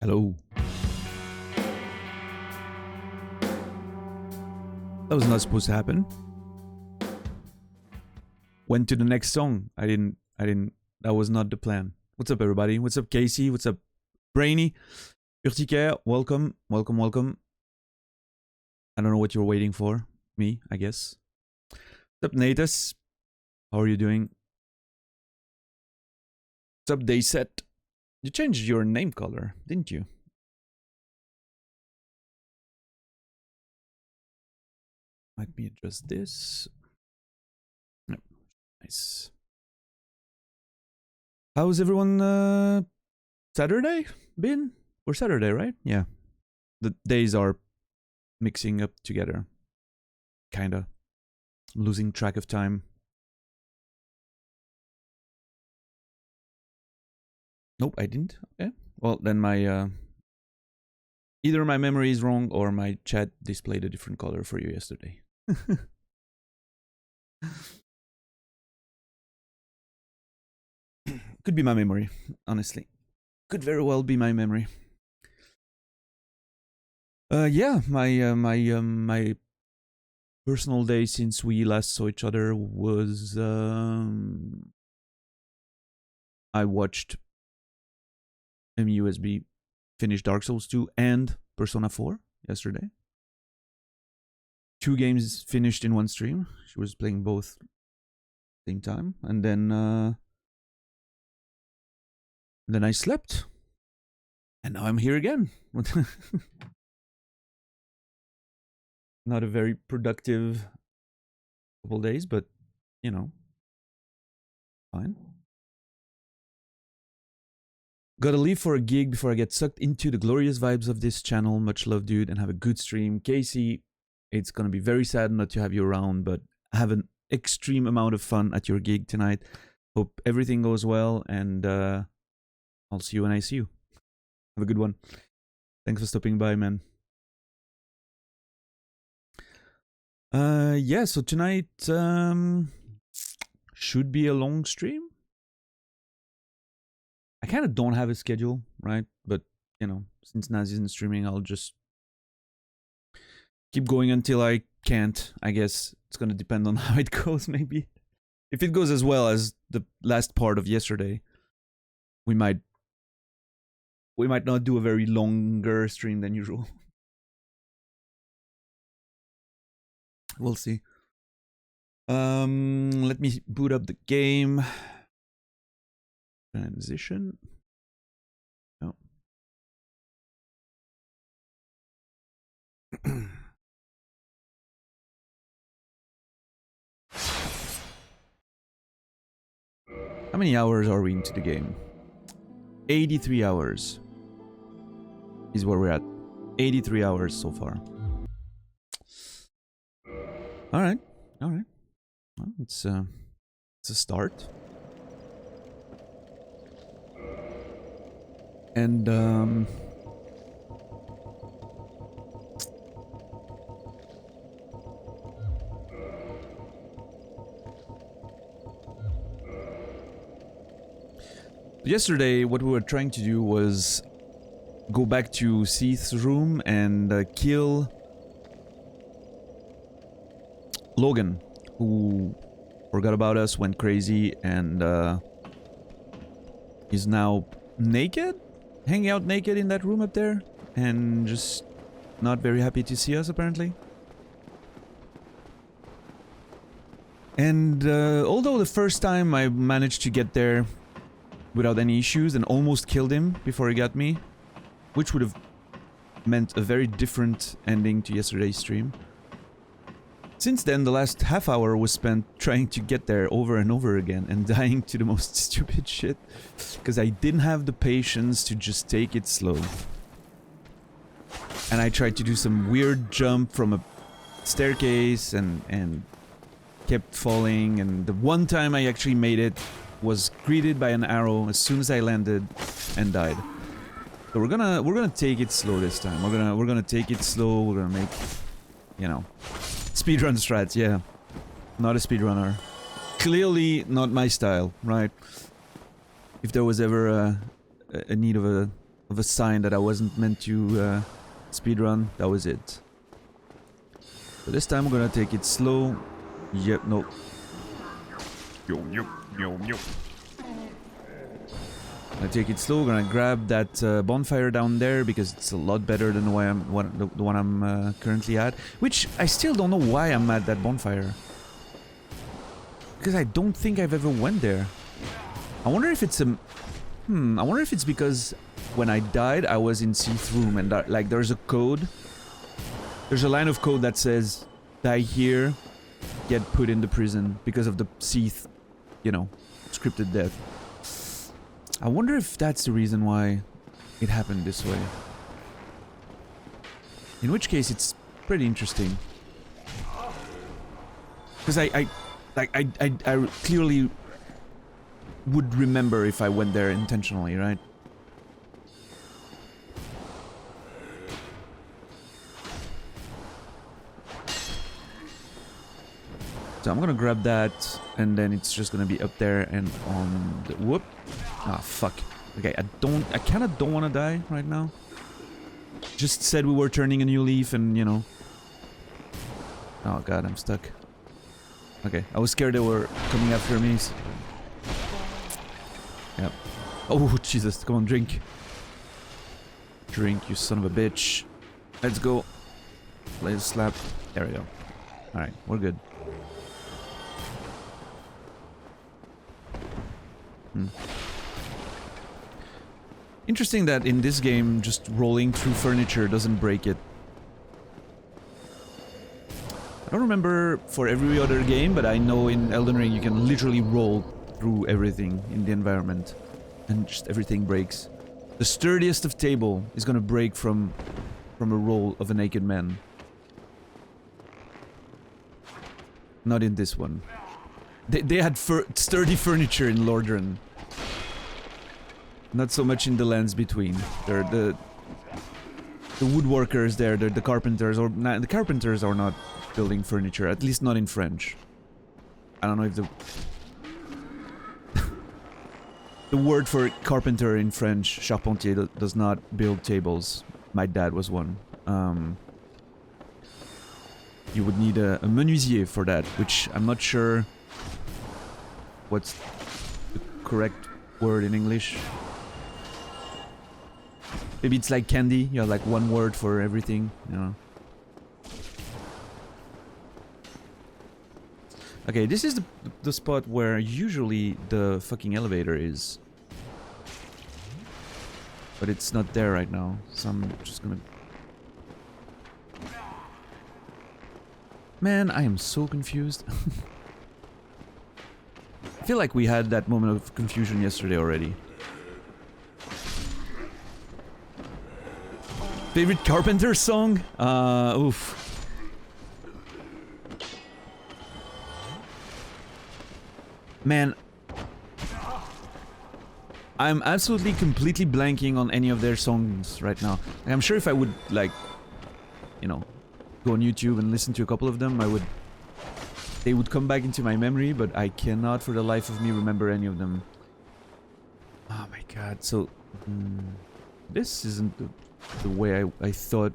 Hello. That was not supposed to happen. Went to the next song. I didn't. That was not the plan. What's up, everybody? What's up, Casey? What's up, Brainy? Urticaire, welcome. Welcome. I don't know what you're waiting for. Me, I guess. What's up, Natus? How are you doing? What's up, Dayset? You changed your name color, didn't you? Let me adjust this. No. Nice. How's everyone Saturday been? We're Saturday, right? Yeah. The days are mixing up together. Kinda. I'm losing track of time. Nope, I didn't. Okay. Well, then my either my memory is wrong or my chat displayed a different color for you yesterday. Could be my memory, honestly. Could very well be my memory. Yeah, my personal day since we last saw each other was I watched MUSB finish Dark Souls 2 and Persona 4 yesterday. 2 games finished in one stream. She was playing both at the same time, and then I slept, and now I'm here again. Not a very productive couple days, but you know, fine. Gotta leave for a gig before I get sucked into the glorious vibes of this channel. Much love, dude, and have a good stream. Casey, it's gonna be very sad not to have you around, but have an extreme amount of fun at your gig tonight. Hope everything goes well, and I'll see you when I see you. Have a good one. Thanks for stopping by, man. Yeah, so tonight should be a long stream. I kind of don't have a schedule, right? But, you know, since Naz isn't streaming, I'll just keep going until I can't. I guess it's going to depend on how it goes, maybe. If it goes as well as the last part of yesterday, we might not do a very longer stream than usual. We'll see. Let me boot up the game. Transition. No. How many hours are we into the game? 83 hours is where we're at. 83 hours so far. All right. Well, it's a start. And yesterday, what we were trying to do was go back to Seath's room and kill Logan, who forgot about us, went crazy, and is now naked? Hanging out naked in that room up there, and just not very happy to see us, apparently. And although the first time I managed to get there without any issues and almost killed him before he got me, which would have meant a very different ending to yesterday's stream. Since then, the last half hour was spent trying to get there over and over again and dying to the most stupid shit, because I didn't have the patience to just take it slow. And I tried to do some weird jump from a staircase and kept falling, and the one time I actually made it was greeted by an arrow as soon as I landed and died. So we're gonna take it slow this time. We're gonna take it slow. We're gonna make, you know, speedrun strats. Yeah, not a speedrunner. Clearly not my style, right? If there was ever a need of a of a sign that I wasn't meant to speedrun. That was it. So this time we're gonna take it slow. Yep, no. Yo. I take it slow. We're gonna grab that bonfire down there because it's a lot better than the one I'm currently at. Which I still don't know why I'm at that bonfire. Because I don't think I've ever went there. I wonder if it's a... I wonder if it's because when I died I was in Seath room and that, like there's a code. There's a line of code that says die here, get put in the prison because of the Seath, you know, scripted death. I wonder if that's the reason why it happened this way. In which case, it's pretty interesting. Because I clearly would remember if I went there intentionally, right? So I'm gonna grab that, and then it's just gonna be up there and on the... Whoop! Ah, fuck. Okay, I kinda don't wanna die right now. Just said we were turning a new leaf and, you know... Oh god, I'm stuck. Okay, I was scared they were coming after me. Yep. Oh, Jesus, come on, drink. Drink, you son of a bitch. Let's go. Let's slap. There we go. Alright, we're good. Interesting that in this game, just rolling through furniture doesn't break it. I don't remember for every other game, but I know in Elden Ring you can literally roll through everything in the environment. And just everything breaks. The sturdiest of table is gonna break from a roll of a naked man. Not in this one. They had sturdy furniture in Lordran. Not so much in the lands between. They're the woodworkers there, they're the carpenters, or the carpenters are not building furniture, at least not in French. I don't know if the the word for carpenter in French, charpentier, does not build tables. My dad was one. You would need a menuisier for that, which I'm not sure what's the correct word in English. Maybe it's like candy, you have like one word for everything, you know. Okay, this is the spot where usually the fucking elevator is. But it's not there right now, so I'm just gonna... Man, I am so confused. I feel like we had that moment of confusion yesterday already. Favorite Carpenter song? Oof. Man. I'm absolutely completely blanking on any of their songs right now. I'm sure if I would, like, you know, go on YouTube and listen to a couple of them, they would come back into my memory, but I cannot for the life of me remember any of them. Oh my god, so... this isn't the way I thought.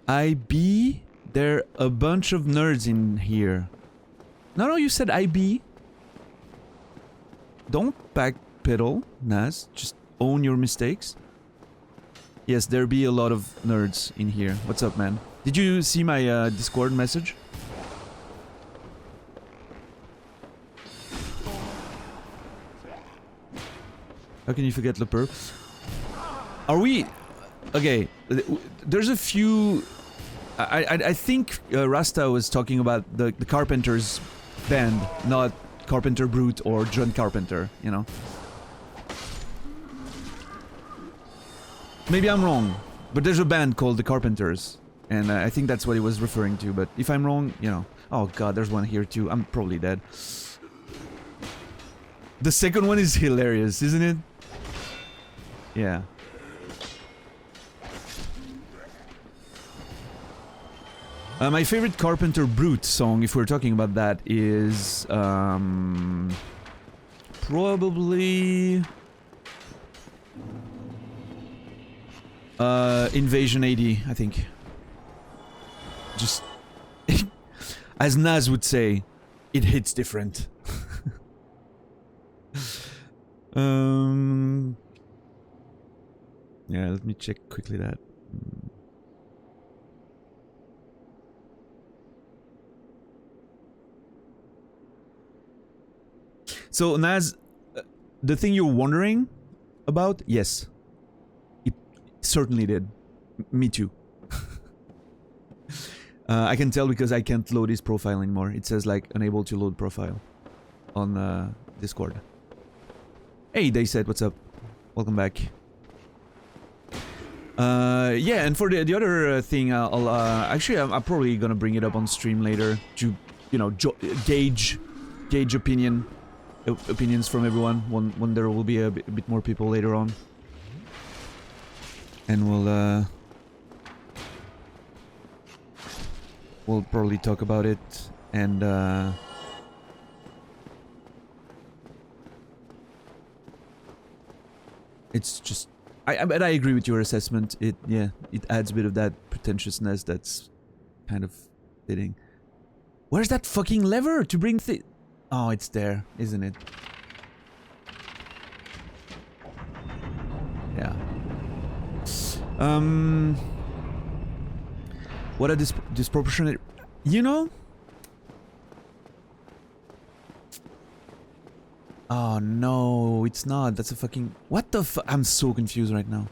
IB? There are a bunch of nerds in here. No, you said IB. Don't backpedal, Naz. Just own your mistakes. Yes, there be a lot of nerds in here. What's up, man? Did you see my Discord message? How can you forget Le Peur? Are we... Okay, there's a few... I think Rasta was talking about the Carpenters band, not Carpenter Brute or John Carpenter, you know? Maybe I'm wrong, but there's a band called the Carpenters, and I think that's what he was referring to, but if I'm wrong, you know... Oh god, there's one here too, I'm probably dead. The second one is hilarious, isn't it? Yeah. My favorite Carpenter Brute song, if we're talking about that, is probably Invasion AD, I think. Just as Naz would say, it hits different. Yeah, let me check quickly that. So Naz, the thing you're wondering about, yes, it certainly did. Me too. I can tell because I can't load his profile anymore. It says like unable to load profile on Discord. Hey, they said, what's up? Welcome back. Yeah, and for the other thing, I'll actually I'm probably gonna bring it up on stream later to, you know, gauge opinions from everyone when there will be a bit more people later on, and we'll probably talk about it, and it's just but I agree with your assessment. It adds a bit of that pretentiousness that's kind of fitting. Where's that fucking lever to bring oh, it's there, isn't it? Yeah. What a disproportionate... You know? Oh no, it's not. That's a fucking... What the fuck? I'm so confused right now.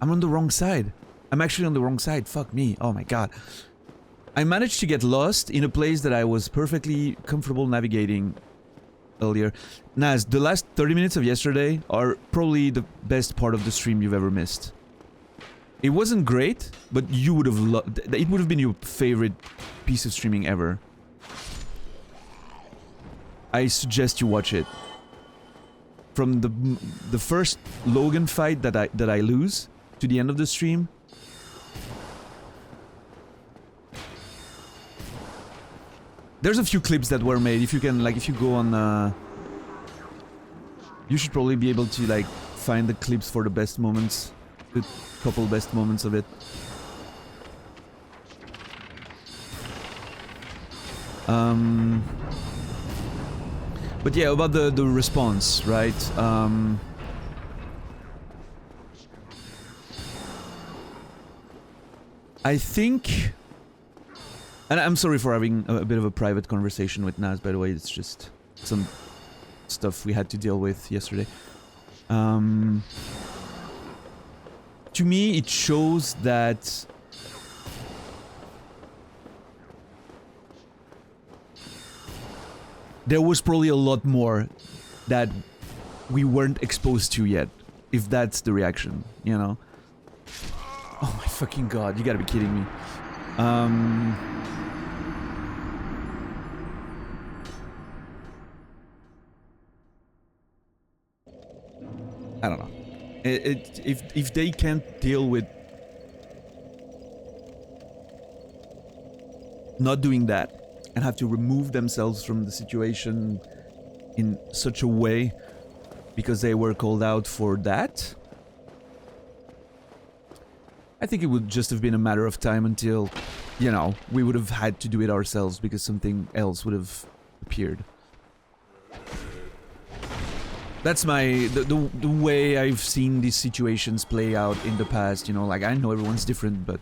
I'm on the wrong side. I'm actually on the wrong side. Fuck me. Oh my god. I managed to get lost in a place that I was perfectly comfortable navigating earlier. Naz, the last 30 minutes of yesterday are probably the best part of the stream you've ever missed. It wasn't great, but you would have loved... It would have been your favorite piece of streaming ever. I suggest you watch it. From the first Logan fight that I lose to the end of the stream. There's a few clips that were made. If you can, like, if you go on, you should probably be able to, like, find the clips for the best moments, the couple best moments of it. But yeah, about the response, right? I think... And I'm sorry for having a bit of a private conversation with Naz, by the way. It's just some stuff we had to deal with yesterday. To me, it shows that... there was probably a lot more that we weren't exposed to yet, if that's the reaction, you know? Oh my fucking god, you gotta be kidding me. I don't know. If they can't deal with not doing that and have to remove themselves from the situation in such a way because they were called out for that, I think it would just have been a matter of time until, you know, we would have had to do it ourselves because something else would have appeared. That's the way I've seen these situations play out in the past, you know, like, I know everyone's different, but...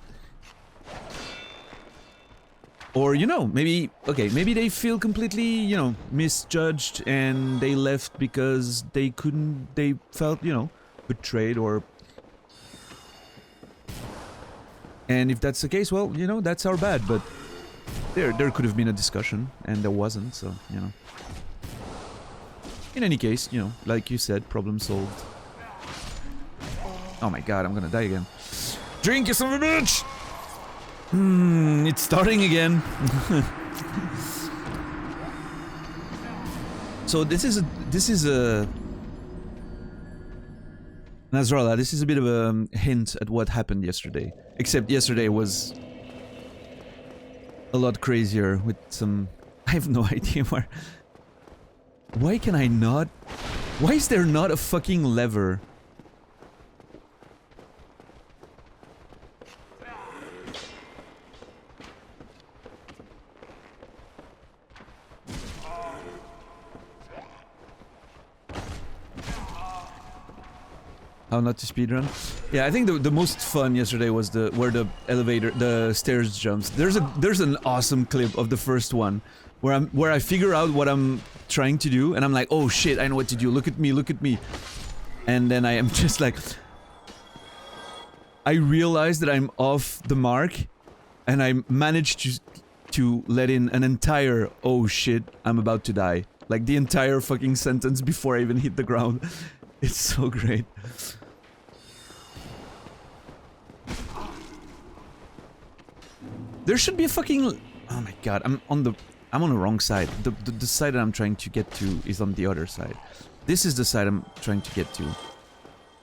Or, you know, maybe, okay, maybe they feel completely, you know, misjudged and they left because they felt, you know, betrayed or... And if that's the case, well, you know, that's our bad, but there could have been a discussion and there wasn't, so, you know. In any case, you know, like you said, problem solved. Oh my god, I'm gonna die again. Drink, you son of a bitch! It's starting again. So this is a Nasrallah, this is a bit of a hint at what happened yesterday. Except yesterday was a lot crazier with some... I have no idea where... Why can I not... Why is there not a fucking lever? How not to speedrun? Yeah, I think the most fun yesterday was where the stairs jumps. There's an awesome clip of the first one where I figure out what I'm trying to do and I'm like, oh shit, I know what to do. Look at me. And then I am just like, I realize that I'm off the mark, and I managed to let in an entire oh shit, I'm about to die. Like the entire fucking sentence before I even hit the ground. It's so great. There should be a fucking... Oh my god, I'm on the wrong side. The side that I'm trying to get to is on the other side. This is the side I'm trying to get to.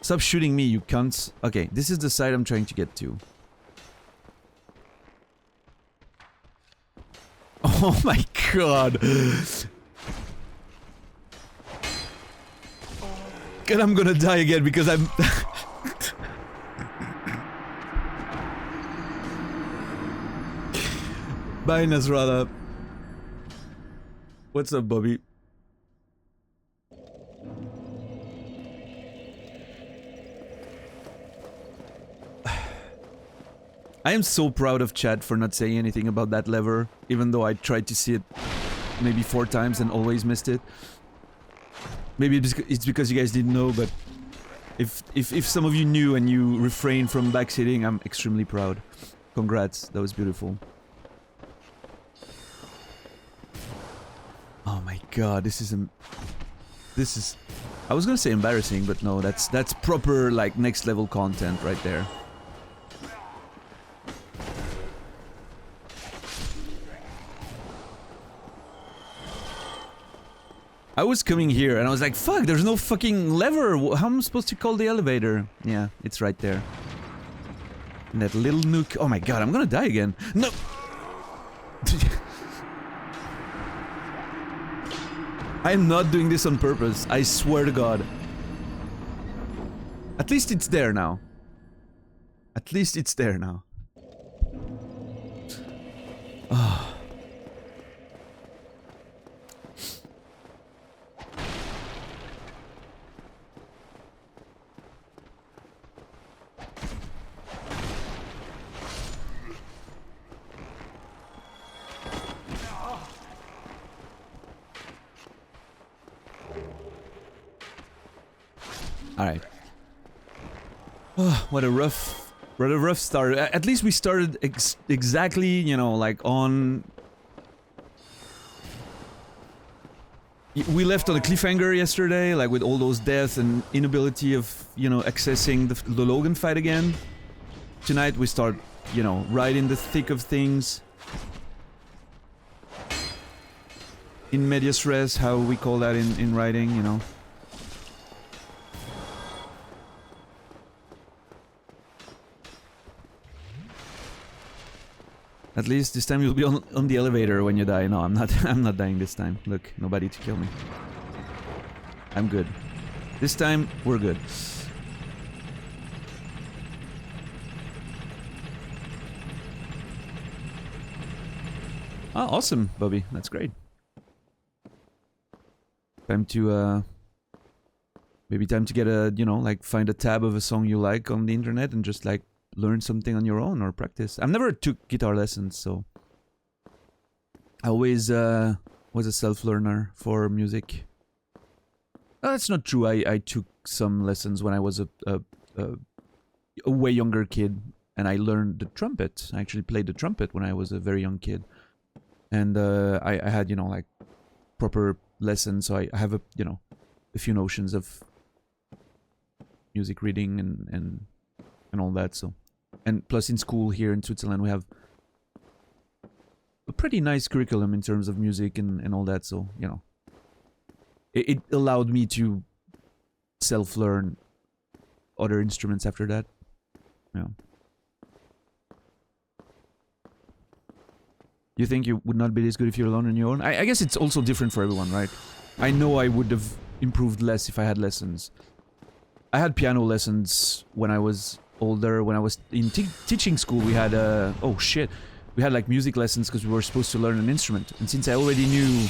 Stop shooting me, you cunts. Okay, this is the side I'm trying to get to. Oh my god. And I'm gonna die again because I'm... Bye, Nasrallah. What's up, Bobby? I am so proud of chat for not saying anything about that lever, even though I tried to see it maybe 4 times and always missed it. Maybe it's because you guys didn't know, but if some of you knew and you refrained from backseating, I'm extremely proud. Congrats, that was beautiful. Oh my god, this is I was gonna say embarrassing, but no, that's proper like next level content right there. I was coming here and I was like, fuck, there's no fucking lever. How am I supposed to call the elevator? Yeah, it's right there. In that little nook. Oh my god, I'm gonna die again. No! I'm not doing this on purpose. I swear to god. At least it's there now. At least it's there now. Oh. Alright. Oh, what a rough start. At least we started exactly, you know, like on... We left on a cliffhanger yesterday, like with all those deaths and inability of, you know, accessing the Logan fight again. Tonight we start, you know, right in the thick of things. In medias res, how we call that in writing, you know. At least this time you'll be on the elevator when you die. No, I'm not dying this time. Look, nobody to kill me. I'm good. This time, we're good. Oh, awesome, Bobby. That's great. Time to, maybe time to get a, you know, like find a tab of a song you like on the internet and just like learn something on your own or practice. I've never took guitar lessons, so I always was a self-learner for music. That's not true. I took some lessons when I was a way younger kid, and I learned the trumpet. I actually played the trumpet when I was a very young kid, and I had, you know, like proper lessons. So I have a, you know, a few notions of music reading and all that. So. And plus in school here in Switzerland we have a pretty nice curriculum in terms of music and all that, so, you know. It allowed me to self-learn other instruments after that. Yeah. You think you would not be this good if you're alone on your own? I guess it's also different for everyone, right? I know I would have improved less if I had lessons. I had piano lessons when I was older. When I was in teaching school, we had oh shit, we had like music lessons because we were supposed to learn an instrument. And since I already knew,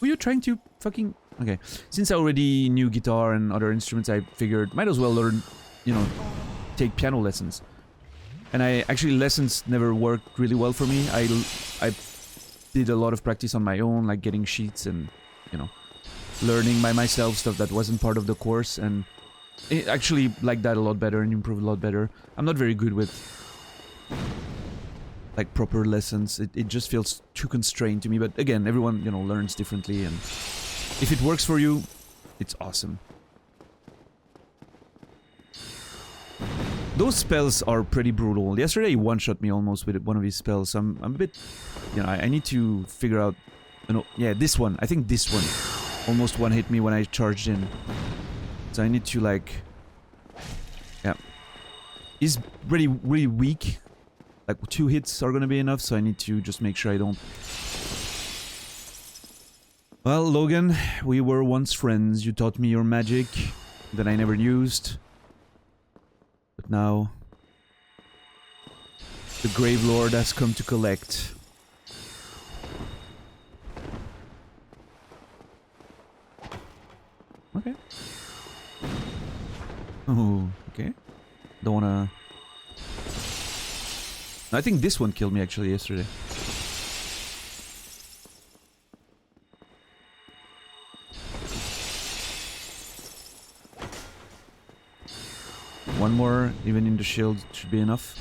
were you trying to fucking? Okay, since I already knew guitar and other instruments, I figured might as well learn, you know, take piano lessons. And lessons never worked really well for me. I did a lot of practice on my own, like getting sheets and, you know, learning by myself stuff that wasn't part of the course, and it actually liked that a lot better and improved a lot better. I'm not very good with like proper lessons. It just feels too constrained to me, but again, everyone, you know, learns differently, and if it works for you, it's awesome. Those spells are pretty brutal. Yesterday he one-shot me almost with one of his spells. I'm a bit, you know, I need to figure out, you know, yeah, this one. I think this one almost one-hit me when I charged in. So I need to like, yeah. He's really weak. Like 2 hits are gonna be enough, so I need to just make sure I don't. Well, Logan, we were once friends. You taught me your magic that I never used. But now, the Grave Lord has come to collect. Okay. Oh, okay. Don't wanna... I think this one killed me actually yesterday. One more, even in the shield, should be enough.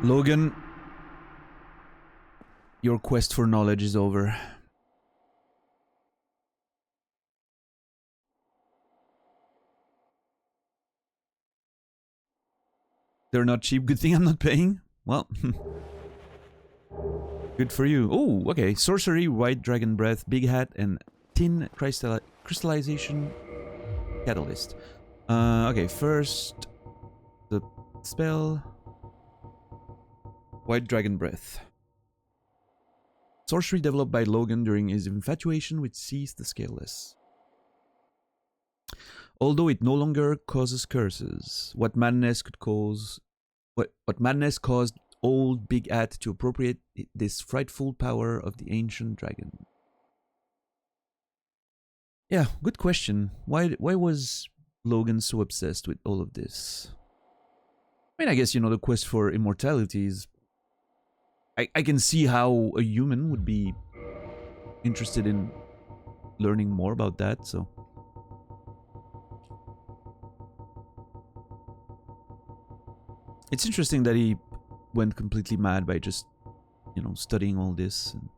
Logan, your quest for knowledge is over. They're not cheap. Good thing I'm not paying. Well, good for you. Oh, okay. Sorcery, White Dragon Breath, Big Hat, and Tin Crystallization Catalyst. Okay, first the spell. White Dragon Breath. Sorcery developed by Logan during his infatuation with Seath the Scaleless. Although it no longer causes curses, what madness caused old Big Hat to appropriate this frightful power of the ancient dragon? Yeah, good question. Why was Logan so obsessed with all of this? I mean, I guess, you know, the quest for immortality is... I can see how a human would be interested in learning more about that, so... It's interesting that he went completely mad by just, you know, studying all this. And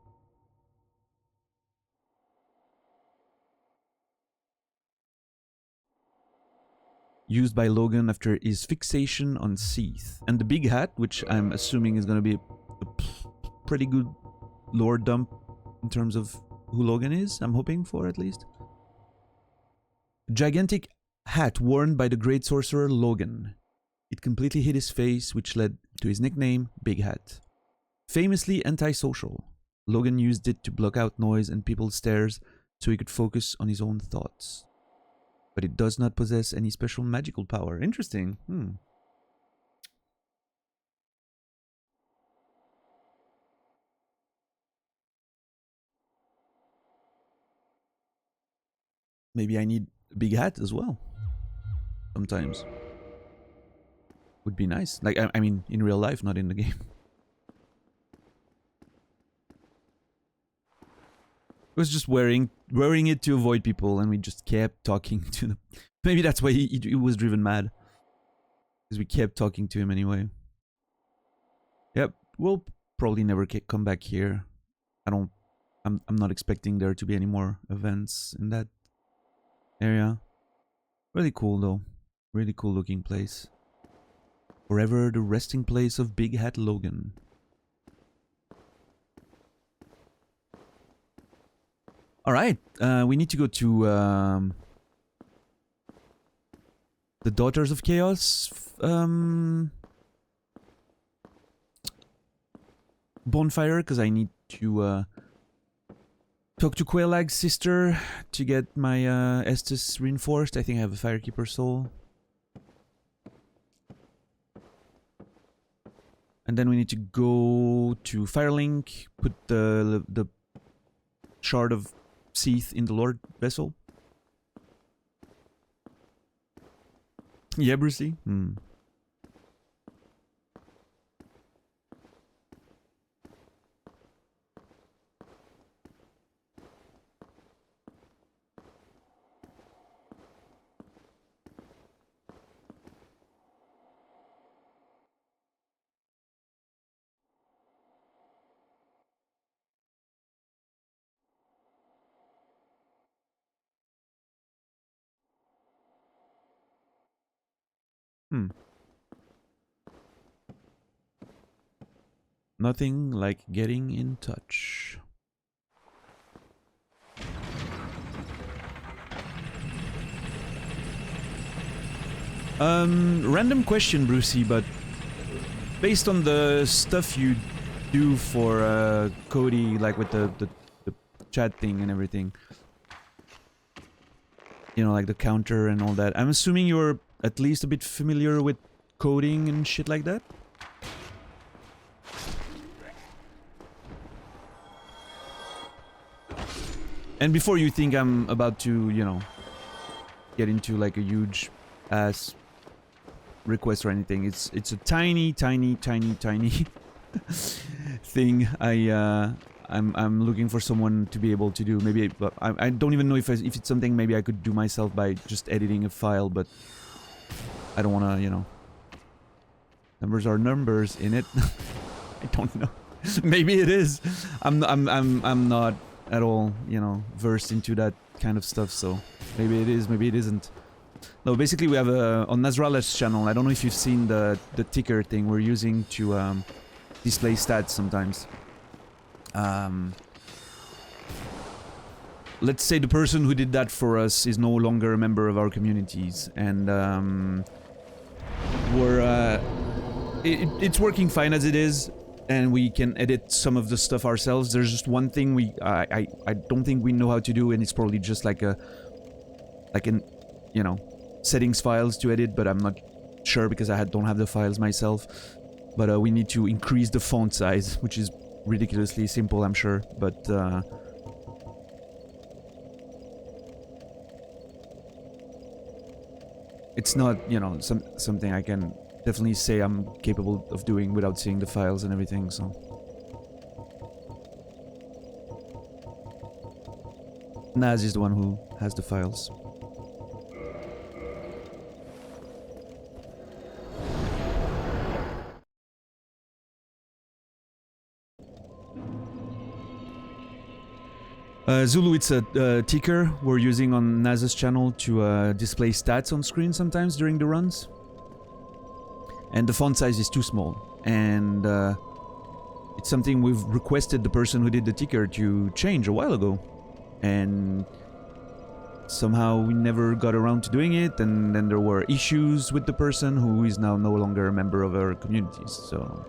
used by Logan after his fixation on Seath. And the Big Hat, which I'm assuming is going to be a pretty good lore dump in terms of who Logan is, I'm hoping for at least. Gigantic hat worn by the great sorcerer Logan. It completely hid his face, which led to his nickname, Big Hat. Famously antisocial, Logan used it to block out noise and people's stares so he could focus on his own thoughts. But it does not possess any special magical power. Interesting. Maybe I need a big hat as well. Sometimes. Would be nice. Like, I mean, in real life, not in the game. I was just wearing it to avoid people, and we just kept talking to them. Maybe that's why he was driven mad. Because we kept talking to him anyway. Yep, we'll probably never come back here. I'm not expecting there to be any more events in that area. Really cool though. Really cool looking place. Forever the resting place of Big Hat Logan. All right, we need to go to the Daughters of Chaos bonfire, because I need to talk to Quailag's sister to get my Estus reinforced. I think I have a Firekeeper soul. And then we need to go to Firelink, put the shard of Seath in the Lord vessel. Yeah, Bruce Lee? Nothing like getting in touch. Random question, Brucey, but based on the stuff you do for Cody, like with the chat thing and everything, you know, like the counter and all that, I'm assuming you're at least a bit familiar with coding and shit like that? And before you think I'm about to, you know, get into like a huge ass request or anything, it's a tiny thing. I'm looking for someone to be able to do. Maybe I don't even know if it's something maybe I could do myself by just editing a file, but I don't want to, you know. Numbers are numbers in it. I don't know. Maybe it is. I'm not at all, you know, versed into that kind of stuff, so maybe it is, maybe it isn't. No, basically we have on Nazrala's channel, I don't know if you've seen the ticker thing we're using to display stats sometimes. Let's say the person who did that for us is no longer a member of our communities, and it's working fine as it is, and we can edit some of the stuff ourselves. There's just one thing I don't think we know how to do, and it's probably just like an, you know, settings files to edit, but I'm not sure because I don't have the files myself. But we need to increase the font size, which is ridiculously simple, I'm sure, but it's not, you know, something I can definitely say I'm capable of doing without seeing the files and everything, so. Naz is the one who has the files. Zulu, it's a ticker we're using on Naz's channel to display stats on screen sometimes during the runs. And the font size is too small. And it's something we've requested the person who did the ticker to change a while ago. And somehow we never got around to doing it, and then there were issues with the person who is now no longer a member of our communities, so...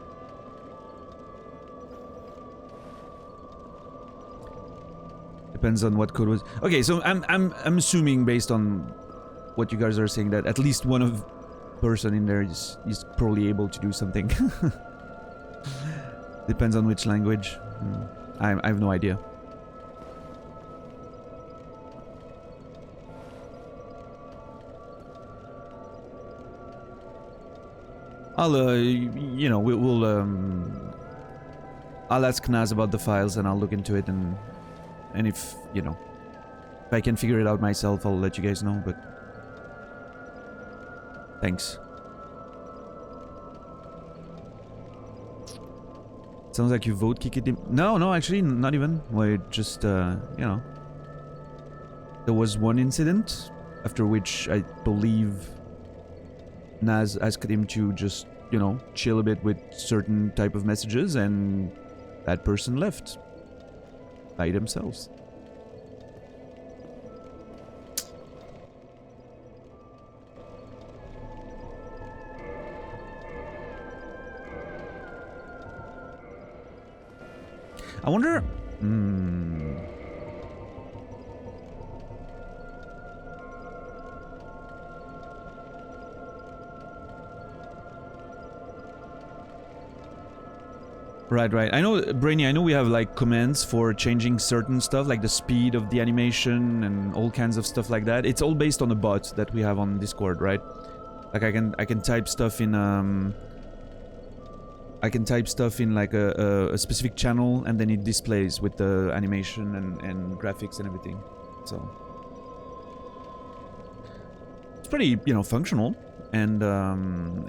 Depends on what code was... Okay, so I'm assuming based on what you guys are saying that at least one of person in there is probably able to do something. Depends on which language. I have no idea. I'll you know, we'll I'll ask Naz about the files and I'll look into it, and if, you know, if I can figure it out myself, I'll let you guys know, but... Thanks. Sounds like you vote kick it in... No, actually, not even. We're just, you know... There was one incident, after which I believe Naz asked him to just, you know, chill a bit with certain type of messages, and that person left. By themselves. I wonder... Right, right. I know, Brainy, I know we have like commands for changing certain stuff, like the speed of the animation and all kinds of stuff like that. It's all based on a bot that we have on Discord, right? Like I can type stuff in I can type stuff in like a specific channel, and then it displays with the animation and graphics and everything. So it's pretty, you know, functional, and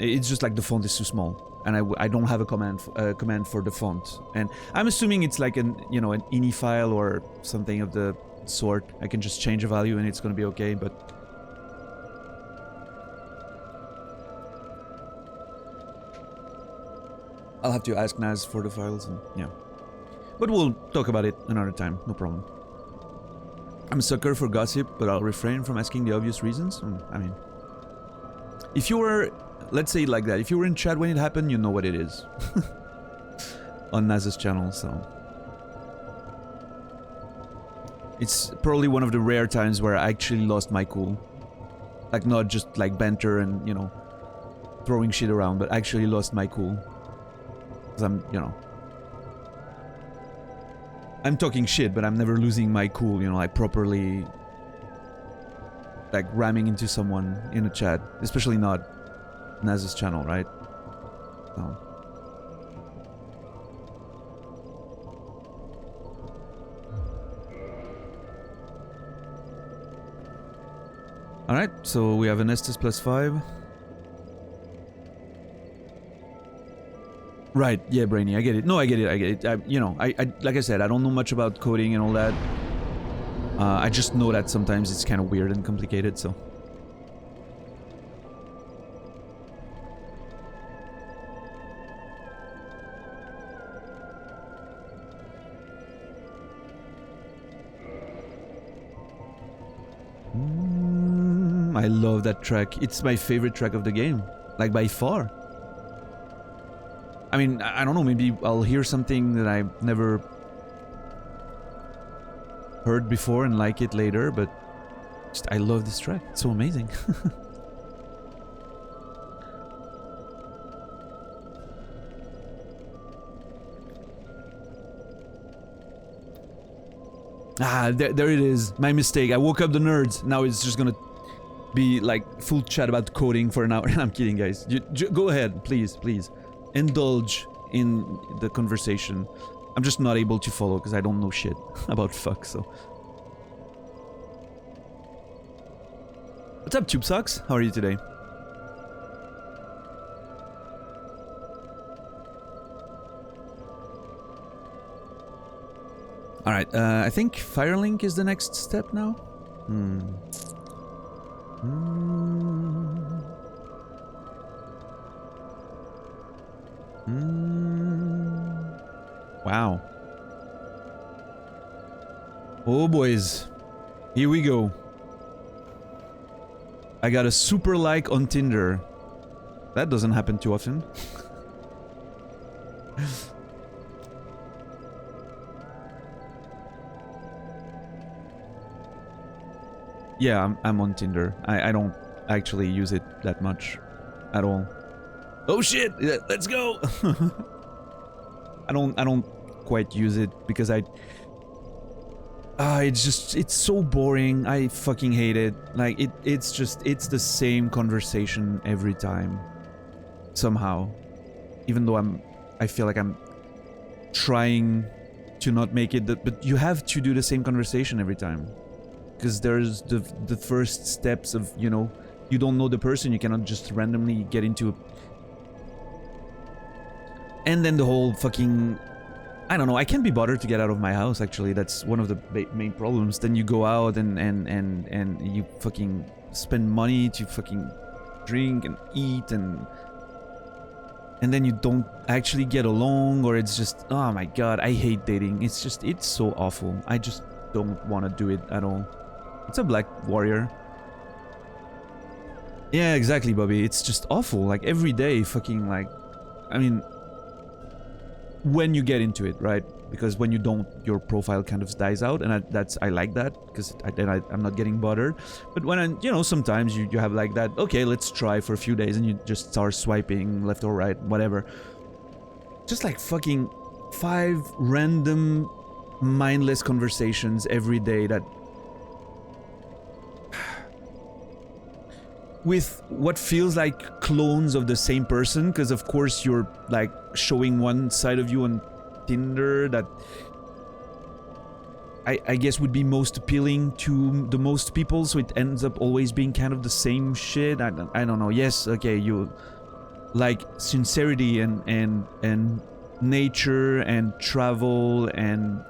it's just like the font is too small. And I don't have a command for the font, and I'm assuming it's like an ini file or something of the sort. I can just change a value and it's gonna be okay. But I'll have to ask Naz for the files, and yeah. But we'll talk about it another time, no problem. I'm a sucker for gossip, but I'll refrain from asking the obvious reasons. I mean, if you were... Let's say it like that. If you were in chat when it happened, you know what it is. On Naz's channel, so... It's probably one of the rare times where I actually lost my cool. Like, not just like banter and, you know, throwing shit around, but actually lost my cool. Because I'm, you know... I'm talking shit, but I'm never losing my cool, you know, like properly... Like, ramming into someone in a chat. Especially not... Naz's channel, right? So. Alright, so we have an Estes +5. Right, yeah, Brainy, I get it. No, I get it. I like I said, I don't know much about coding and all that. I just know that sometimes it's kind of weird and complicated, so... I love that track. It's my favorite track of the game. Like, by far. I mean, I don't know, maybe I'll hear something that I've never heard before and like it later, but just, I love this track. It's so amazing. Ah, there it is. My mistake. I woke up the nerds. Now it's just gonna be like full chat about coding for an hour. I'm kidding, guys. Go ahead, please, please. Indulge in the conversation. I'm just not able to follow because I don't know shit about fuck, so. What's up, Tube Socks? How are you today? Alright, I think Firelink is the next step now? Wow. Oh boys. Here we go. I got a super like on Tinder. That doesn't happen too often. Yeah, I'm on Tinder. I don't actually use it that much at all. Oh shit! Let's go! I don't quite use it because it's so boring. I fucking hate it. Like it's the same conversation every time. Somehow. Even though I feel like I'm trying to not make it but you have to do the same conversation every time. Because there's the first steps of, you know, you don't know the person, you cannot just randomly get into... And then the whole fucking... I don't know, I can't be bothered to get out of my house, actually. That's one of the main problems. Then you go out and you fucking spend money to fucking drink and eat and then you don't actually get along, or it's just... Oh my god, I hate dating. It's just... It's so awful. I just don't want to do it at all. It's a Black Warrior. Yeah, exactly, Bobby. It's just awful. Like, every day, fucking, like... I mean... when you get into it, right? Because when you don't, your profile kind of dies out, and I like that, because I'm not getting bothered. But when sometimes you have like that, okay, let's try for a few days, and you just start swiping left or right, whatever. Just like fucking 5 random mindless conversations every day that with what feels like clones of the same person, because of course you're like showing one side of you on Tinder that I guess would be most appealing to the most people, so it ends up always being kind of the same shit. I don't know. Yes, okay, you like sincerity and nature and travel and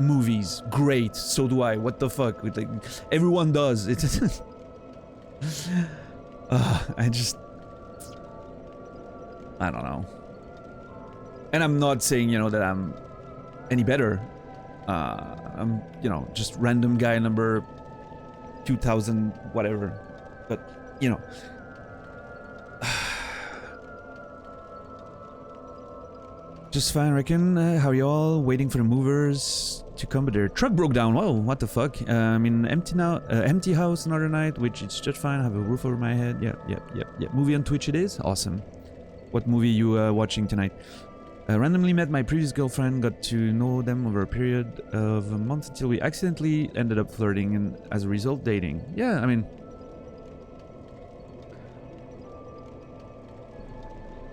movies, great, so do I. What the fuck? Like, everyone does. It's I don't know. And I'm not saying, that I'm any better. I'm, just random guy number 2000 whatever. But, just fine, reckon. How are y'all? Waiting for the movers to come, but their truck broke down. Whoa, what the fuck? I'm in empty house another night, which is just fine. I have a roof over my head. Yep. Movie on Twitch it is? Awesome. What movie you watching tonight? Randomly met my previous girlfriend, got to know them over a period of a month until we accidentally ended up flirting and as a result dating. Yeah, I mean...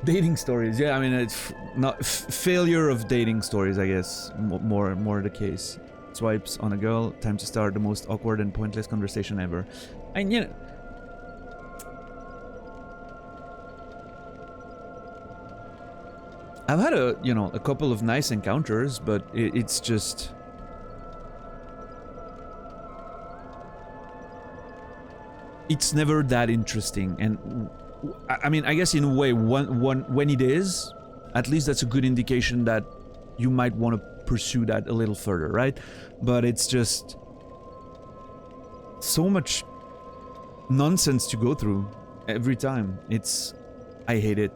dating stories, yeah, I mean, it's not failure of dating stories, I guess, more the case. Swipes on a girl, time to start the most awkward and pointless conversation ever. And I've had a couple of nice encounters, but it's just... it's never that interesting, and I mean, I guess in a way, when it is, at least that's a good indication that you might want to pursue that a little further, right? But it's just so much nonsense to go through every time. I hate it.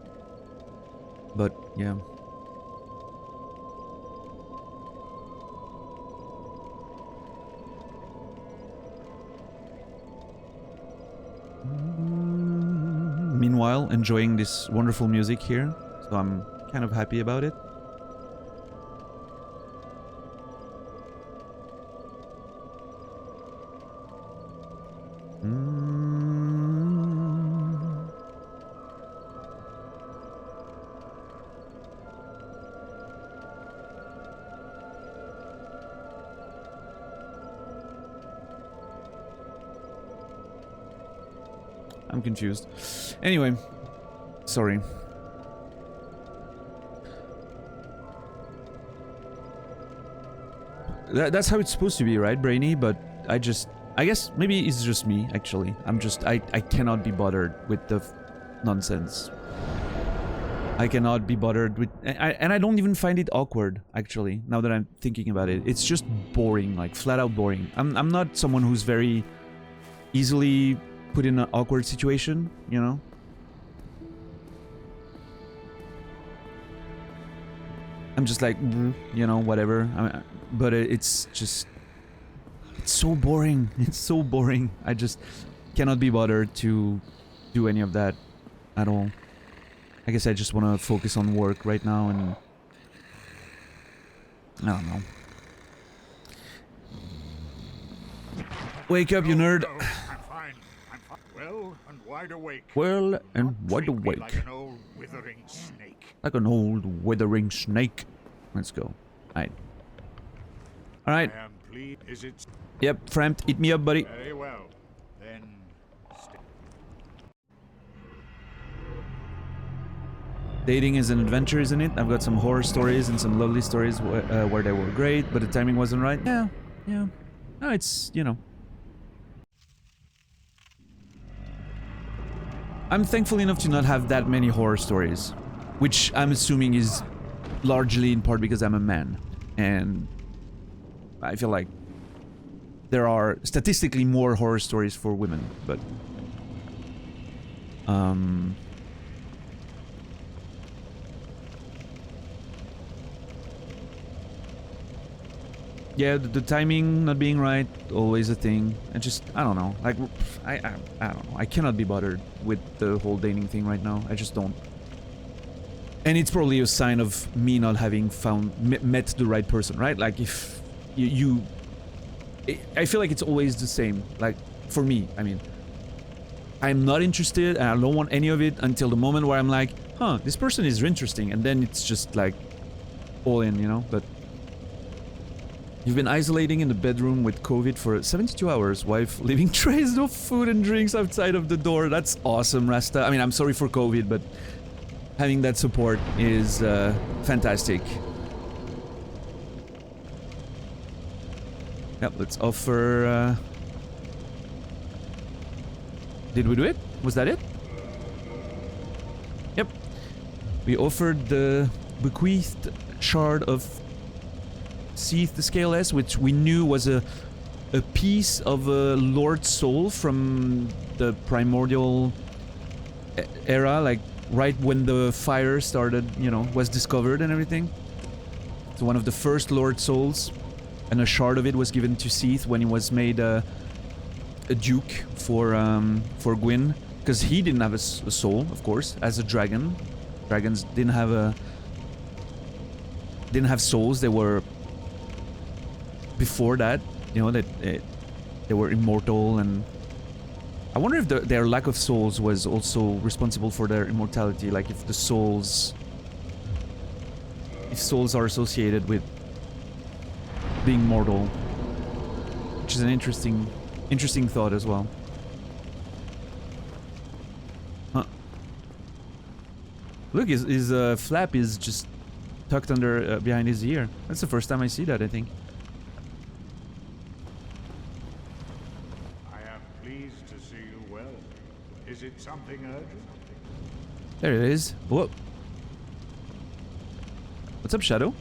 But yeah. Meanwhile, enjoying this wonderful music here, so I'm kind of happy about it. I'm confused. Anyway, sorry. That's how it's supposed to be, right, Brainy? But I guess maybe it's just me, actually. I cannot be bothered with the nonsense. I cannot be bothered with... and I don't even find it awkward, actually, now that I'm thinking about it. It's just boring, like, flat out boring. I'm not someone who's very easily put in an awkward situation, I'm just like, whatever. But it's just... it's so boring. It's so boring. I just cannot be bothered to do any of that at all. I guess I just want to focus on work right now, and... I don't know. Wake up, you nerd! Wide awake. Well and wide awake. Like an old withering snake. Like an old withering snake. Let's go. Alright. Alright. Is it? Yep, Framped, eat me up, buddy. Very well. Then dating is an adventure, isn't it? I've got some horror stories and some lovely stories where they were great, but the timing wasn't right. Yeah. No, it's, I'm thankful enough to not have that many horror stories, which I'm assuming is largely in part because I'm a man, and I feel like there are statistically more horror stories for women, but yeah, the timing not being right, always a thing. I don't know. Like, I don't know. I cannot be bothered with the whole dating thing right now. I just don't. And it's probably a sign of me not having met the right person, right? Like, if I feel like it's always the same. Like, for me, I mean, I'm not interested and I don't want any of it until the moment where I'm like, huh, this person is interesting. And then it's just like all in, you know? But you've been isolating in the bedroom with COVID for 72 hours. Wife leaving trays of food and drinks outside of the door. That's awesome, Rasta. I mean, I'm sorry for COVID, but having that support is fantastic. Yep, let's offer... Did we do it? Was that it? Yep. We offered the bequeathed shard of Seath the Scaleless, which we knew was a piece of a Lord Soul from the primordial era, like right when the fire started, you know, was discovered and everything. It's one of the first Lord Souls, and a shard of it was given to Seath when he was made a duke for Gwyn, because he didn't have a soul, of course, as a dragon. Dragons didn't have souls. They were before that, you know, that they were immortal, and I wonder if their lack of souls was also responsible for their immortality. Like if souls are associated with being mortal, which is an interesting thought as well. Huh. Look, his flap is just tucked under behind his ear. That's the first time I see that, I think. I am pleased to see you well. Is it something urgent? There it is. Whoa. What's up, Shadow?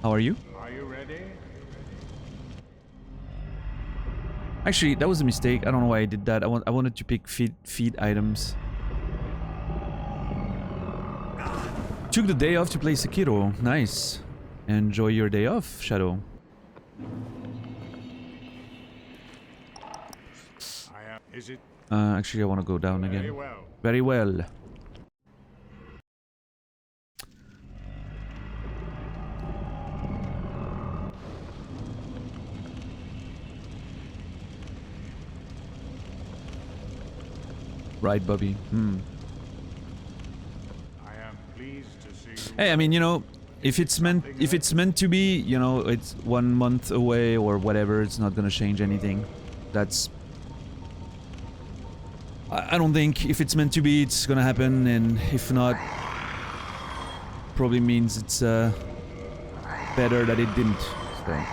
How are you? Are you ready? Actually, that was a mistake. I don't know why I did that. I wanted to pick feed items. Took the day off to play Sekiro. Nice. Enjoy your day off, Shadow. Is it Actually, I want to go down again. very well? Very well. Right, Bubby. I am pleased to see you. Hey, I mean, you know, if it's meant to be, you know, it's 1 month away or whatever, it's not gonna change anything. That's... I don't think if it's meant to be, it's gonna happen, and if not, probably means it's better that it didn't. So.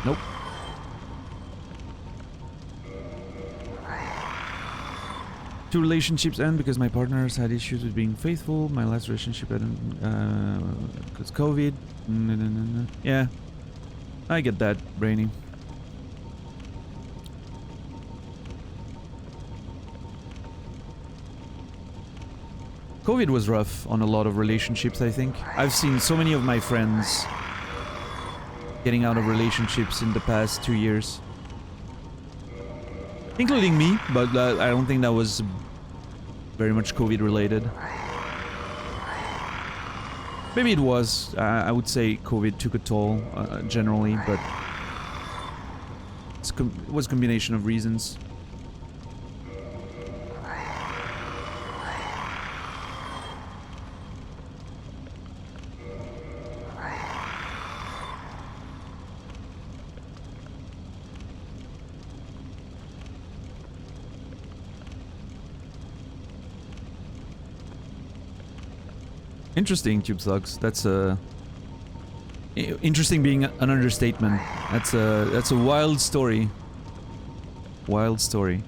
Nope. Two relationships end because my partners had issues with being faithful. My last relationship ended because COVID. Yeah, I get that, Brainy. COVID was rough on a lot of relationships, I think. I've seen so many of my friends getting out of relationships in the past 2 years. Including me, but I don't think that was very much COVID related. Maybe it was. I would say COVID took a toll generally, but it was a combination of reasons. Interesting, Tube Slugs. That's interesting being an understatement. That's a wild story. Wild story.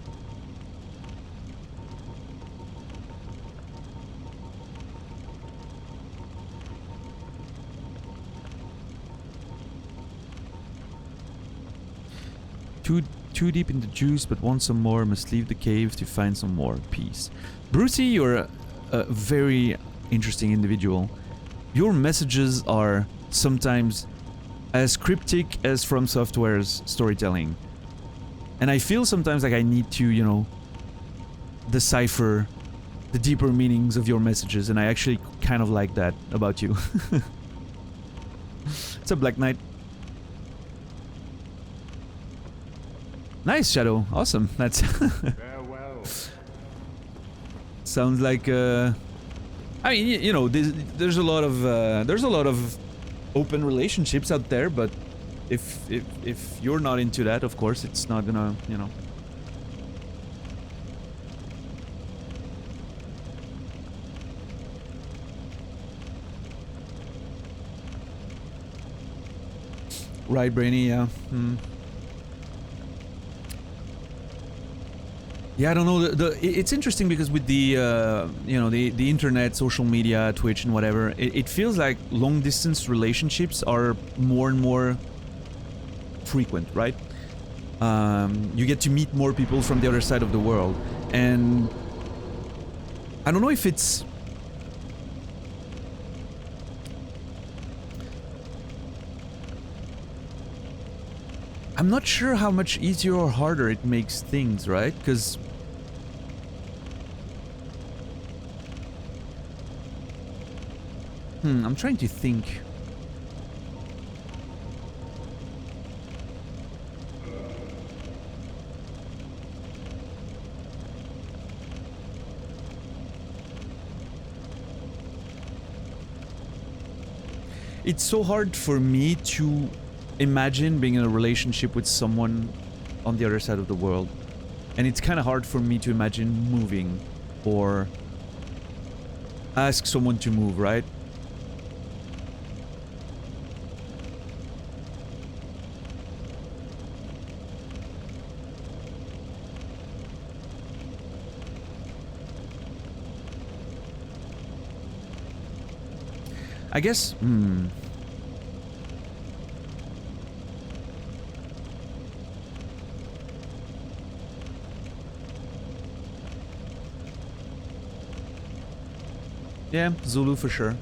Too deep in the juice, but want some more. Must leave the cave to find some more. Peace. Brucey, you're a very interesting individual. your messages are sometimes as cryptic as From Software's storytelling. And I feel sometimes like I need to, you know, decipher the deeper meanings of your messages, and I actually kind of like that about you. What's up, Black Knight? Nice, Shadow. Awesome. That's Farewell. sounds like I mean, you know, there's a lot of open relationships out there, but if you're not into that, of course, it's not gonna, you know. Right, Brainy, yeah. Yeah, I don't know. It's interesting because with the you know, the internet, social media, Twitch, and whatever, it feels like long distance relationships are more and more frequent, right? You get to meet more people from the other side of the world, and I don't know if it's. I'm not sure how much easier or harder it makes things, right? Because I'm trying to think. It's so hard for me to imagine being in a relationship with someone on the other side of the world. And it's kind of hard for me to imagine moving or ask someone to move, right? I guess, yeah, Zulu for sure.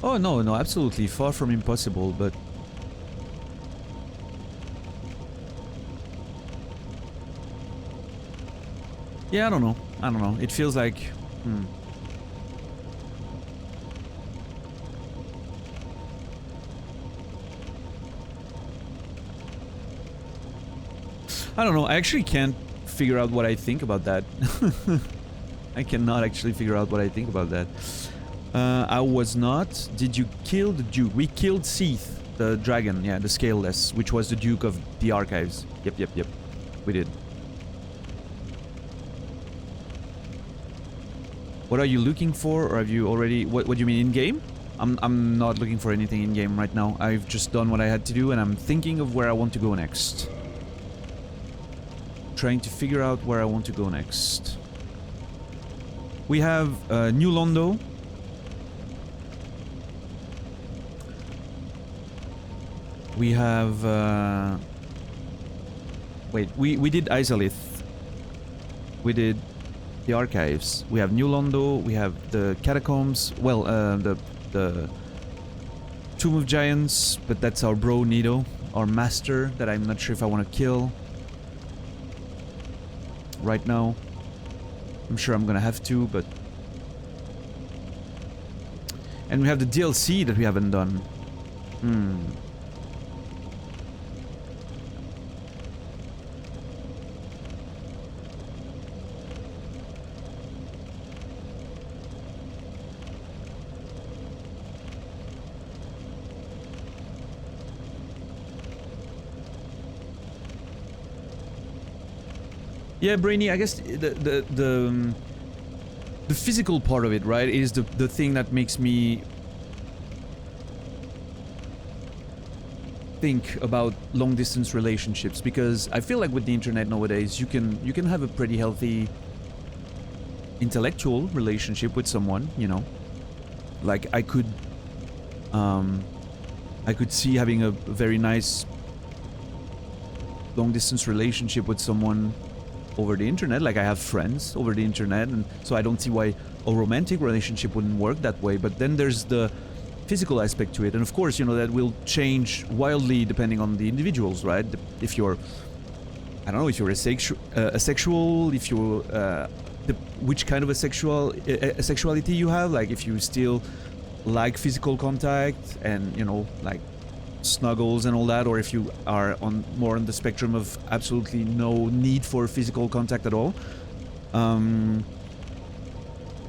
Oh, no, absolutely. Far from impossible, but... yeah, I don't know. It feels like... I don't know. I actually can't figure out what I think about that. I cannot actually figure out what I think about that. I was not. Did you kill the Duke? We killed Seath, the dragon, yeah, the Scaleless, which was the Duke of the Archives. Yep. We did. What are you looking for, or have you already... What do you mean, in-game? I'm not looking for anything in-game right now. I've just done what I had to do, and I'm thinking of where I want to go next. Trying to figure out where I want to go next. We have New Londo. We have... wait, we did Izalith. We did the Archives. We have New Londo. We have the Catacombs. Well, the Tomb of Giants, but that's our bro Nido, our master that I'm not sure if I want to kill right now. I'm sure I'm gonna have to, but... and we have the DLC that we haven't done. Yeah, Brainy, I guess the physical part of it, right, is the thing that makes me think about long distance relationships, because I feel like with the internet nowadays you can have a pretty healthy intellectual relationship with someone, you know. Like I could see having a very nice long distance relationship with someone over the internet. Like I have friends over the internet, and so I don't see why a romantic relationship wouldn't work that way. But then there's the physical aspect to it, and of course, you know, that will change wildly depending on the individuals, right? If you're, I don't know, if you're asexual, if you which kind of a sexuality you have, like if you still like physical contact and, you know, like snuggles and all that, or if you are more on the spectrum of absolutely no need for physical contact at all,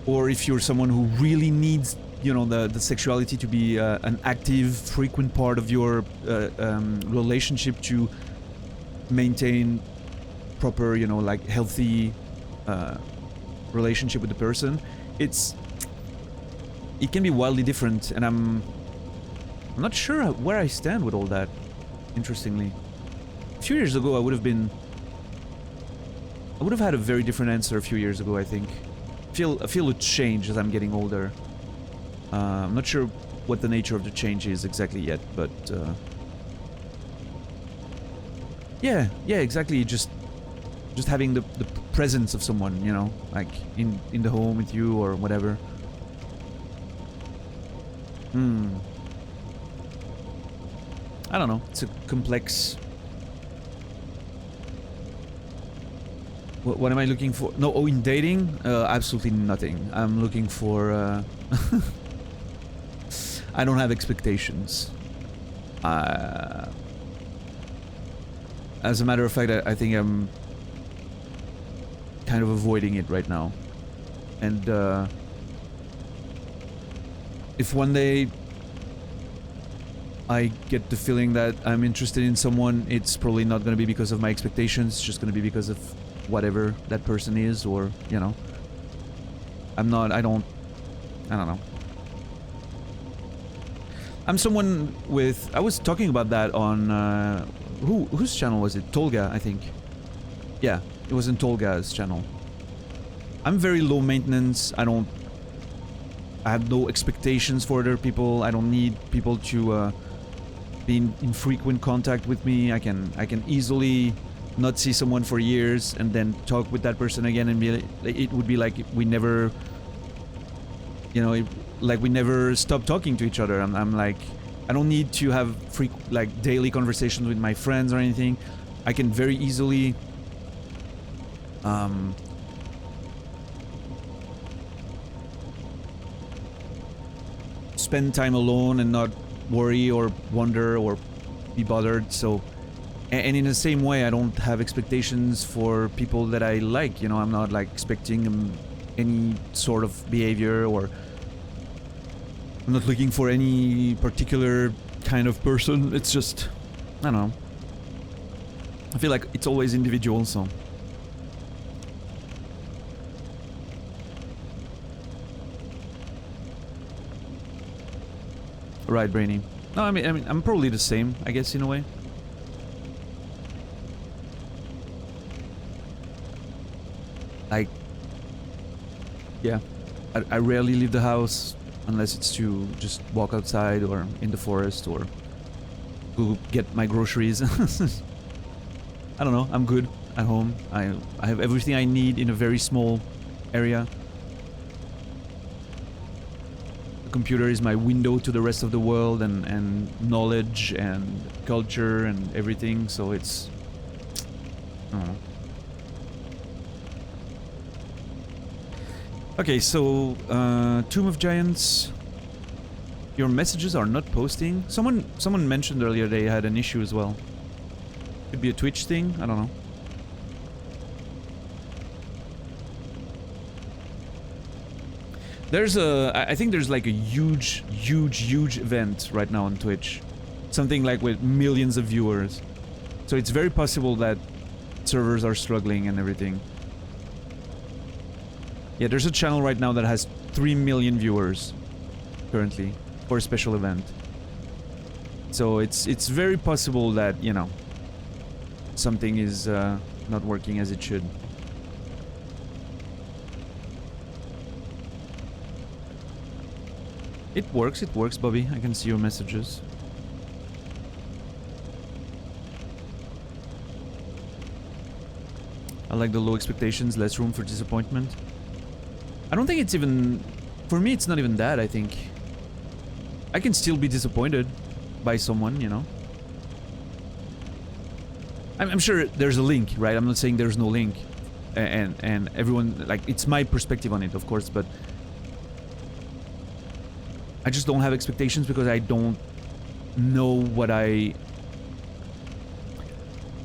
or if you're someone who really needs, you know, the sexuality to be an active, frequent part of your relationship to maintain proper, you know, like healthy relationship with the person. It can be wildly different, and I'm not sure where I stand with all that, interestingly. A few years ago I would have had a very different answer a few years ago, I think. I feel it changed as I'm getting older. I'm not sure what the nature of the change is exactly yet, but yeah, exactly. Just having the presence of someone, you know, like in the home with you or whatever. I don't know. It's a complex. What am I looking for? No, in dating, absolutely nothing. I'm looking for. I don't have expectations. As a matter of fact, I think I'm kind of avoiding it right now. And if one day I get the feeling that I'm interested in someone, it's probably not going to be because of my expectations, it's just going to be because of whatever that person is, or, you know. I don't know. I'm someone with... I was talking about that on... whose channel was it? Tolga, I think. Yeah, it was in Tolga's channel. I'm very low maintenance. I have no expectations for other people. I don't need people to be in frequent contact with me. I can easily not see someone for years and then talk with that person again, and it would be like we never... You know, like we never stop talking to each other. I'm like, I don't need to have like daily conversations with my friends or anything. I can very easily spend time alone and not worry or wonder or be bothered. So, and in the same way, I don't have expectations for people that I like, you know. I'm not like expecting any sort of behavior, or I'm not looking for any particular kind of person. It's just, I don't know. I feel like it's always individual, so. Right, Brainy. No, I mean, I'm probably the same, I guess, in a way. Like, yeah, I rarely leave the house unless it's to just walk outside or in the forest or go get my groceries. I don't know, I'm good at home. I have everything I need in a very small area. The computer is my window to the rest of the world and knowledge and culture and everything, so it's... I don't know. Okay, so, Tomb of Giants, your messages are not posting. Someone mentioned earlier they had an issue as well. Could be a Twitch thing, I don't know. I think there's like a huge event right now on Twitch. Something like with millions of viewers. So it's very possible that servers are struggling and everything. Yeah, there's a channel right now that has 3 million viewers currently for a special event. So it's very possible that, you know, something is not working as it should. It works, Bobby. I can see your messages. I like the low expectations, less room for disappointment. I don't think it's even... For me, it's not even that, I think. I can still be disappointed by someone, you know? I'm sure there's a link, right? I'm not saying there's no link. And everyone... Like, it's my perspective on it, of course, but... I just don't have expectations because I don't know what I...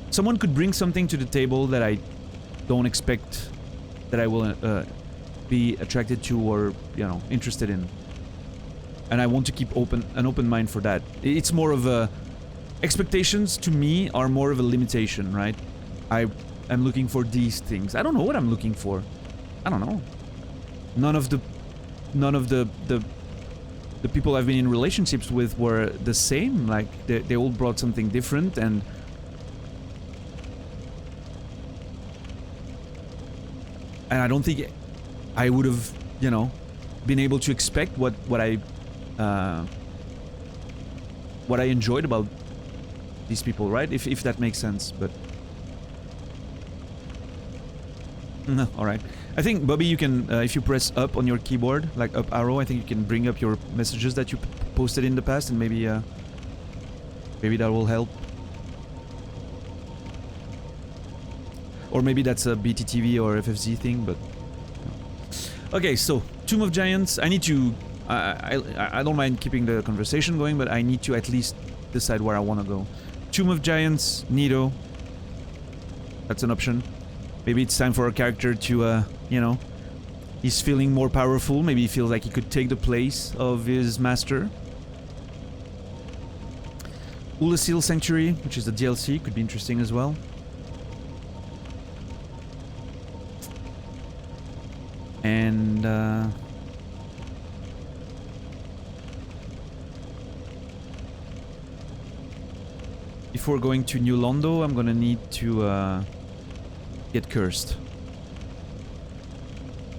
Someone could bring something to the table that I don't expect that I will be attracted to or, you know, interested in. And I want to keep an open mind for that. It's more of a... Expectations to me are more of a limitation, right? I'm looking for these things. I don't know what I'm looking for. I don't know. None of the people I've been in relationships with were the same. Like, they all brought something different, and... And I don't think I would have, you know, been able to expect what I enjoyed about these people, right? If that makes sense, but... No, alright. I think, Bobby, you can, if you press up on your keyboard, like up arrow, I think you can bring up your messages that you posted in the past, and maybe that will help. Or maybe that's a BTTV or FFZ thing, but... Okay, so, Tomb of Giants, I need to... I don't mind keeping the conversation going, but I need to at least decide where I want to go. Tomb of Giants, Nido. That's an option. Maybe it's time for a character to, you know... He's feeling more powerful, maybe he feels like he could take the place of his master. Ulasil Sanctuary, which is the DLC, could be interesting as well. And, before going to New Londo, I'm gonna need to, get cursed.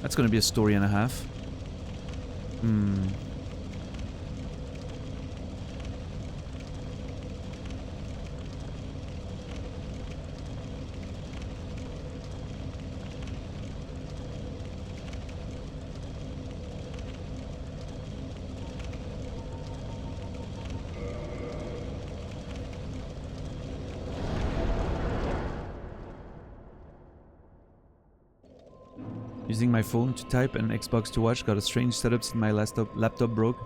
That's gonna be a story and a half. Using my phone to type and Xbox to watch. Got a strange setup since my laptop broke.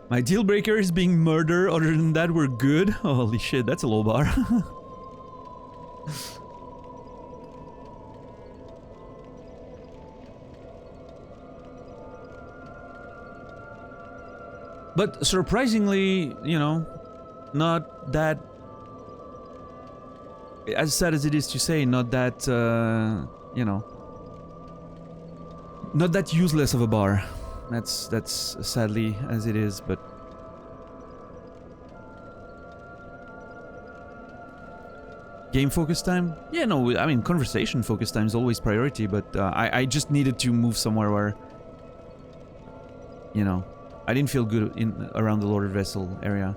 My deal breaker is being murder. Other than that, we're good. Holy shit, that's a low bar. But surprisingly, you know, not that... As sad as it is to say, not that, you know... Not that useless of a bar. That's sadly as it is, but... Game focus time? Yeah, no, I mean, conversation focus time is always priority, but I just needed to move somewhere where... You know, I didn't feel good around the Loaded Vessel area.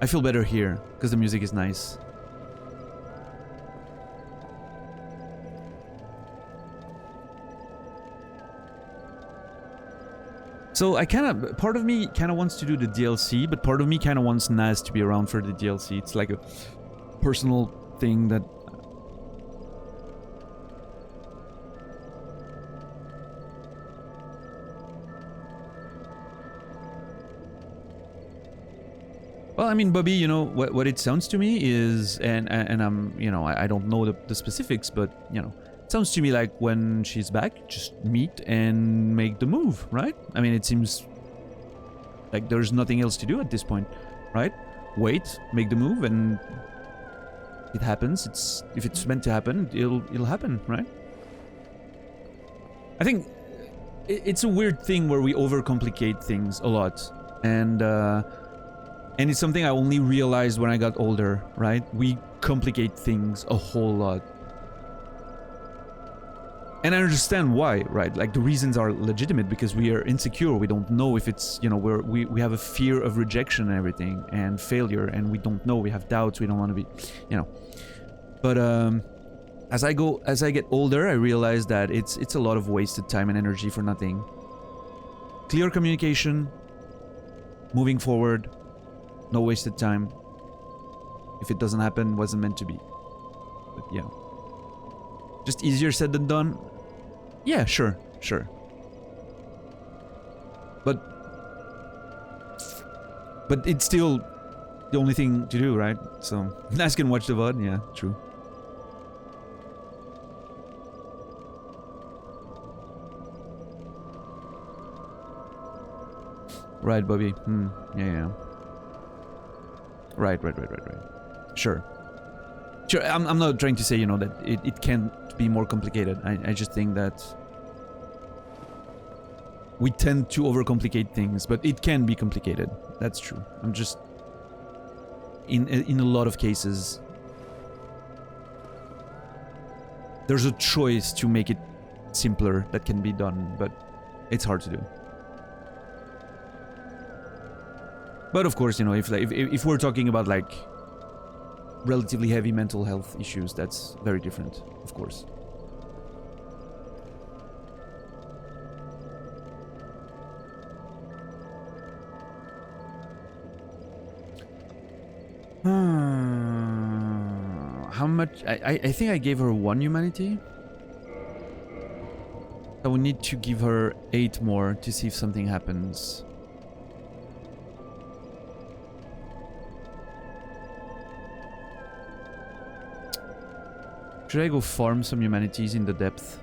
I feel better here, because the music is nice. So I kind of, part of me kind of wants to do the DLC, but part of me kind of wants Naz to be around for the DLC. It's like a personal thing that... Well, I mean, Bobby, you know, what it sounds to me is, and I'm, you know, I don't know the specifics, but, you know, it sounds to me like when she's back, just meet and make the move, right? I mean, it seems like there's nothing else to do at this point, right? Wait, make the move, and it happens. If it's meant to happen, it'll happen, right? I think it's a weird thing where we overcomplicate things a lot, and it's something I only realized when I got older, right? We complicate things a whole lot. And I understand why, right? Like the reasons are legitimate because we are insecure. We don't know if it's, you know, we have a fear of rejection and everything and failure, and we don't know. We have doubts. We don't want to be, you know. But as I get older, I realize that it's a lot of wasted time and energy for nothing. Clear communication, moving forward, no wasted time. If it doesn't happen, wasn't meant to be. But yeah. Just easier said than done? Yeah, sure. But it's still the only thing to do, right? So, ask and watch the VOD, yeah, true. Right, Bobby. Yeah. Right. Sure. I'm not trying to say, you know, that it can't be more complicated. I just think that we tend to overcomplicate things, but it can be complicated. That's true. I'm just in a lot of cases there's a choice to make it simpler that can be done, but it's hard to do. But of course, you know, if we're talking about like relatively heavy mental health issues, that's very different, of course. How much? I think I gave her 1 humanity. I would need to give her 8 more to see if something happens. Should I go farm some humanities in the depth?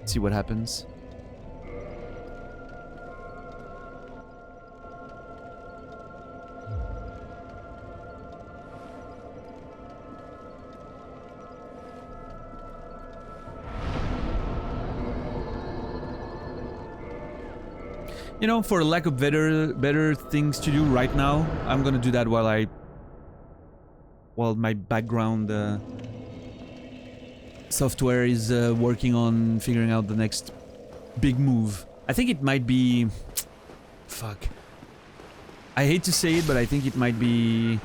See what happens. You know, for lack of better things to do right now, I'm gonna do that while my background software is working on figuring out the next big move. I think it might be... Fuck. I hate to say it, but I think it might be...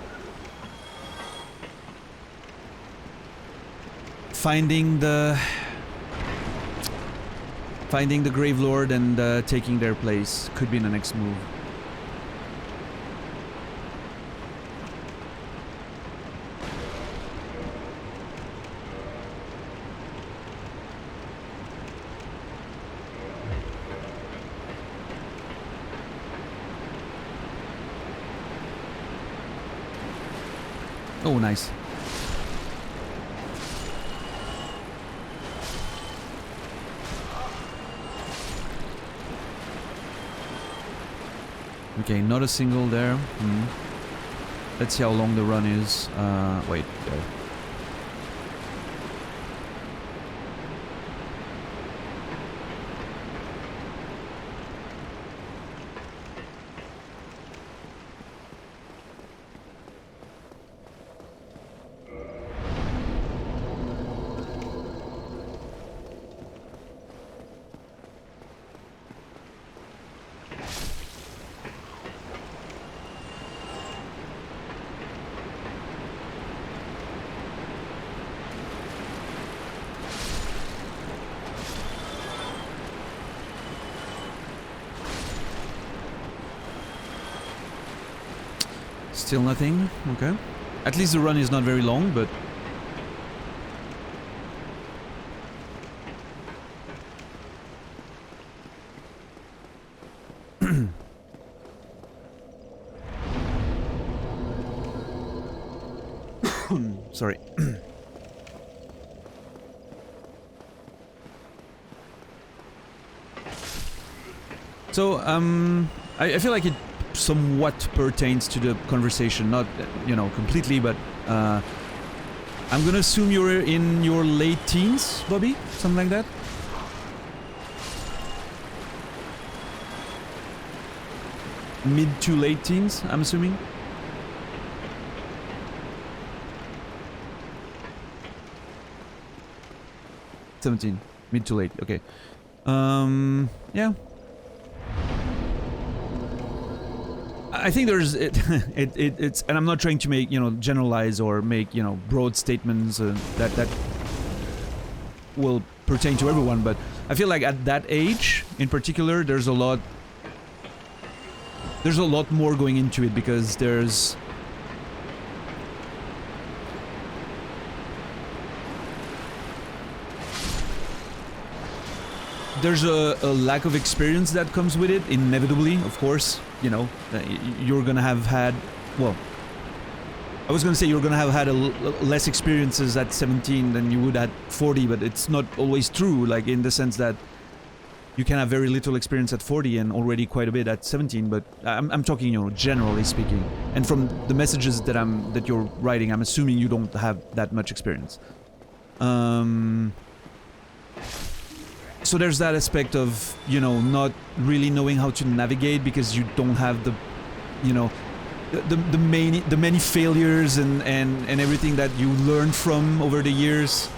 Finding the Gravelord and taking their place could be the next move. Oh, nice. Okay, not a single there. Let's see how long the run is. Wait, there. Still nothing? Okay. At least the run is not very long, but... Sorry. So, I feel like it somewhat pertains to the conversation, not, you know, completely, but I'm gonna assume you're in your late teens, Bobby? Something like that? Mid to late teens, I'm assuming? 17. Mid to late. Okay. Yeah. I think there's it's, and I'm not trying to make, you know, generalize or make, you know, broad statements that will pertain to everyone, but I feel like at that age in particular there's a lot more going into it, because there's a lack of experience that comes with it, inevitably, of course. You know, you're gonna have had, well, I was gonna say you're gonna have had less experiences at 17 than you would at 40, but it's not always true, like in the sense that you can have very little experience at 40 and already quite a bit at 17, but I'm talking, you know, generally speaking. And from the messages that you're writing, I'm assuming you don't have that much experience. So there's that aspect of, you know, not really knowing how to navigate because you don't have the, you know, the many failures and everything that you learned from over the years.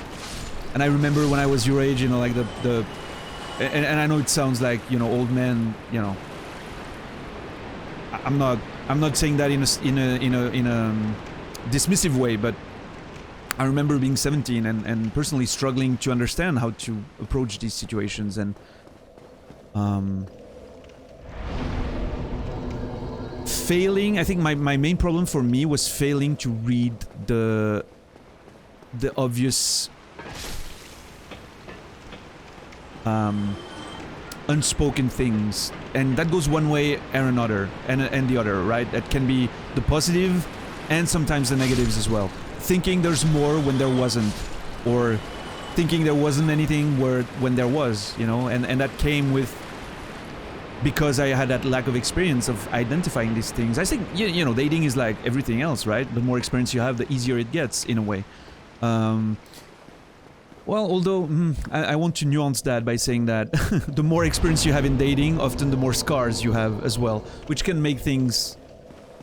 And I remember when I was your age, you know, like and I know it sounds like, you know, old man, you know. I'm not saying that in a dismissive way, but I remember being 17 and personally struggling to understand how to approach these situations, and failing. I think my main problem for me was failing to read the obvious unspoken things, and that goes one way and another, and the other, right? That can be the positive and sometimes the negatives as well. Thinking there's more when there wasn't, or thinking there wasn't anything when there was, you know, and that came with, because I had that lack of experience of identifying these things. I think, you know, dating is like everything else, right? The more experience you have, the easier it gets, in a way. Well, although I want to nuance that by saying that the more experience you have in dating, often the more scars you have as well, which can make things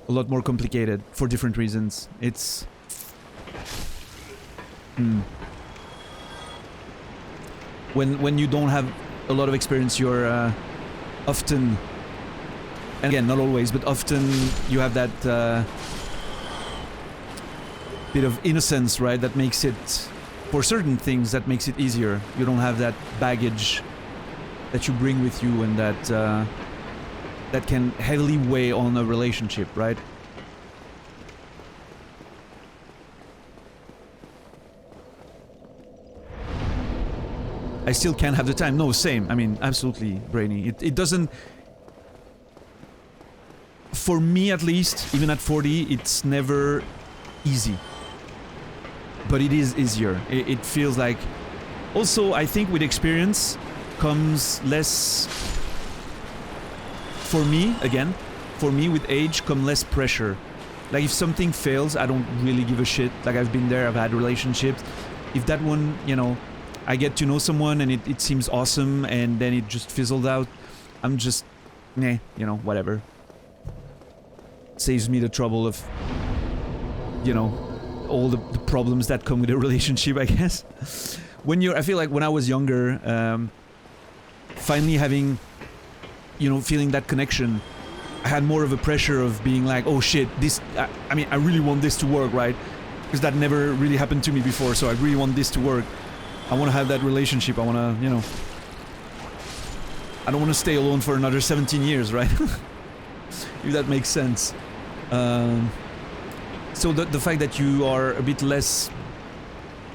a lot more complicated for different reasons. It's when you don't have a lot of experience, you're often, and again, not always, but often you have that bit of innocence, right? That makes it, for certain things, that makes it easier. You don't have that baggage that you bring with you, and that can heavily weigh on a relationship, right? I still can't have the time. No, same. I mean, absolutely, Brainy. It doesn't... For me, at least, even at 40, it's never easy. But it is easier. It feels like... Also, I think with experience comes less... For me, again, for me with age come less pressure. Like if something fails, I don't really give a shit. Like I've been there, I've had relationships. If that one, you know, I get to know someone and it seems awesome and then it just fizzled out, I'm just, you know, whatever. Saves me the trouble of, you know, all the problems that come with a relationship, I guess. I feel like when I was younger, finally having, you know, feeling that connection, I had more of a pressure of being like, oh shit, this, I mean, I really want this to work, right? Because that never really happened to me before, so I really want this to work. I want to have that relationship, I want to, you know, I don't want to stay alone for another 17 years, right? If that makes sense. So the fact that you are a bit less,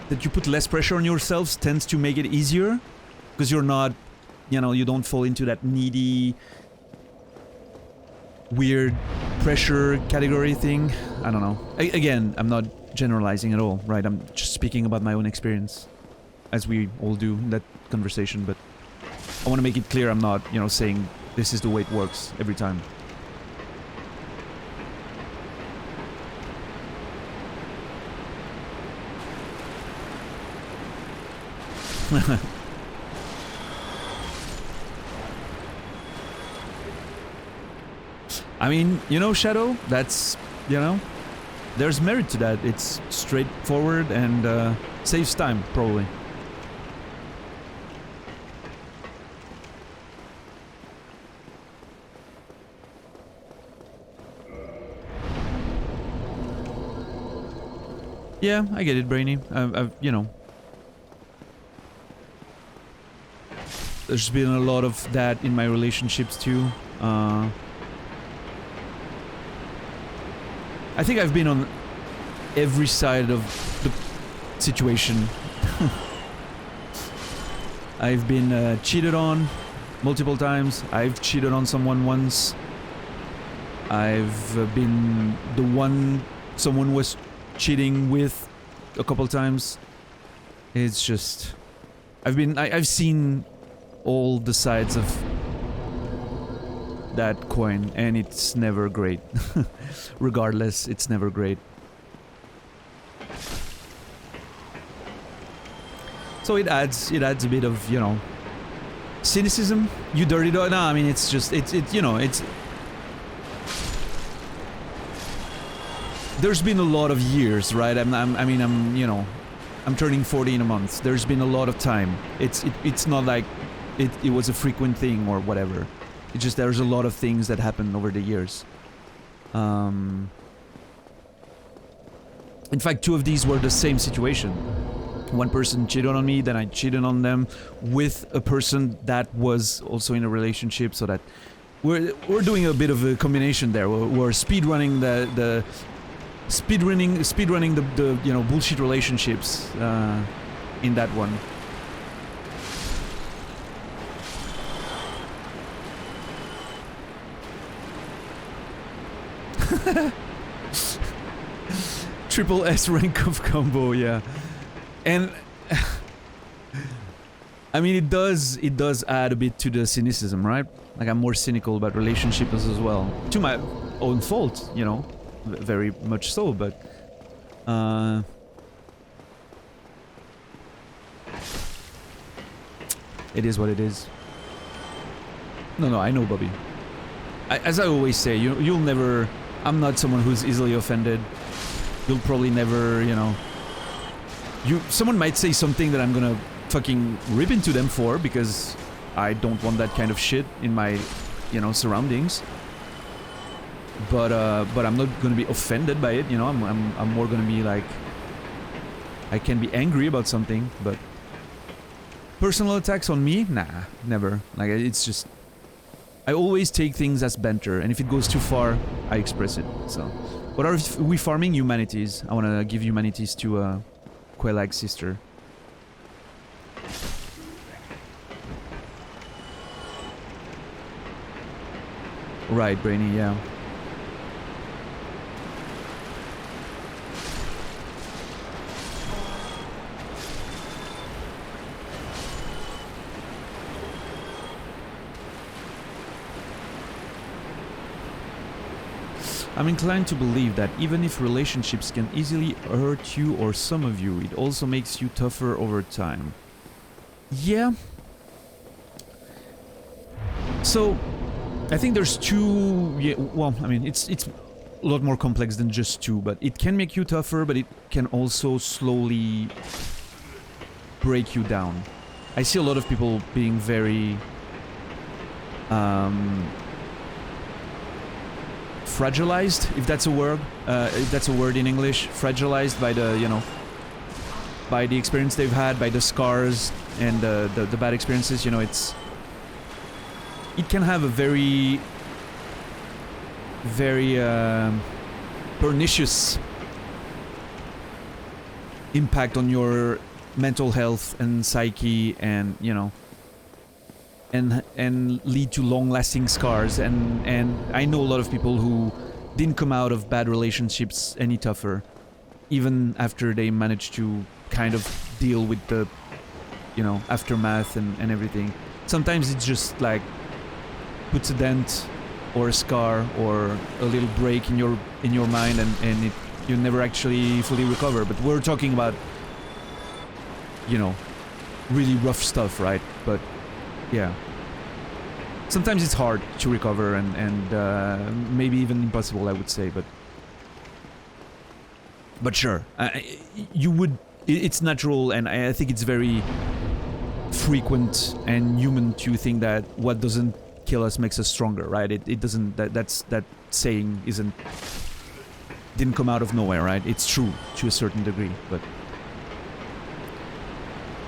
that you put less pressure on yourselves tends to make it easier, because you're not, you know, you don't fall into that needy, weird pressure category thing. I don't know. Again, I'm not generalizing at all, right? I'm just speaking about my own experience, as we all do in that conversation, but I want to make it clear I'm not, you know, saying this is the way it works every time. I mean, you know, Shadow, that's, you know, there's merit to that. It's straightforward and saves time, probably. Yeah, I get it, Brainy. You know, there's been a lot of that in my relationships too. I think I've been on every side of the situation. I've been cheated on multiple times. I've cheated on someone once. I've been the one someone was cheating with a couple times. It's just... I've seen all the sides of that coin, and it's never great. Regardless, it's never great. So it adds a bit of, you know, cynicism. You dirty dog. No, I mean, it's just you know, it's... There's been a lot of years, right? I'm you know, I'm turning 40 in a month. There's been a lot of time. It's not like it was a frequent thing or whatever. It's just there's a lot of things that happened over the years. In fact, two of these were the same situation. One person cheated on me, then I cheated on them with a person that was also in a relationship, so that we're doing a bit of a combination there. We're speedrunning the you know, bullshit relationships in that one. Triple S rank of combo, yeah. And I mean, it does add a bit to the cynicism, right? Like, I'm more cynical about relationships as well, to my own fault, you know, very much so. But it is what it is. No, I know, Bobby. As I always say, you'll never... I'm not someone who's easily offended. You'll probably never, you know... Someone might say something that I'm gonna fucking rip into them for, because I don't want that kind of shit in my, you know, surroundings. But I'm not gonna be offended by it, you know. I'm more gonna be like... I can be angry about something, but... Personal attacks on me? Nah, never. Like, it's just... I always take things as banter, and if it goes too far, I express it, so... What are we farming? Humanities. I wanna give humanities to, Quelag's sister. Right, Brainy, yeah. I'm inclined to believe that even if relationships can easily hurt you or some of you, it also makes you tougher over time. Yeah. So, I think there's two... Yeah, well, I mean, it's a lot more complex than just two, but it can make you tougher, but it can also slowly break you down. I see a lot of people being very... fragilized, if that's a word in English, fragilized by the, you know, by the experience they've had, by the scars and the bad experiences, you know. It can have a very pernicious impact on your mental health and psyche, and, you know, and lead to long-lasting scars, and I know a lot of people who didn't come out of bad relationships any tougher, even after they managed to kind of deal with the, you know, aftermath and everything. Sometimes it's just like puts a dent or a scar or a little break in your mind, and you never actually fully recover. But we're talking about, you know, really rough stuff, right? But yeah. Sometimes it's hard to recover, and maybe even impossible, I would say, but sure. You would... It's natural, and I think it's very frequent and human to think that what doesn't kill us makes us stronger, right? It doesn't... That saying didn't come out of nowhere, right? It's true to a certain degree, but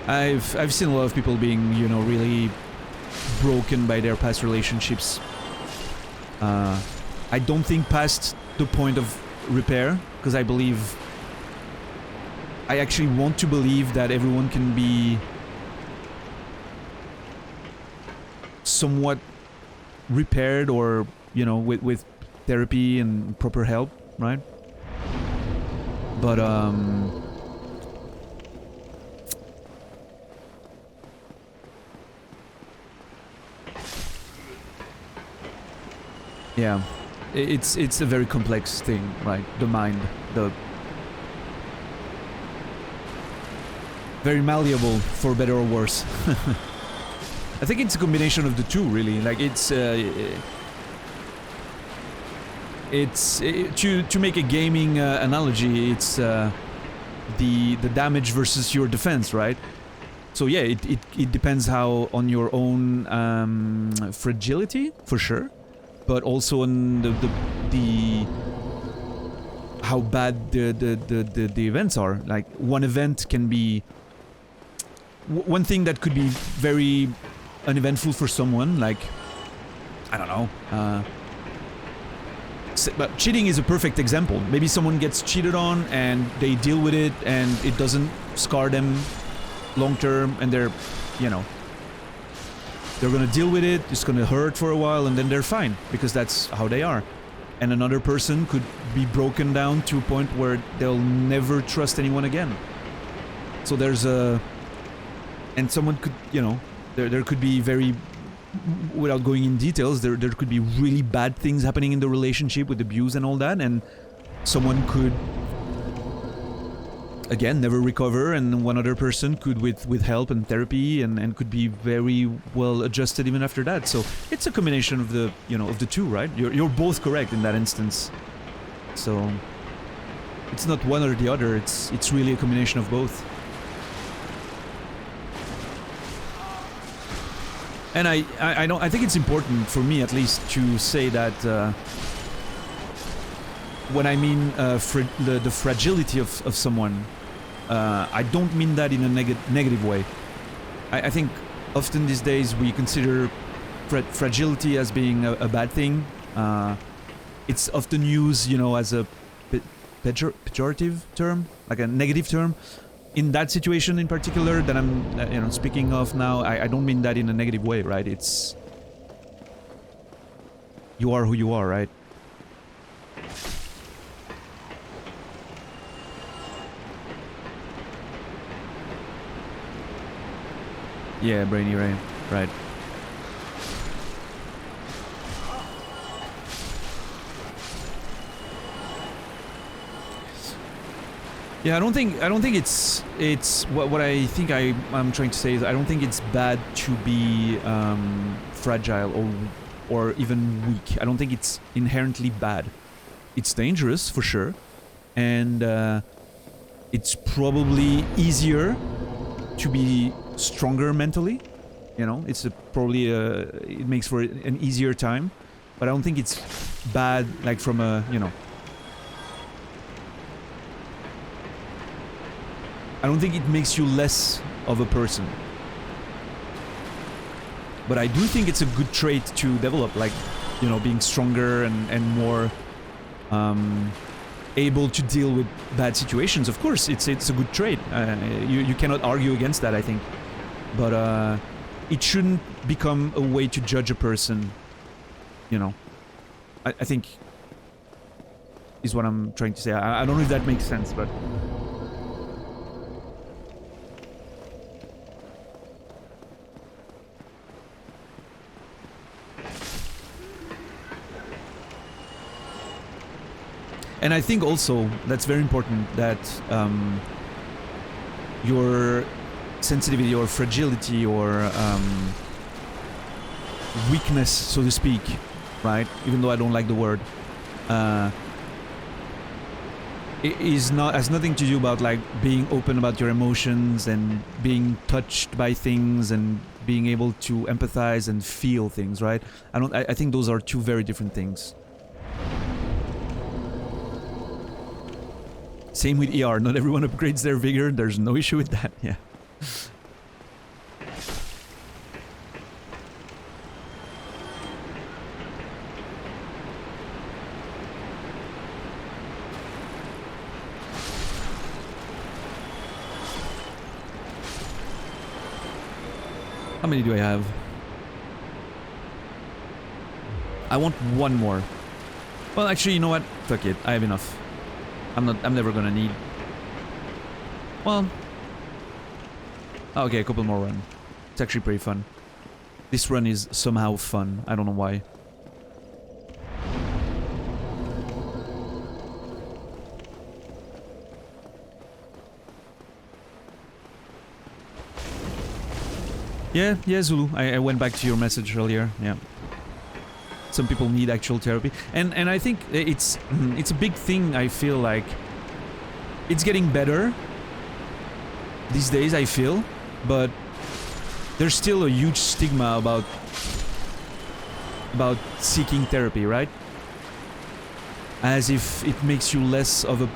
I've seen a lot of people being, you know, really broken by their past relationships. I don't think past the point of repair, because I actually want to believe that everyone can be somewhat repaired, or, you know, with therapy and proper help, right? But yeah, it's a very complex thing, right? The mind, the very malleable, for better or worse. I think it's a combination of the two, really. Like, to make a gaming analogy, it's the damage versus your defense, right? So yeah, it depends how on your own fragility, for sure, but also on the how bad the events are. Like, one event can be one thing that could be very uneventful for someone, like, I don't know, but cheating is a perfect example. Maybe someone gets cheated on and they deal with it and it doesn't scar them long term, and they're, you know, they're gonna deal with it, it's gonna hurt for a while, and then they're fine, because that's how they are. And another person could be broken down to a point where they'll never trust anyone again. So there's and someone could, you know, there could be very, without going in details, there could be really bad things happening in the relationship with abuse and all that, and someone could, again, never recover, and one other person could, with help and therapy, and could be very well adjusted even after that. So it's a combination of the, you know, of the two, right? You're both correct in that instance. So it's not one or the other, it's really a combination of both. And I think it's important, for me at least, to say that when I mean the fragility of someone, I don't mean that in a negative way. I think often these days we consider fragility as being a bad thing. It's often used, you know, as a pejorative term, like a negative term. In that situation in particular that I'm, you know, speaking of now, I don't mean that in a negative way, right? It's, you are who you are, right? Yeah, Brainy Ray, right. Yeah, I don't think it's what I think I'm trying to say is, I don't think it's bad to be fragile or even weak. I don't think it's inherently bad. It's dangerous for sure, and it's probably easier to be stronger mentally. You know, it's probably it makes for an easier time, but I don't think it's bad, like, from a, you know, I don't think it makes you less of a person. But I do think it's a good trait to develop, like, you know, being stronger and more able to deal with bad situations. Of course, it's a good trait. You cannot argue against that, I think. But it shouldn't become a way to judge a person, you know. I think is what I'm trying to say. I don't know if that makes sense, but... And I think also that's very important, that your sensitivity or fragility or weakness, so to speak, right? Even though I don't like the word, it has nothing to do about, like, being open about your emotions and being touched by things and being able to empathize and feel things, right? I think those are two very different things. Same with ER. Not everyone upgrades their vigor. There's no issue with that. Yeah. How many do I have? I want one more. Well, actually, you know what? Fuck it. I have enough. I'm never gonna need... Well... Okay, a couple more run. It's actually pretty fun. This run is somehow fun. I don't know why. Yeah, Zulu. I went back to your message earlier. Yeah. Some people need actual therapy, and I think it's a big thing. I feel like it's getting better these days. I feel, but there's still a huge stigma about seeking therapy, right? As if it makes you less of a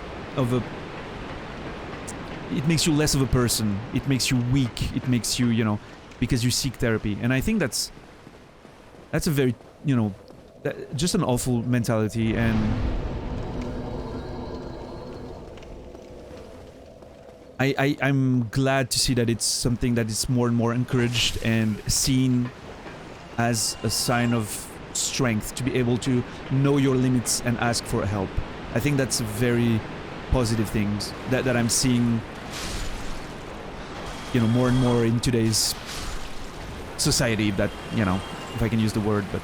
it makes you less of a person. It makes you weak. It makes you, you know, because you seek therapy. And I think that's a very, you know, just an awful mentality. And I'm glad to see that it's something that is more and more encouraged and seen as a sign of strength to be able to know your limits and ask for help. I think that's a very positive things that I'm seeing, you know, more and more in today's society, that, you know, if I can use the word, but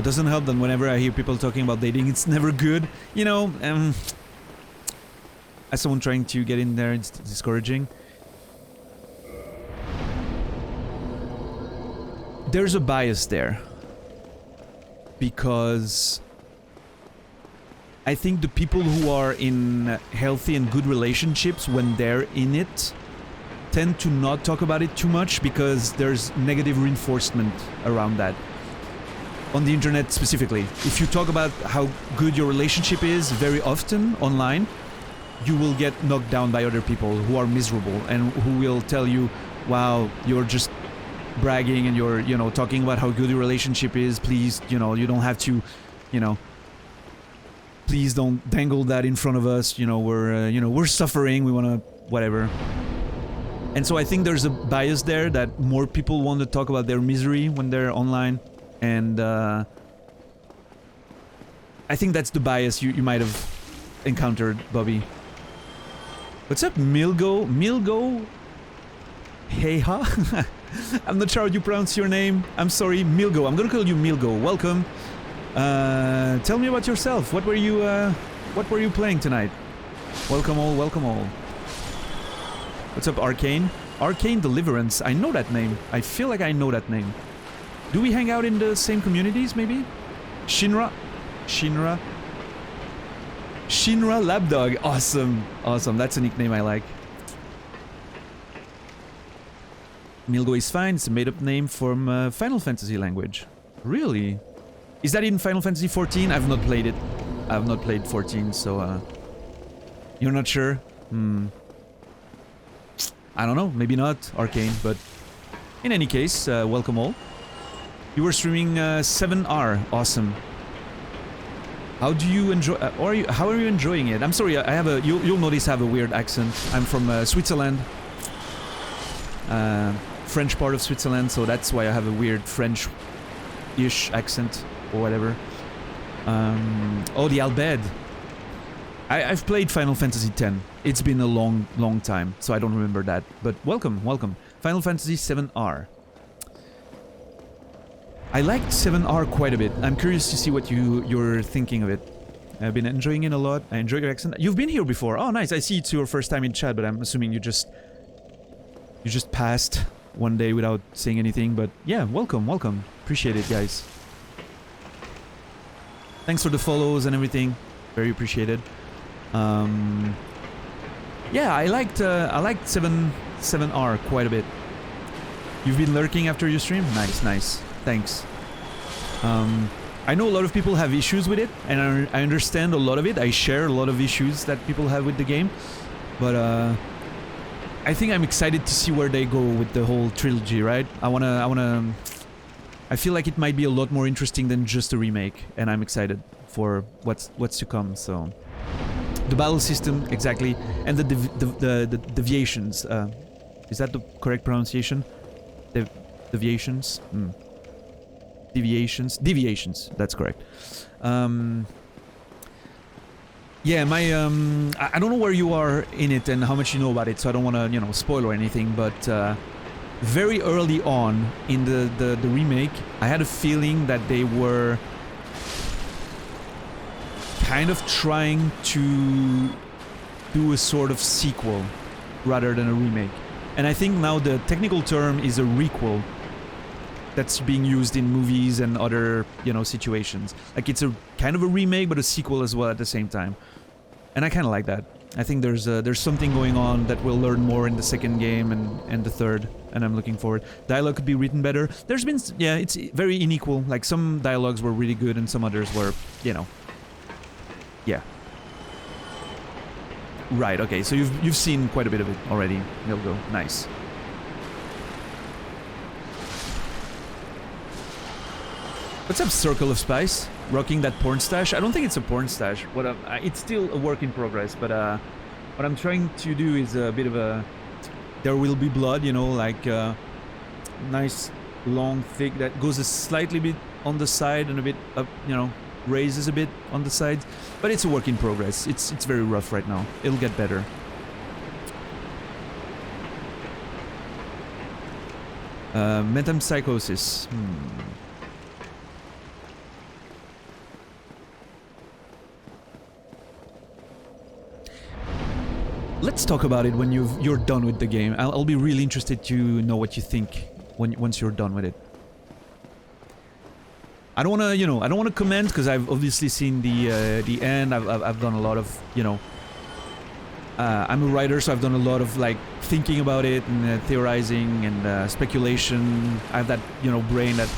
doesn't help that whenever I hear people talking about dating, it's never good, you know. As someone trying to get in there, it's discouraging. There's a bias there, because I think the people who are in healthy and good relationships, when they're in it, tend to not talk about it too much, because there's negative reinforcement around that. On the internet specifically, if you talk about how good your relationship is very often online, you will get knocked down by other people who are miserable and who will tell you, wow, you're just bragging and you're, you know, talking about how good your relationship is. Please, you know, you don't have to, you know, please don't dangle that in front of us. You know, we're suffering. We want to, whatever. And so I think there's a bias there that more people want to talk about their misery when they're online. And I think that's the bias you might have encountered, Bobby. What's up, Milgo? Milgo? Heha? I'm not sure how you pronounce your name. I'm sorry, Milgo. I'm gonna call you Milgo. Welcome. Tell me about yourself. What were you playing tonight? Welcome all, welcome all. What's up, Arcane? Arcane Deliverance. I know that name. I feel like I know that name. Do we hang out in the same communities, maybe? Shinra Lapdog. Awesome. Awesome. That's a nickname I like. Milgo is fine. It's a made-up name from Final Fantasy language. Really? Is that in Final Fantasy 14? I've not played it. I've not played 14, so you're not sure? I don't know. Maybe not, Arcane, but in any case, welcome all. You were streaming 7R. Awesome. How do you enjoy... how are you enjoying it? I'm sorry, I have a... You'll notice I have a weird accent. I'm from Switzerland. French part of Switzerland, so that's why I have a weird French-ish accent, or whatever. Oh, the Albed. I've played Final Fantasy X. It's been a long, long time, so I don't remember that. But welcome, welcome. Final Fantasy 7R. I liked 7R quite a bit. I'm curious to see what you're thinking of it. I've been enjoying it a lot. I enjoy your accent. You've been here before. Oh, nice. I see it's your first time in chat, but I'm assuming you just passed one day without saying anything. But yeah, welcome, welcome. Appreciate it, guys. Thanks for the follows and everything. Very appreciated. Yeah, I liked 7R quite a bit. You've been lurking after your stream? Nice, nice. Thanks. I know a lot of people have issues with it, and I understand a lot of it. I share a lot of issues that people have with the game, but I think I'm excited to see where they go with the whole trilogy, right? I feel like it might be a lot more interesting than just a remake, and I'm excited for what's to come. So, the battle system exactly, and the deviations. Is that the correct pronunciation? Deviations. Deviations. That's correct. Yeah, my I don't know where you are in it and how much you know about it, so I don't want to spoil or anything. But very early on in the remake, I had a feeling that they were kind of trying to do a sort of sequel rather than a remake. And I think now the technical term is a requel that's being used in movies and other, situations. Like it's a kind of a remake, but a sequel as well at the same time. And I kind of like that. I think there's something going on that we'll learn more in the second game and the third, and I'm looking forward. Dialogue could be written better. There's been, it's very unequal. Like some dialogues were really good and some others were, yeah. Right, okay, so you've seen quite a bit of it already. Milgo, nice. What's up, Circle of Spice? Rocking that porn stash? I don't think it's a porn stash. It's still a work in progress, but what I'm trying to do is a bit of a... There will be blood, like nice, long, thick, that goes a slightly bit on the side and a bit up, raises a bit on the sides. But it's a work in progress. It's very rough right now. It'll get better. Metempsychosis. Let's talk about it when you're done with the game. I'll be really interested to know what you think once you're done with it. I don't wanna, I don't wanna comment because I've obviously seen the end. I've done a lot of, I'm a writer, so I've done a lot of like thinking about it and theorizing and speculation. I have that, brain that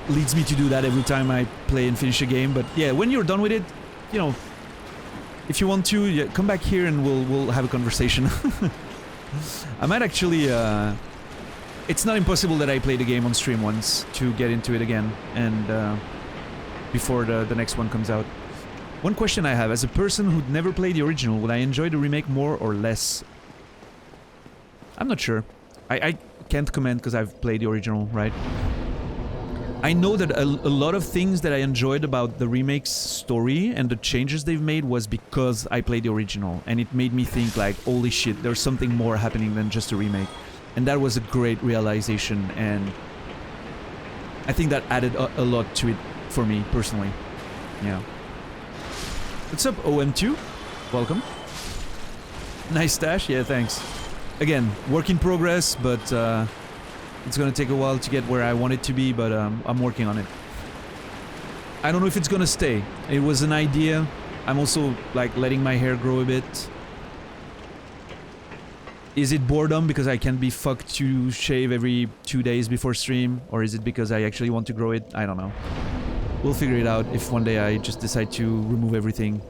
leads me to do that every time I play and finish a game. But yeah, when you're done with it, if you want to, come back here and we'll have a conversation. I might actually, it's not impossible that I play the game on stream once to get into it again, and before the next one comes out. One question I have, as a person who'd never played the original, would I enjoy the remake more or less? I'm not sure. I can't comment because I've played the original, right? I know that a lot of things that I enjoyed about the remake's story and the changes they've made was because I played the original, and it made me think like, holy shit, there's something more happening than just a remake. And that was a great realization, and I think that added a lot to it for me, personally. Yeah. What's up, OM2? Welcome. Nice stash, yeah, thanks. Again, work in progress, but it's gonna take a while to get where I want it to be, but I'm working on it. I don't know if it's gonna stay. It was an idea. I'm also, like, letting my hair grow a bit. Is it boredom because I can't be fucked to shave every 2 days before stream? Or is it because I actually want to grow it? I don't know. We'll figure it out if one day I just decide to remove everything.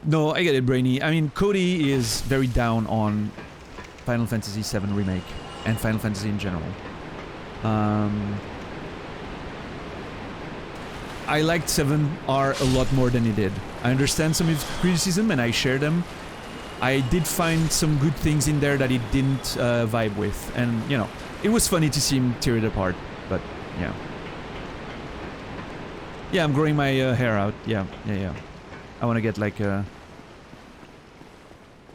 No, I get it, Brainy. I mean, Cody is very down on Final Fantasy VII Remake and Final Fantasy in general. I liked 7R a lot more than he did. I understand some of his criticism and I share them. I did find some good things in there that he didn't vibe with. And, it was funny to see him tear it apart. But, yeah. Yeah, I'm growing my hair out. Yeah. I want to get like a...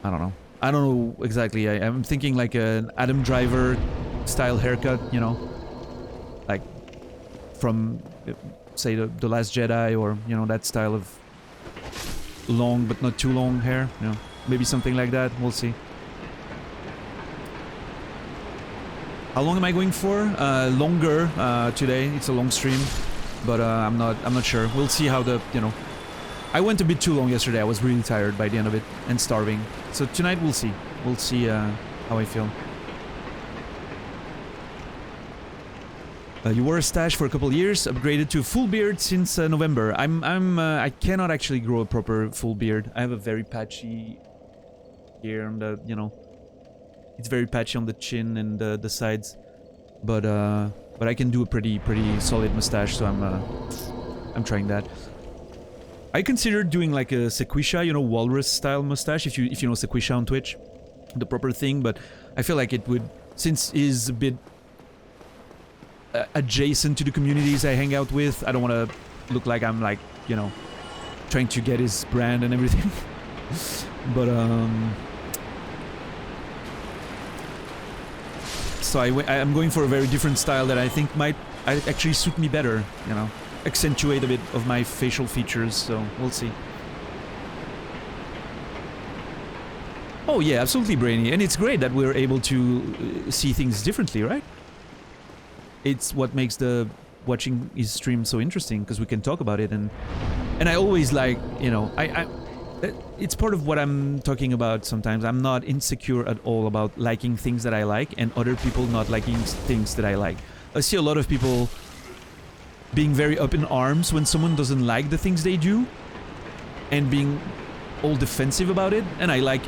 I don't know. I don't know exactly. I'm thinking like an Adam Driver style haircut, like from, say, the Last Jedi, or, that style of long but not too long hair. Maybe something like that. We'll see. How long am I going for? Longer today. It's a long stream, but I'm not sure. We'll see how the, I went a bit too long yesterday. I was really tired by the end of it and starving. So tonight we'll see. We'll see how I feel. You wore a stash for a couple years, upgraded to full beard since November. I cannot actually grow a proper full beard. I have a very patchy here on the, you know, it's very patchy on the chin and the sides, but I can do a pretty solid mustache, so I'm trying that. I considered doing like a Sequisha, you know, walrus style mustache, if you know Sequisha on Twitch, the proper thing, but I feel like it would, since it is a bit adjacent to the communities I hang out with, I don't want to look like I'm like, you know, trying to get his brand and everything. But so I'm going for a very different style that I think might actually suit me better, you know, accentuate a bit of my facial features, so we'll see. Oh yeah, absolutely, Brainy, and it's great that we're able to see things differently, right? It's what makes the watching his stream so interesting, because we can talk about it, and I always like, you know, it's part of what I'm talking about sometimes. I'm not insecure at all about liking things that I like and other people not liking things that I like. I see a lot of people being very up in arms when someone doesn't like the things they do and being all defensive about it, and I like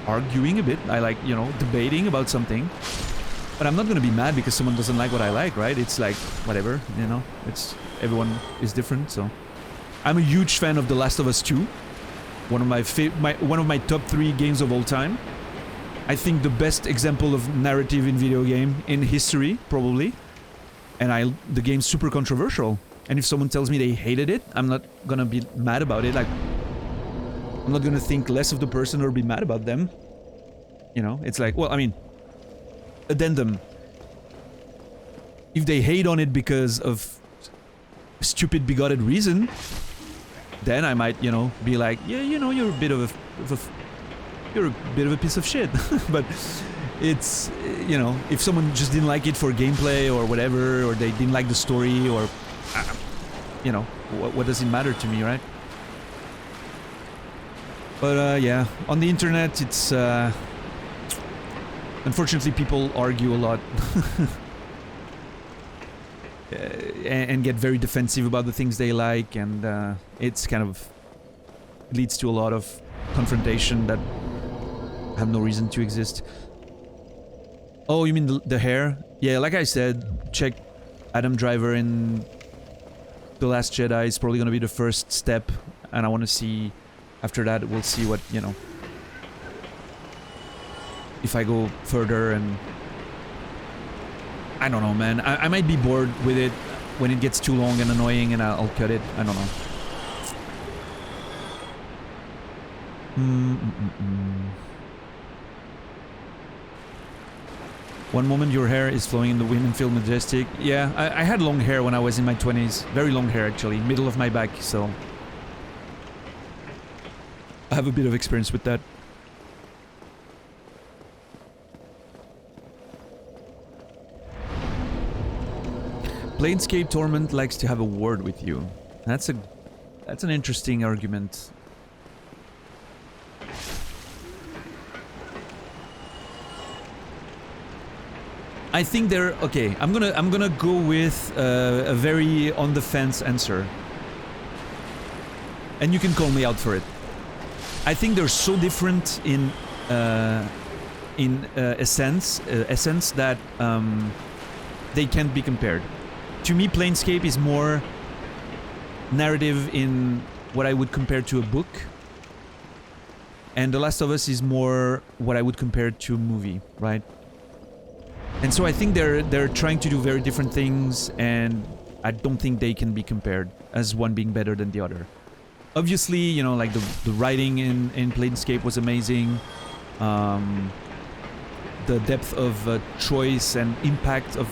arguing a bit. I like, you know, debating about something. But I'm not gonna be mad because someone doesn't like what I like, right? It's like, whatever, you know? It's... everyone is different, so... I'm a huge fan of The Last of Us 2. One of my top 3 games of all time. I think the best example of narrative in video game in history, probably. And the game's super controversial. And if someone tells me they hated it, I'm not gonna be mad about it. Like, I'm not gonna think less of the person or be mad about them. You know? It's like, well, I mean... addendum. If they hate on it because of stupid bigoted reason, then I might, you know, be like, yeah, you know, you're a bit of a piece of shit. But it's, you know, if someone just didn't like it for gameplay or whatever, or they didn't like the story, or, you know, what does it matter to me, right? But yeah, on the internet, it's unfortunately, people argue a lot and get very defensive about the things they like, and it's kind of leads to a lot of confrontation that have no reason to exist. Oh, you mean the hair? Yeah, like I said, check Adam Driver in The Last Jedi. It's probably gonna be the first step, and I want to see, after that, we'll see what, you know, if I go further, and I don't know, man. I might be bored with it when it gets too long and annoying, and I'll cut it. I don't know. One moment your hair is flowing in the wind and feel majestic. Yeah, I had long hair when I was in my 20s. Very long hair, actually. Middle of my back, so... I have a bit of experience with that. Planescape Torment likes to have a word with you. That's an interesting argument. I think they're okay. I'm gonna go with a very on the fence answer, and you can call me out for it. I think they're so different in essence that they can't be compared. To me, Planescape is more narrative in what I would compare to a book, and The Last of Us is more what I would compare to a movie, right? And so I think they're trying to do very different things, and I don't think they can be compared as one being better than the other. Obviously, you know, like the writing in Planescape was amazing. The depth of choice and impact of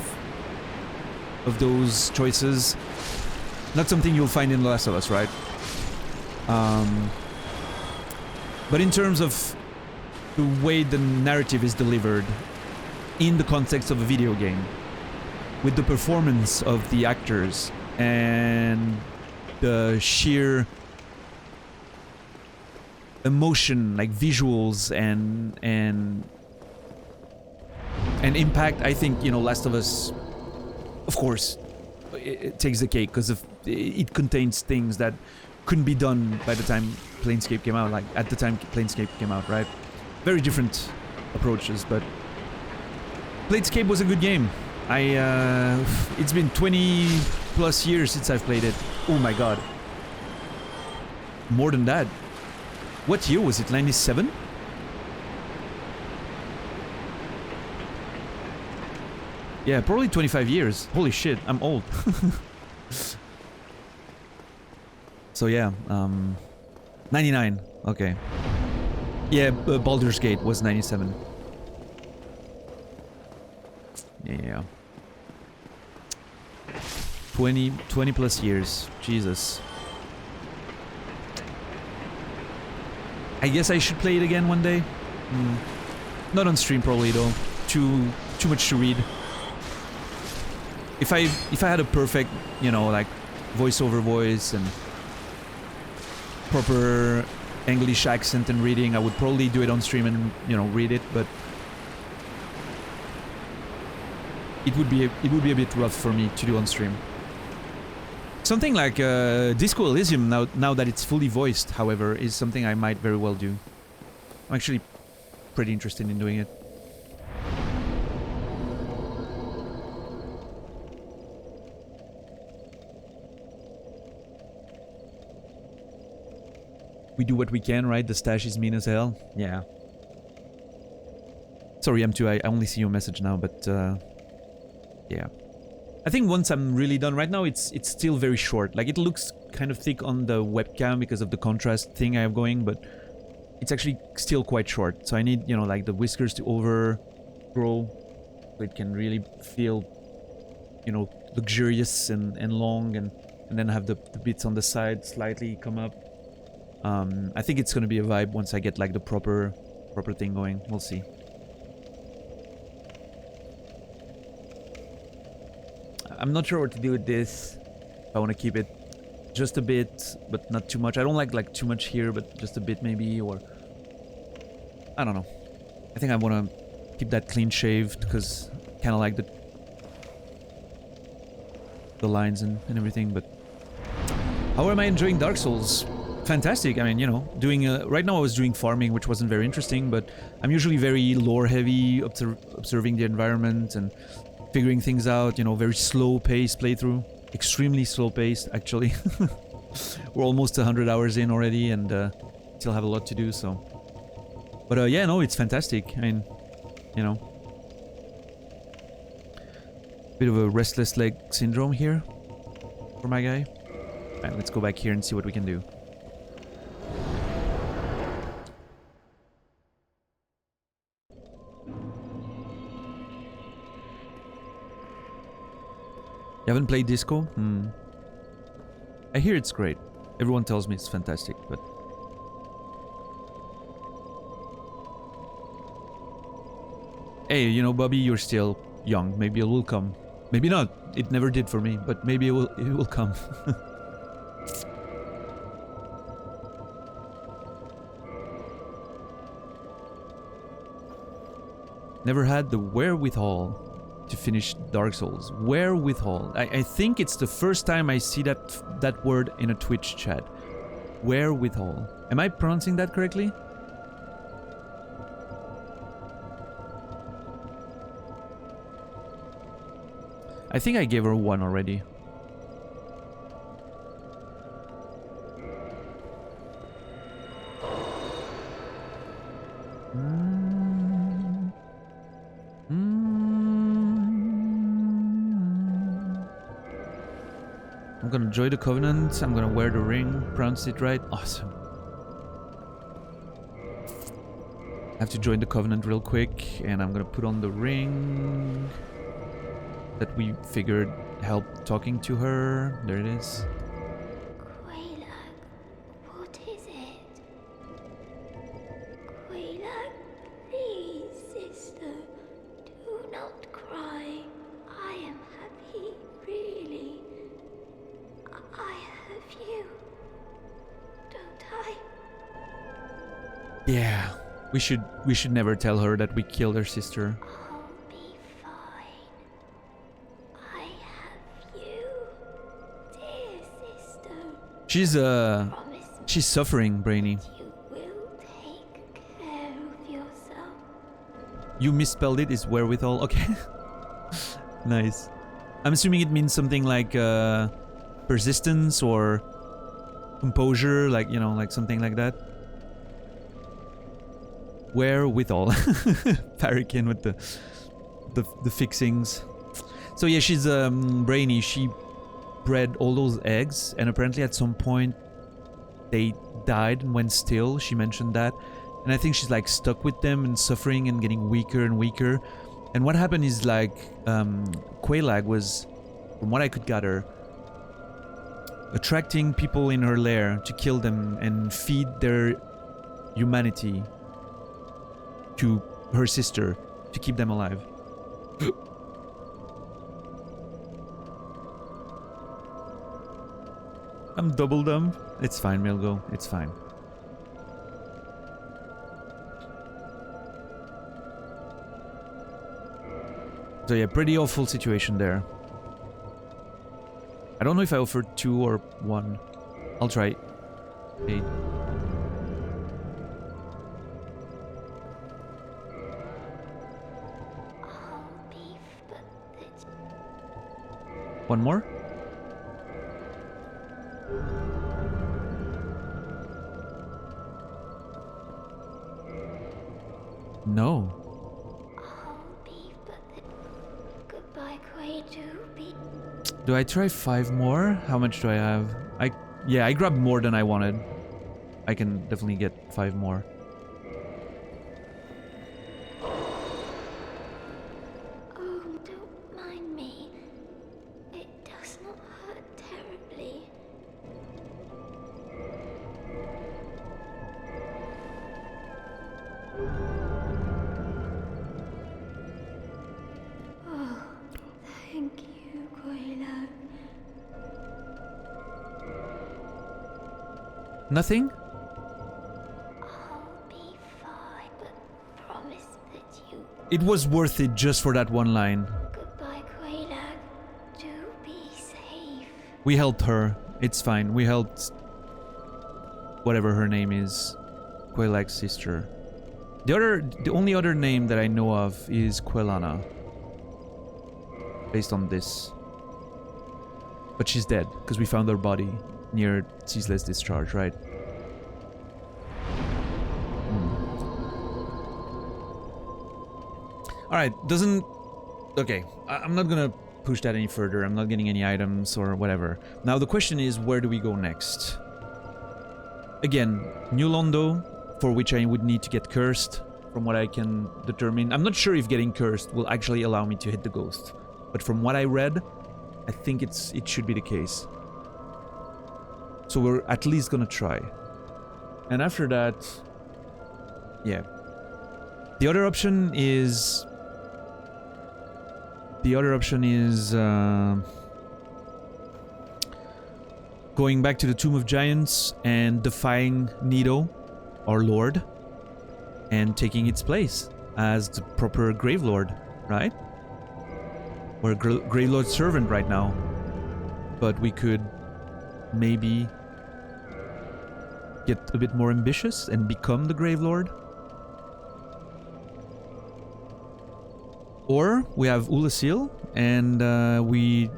those choices, not something you'll find in The Last of Us, right? But in terms of the way the narrative is delivered in the context of a video game, with the performance of the actors and the sheer emotion, like visuals and impact, I think, you know, Last of Us, of course, it takes the cake because it contains things that couldn't be done by the time Planescape came out. Like at the time Planescape came out, right? Very different approaches, but Planescape was a good game. It's been 20 plus years since I've played it. Oh my god. More than that. What year was it? 97? Yeah, probably 25 years. Holy shit, I'm old. So yeah, 99. Okay. Yeah, Baldur's Gate was 97. Yeah. 20 plus years. Jesus. I guess I should play it again one day. Not on stream probably though. Too much to read. If I had a perfect, you know, like voiceover voice and proper English accent and reading, I would probably do it on stream and, you know, read it, but it would be a bit rough for me to do on stream. Something like Disco Elysium, now that it's fully voiced, however, is something I might very well do. I'm actually pretty interested in doing it. We do what we can, right? The stash is mean as hell. Yeah. Sorry, M2, I only see your message now, but yeah. I think once I'm really done, right now it's still very short. Like it looks kind of thick on the webcam because of the contrast thing I have going, but it's actually still quite short. So I need, you know, like the whiskers to overgrow so it can really feel, you know, luxurious and long, and then have the bits on the side slightly come up. I think it's gonna be a vibe once I get like the proper thing going. We'll see. I'm not sure what to do with this. I want to keep it just a bit, but not too much. I don't like too much here, but just a bit maybe, or I don't know. I think I want to keep that clean shaved because kind of like the lines and everything. But how am I enjoying Dark Souls? Fantastic. I mean, you know, doing right now I was doing farming, which wasn't very interesting, but I'm usually very lore heavy, observing the environment and figuring things out, you know, very slow paced playthrough. Extremely slow paced, actually. We're almost 100 hours in already and still have a lot to do, so. But yeah, no, it's fantastic. I mean, you know. Bit of a restless leg syndrome here for my guy. Alright, let's go back here and see what we can do. You haven't played Disco? I hear it's great. Everyone tells me it's fantastic, but... Hey, you know, Bobby, you're still young. Maybe it will come. Maybe not. It never did for me, but maybe it will come. Never had the wherewithal to finish Dark Souls. Wherewithal. I think it's the first time I see that word in a Twitch chat. Wherewithal. Am I pronouncing that correctly? I think I gave her 1 already. I'm gonna join the Covenant. I'm gonna wear the ring. Pronounced it right. Awesome. I have to join the Covenant real quick, and I'm gonna put on the ring that we figured helped talking to her. There it is. Quelaag, what is it? Quelaag, please, sister, do not cry. I am happy, really. I have you, don't I? Yeah, we should never tell her that we killed her sister. I'll be fine. I have you. Promise she's suffering, Brainy. you will take care of yourself. You misspelled it. Is wherewithal. Okay. Nice. I'm assuming it means something like persistence or composure, like, you know, like something like that. Wherewithal. Parakin with the fixings. So yeah, she's Brainy. She bred all those eggs, and apparently at some point they died and went still. She mentioned that, and I think she's like stuck with them and suffering and getting weaker and weaker. And what happened is like Quelaag was, from what I could gather, attracting people in her lair to kill them and feed their humanity to her sister to keep them alive. I'm double dumb. It's fine, Milgo. It's fine. So yeah, pretty awful situation there. I don't know if I offered 2 or 1. I'll try 8. I'll be but One more? No. I'll be but goodbye, Quay. Do I try 5 more? How much do I have? Yeah, I grabbed more than I wanted. I can definitely get 5 more. Oh, don't mind me. It does not hurt terribly. Oh, thank you, Quayla. Nothing? I'll be fine, but promise that you... It was worth it just for that one line. Goodbye, Quayla. Do be safe. We helped her. It's fine. We helped whatever her name is. Quelaag's sister. The only other name that I know of is Quelana. Based on this. But she's dead, because we found her body near Ceaseless Discharge, right? Alright, doesn't... Okay, I'm not gonna push that any further. I'm not getting any items or whatever. Now the question is, where do we go next? Again, New Londo, for which I would need to get cursed, from what I can determine. I'm not sure if getting cursed will actually allow me to hit the ghost. But from what I read, I think it should be the case. So we're at least gonna try. And after that... Yeah. The other option is... going back to the Tomb of Giants and defying Nido, our lord, and taking its place as the proper Gravelord, right? We're Gravelord's servant right now, but we could maybe get a bit more ambitious and become the Gravelord. Or we have Ulasil and we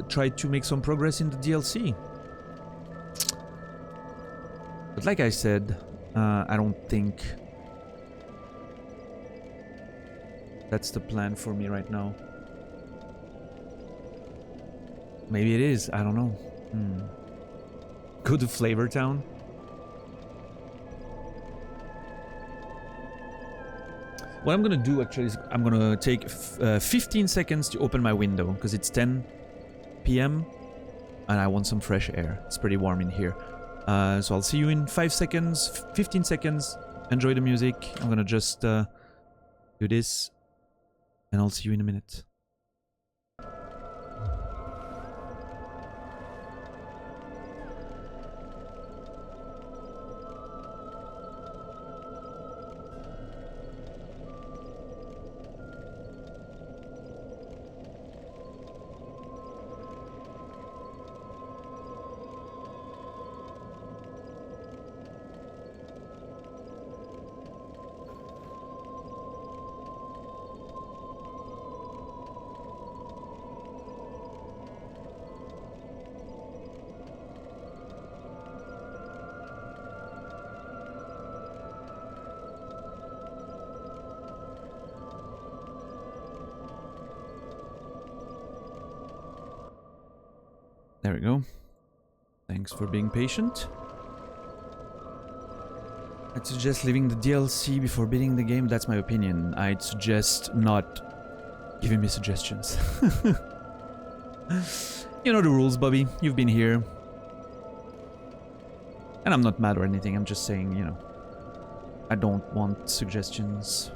try to make some progress in the DLC. But like I said, I don't think that's the plan for me right now. Maybe it is, I don't know. Go to Flavor Town. What I'm gonna do actually is I'm gonna take 15 seconds to open my window because it's 10 p.m. and I want some fresh air. It's pretty warm in here. So I'll see you in 5 seconds, 15 seconds. Enjoy the music. I'm gonna just do this and I'll see you in a minute. There we go. Thanks for being patient. I'd suggest leaving the DLC before beating the game. That's my opinion. I'd suggest not giving me suggestions. You know the rules, Bobby. You've been here. And I'm not mad or anything. I'm just saying, you know, I don't want suggestions.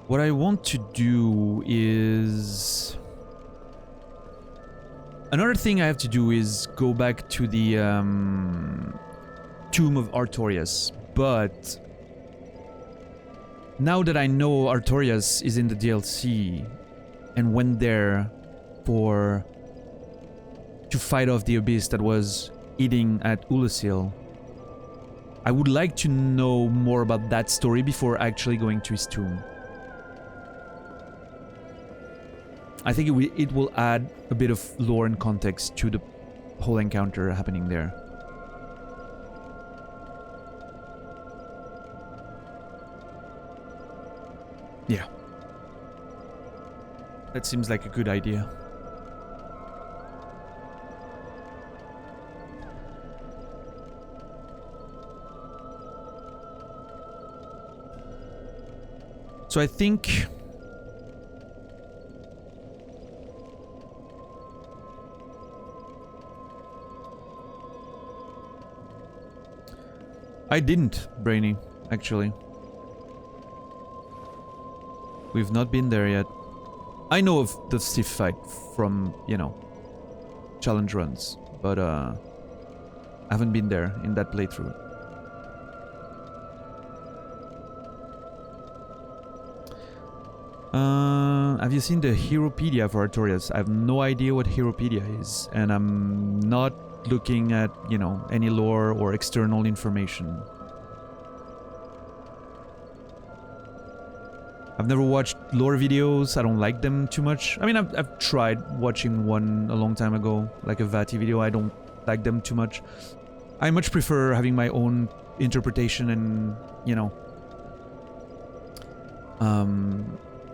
What I want to do is... Another thing I have to do is go back to the Tomb of Artorias, but now that I know Artorias is in the DLC and went there to fight off the abyss that was eating at Ulasil, I would like to know more about that story before actually going to his tomb. I think it will add a bit of lore and context to the whole encounter happening there. Yeah. That seems like a good idea. So I think... I didn't, Brainy, actually. We've not been there yet. I know of the Sif fight from, you know, challenge runs, but I haven't been there in that playthrough. Have you seen the Heropedia for Artorias? I have no idea what Heropedia is, and I'm not looking at, you know, any lore or external information. I've never watched lore videos. I don't like them too much. I mean, I've tried watching one a long time ago, like a Vati video. I don't like them too much. I much prefer having my own interpretation and, you know,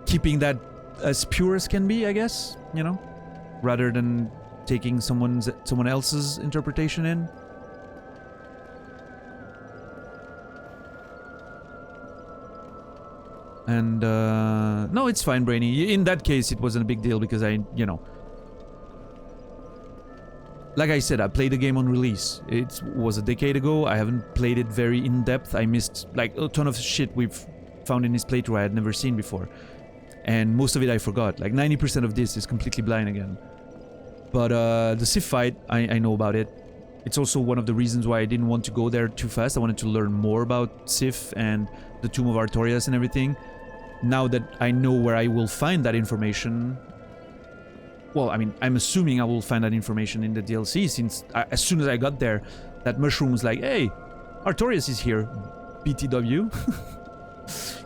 keeping that as pure as can be, I guess, you know, rather than taking someone else's interpretation in. And no, it's fine, Brainy. In that case, it wasn't a big deal because I, you know, like I said, I played the game on release. It was a decade ago. I haven't played it very in depth. I missed like a ton of shit we've found in his playthrough I had never seen before, and most of it I forgot. Like 90% of this is completely blind again. But the Sif fight, I know about it. It's also one of the reasons why I didn't want to go there too fast. I wanted to learn more about Sif and the Tomb of Artorias and everything. Now that I know where I will find that information... Well, I mean, I'm assuming I will find that information in the DLC, since as soon as I got there, that mushroom was like, hey, Artorias is here, BTW.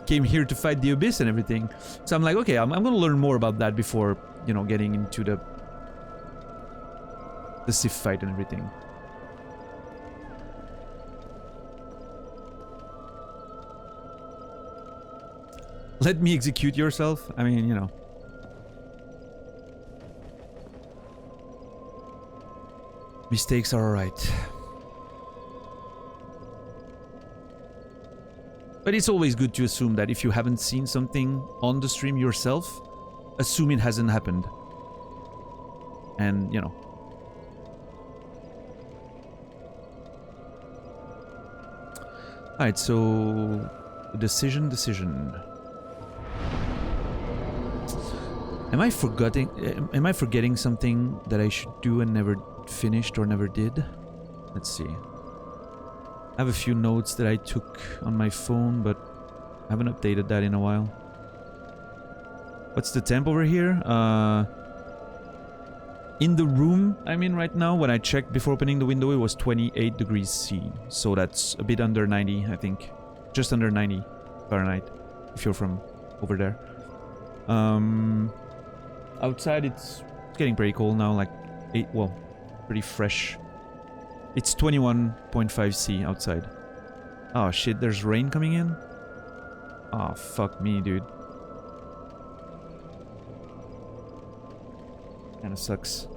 Came here to fight the Abyss and everything. So I'm like, okay, I'm gonna learn more about that before, you know, getting into the Sif fight and everything. Let me execute yourself? I mean, you know. Mistakes are alright. But it's always good to assume that if you haven't seen something on the stream yourself, assume it hasn't happened. And, you know. Alright, so... Decision. Am I forgetting something that I should do and never finished or never did? Let's see. I have a few notes that I took on my phone, but I haven't updated that in a while. What's the temp over here? In the room I'm in right now, when I checked before opening the window, it was 28 degrees C. So that's a bit under 90, I think. Just under 90 Fahrenheit, if you're from over there. Outside it's getting pretty cold now, like well, pretty fresh. It's 21.5 C outside. Oh shit, there's rain coming in? Oh, fuck me, dude. Kinda sucks.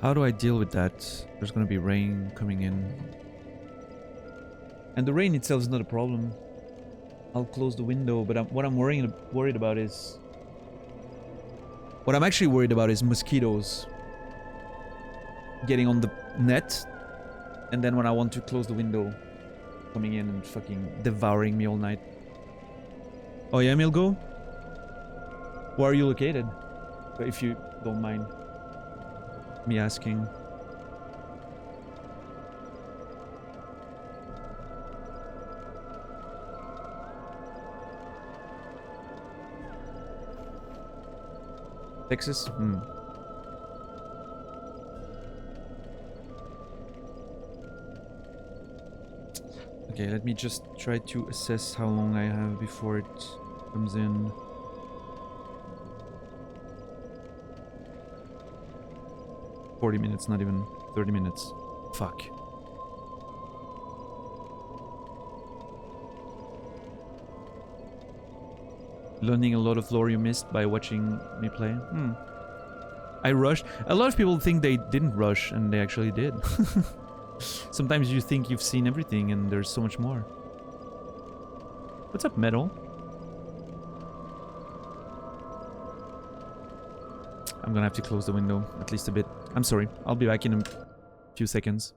How do I deal with that? There's gonna be rain coming in. And the rain itself is not a problem. I'll close the window, but what I'm worried about is... What I'm actually worried about is mosquitoes getting on the net, and then when I want to close the window, coming in and fucking devouring me all night. Oh yeah, Milgo? Where are you located? If you don't mind me asking. Texas? Hmm. Okay, let me just try to assess how long I have before it comes in. $40 minutes, not even 30 minutes. Fuck. Learning a lot of lore you missed by watching me play. I rushed. A lot of people think they didn't rush, and they actually did. Sometimes you think you've seen everything, and there's so much more. What's up, Metal? I'm gonna have to close the window, at least a bit. I'm sorry. I'll be back in a few seconds.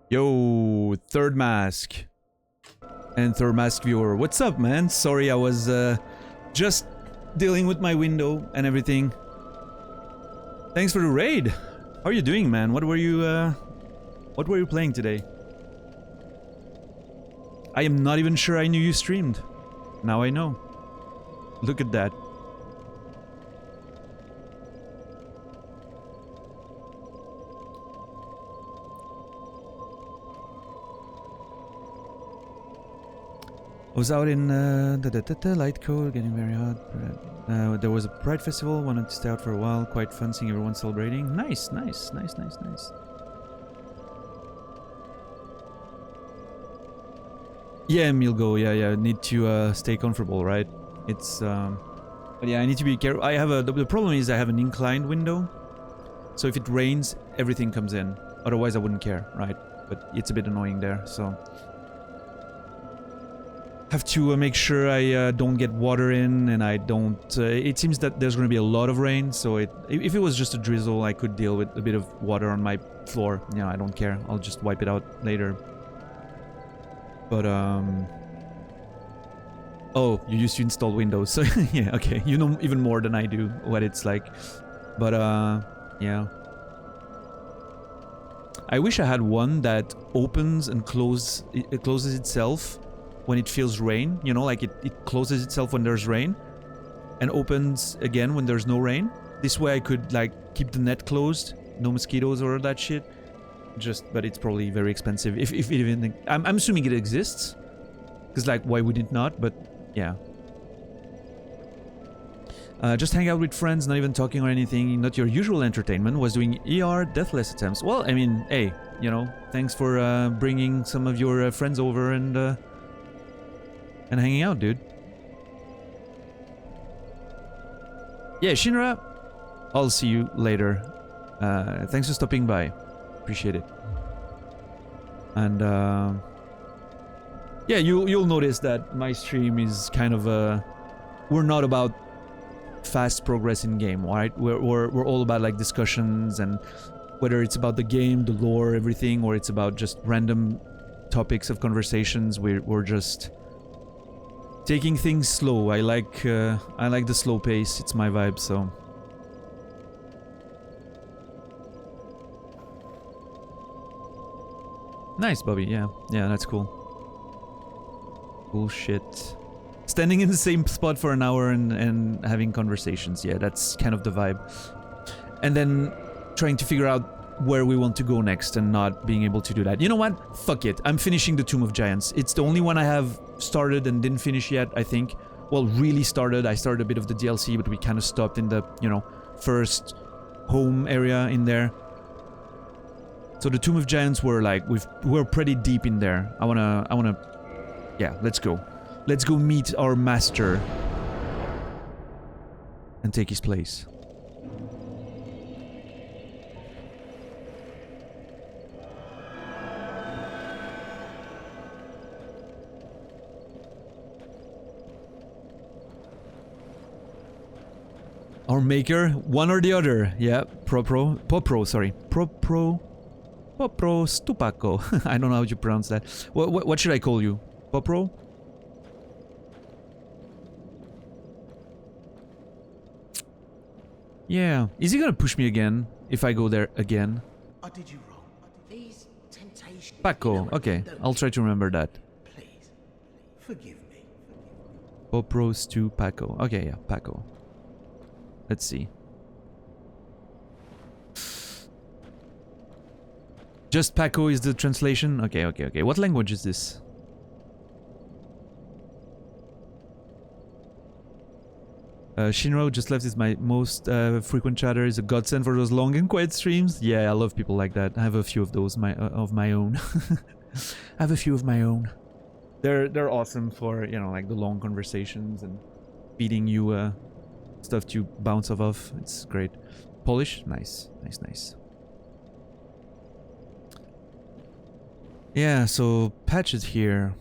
Yo, Third Mask. And Third Mask viewer. What's up, man? Sorry, I was just dealing with my window and everything. Thanks for the raid. How are you doing, man? What were you playing today? I am not even sure I knew you streamed. Now I know. Look at that. I was out in light code, getting very hot. There was a Pride Festival, wanted to stay out for a while. Quite fun seeing everyone celebrating. Nice, nice, nice, nice, nice. Yeah, Milgo, yeah. Need to stay comfortable, right? It's, but yeah, I need to be careful. I have the problem is I have an inclined window. So if it rains, everything comes in. Otherwise I wouldn't care, right? But it's a bit annoying there, so... Have to make sure I don't get water in, and I don't... it seems that there's going to be a lot of rain, so if it was just a drizzle, I could deal with a bit of water on my floor. Yeah, I don't care. I'll just wipe it out later. But, oh, you used to install Windows, so yeah, okay. You know even more than I do what it's like. But, yeah. I wish I had one that opens and closes itself when it feels rain, you know, like it closes itself when there's rain and opens again when there's no rain. This way I could like keep the net closed, no mosquitoes or that shit. but it's probably very expensive. If it even, I'm assuming it exists, because like why would it not? But yeah. Just hang out with friends, not even talking or anything. Not your usual entertainment. Was doing ER deathless attempts. Well, I mean, hey, you know, thanks for bringing some of your friends over and hanging out, dude. Yeah, Shinra, I'll see you later. Thanks for stopping by. Appreciate it. And yeah, you'll notice that my stream is kind of we're not about fast progress in game, right? We're all about like discussions, and whether it's about the game, the lore, everything, or it's about just random topics of conversations, we're just taking things slow. I like the slow pace. It's my vibe, so. Nice, Bobby. Yeah, that's cool. Cool shit. Standing in the same spot for an hour and having conversations. Yeah, that's kind of the vibe. And then trying to figure out where we want to go next and not being able to do that. You know what? Fuck it. I'm finishing the Tomb of Giants. It's the only one I have started and didn't finish yet, I think. Well, really started. I started a bit of the DLC, but we kind of stopped in the, you know, first home area in there. So the Tomb of Giants were like, we're pretty deep in there. I wanna, yeah, let's go. Let's go meet our master and take his place. Our maker, one or the other. Yeah, Popro Stupaco. I don't know how you pronounce that. What should I call you? Popro? Yeah. Is he gonna push me again if I go there again? I did you wrong. These temptations. Paco. Okay, I'll try to remember that. Please, forgive me. Popro Stu Paco. Okay, yeah, Paco. Let's see. Just Paco is the translation? Okay. What language is this? Shinro just left is my most frequent chatter. Is a godsend for those long and quiet streams. Yeah, I love people like that. I have a few of those of my own. I have a few of my own. They're awesome for, you know, like the long conversations and feeding you stuff to bounce off of. It's great. Polish? Nice. Yeah, so Patch is here.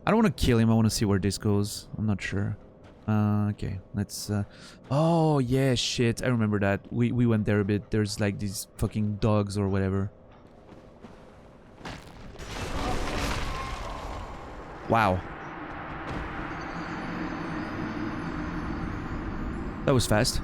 I don't want to kill him. I want to see where this goes. I'm not sure. Okay, let's... Oh, yeah, shit. I remember that. We went there a bit. There's like these fucking dogs or whatever. Wow. That was fast.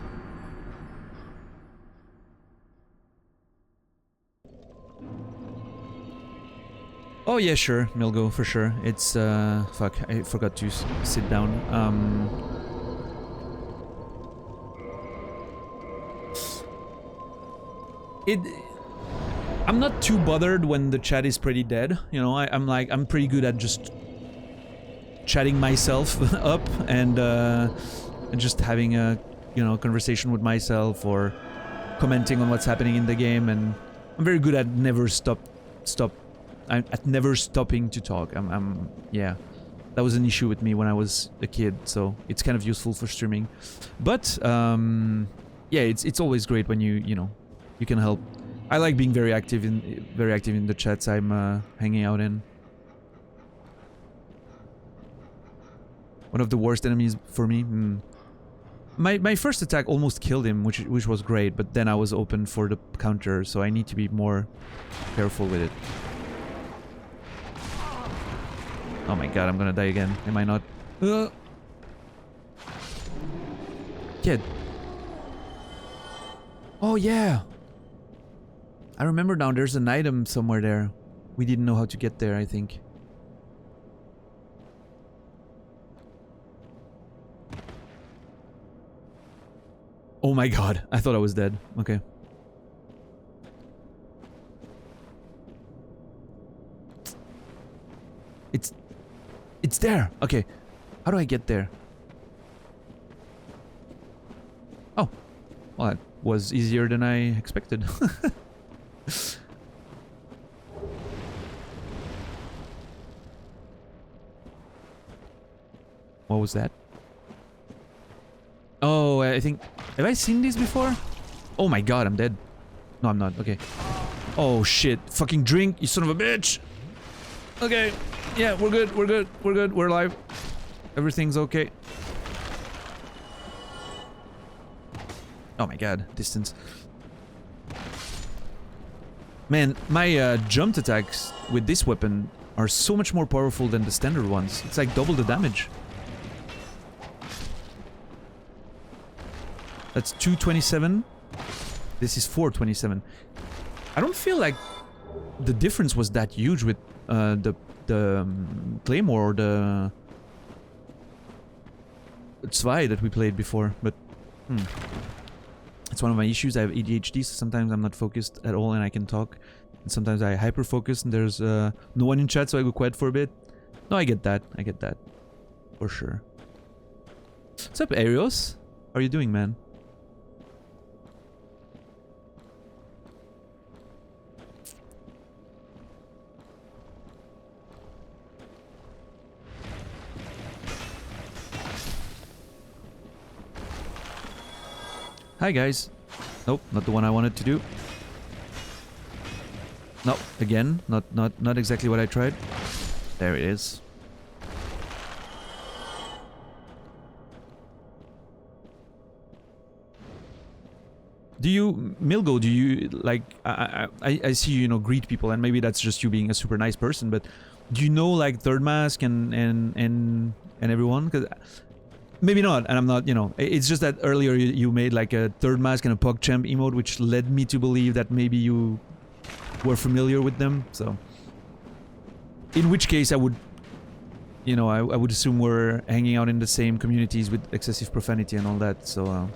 Oh yeah, sure, Milgo, for sure. It's, fuck, I forgot to sit down. I'm not too bothered when the chat is pretty dead, you know, I'm pretty good at just chatting myself up and just having a, you know, conversation with myself or commenting on what's happening in the game, and I'm very good at never stopping to talk. Yeah, that was an issue with me when I was a kid, so it's kind of useful for streaming. But yeah, it's always great when you know, you can help. I like being very active in the chats I'm hanging out in. One of the worst enemies for me. My first attack almost killed him, which was great, but then I was open for the counter, so I need to be more careful with it. Oh my god, I'm gonna die again. Am I not? Kid. Oh yeah! I remember now, there's an item somewhere there. We didn't know how to get there, I think. Oh my god, I thought I was dead. Okay. It's there. Okay. How do I get there? Oh. Well, that was easier than I expected. What was that? Oh, I think... Have I seen these before? Oh my god, I'm dead. No, I'm not. Okay. Oh shit. Fucking drink, you son of a bitch! Okay. Yeah, we're good, we're good, we're good, we're alive. Everything's okay. Oh my god, distance. Man, my jumped attacks with this weapon are so much more powerful than the standard ones. It's like double the damage. That's 227. This is 427. I don't feel like the difference was that huge with the Claymore or the Zwei that we played before, but it's one of my issues. I have ADHD, so sometimes I'm not focused at all and I can talk. And sometimes I hyper-focus and there's no one in chat, so I go quiet for a bit. No, I get that. I get that. For sure. What's up, Arios? How are you doing, man? Hi guys. Nope, not the one I wanted to do. No, again, not exactly what I tried. There it is. Do you, Milgo, do you, like, I see you, you know, greet people, and maybe that's just you being a super nice person, but do you know, like, Third Mask and everyone? Because maybe not, and I'm not, you know, it's just that earlier you made like a Third Mask and a PogChamp emote, which led me to believe that maybe you were familiar with them, so... In which case I would, you know, I would assume we're hanging out in the same communities with excessive profanity and all that, so...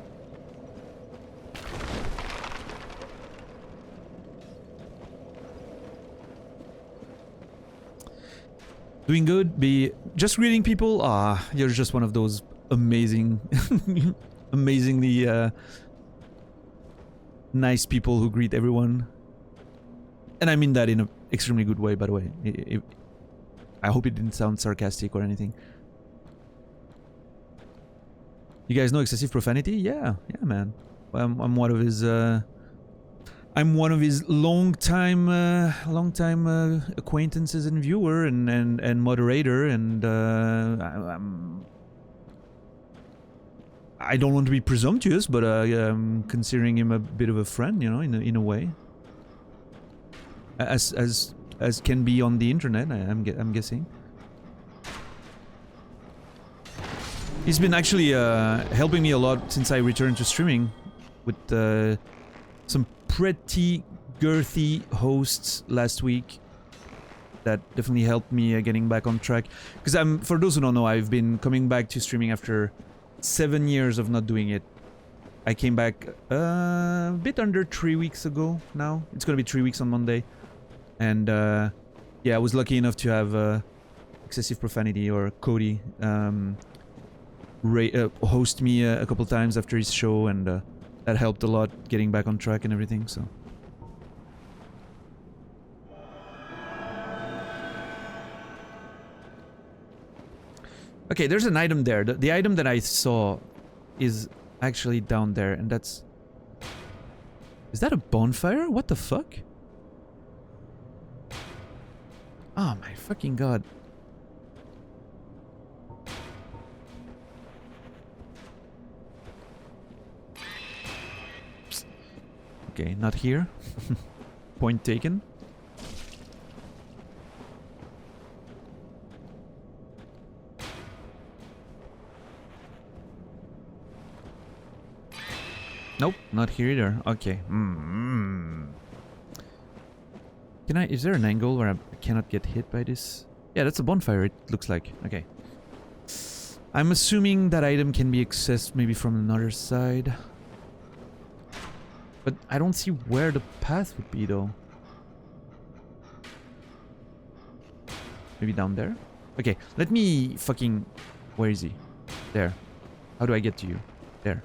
Doing good, be just greeting people? Ah, you're just one of those amazing, amazingly nice people who greet everyone. And I mean that in an extremely good way, by the way. I hope it didn't sound sarcastic or anything. You guys know excessive profanity? Yeah, man. I'm one of his long-time acquaintances and viewer and moderator, and I don't want to be presumptuous, but I'm considering him a bit of a friend, you know, in a way, as can be on the internet. I'm guessing. He's been actually helping me a lot since I returned to streaming, with some pretty girthy hosts last week that definitely helped me getting back on track. Because for those who don't know, I've been coming back to streaming after 7 years of not doing it. I came back a bit under 3 weeks ago now. It's gonna be 3 weeks on Monday. And yeah, I was lucky enough to have Excessive Profanity, or Cody, host me a couple times after his show, and that helped a lot getting back on track and everything, so... Okay, there's an item there. The item that I saw is actually down there, and that's... Is that a bonfire? What the fuck? Oh my fucking god. Okay, not here. Point taken. Nope, not here either. Okay. Can I... Is there an angle where I cannot get hit by this? Yeah, that's a bonfire, it looks like. Okay. I'm assuming that item can be accessed maybe from another side. But I don't see where the path would be, though. Maybe down there? Okay, let me fucking... Where is he? There. How do I get to you? There.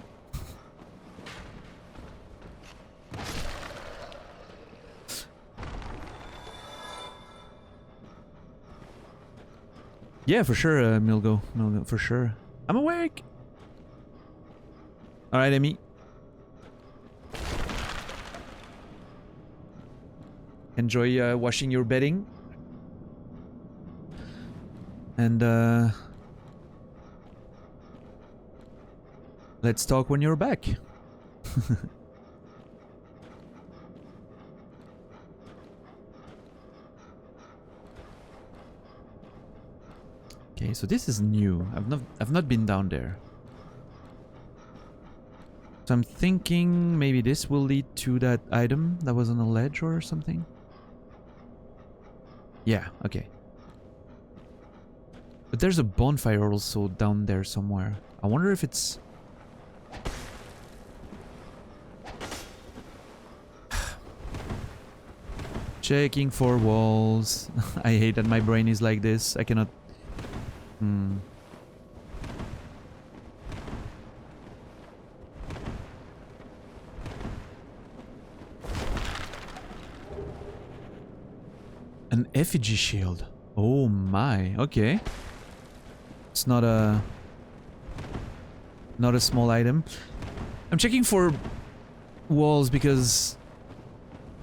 Yeah, for sure, Milgo. Milgo, for sure. I'm awake! Alright, Emmy. Enjoy washing your bedding. And let's talk when you're back. Okay, so this is new. I've not been down there. So I'm thinking maybe this will lead to that item that was on a ledge or something. Yeah, okay. But there's a bonfire also down there somewhere. I wonder if it's... Checking for walls. I hate that my brain is like this. I cannot... An effigy shield. Oh my, okay. It's not a small item. I'm checking for walls because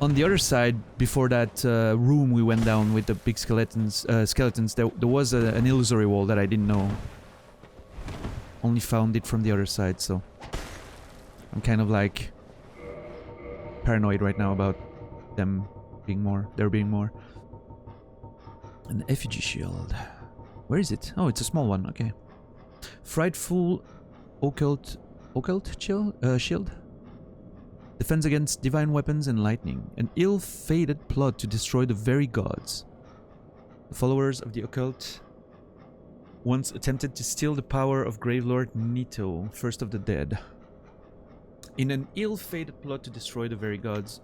on the other side, before that room we went down with the big skeletons, there was an illusory wall that I didn't know. Only found it from the other side, so I'm kind of like paranoid right now about there being more. An effigy shield. Where is it? Oh, it's a small one. Okay. Frightful occult shield. Defends against divine weapons and lightning. An ill-fated plot to destroy the very gods. The followers of the occult once attempted to steal the power of Gravelord Nito, first of the dead. In an ill-fated plot to destroy the very gods,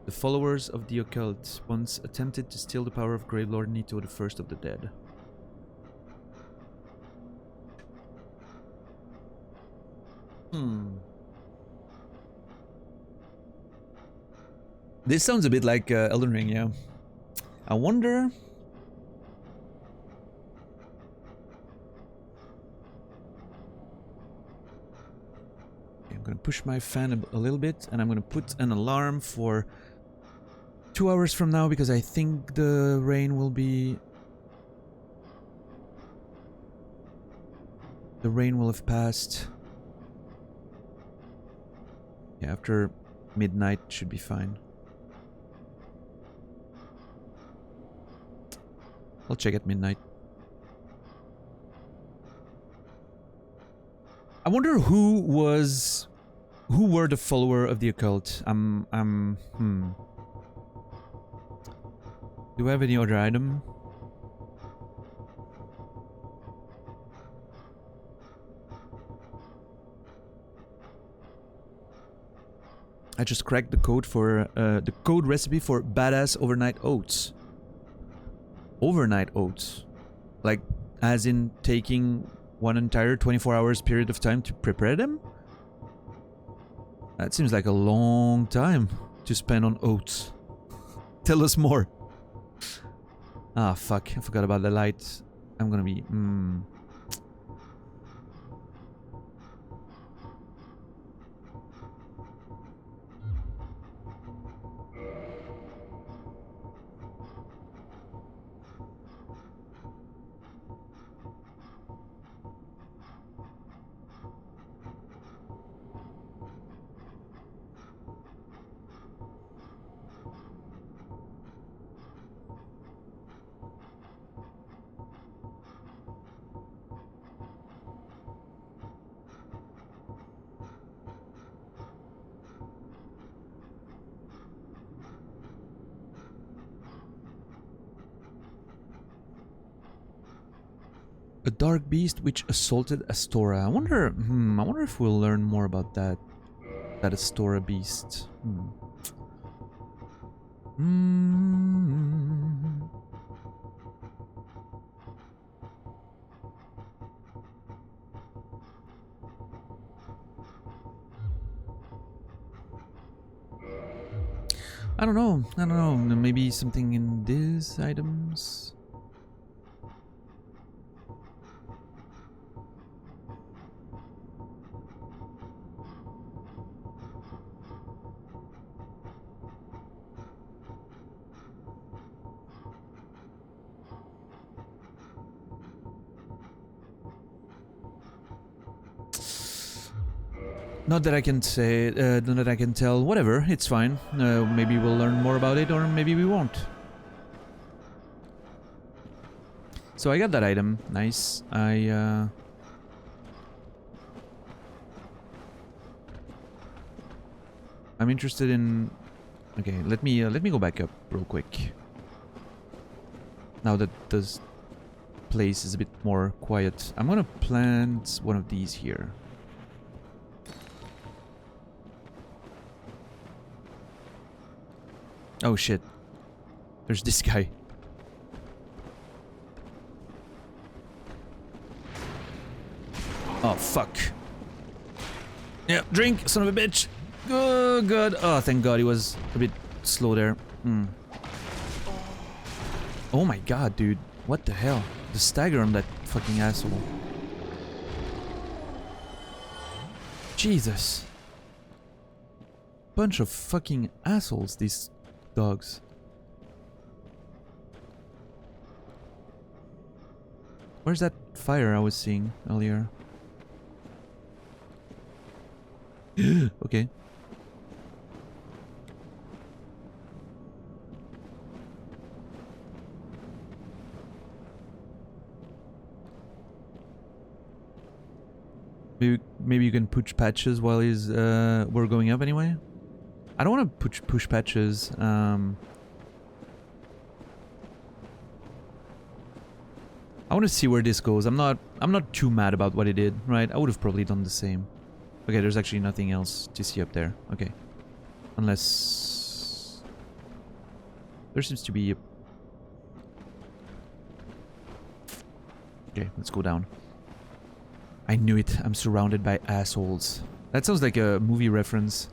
the followers of the occult once attempted to steal the power of Gravelord Nito, the first of the dead. This sounds a bit like Elden Ring, yeah. I wonder... Okay, I'm gonna push my fan a little bit, and I'm gonna put an alarm for 2 hours from now, because I think the rain will be... The rain will have passed. Yeah, after midnight should be fine. I'll check at midnight. I wonder who were the follower of the occult. Do I have any other item? I just cracked the code for the code recipe for badass overnight oats. Overnight oats, like as in taking one entire 24 hours period of time to prepare them? That seems like a long time to spend on oats. Tell us more. Ah, fuck, I forgot about the light. I'm gonna be... A dark beast which assaulted Astora. I wonder if we'll learn more about that Astora beast. I don't know. I don't know. Maybe something in these items. Not that I can say, not that I can tell. Whatever, it's fine. Maybe we'll learn more about it, or maybe we won't. So I got that item. Nice. I'm interested in. Okay, let me go back up real quick. Now that this place is a bit more quiet, I'm gonna plant one of these here. Oh shit. There's this guy. Oh fuck. Yeah, drink, son of a bitch. Oh god. Oh, thank god he was a bit slow there. Oh my god, dude. What the hell? The stagger on that fucking asshole. Jesus. Bunch of fucking assholes, these dogs. Where's that fire I was seeing earlier? Okay. Maybe you can push patches while we're going up anyway. I don't want to push patches. I want to see where this goes. I'm not too mad about what it did, right? I would have probably done the same. Okay, there's actually nothing else to see up there. Okay. Unless there seems to be a... Okay, let's go down. I knew it. I'm surrounded by assholes. That sounds like a movie reference.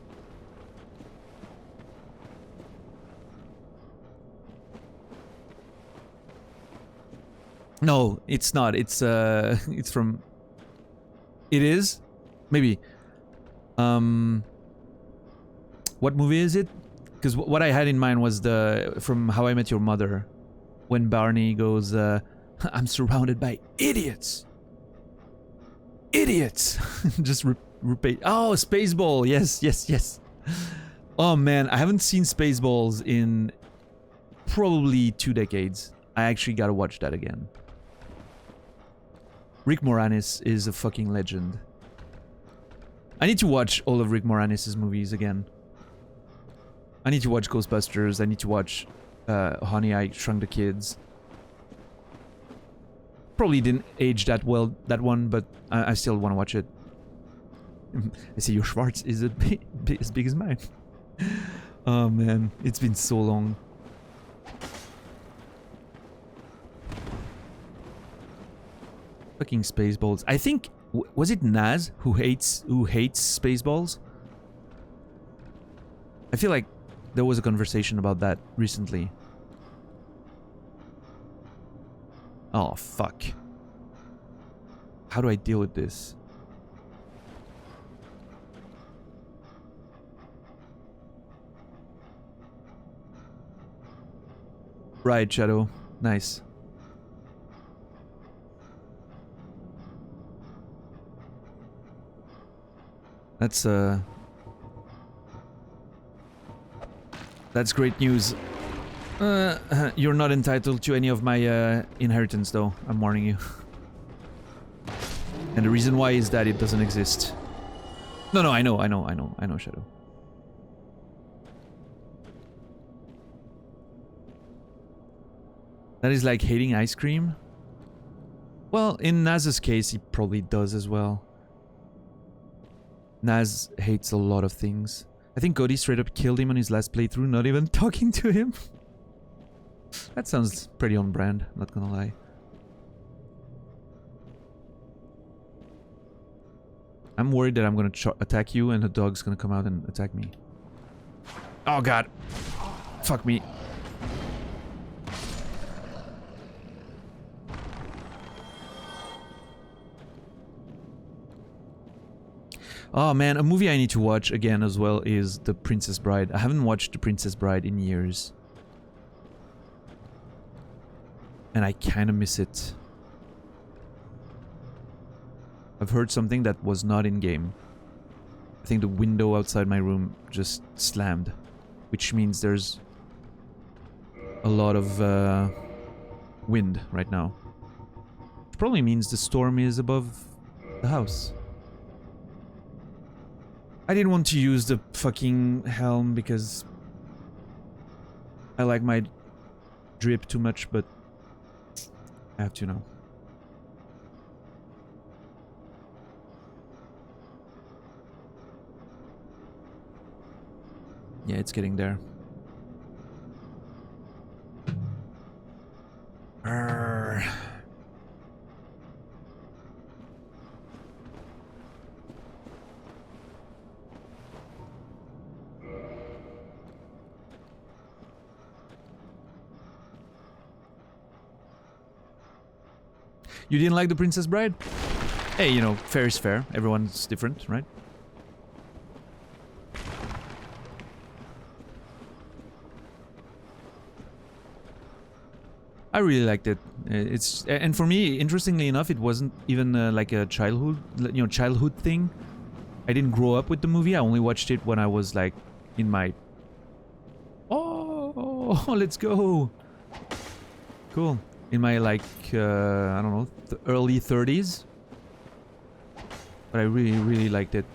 No, it's not. It's from... It is? Maybe. What movie is it? Because what I had in mind was from How I Met Your Mother. When Barney goes, I'm surrounded by idiots. Idiots! Just repeat. Oh, Spaceball! Yes, yes, yes. Oh man, I haven't seen Spaceballs in probably 2 decades. I actually gotta watch that again. Rick Moranis is a fucking legend. I need to watch all of Rick Moranis' movies again. I need to watch Ghostbusters. I need to watch Honey, I Shrunk the Kids. Probably didn't age that well, that one, but I still want to watch it. I see your Schwartz is as big as mine. Oh man, it's been so long. Fucking Spaceballs. I think was it Naz who hates Spaceballs? I feel like there was a conversation about that recently. Oh fuck. How do I deal with this? Right, Shadow. Nice. That's great news. You're not entitled to any of my inheritance though, I'm warning you. And the reason why is that it doesn't exist. No, I know, Shadow. That is like hating ice cream? Well, in Naz's case, he probably does as well. Naz hates a lot of things. I think Cody straight up killed him on his last playthrough, not even talking to him. That sounds pretty on brand, not gonna lie. I'm worried that I'm gonna attack you and the dog's gonna come out and attack me. Oh god. Fuck me. Oh man, a movie I need to watch again as well is The Princess Bride. I haven't watched The Princess Bride in years. And I kind of miss it. I've heard something that was not in game. I think the window outside my room just slammed, which means there's a lot of wind right now. Which probably means the storm is above the house. I didn't want to use the fucking helm because I like my drip too much, but I have to now. Yeah, it's getting there. Arrgh. You didn't like The Princess Bride? Hey, you know, fair is fair. Everyone's different, right? I really liked it. And for me, interestingly enough, it wasn't even like a childhood thing. I didn't grow up with the movie. I only watched it when I was like in my let's go. Cool. In my like I don't know, early 30s. But I really liked it.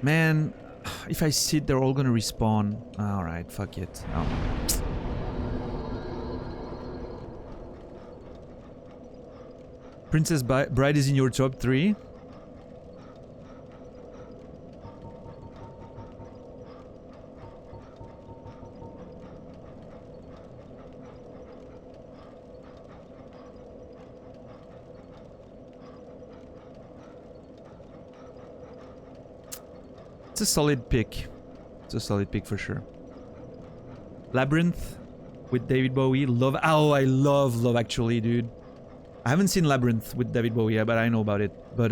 Man, if I sit, they're all gonna respawn. Alright, fuck it. Oh. Princess Bride is in your top 3? It's a solid pick. It's a solid pick for sure. Labyrinth with David Bowie. Love. Oh, I love Love Actually, dude. I haven't seen Labyrinth with David Bowie yet, but I know about it. But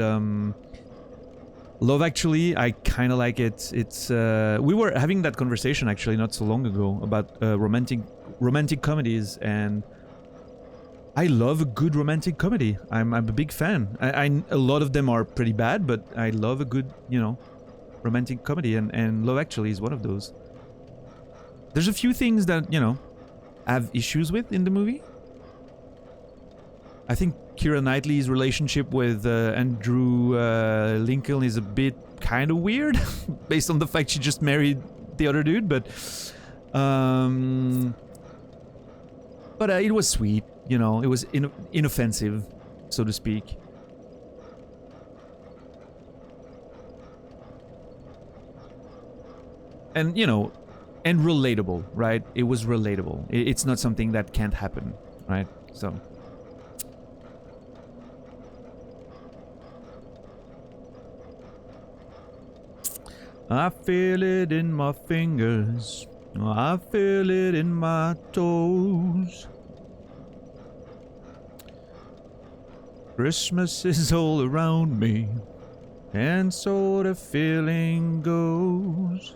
Love Actually, I kind of like it. It's we were having that conversation actually not so long ago about romantic comedies, and I love a good romantic comedy. I'm a big fan. A lot of them are pretty bad, but I love a good, you know, romantic comedy, and Love Actually is one of those. There's a few things that, you know, I have issues with in the movie. I think Keira Knightley's relationship with Andrew Lincoln is a bit kind of weird, based on the fact she just married the other dude, but it was sweet, you know, it was inoffensive, so to speak. And, you know, and relatable, right? It was relatable. It's not something that can't happen, right? So. I feel it in my fingers. I feel it in my toes. Christmas is all around me, and so the feeling goes.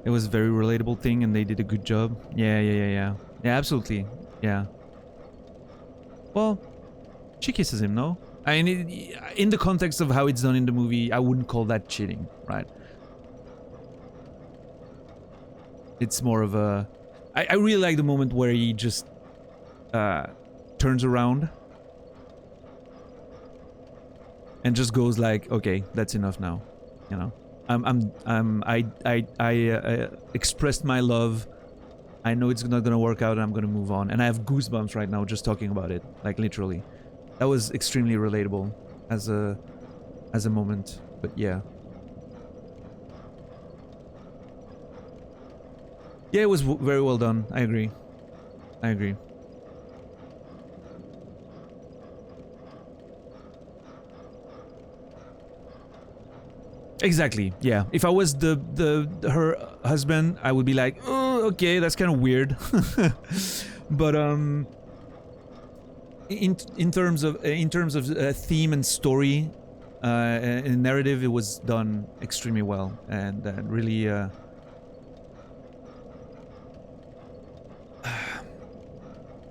It was a very relatable thing, and they did a good job. Yeah, absolutely. Yeah. Well, she kisses him, no? I mean, in the context of how it's done in the movie, I wouldn't call that cheating, right? It's more of a... I really like the moment where he just turns around and just goes like, okay, that's enough now, you know? I expressed my love. I know it's not gonna work out, and I'm gonna move on. And I have goosebumps right now just talking about it, like literally. That was extremely relatable as a moment, but yeah. Yeah, it was very well done. I agree. I agree. Exactly. Yeah. If I was her husband, I would be like, oh, okay, that's kind of weird. But in terms of theme and story, and narrative, it was done extremely well, and really.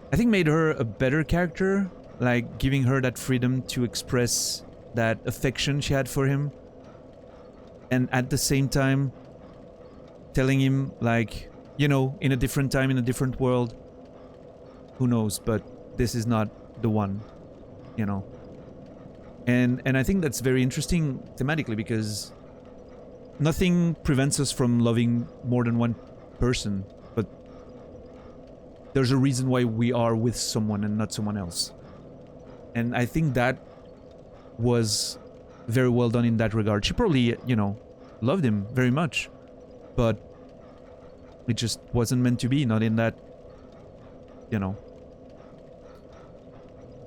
I think made her a better character, like giving her that freedom to express that affection she had for him. And at the same time, telling him, like, you know, in a different time, in a different world, who knows, but this is not the one, you know. And I think that's very interesting thematically, because nothing prevents us from loving more than one person, but there's a reason why we are with someone and not someone else. And I think that was very well done in that regard. She probably, you know, loved him very much, but it just wasn't meant to be, not in that, you know,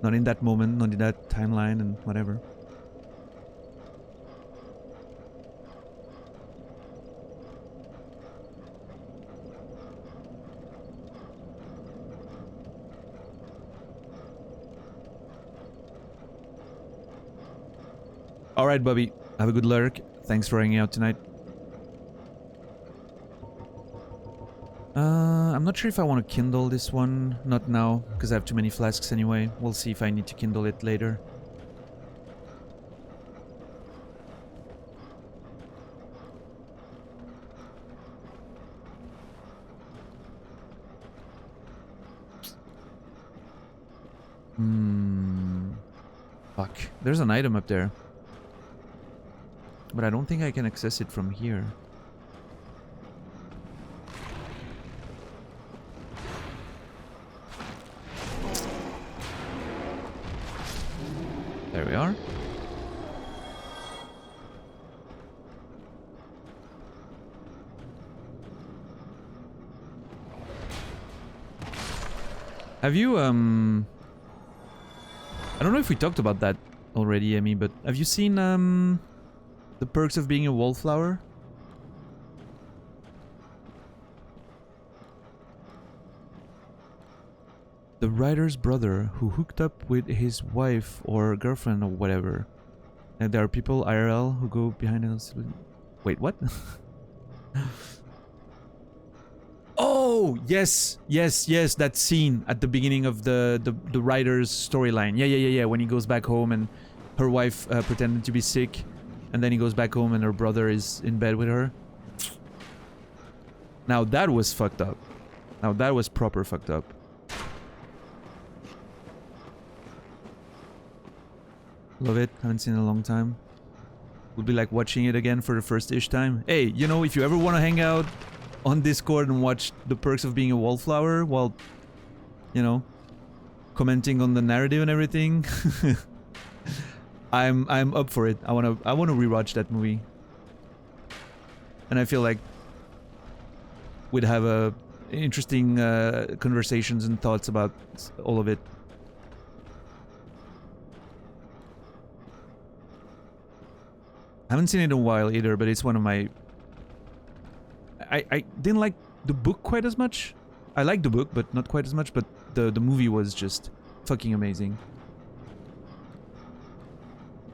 not in that moment, not in that timeline and whatever. Alright, Bobby. Have a good lurk. Thanks for hanging out tonight. I'm not sure if I want to kindle this one. Not now, because I have too many flasks anyway. We'll see if I need to kindle it later. Fuck. There's an item up there. But I don't think I can access it from here. There we are. Have you, I don't know if we talked about that already, Emmy, but have you seen, The Perks of Being a Wallflower? The writer's brother who hooked up with his wife or girlfriend or whatever. And there are people IRL who go behind us. Wait, what? Oh, yes, yes, yes, that scene at the beginning of the writer's storyline. Yeah, when he goes back home and her wife pretended to be sick. And then he goes back home and her brother is in bed with her. Now that was fucked up. Now that was proper fucked up. Love it. Haven't seen it in a long time. Would be like watching it again for the first-ish time. Hey, you know, if you ever want to hang out on Discord and watch The Perks of Being a Wallflower while, you know, commenting on the narrative and everything, I'm up for it. I wanna rewatch that movie. And I feel like we'd have a interesting conversations and thoughts about all of it. I haven't seen it in a while either, but it's one of my... I didn't like the book quite as much. I liked the book, but not quite as much, but the movie was just fucking amazing.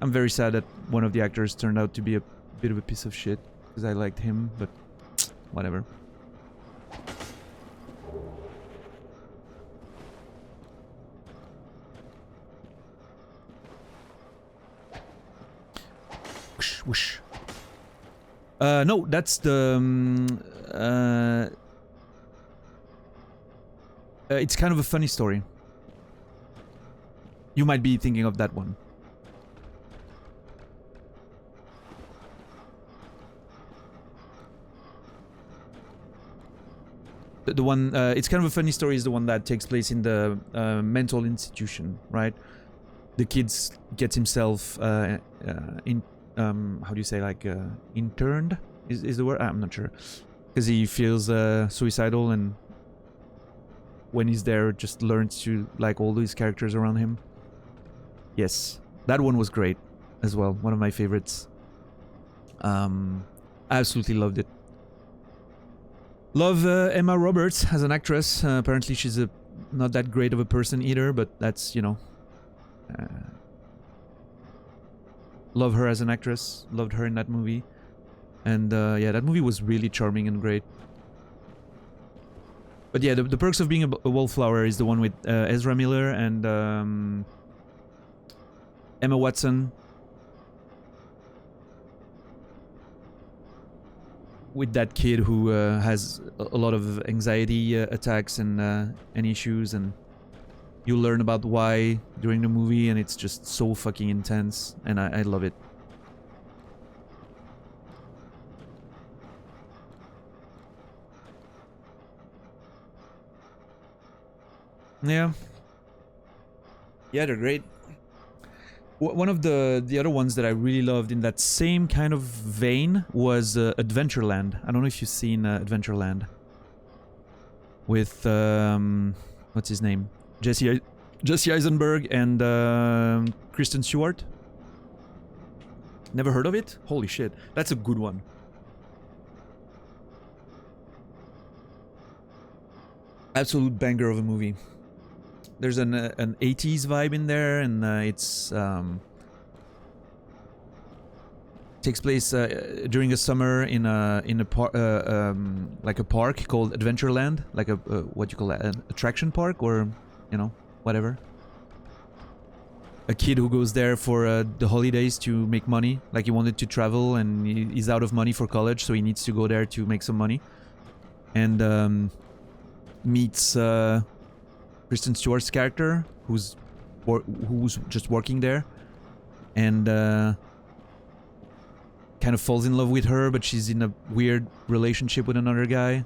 I'm very sad that one of the actors turned out to be a bit of a piece of shit, because I liked him, but whatever. Whoosh, whoosh. No, that's the... it's kind of a funny story. You might be thinking of that one. The one, it's kind of a funny story, is the one that takes place in the mental institution, right? The kid gets himself how do you say, like, interned is the word? I'm not sure. because he feels suicidal, and when he's there, just learns to like all these characters around him. Yes, that one was great as well. One of my favorites. Absolutely loved it. Love Emma Roberts as an actress. Apparently she's not that great of a person either, but that's, you know. Love her as an actress. Loved her in that movie. And yeah, that movie was really charming and great. But yeah, the Perks of Being a Wallflower is the one with Ezra Miller and Emma Watson. With that kid who has a lot of anxiety attacks and issues, and you learn about why during the movie, and it's just so fucking intense, and I love it. Yeah. Yeah, they're great. One of the other ones that I really loved in that same kind of vein was Adventureland. I don't know if you've seen Adventureland. With, what's his name? Jesse Eisenberg and Kristen Stewart. Never heard of it? Holy shit. That's a good one. Absolute banger of a movie. There's an 80s vibe in there, and it's takes place during a summer in a like a park called Adventureland, like a what you call that, an attraction park, or you know, whatever. A kid who goes there for the holidays to make money, like he wanted to travel and he's out of money for college, so he needs to go there to make some money, and meets Kristen Stewart's character, who's just working there, and kind of falls in love with her, but she's in a weird relationship with another guy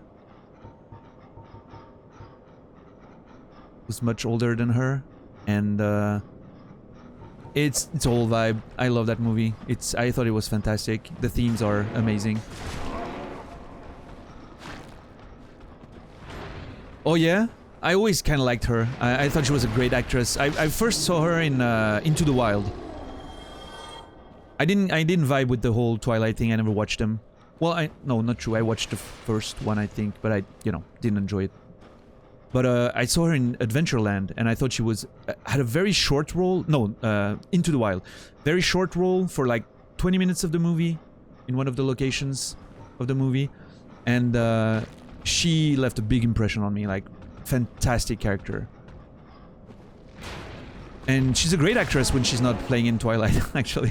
who's much older than her, and it's all vibe. I love that movie. I thought it was fantastic. The themes are amazing. Oh yeah? I always kind of liked her. I thought she was a great actress. I first saw her in Into the Wild. I didn't vibe with the whole Twilight thing. I never watched them. Well, no, not true. I watched the first one, I think, but I, you know, didn't enjoy it. But I saw her in Adventureland, and I thought she had a very short role. No, Into the Wild, very short role for like 20 minutes of the movie, in one of the locations of the movie, and she left a big impression on me. Like, fantastic character. And she's a great actress when she's not playing in Twilight, actually.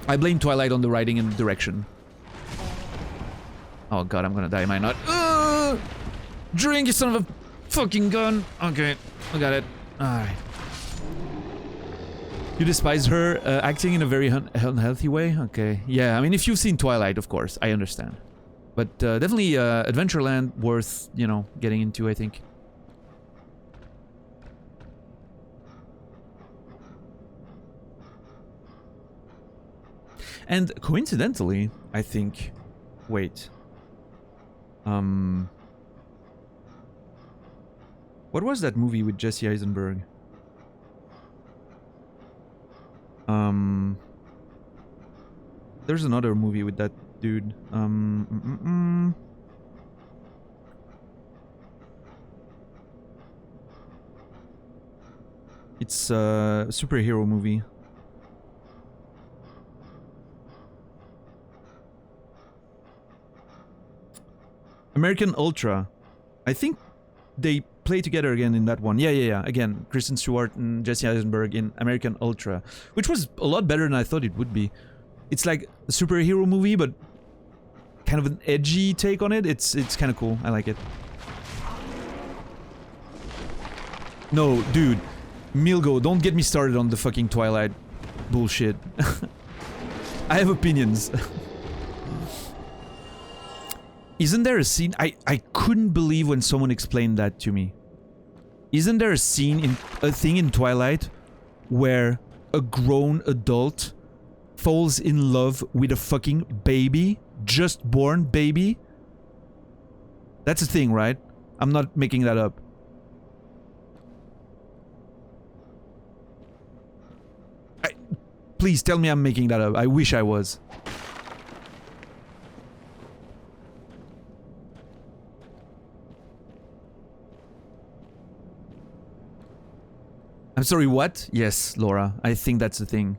I blame Twilight on the writing and direction. Oh god, I'm gonna die, am I not? Drink, you son of a fucking gun! Okay, I got it. Alright. You despise her acting in a very unhealthy way? Okay. Yeah, I mean, if you've seen Twilight, of course, I understand. But definitely Adventureland worth, you know, getting into, I think. And coincidentally, I think... Wait. What was that movie with Jesse Eisenberg? There's another movie with that dude. It's a superhero movie. American Ultra. I think they play together again in that one. Yeah. Again, Kristen Stewart and Jesse Eisenberg in American Ultra, which was a lot better than I thought it would be. It's like a superhero movie, but kind of an edgy take on it. It's kind of cool. I like it. No, dude. Milgo, don't get me started on the fucking Twilight bullshit. I have opinions. Isn't there a scene? I couldn't believe when someone explained that to me. Isn't there a thing in Twilight where a grown adult falls in love with a fucking baby? just born baby? That's a thing, right? I'm not making that up. Please tell me I'm making that up. I wish I was. I'm sorry, what? Yes, Laura. I think that's the thing.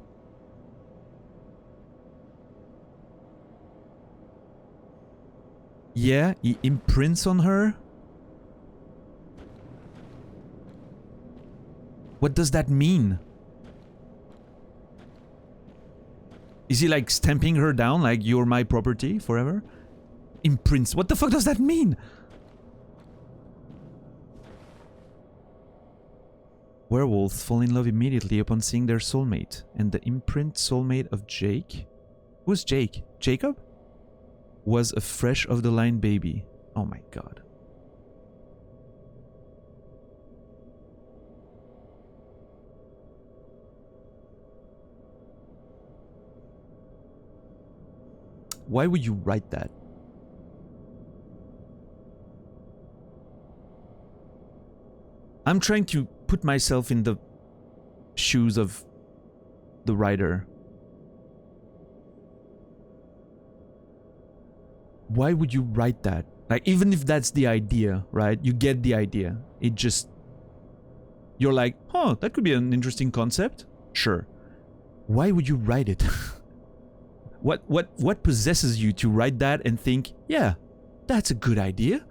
Yeah, he imprints on her? What does that mean? Is he like stamping her down like you're my property forever? Imprints. What the fuck does that mean? Werewolves fall in love immediately upon seeing their soulmate. And the imprint soulmate of Jake? Who's Jake? Jacob? Was a fresh off the line baby. Oh my god. Why would you write that? I'm trying to put myself in the shoes of the writer. Why would you write that? Like, even if that's the idea, right? You get the idea. It just... You're like, oh, that could be an interesting concept. Sure. Why would you write it? What possesses you to write that and think, yeah, that's a good idea?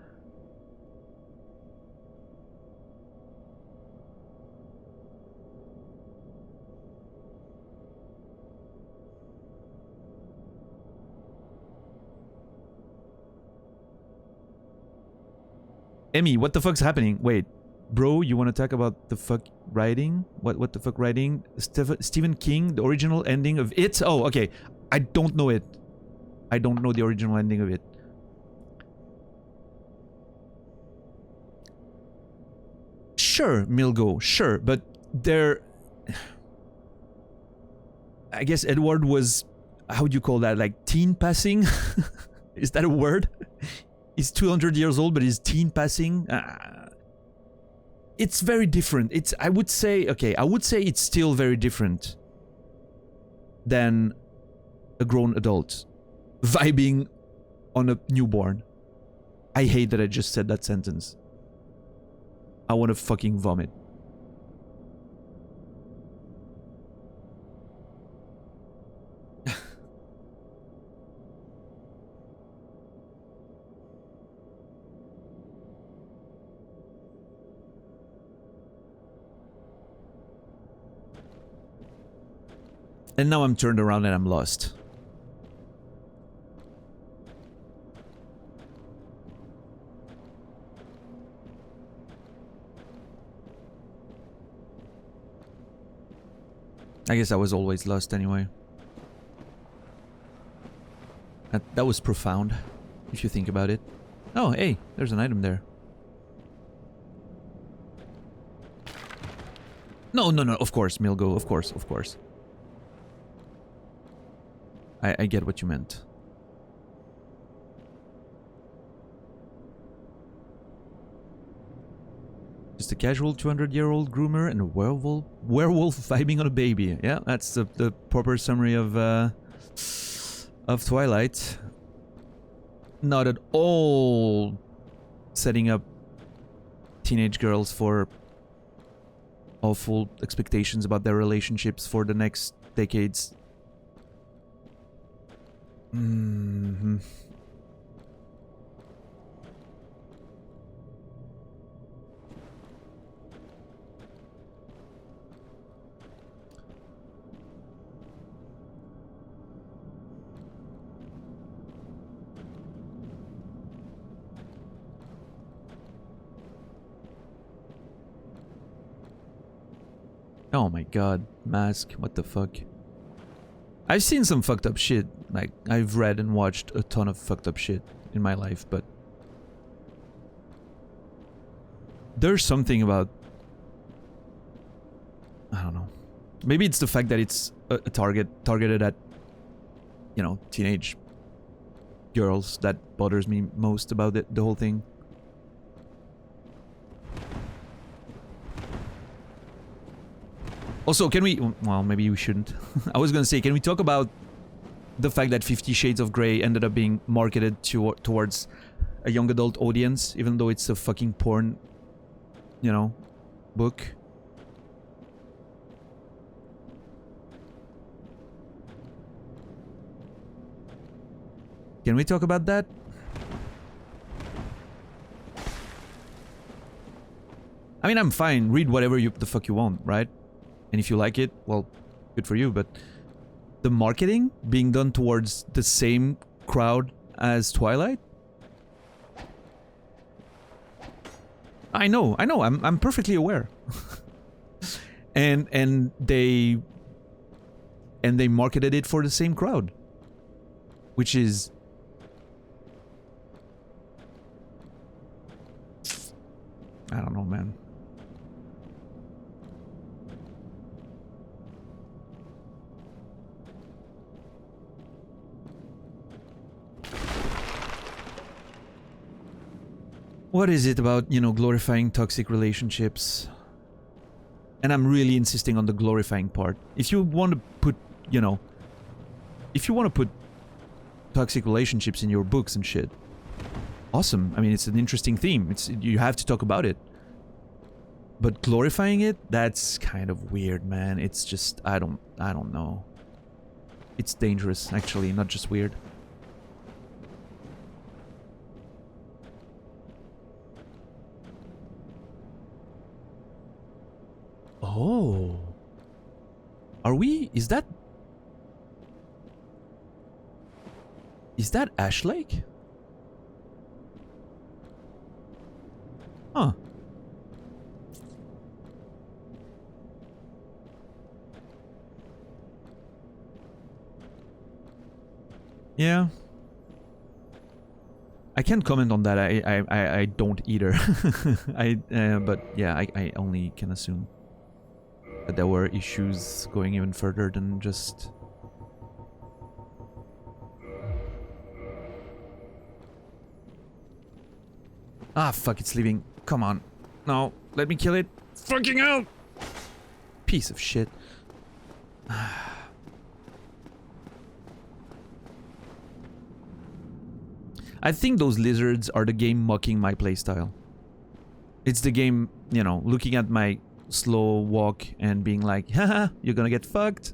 Emmy, what the fuck's happening? Wait, bro, you want to talk about the fuck writing? What the fuck writing? Stephen King, the original ending of It? Oh, okay. I don't know it. I don't know the original ending of it. Sure, Milgo, sure, but there... I guess Edward was... How do you call that? Like, teen passing? Is that a word? He's 200 years old, but he's teen passing. It's very different. It's, I would say, okay, I would say it's still very different than a grown adult vibing on a newborn. I hate that I just said that sentence. I want to fucking vomit. And now I'm turned around and I'm lost. I guess I was always lost anyway. That was profound, if you think about it. Oh, hey, there's an item there. No, of course, Milgo, of course. I get what you meant. Just a casual 200-year-old groomer and a werewolf vibing on a baby. Yeah, that's the proper summary of Twilight. Not at all setting up teenage girls for awful expectations about their relationships for the next decades. Mm-hmm. Oh my god, Mask, what the fuck? I've seen some fucked up shit. Like, I've read and watched a ton of fucked up shit in my life, but there's something about, I don't know. Maybe it's the fact that it's a targeted at, you know, teenage girls that bothers me most about the whole thing. Also, can we... Well, maybe we shouldn't. I was gonna say, can we talk about the fact that 50 Shades of Grey ended up being marketed towards a young adult audience, even though it's a fucking porn, you know, book? Can we talk about that? I mean, I'm fine. Read whatever the fuck you want, right? And if you like it, well, good for you, but the marketing being done towards the same crowd as Twilight? I know, I'm perfectly aware. and they marketed it for the same crowd, which is... I don't know, man. What is it about, you know, glorifying toxic relationships? And I'm really insisting on the glorifying part. If you want to put, you know, if you want to put toxic relationships in your books and shit, awesome. I mean, it's an interesting theme. You have to talk about it. But glorifying it, that's kind of weird, man. It's just, I don't know. It's dangerous, actually, not just weird. Oh. Are we... Is that Ashlake? Huh. Yeah. I can't comment on that. I don't either. But yeah, I only can assume that there were issues going even further than just... Ah, fuck, it's leaving. Come on. No, let me kill it. Fucking hell! Piece of shit. I think those lizards are the game mocking my playstyle. It's the game, you know, looking at my slow walk and being like, haha, you're gonna get fucked.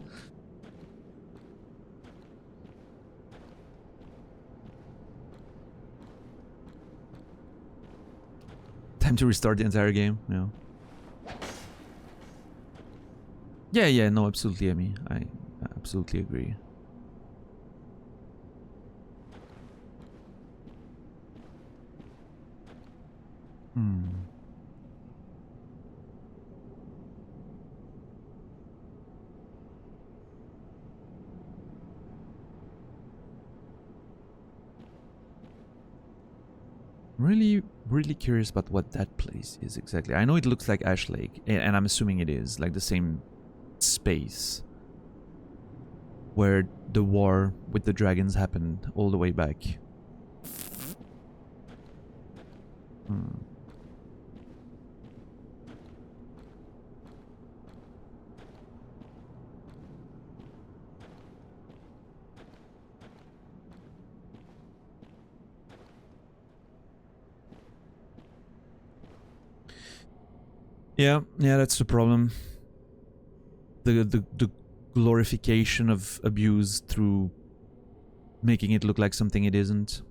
Time to restart the entire game, yeah. Yeah, no, absolutely, Emmy. I absolutely agree. Really curious about what that place is exactly. I know it looks like Ashlake, and I'm assuming it is, like the same space where the war with the dragons happened all the way back. Yeah, that's the problem. The glorification of abuse through making it look like something it isn't.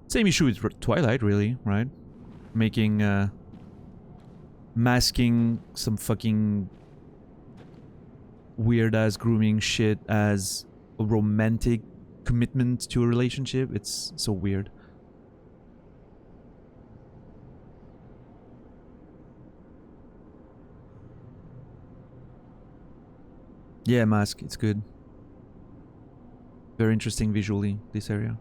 Same issue with Twilight, really, right? Making, masking some fucking weird-ass grooming shit as a romantic commitment to a relationship. It's so weird. Yeah, Mask, it's good. Very interesting visually, this area.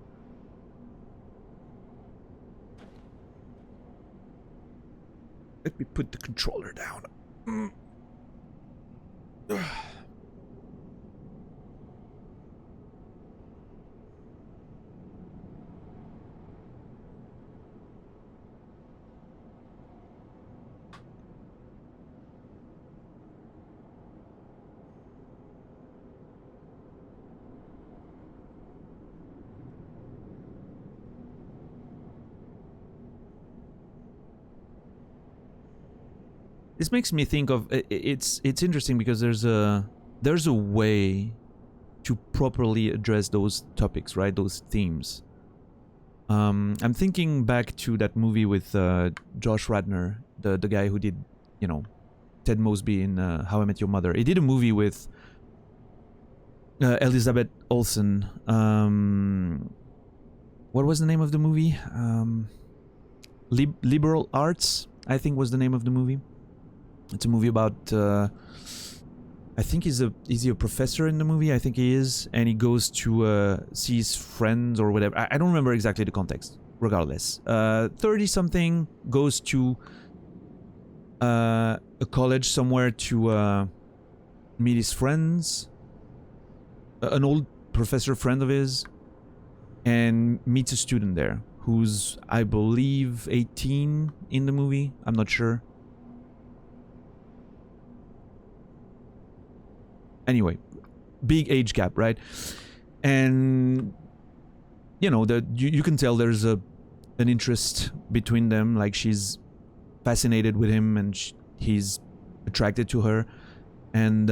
Let me put the controller down. This makes me think of it's interesting because there's a way to properly address those topics, right? Those themes. I'm thinking back to that movie with Josh Radnor, the guy who did, you know, Ted Mosby in How I Met Your Mother. He did a movie with Elizabeth Olsen. What was the name of the movie? Liberal Arts, I think, was the name of the movie. It's a movie about. I think is he a professor in the movie? I think he is, and he goes to see his friends or whatever. I don't remember exactly the context. Regardless, 30-something goes to a college somewhere to meet his friends. An old professor friend of his, and meets a student there who's, I believe, 18 in the movie. I'm not sure. Anyway, big age gap, right? And you know that you can tell there's an interest between them. Like she's fascinated with him, and he's attracted to her, and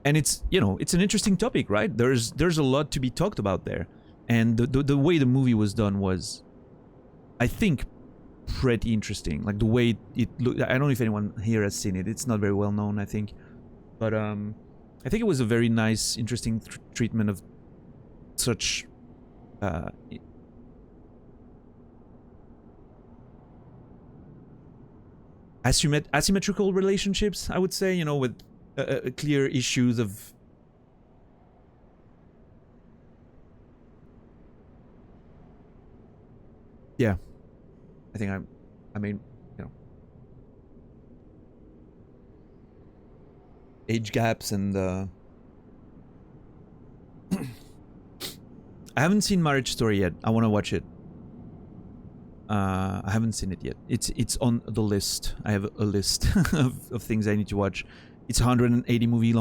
it's, you know, it's an interesting topic, right? There's a lot to be talked about there, and the way the movie was done was, I think, pretty interesting. Like the way it looked. I don't know if anyone here has seen it. It's not very well known, I think. But I think it was a very nice, interesting treatment of such asymmetrical relationships, I would say, you know, with clear issues of yeah. I think I mean, you know, age gaps and I haven't seen Marriage Story yet. I want to watch it. I haven't seen it yet. It's on the list. I have a list of things I need to watch. It's 180 movies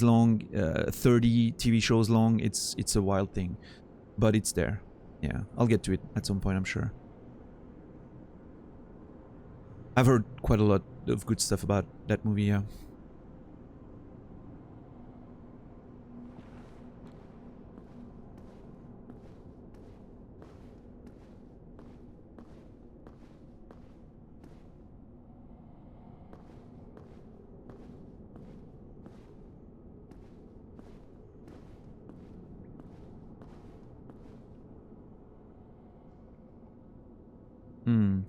long, 30 TV shows long. It's a wild thing, but it's there. Yeah, I'll get to it at some point, I'm sure. I've heard quite a lot of good stuff about that movie, yeah.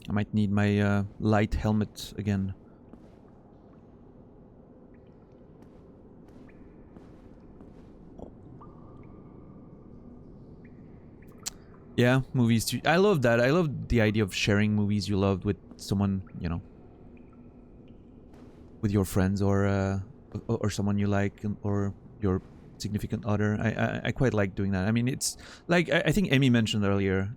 I might need my light helmet again. Yeah, movies too. I love that. I love the idea of sharing movies you loved with someone, you know, with your friends or someone you like, or your significant other. I quite like doing that. I mean, it's like I think Emmy mentioned earlier.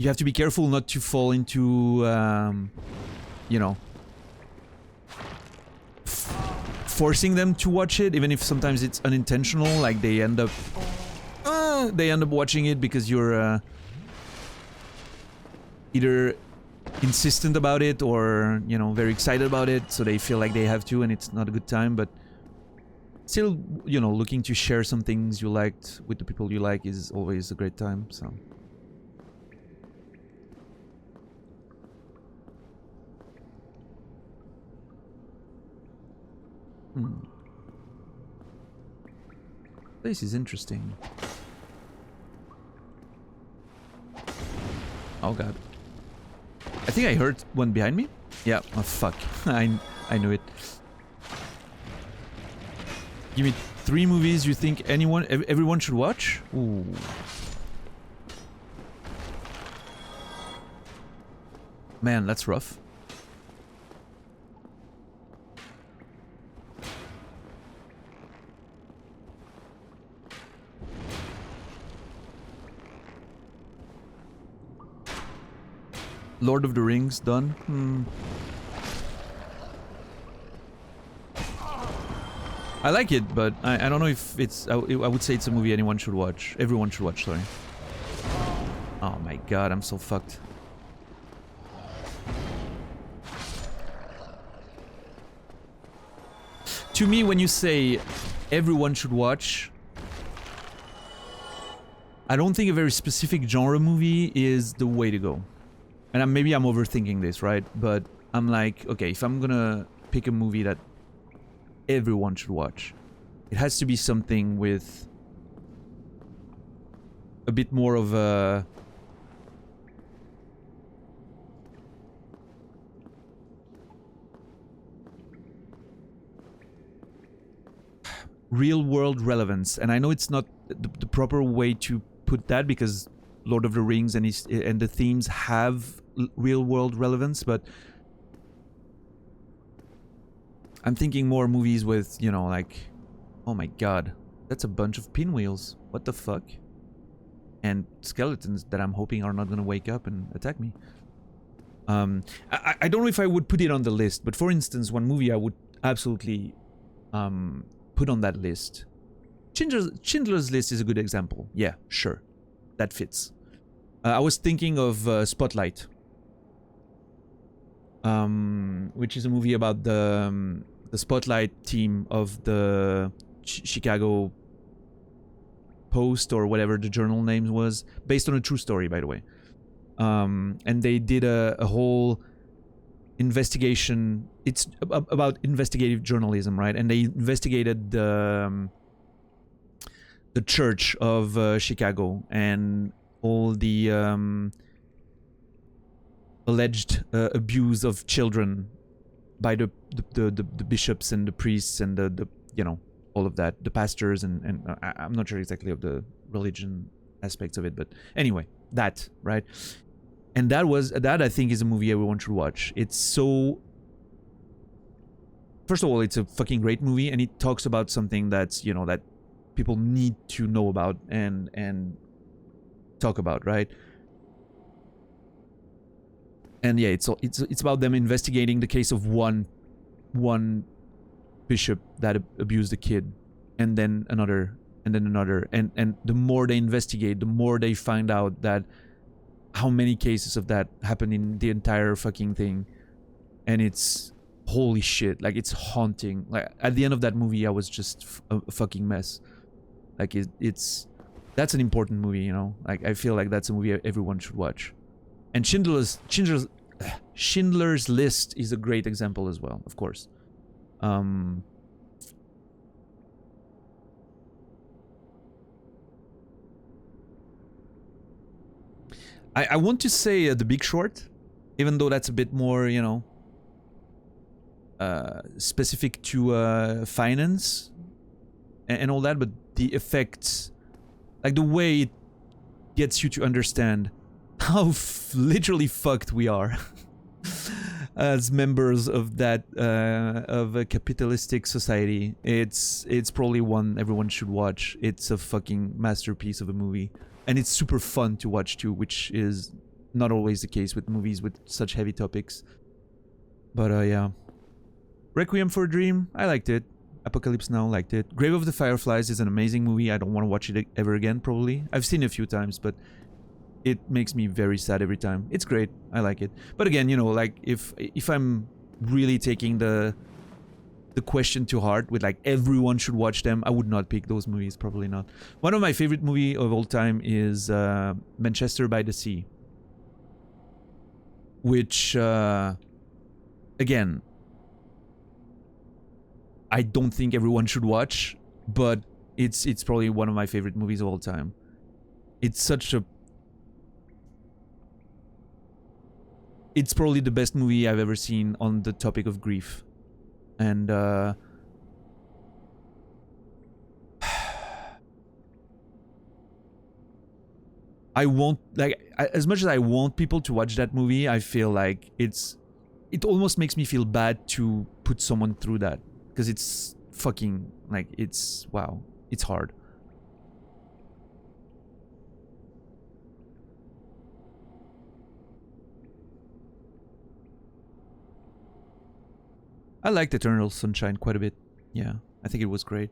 You have to be careful not to fall into, you know, forcing them to watch it, even if sometimes it's unintentional. Like they end up watching it because you're either insistent about it or, you know, very excited about it, so they feel like they have to, and it's not a good time. But still, you know, looking to share some things you liked with the people you like is always a great time. So. This is interesting. Oh god. I think I heard one behind me. Yeah. Oh fuck. I knew it. Give me 3 movies you think everyone should watch? Ooh. Man, that's rough. Lord of the Rings done. I like it, but I don't know if it's. I would say it's a movie everyone should watch. Sorry. Oh my god, I'm so fucked. to me, when you say everyone should watch, I don't think a very specific genre movie is the way to go. And maybe I'm overthinking this, right? But I'm like, okay, if I'm gonna pick a movie that everyone should watch, it has to be something with a bit more of a real world relevance. And I know it's not the proper way to put that, because Lord of the Rings and the themes have real world relevance, but I'm thinking more movies with, you know, like, oh my god, that's a bunch of pinwheels, what the fuck, and skeletons that I'm hoping are not gonna wake up and attack me. I don't know if I would put it on the list, but for instance, one movie I would absolutely put on that list, Schindler's List is a good example. Yeah, sure, that fits. I was thinking of Spotlight, which is a movie about the Spotlight team of the Chicago Post, or whatever the journal name was, based on a true story, by the way. And they did a whole investigation. It's about investigative journalism, right? And they investigated the church of Chicago and all the alleged abuse of children by the bishops and the priests and the you know, all of that, the pastors, and I'm not sure exactly of the religion aspects of it, but anyway, that, right? And that I think is a movie everyone should watch. It's so, first of all, it's a fucking great movie, and it talks about something that's, you know, that people need to know about and talk about, right? And yeah, it's about them investigating the case of one bishop that abused a kid, and then another, and then another, and the more they investigate, the more they find out that how many cases of that happen in the entire fucking thing. And it's holy shit, like, it's haunting. Like, at the end of that movie, I was just a fucking mess. Like, that's an important movie, you know. Like, I feel like that's a movie everyone should watch. And Schindler's List is a great example as well, of course. I want to say The Big Short, even though that's a bit more, you know, specific to finance and all that, but the effects, like the way it gets you to understand how literally fucked we are as members of that of a capitalistic society. It's probably one everyone should watch. It's a fucking masterpiece of a movie, and it's super fun to watch too, which is not always the case with movies with such heavy topics. But yeah, Requiem for a Dream, I liked it. Apocalypse Now, liked it. Grave of the Fireflies is an amazing movie. I don't want to watch it ever again, probably. I've seen it a few times, but it makes me very sad every time. It's great. I like it. But again, you know, like, if I'm really taking the question to heart with, like, everyone should watch them, I would not pick those movies. Probably not. One of my favorite movie of all time is Manchester by the Sea, which again, I don't think everyone should watch, but it's probably one of my favorite movies of all time. It's probably the best movie I've ever seen on the topic of grief. And I won't, like, as much as I want people to watch that movie, I feel like it almost makes me feel bad to put someone through that, because it's fucking, like, wow, it's hard. I liked Eternal Sunshine quite a bit. Yeah, I think it was great.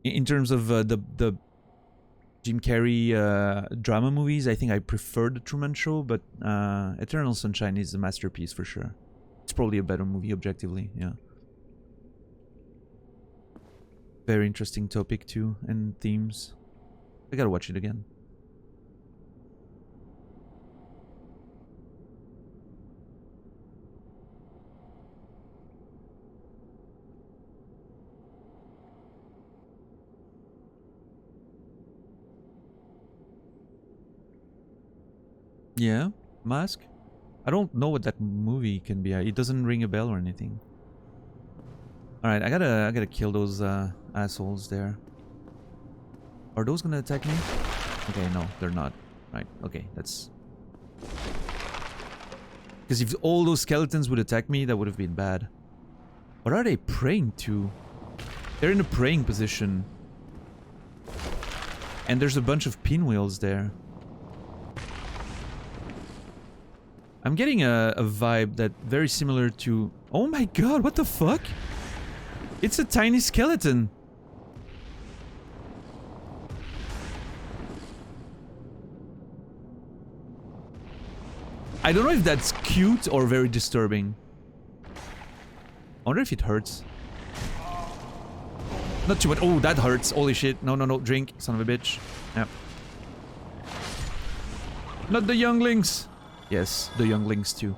In terms of the Jim Carrey drama movies, I think I prefer The Truman Show, but Eternal Sunshine is a masterpiece for sure. It's probably a better movie objectively, yeah. Very interesting topic too, and themes. I gotta watch it again. Yeah, Mask? I don't know what that movie can be. It doesn't ring a bell or anything. Alright, I gotta kill those assholes there. Are those gonna attack me? Okay, no, they're not. Right, okay, that's... Because if all those skeletons would attack me, that would have been bad. What are they praying to? They're in a praying position. And there's a bunch of pinwheels there. I'm getting a vibe that very similar to... Oh my god, what the fuck? It's a tiny skeleton. I don't know if that's cute or very disturbing. I wonder if it hurts. Not too much. Oh, that hurts. Holy shit. No, no, no. Drink, son of a bitch. Yep. Not the younglings. Yes, the younglings too.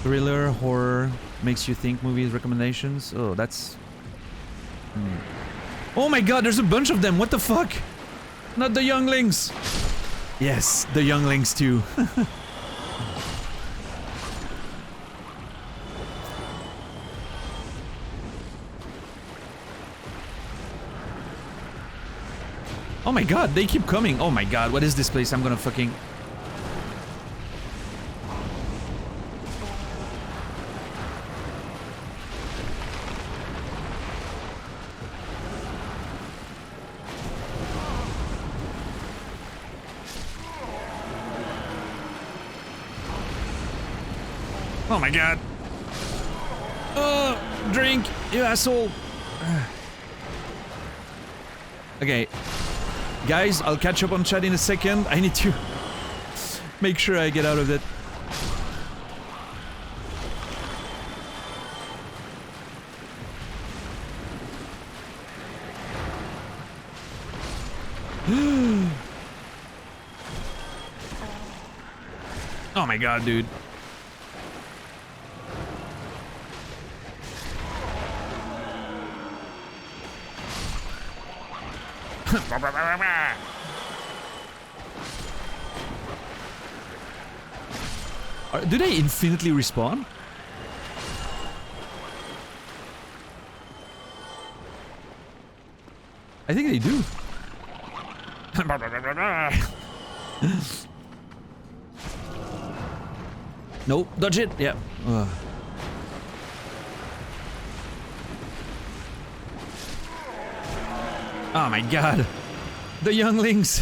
Thriller, horror, makes you think movies recommendations. Oh, that's... Oh my god, there's a bunch of them. What the fuck? Not the younglings. Yes, the younglings too. Oh my god, they keep coming. Oh my god, what is this place? I'm gonna fucking... Oh my god. Oh, drink, you asshole. Okay. Guys, I'll catch up on chat in a second. I need to make sure I get out of it. Oh my god, dude. Do they infinitely respawn? I think they do. Nope, dodge it. Yeah. Ugh. Oh my god. The younglings.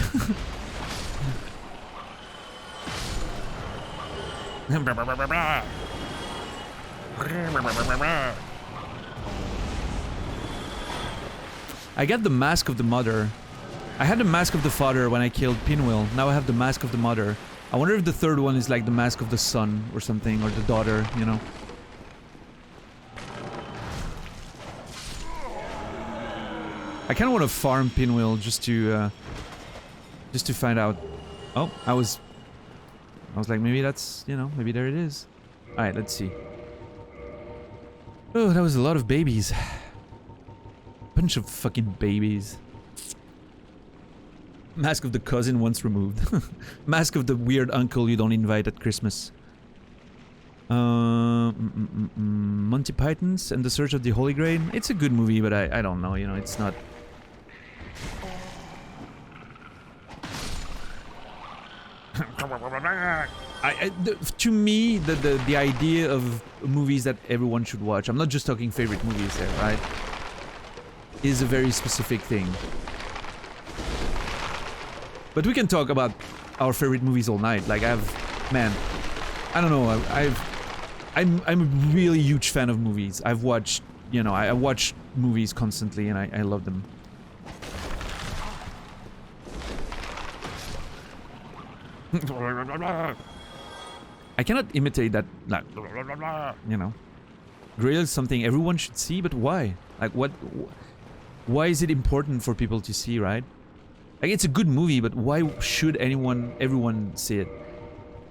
I got the Mask of the Mother. I had the Mask of the Father when I killed Pinwheel. Now I have the Mask of the Mother. I wonder if the third one is like the Mask of the Son or something, or the daughter, you know. I kind of want to farm Pinwheel just to find out. Oh, I was like, maybe that's, you know, maybe there it is. All right, let's see. Oh, that was a lot of babies. Bunch of fucking babies. Mask of the cousin once removed. Mask of the weird uncle you don't invite at Christmas. Monty Python's and the Search of the Holy Grail. It's a good movie, but I don't know, you know, it's not... to me, the idea of movies that everyone should watch, I'm not just talking favorite movies there, right? Is a very specific thing. But we can talk about our favorite movies all night. Like man, I don't know. I'm a really huge fan of movies. I've watched, you know, I watch movies constantly and I love them. I cannot imitate that, like, you know. Grail is something everyone should see, but why? Like, why is it important for people to see, right? Like, it's a good movie, but why should everyone see it?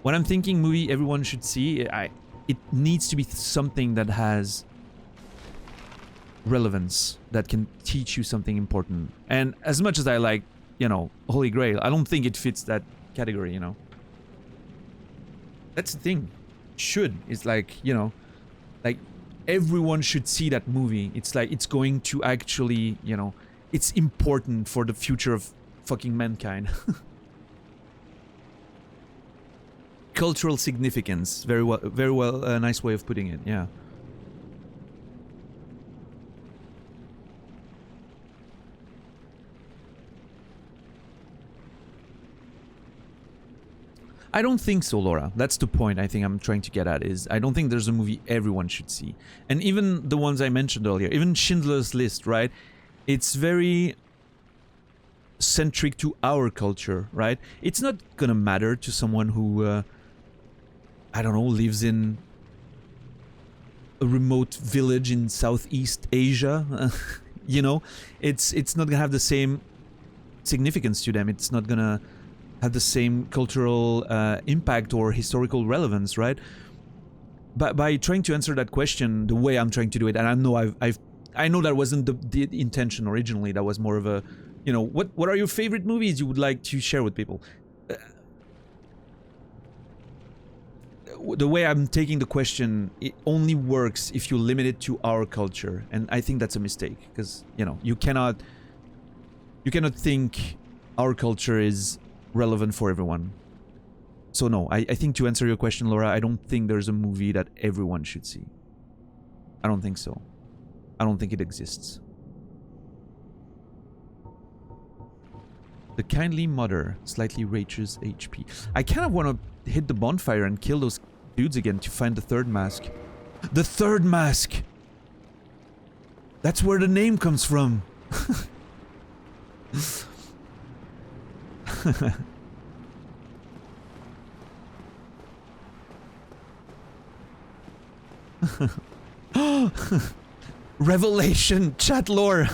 When I'm thinking movie everyone should see, it needs to be something that has relevance, that can teach you something important. And as much as I like, you know, Holy Grail, I don't think it fits that category, you know. That's the thing. Should is like, you know, like everyone should see that movie. It's like it's going to actually, you know, it's important for the future of fucking mankind. Cultural significance. Very well, a nice way of putting it, yeah. I don't think so, Laura. That's the point I think I'm trying to get at, is I don't think there's a movie everyone should see. And even the ones I mentioned earlier, even Schindler's List, right? It's very centric to our culture, right? It's not gonna matter to someone who, I don't know, lives in a remote village in Southeast Asia. You know? It's not gonna have the same significance to them. It's not gonna have the same cultural impact or historical relevance, right? But by trying to answer that question the way I'm trying to do it, and I know I know that wasn't the intention originally. That was more of a, you know, what are your favorite movies you would like to share with people? The way I'm taking the question, it only works if you limit it to our culture, and I think that's a mistake, because, you know, you cannot think our culture is relevant for everyone. So no, I think to answer your question, Laura, I don't think there's a movie that everyone should see. I don't think so. I don't think it exists. The kindly mother slightly rages HP. I kind of want to hit the bonfire and kill those dudes again to find the third mask. The third mask! That's where the name comes from. Revelation, chat lore.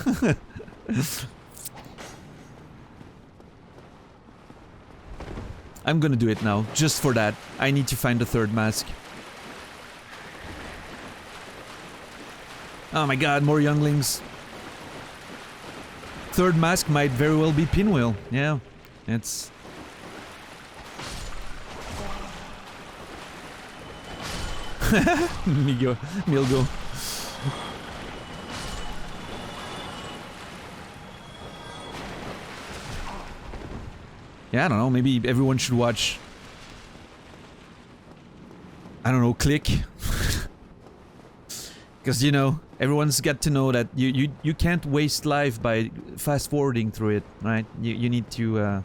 I'm gonna do it now, just for that. I need to find the third mask. Oh my god, more younglings. Third mask might very well be Pinwheel. Yeah, it's... Milgo. Yeah, I don't know, maybe everyone should watch... I don't know, Click. Because, you know, everyone's got to know that you can't waste life by fast-forwarding through it, right? You need to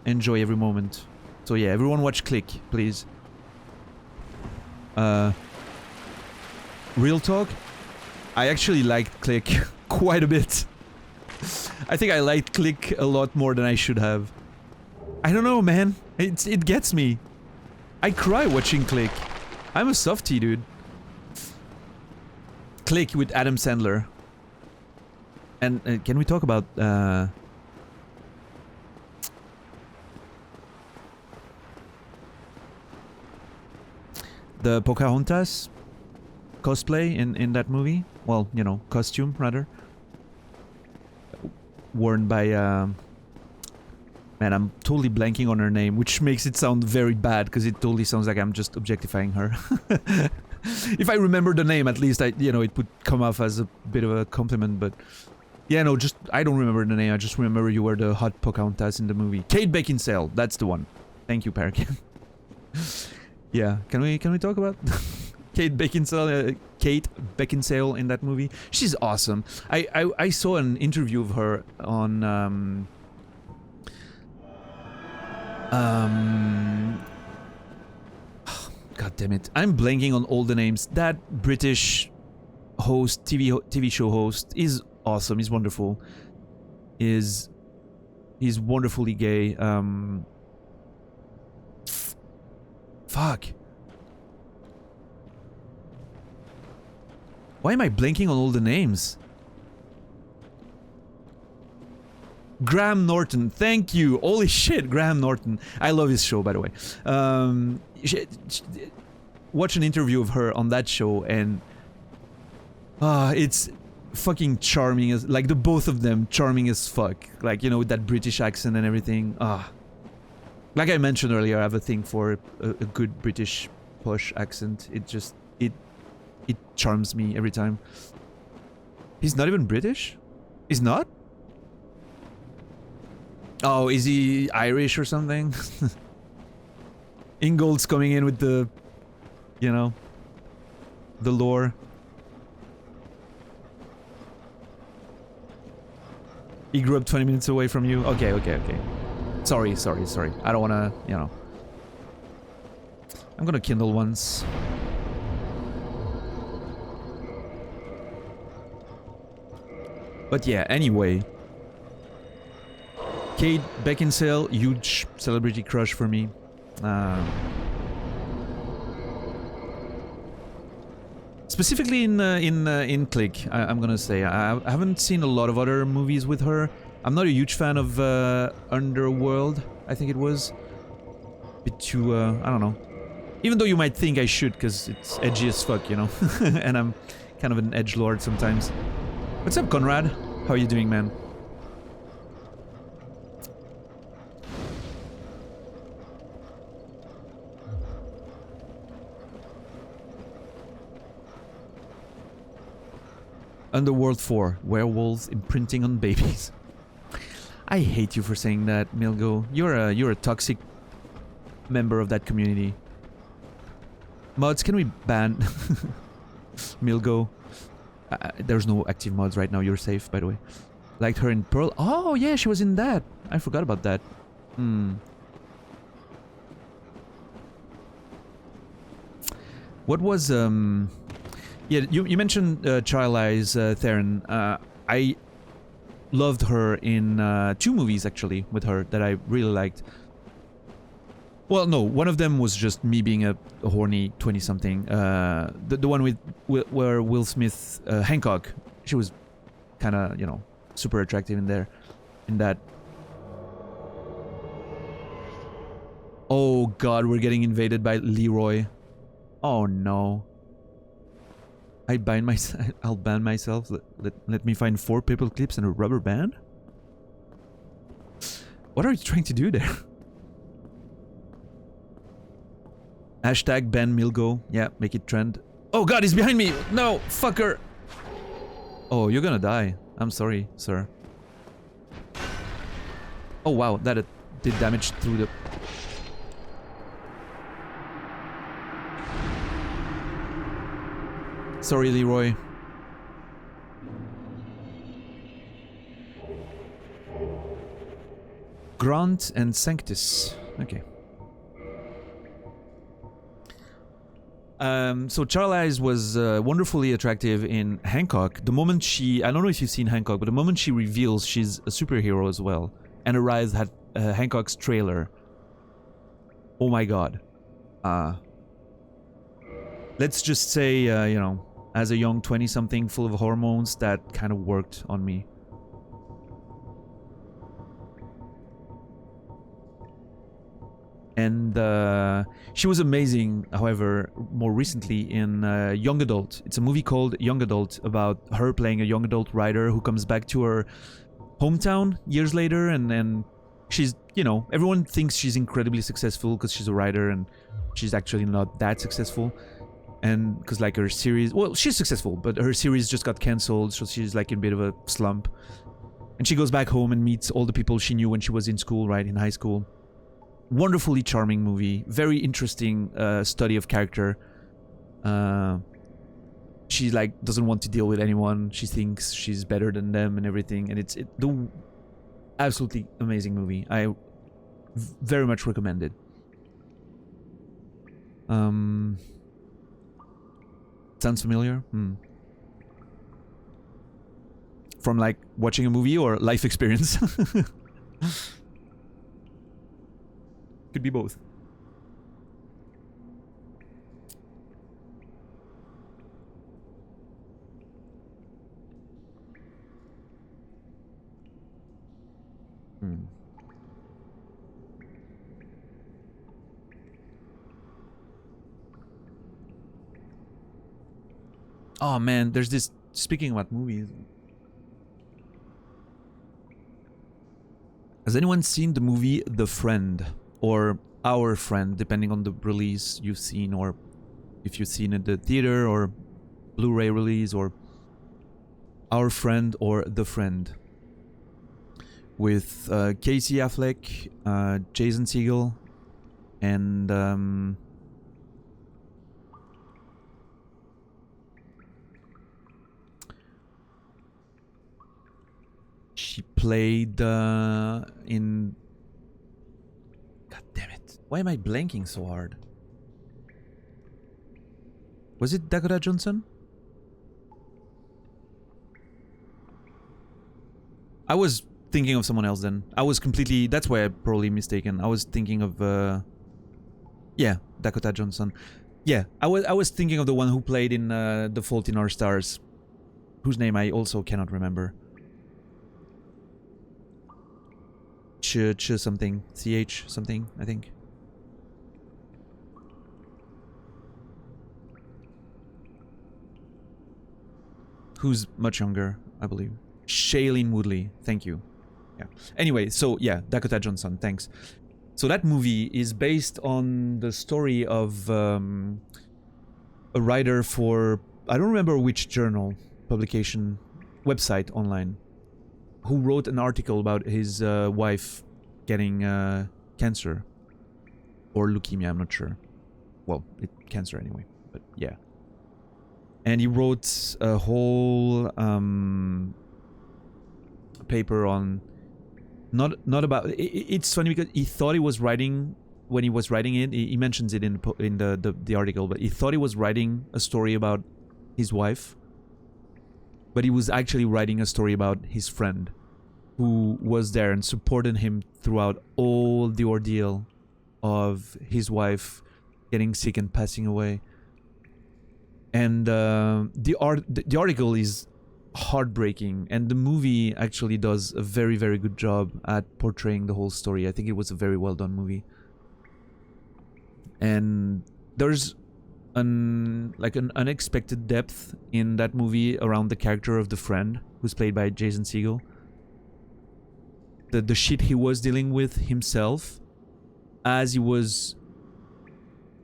enjoy every moment. So yeah, everyone watch Click, please. Real talk, I actually liked Click quite a bit. I think I liked Click a lot more than I should have. I don't know, man. It gets me. I cry watching Click. I'm a softie, dude. Click with Adam Sandler. And can we talk about the Pocahontas cosplay in that movie? Well, you know, costume rather. Worn by man, I'm totally blanking on her name, which makes it sound very bad because it totally sounds like I'm just objectifying her. If I remember the name, at least you know, it would come off as a bit of a compliment, but yeah, no, just I don't remember the name. I just remember you were the hot Pocahontas in the movie. Kate Beckinsale, that's the one. Thank you, Parakin. Yeah, can we talk about Kate Beckinsale in that movie? She's awesome. I saw an interview of her on God damn it, I'm blanking on all the names. That British host, TV show host. He's awesome. He's wonderful. He's wonderfully gay. Fuck. Why am I blanking on all the names? Graham Norton, thank you. Holy shit, Graham Norton. I love his show, by the way. Watch an interview of her on that show, and it's fucking charming as, like, the both of them charming as fuck. Like, you know, with that British accent and everything. Like I mentioned earlier, I have a thing for a good British posh accent. It just it charms me every time. He's not even British? He's not? Oh, is he Irish or something? Ingold's coming in with the, you know, the lore. He grew up 20 minutes away from you? Okay. Sorry. I don't wanna, you know. I'm gonna kindle once. But yeah, anyway. Kate Beckinsale, huge celebrity crush for me. Specifically in Click, I'm gonna say. I haven't seen a lot of other movies with her. I'm not a huge fan of Underworld, I think it was. Bit too, I don't know. Even though you might think I should, because it's edgy as fuck, you know? And I'm kind of an edgelord sometimes. What's up, Conrad? How are you doing, man? Underworld 4, werewolves imprinting on babies. I hate you for saying that, Milgo. You're a toxic member of that community. Mods, can we ban Milgo? There's no active mods right now. You're safe, by the way. Liked her in Pearl. Oh yeah, she was in that. I forgot about that. What was Yeah, you mentioned Child Eyes, Theron. I loved her in 2 movies, actually, with her, that I really liked. Well, no, one of them was just me being a horny 20-something. The one where Will Smith, Hancock, she was kind of, you know, super attractive in there, in that. Oh god, we're getting invaded by Leroy. Oh no. I'll ban myself. Let me find 4 paper clips and a rubber band? What are you trying to do there? Hashtag ban Milgo. Yeah, make it trend. Oh god, he's behind me! No, fucker! Oh, you're gonna die. I'm sorry, sir. Oh wow, that did damage through the... Sorry, Leroy. Grant and Sanctus. Okay. So Child Eyes was wonderfully attractive in Hancock. The moment she... I don't know if you've seen Hancock, but the moment she reveals she's a superhero as well, and arrives at Hancock's trailer. Oh my god. Let's just say, you know, as a young 20-something full of hormones, that kind of worked on me. And she was amazing, however, more recently in Young Adult. It's a movie called Young Adult, about her playing a young adult writer who comes back to her hometown years later, and she's, you know, everyone thinks she's incredibly successful because she's a writer, and she's actually not that successful. And because, like, her series, well, she's successful, but her series just got cancelled, so she's like in a bit of a slump. And she goes back home and meets all the people she knew when she was in school, right, in high school. Wonderfully charming movie, very interesting study of character. She, like, doesn't want to deal with anyone. She thinks she's better than them and everything, and it's the absolutely amazing movie. I very much recommend it. Sounds familiar? from like watching a movie or life experience. Could be both. Oh man, there's this, speaking about movies. Has anyone seen the movie The Friend or Our Friend, depending on the release you've seen, or if you've seen it at the theater or Blu-ray release, or Our Friend or The Friend? With Casey Affleck, Jason Segel, and she played in... God damn it. Why am I blanking so hard? Was it Dakota Johnson? I was thinking of someone else then. I was completely... That's why I'm probably mistaken. I was thinking of... yeah, Dakota Johnson. Yeah, I was thinking of the one who played in The Fault in Our Stars, whose name I also cannot remember. Something. CH something, I think. Who's much younger, I believe. Shailene Woodley. Thank you. Yeah. Anyway, so yeah, Dakota Johnson, thanks. So that movie is based on the story of a writer for, I don't remember which journal, publication, website online, who wrote an article about his wife getting cancer or leukemia, I'm not sure. Well, cancer anyway, but yeah. And he wrote a whole paper on not about it's funny because he thought he was writing, when he was writing it, he mentions it in the article, but he thought he was writing a story about his wife, but he was actually writing a story about his friend who was there and supported him throughout all the ordeal of his wife getting sick and passing away. And the article is heartbreaking, and the movie actually does a very, very good job at portraying the whole story. I think it was a very well done movie. And there's an unexpected depth in that movie around the character of the friend, who's played by Jason Segel. The shit he was dealing with himself as he was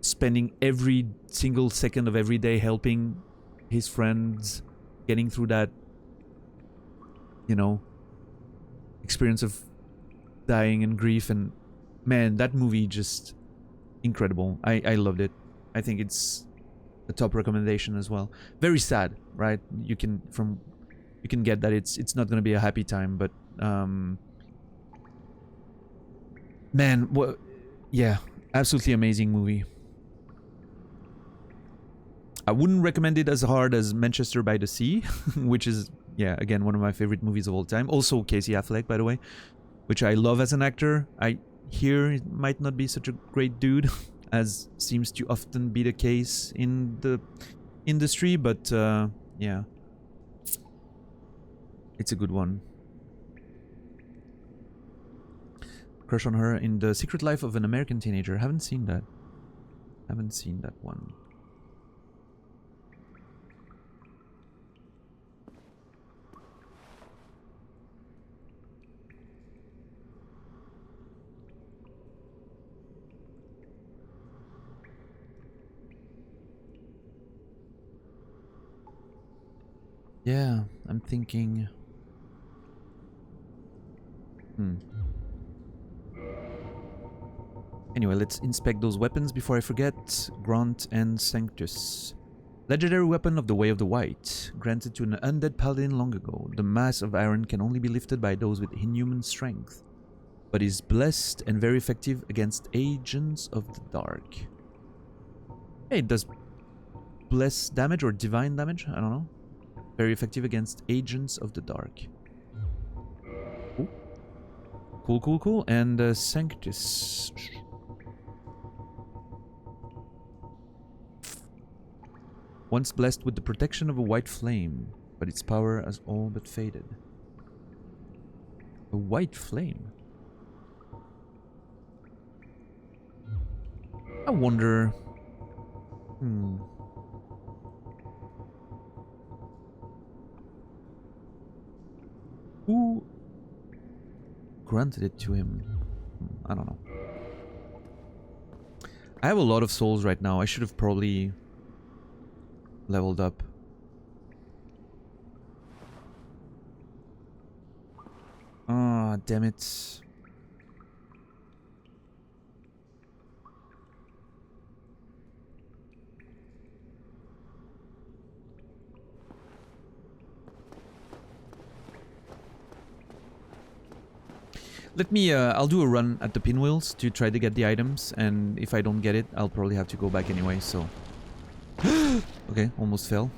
spending every single second of every day helping his friends getting through that, you know, experience of dying and grief. And man, that movie just incredible. I loved it. I think it's a top recommendation as well. Very sad, right? You can get that it's not gonna be a happy time, but man, what? Yeah, absolutely amazing movie. I wouldn't recommend it as hard as Manchester by the Sea, which is, yeah, again, one of my favorite movies of all time. Also Casey Affleck, by the way, which I love as an actor. I hear it might not be such a great dude, as seems to often be the case in the industry, but yeah, it's a good one. Crush on her in The Secret Life of an American Teenager. Haven't seen that. Haven't seen that one. Yeah, I'm thinking... Anyway, let's inspect those weapons before I forget. Grant and Sanctus. Legendary weapon of the Way of the White. Granted to an undead paladin long ago. The mass of iron can only be lifted by those with inhuman strength, but is blessed and very effective against agents of the dark. Hey, it does bless damage or divine damage? I don't know. Very effective against agents of the dark. Ooh. Cool, cool, cool. And Sanctus. Once blessed with the protection of a white flame, but its power has all but faded. A white flame? I wonder... Who granted it to him? I don't know. I have a lot of souls right now. I should have probably leveled up. Ah, damn it. Let me, I'll do a run at the pinwheels to try to get the items, and if I don't get it, I'll probably have to go back anyway, so... Okay, almost fell.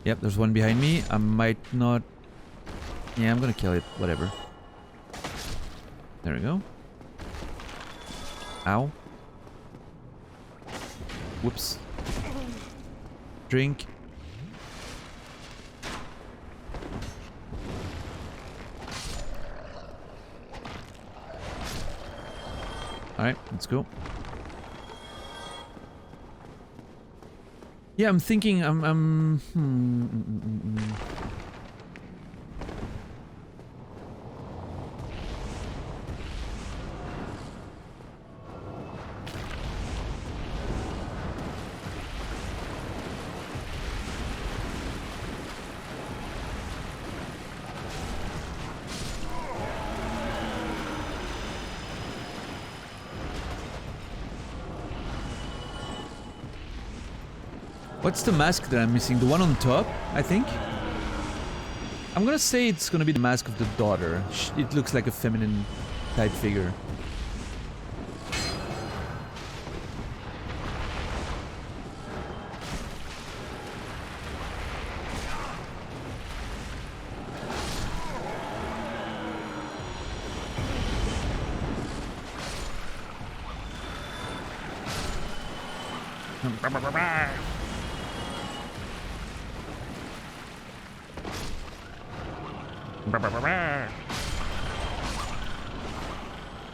Yep, there's one behind me. I might not... Yeah, I'm gonna kill it. Whatever. There we go. Ow. Whoops. Drink. Alright, let's go. Yeah, I'm thinking, what's the mask that I'm missing? The one on top, I think? I'm gonna say it's gonna be the mask of the daughter. It looks like a feminine type figure.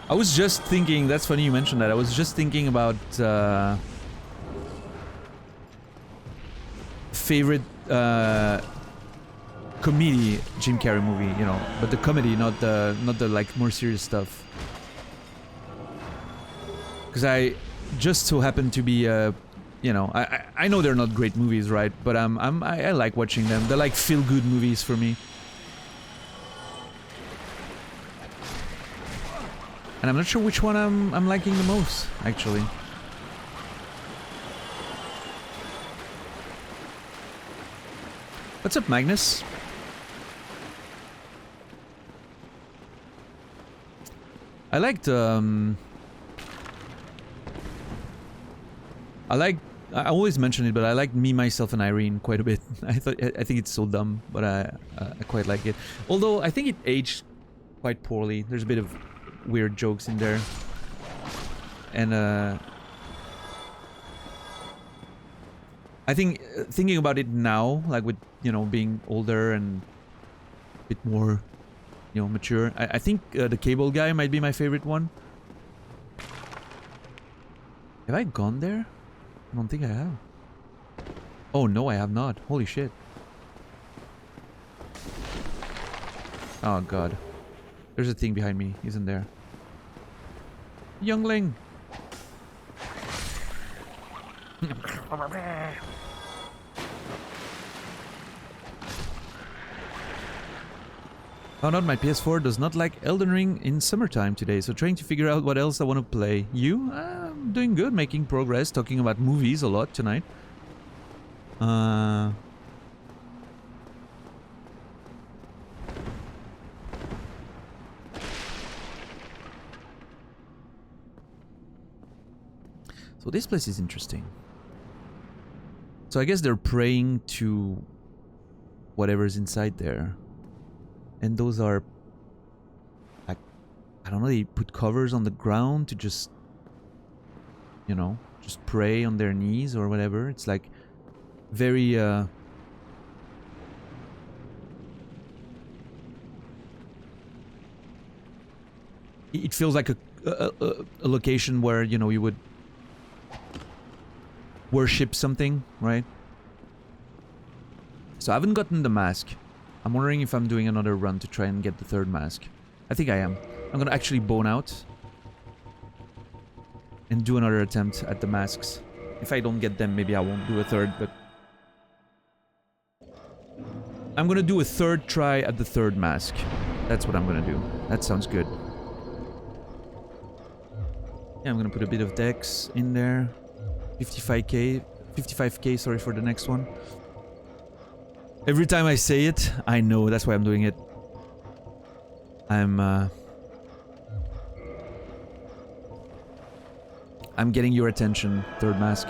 I was just thinking, that's funny you mentioned that, I was just thinking about favorite comedy Jim Carrey movie, you know, but the comedy, not the like more serious stuff. Because I just so happen to be you know, I know they're not great movies, right? But I like watching them. They're like feel-good movies for me. And I'm not sure which one I'm liking the most, actually. What's up, Magnus? I liked I always mention it, but I like Me, Myself, and Irene quite a bit. I think it's so dumb, but I quite like it. Although I think it aged quite poorly. There's a bit of weird jokes in there, and I think thinking about it now, like with, you know, being older and a bit more, you know, mature, I think the Cable Guy might be my favorite one. Have I gone there? I don't think I have. Oh no, I have not. Holy shit. Oh god. There's a thing behind me, isn't there? Youngling! Found out my PS4 does not like Elden Ring in summertime today, so trying to figure out what else I want to play. You? I'm doing good, making progress, talking about movies a lot tonight. So this place is interesting. So I guess they're praying to whatever's inside there. And those are, like, I don't know, they put covers on the ground to just, you know, just pray on their knees or whatever. It's like very, it feels like a location where, you know, you would worship something, right? So I haven't gotten the mask. I'm wondering if I'm doing another run to try and get the third mask. I think I am. I'm gonna actually bone out and do another attempt at the masks. If I don't get them, maybe I won't do a third, but I'm gonna do a third try at the third mask. That's what I'm gonna do. That sounds good. Yeah, I'm gonna put a bit of dex in there. 55k, sorry, for the next one. Every time I say it, I know, that's why I'm doing it. I'm getting your attention, third mask.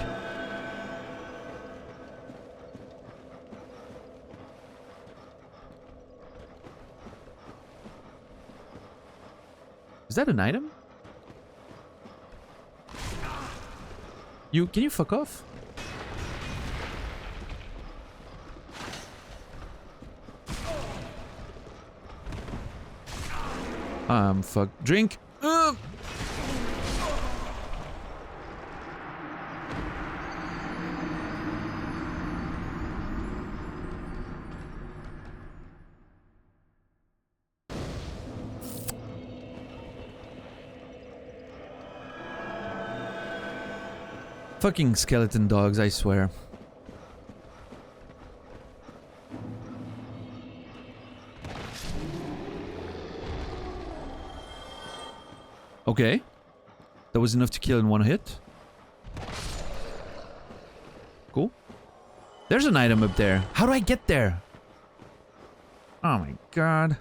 Is that an item? Can you fuck off? Fuck. Drink! Fucking skeleton dogs, I swear. Okay. That was enough to kill in one hit. Cool. There's an item up there. How do I get there? Oh my god.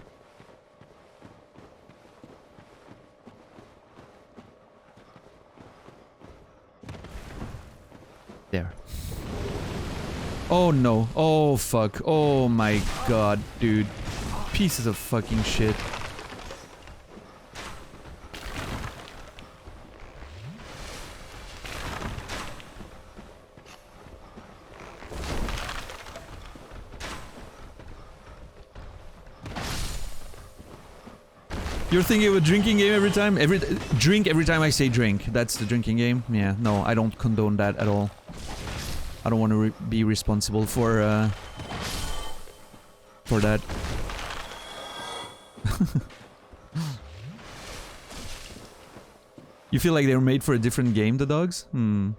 There. Oh no. Oh fuck. Oh my god, dude. Pieces of fucking shit. You're thinking of a drinking game every time? Drink every time I say drink. That's the drinking game? Yeah, no, I don't condone that at all. I don't want to be responsible for that. You feel like they were made for a different game, the dogs? I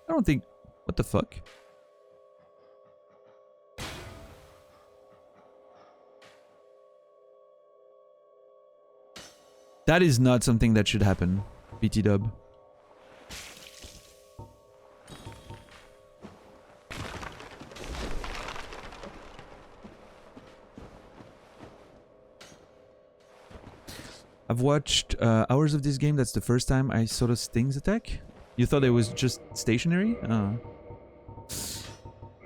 don't think... What the fuck? That is not something that should happen, BT dub. I've watched hours of this game. That's the first time I saw the Stings attack. You thought it was just stationary?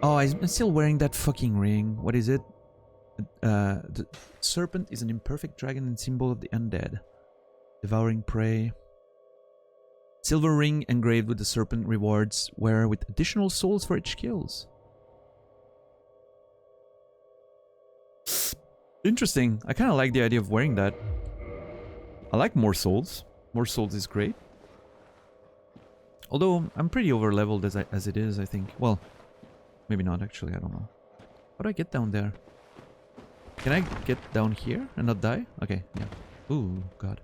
Oh, I'm still wearing that fucking ring. What is it? The serpent is an imperfect dragon and symbol of the undead. Devouring prey. Silver ring engraved with the serpent rewards wear with additional souls for each kills. Interesting. I kind of like the idea of wearing that. I like more souls. More souls is great. Although I'm pretty over leveled as it is, I think. Well, maybe not actually. I don't know. How do I get down there? Can I get down here and not die? Okay, yeah. Ooh, god.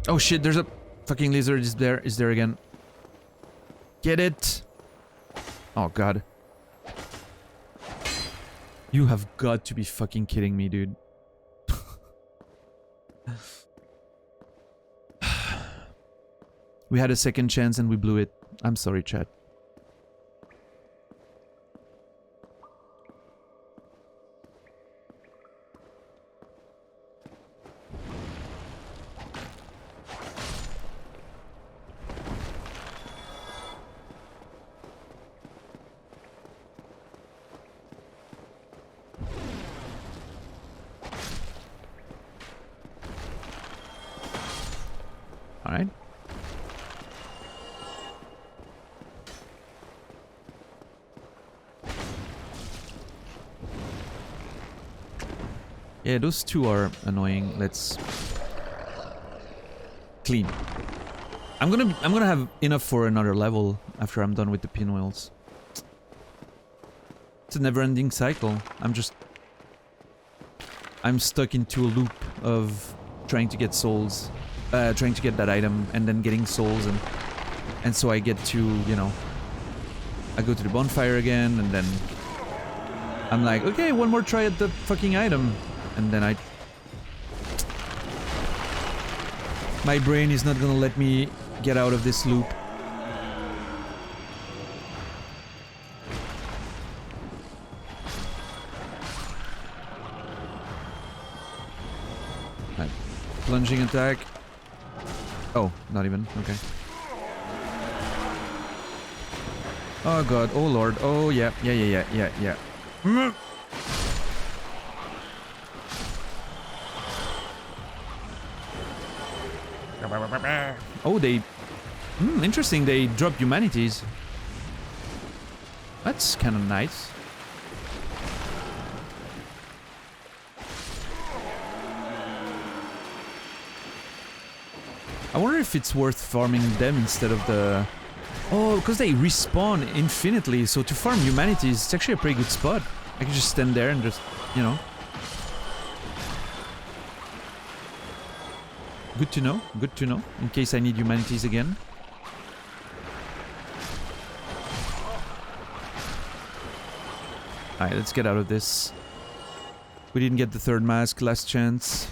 Oh shit, there's a fucking lizard is there again. Get it! Oh god. You have got to be fucking kidding me, dude. We had a second chance and we blew it. I'm sorry, chat. All right. Yeah, those two are annoying. Let's clean. I'm gonna have enough for another level after I'm done with the pinwheels. It's a never-ending cycle. I'm stuck into a loop of trying to get souls, trying to get that item and then getting souls, and so I get to, you know, I go to the bonfire again and then I'm like, okay, one more try at the fucking item. And then my brain is not gonna let me get out of this loop. Right. Plunging attack. Oh, not even. Okay. Oh god. Oh lord. Oh yeah. Yeah. Oh, they... interesting, they drop humanities. That's kind of nice. I wonder if it's worth farming them instead of the... Oh, because they respawn infinitely, so to farm humanities, it's actually a pretty good spot. I can just stand there and just, you know... Good to know, in case I need humanities again. Alright, let's get out of this. We didn't get the third mask, last chance.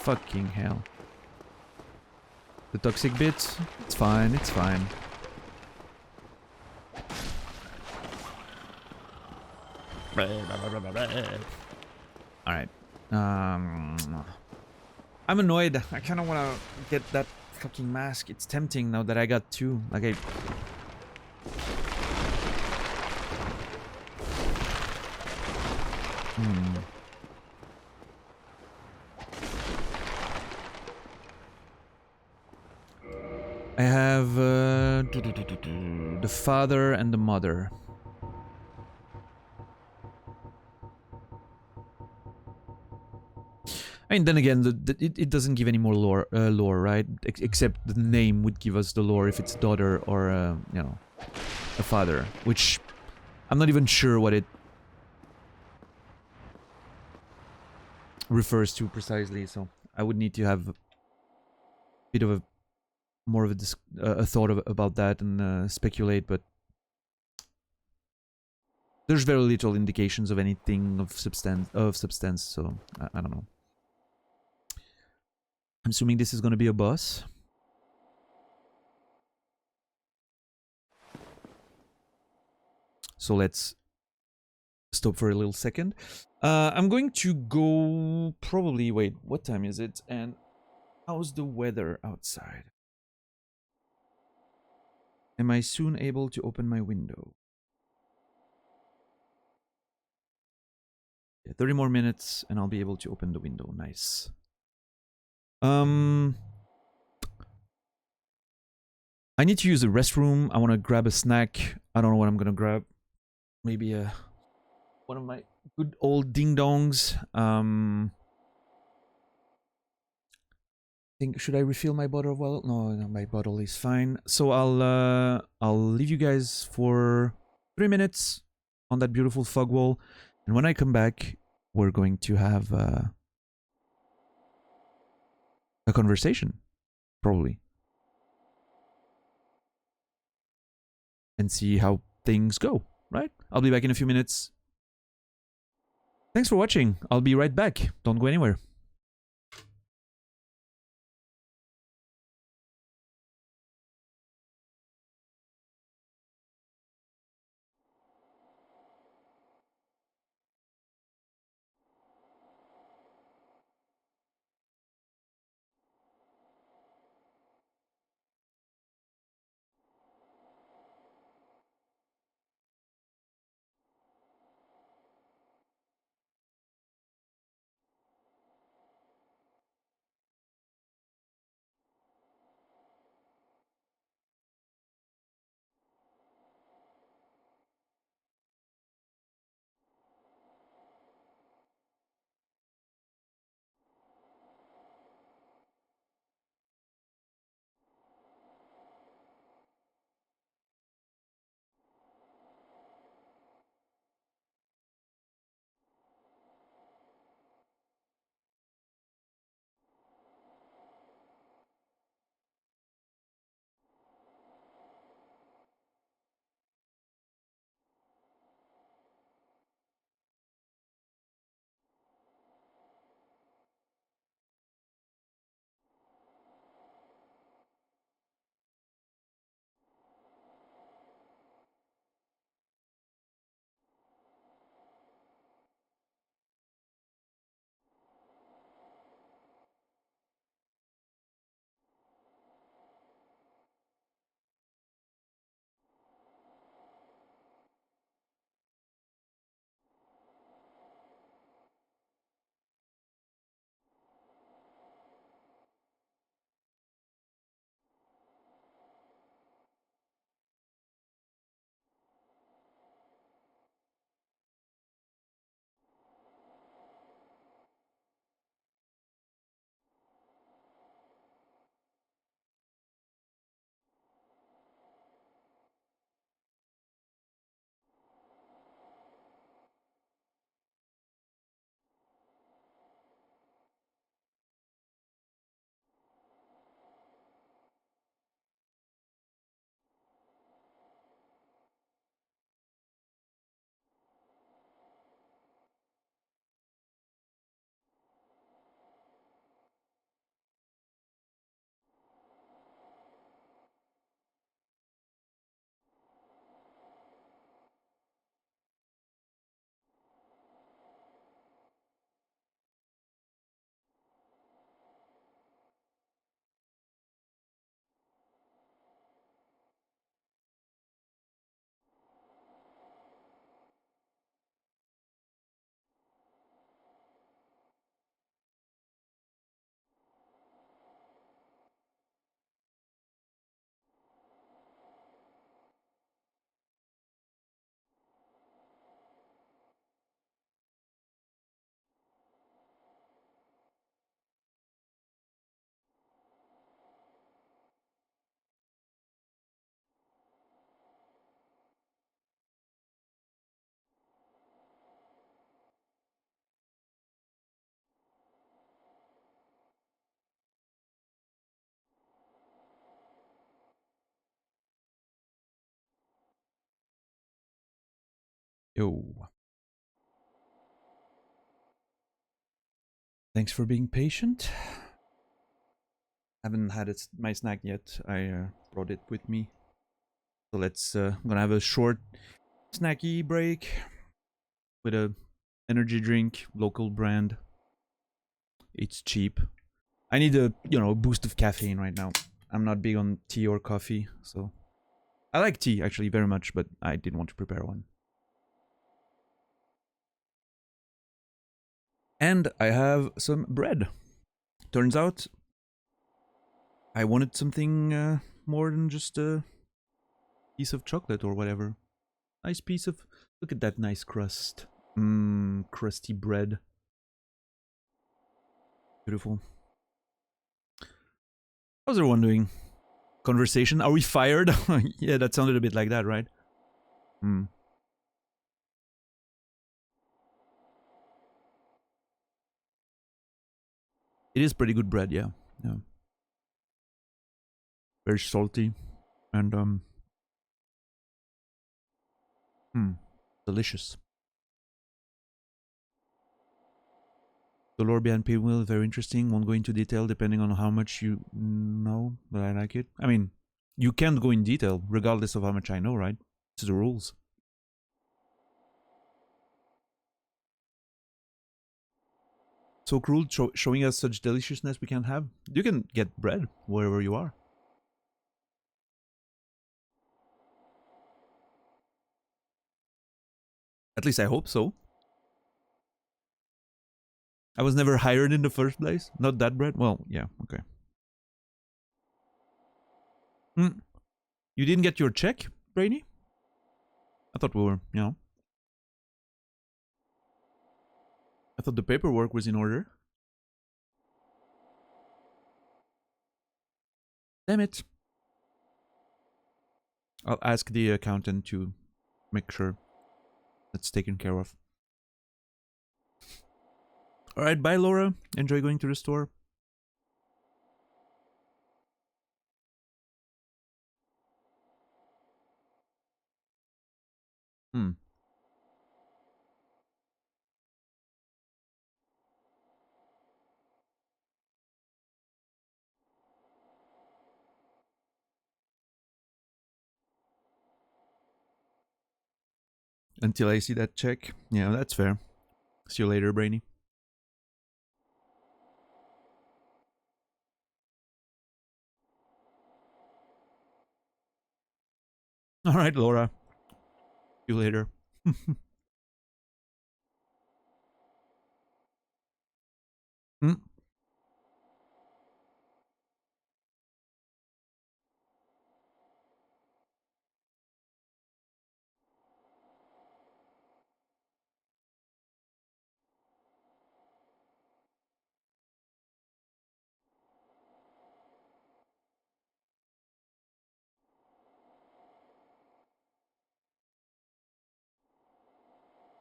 Fucking hell. The toxic bit? It's fine, it's fine. Alright. I'm annoyed. I kind of want to get that fucking mask. It's tempting now that I got two. Like I... I have the father and the mother. I mean, then again, it doesn't give any more lore, right? Except the name would give us the lore if it's a daughter or, you know, a father. Which, I'm not even sure what it refers to precisely, so I would need to have a bit of a, more of a thought about that and speculate, but there's very little indications of anything of substance, so I don't know. I'm assuming this is going to be a boss. So let's stop for a little second. I'm going to go probably... Wait, what time is it? And how's the weather outside? Am I soon able to open my window? Yeah, 30 more minutes and I'll be able to open the window. Nice. I need to use the restroom. I want to grab a snack. I don't know what I'm gonna grab. Maybe one of my good old ding dongs. Should I refill my bottle? Well, no, my bottle is fine. So I'll leave you guys for 3 minutes on that beautiful fog wall, and when I come back, we're going to have a conversation, probably, and see how things go. Right? I'll be back in a few minutes. Thanks for watching. I'll be right back. Don't go anywhere. Yo. Thanks for being patient. Haven't had my snack yet. I brought it with me. So let's I'm gonna have a short snacky break with a energy drink, local brand. It's cheap. I need a boost of caffeine right now. I'm not big on tea or coffee, so I like tea actually very much, but I didn't want to prepare one. And I have some bread. Turns out I wanted something more than just a piece of chocolate or whatever. Nice piece of... Look at that nice crust. Mmm, crusty bread. Beautiful. How's everyone doing? Conversation? Are we fired? Yeah, that sounded a bit like that, right? Hmm. It is pretty good bread, yeah. Yeah. Very salty. And, delicious. The lore behind Pinwheel is very interesting. Won't go into detail depending on how much you know, but I like it. I mean, you can't go in detail regardless of how much I know, right? It's the rules. So cruel, showing us such deliciousness we can't have. You can get bread wherever you are. At least I hope so. I was never hired in the first place. Not that bread. Well, yeah, okay. You didn't get your check, Brainy? I thought we were, you know. I thought the paperwork was in order. Damn it. I'll ask the accountant to make sure that's taken care of. Alright, bye Laura. Enjoy going to the store. Until I see that check. Yeah, that's fair. See you later, Brainy. Alright, Laura. See you later.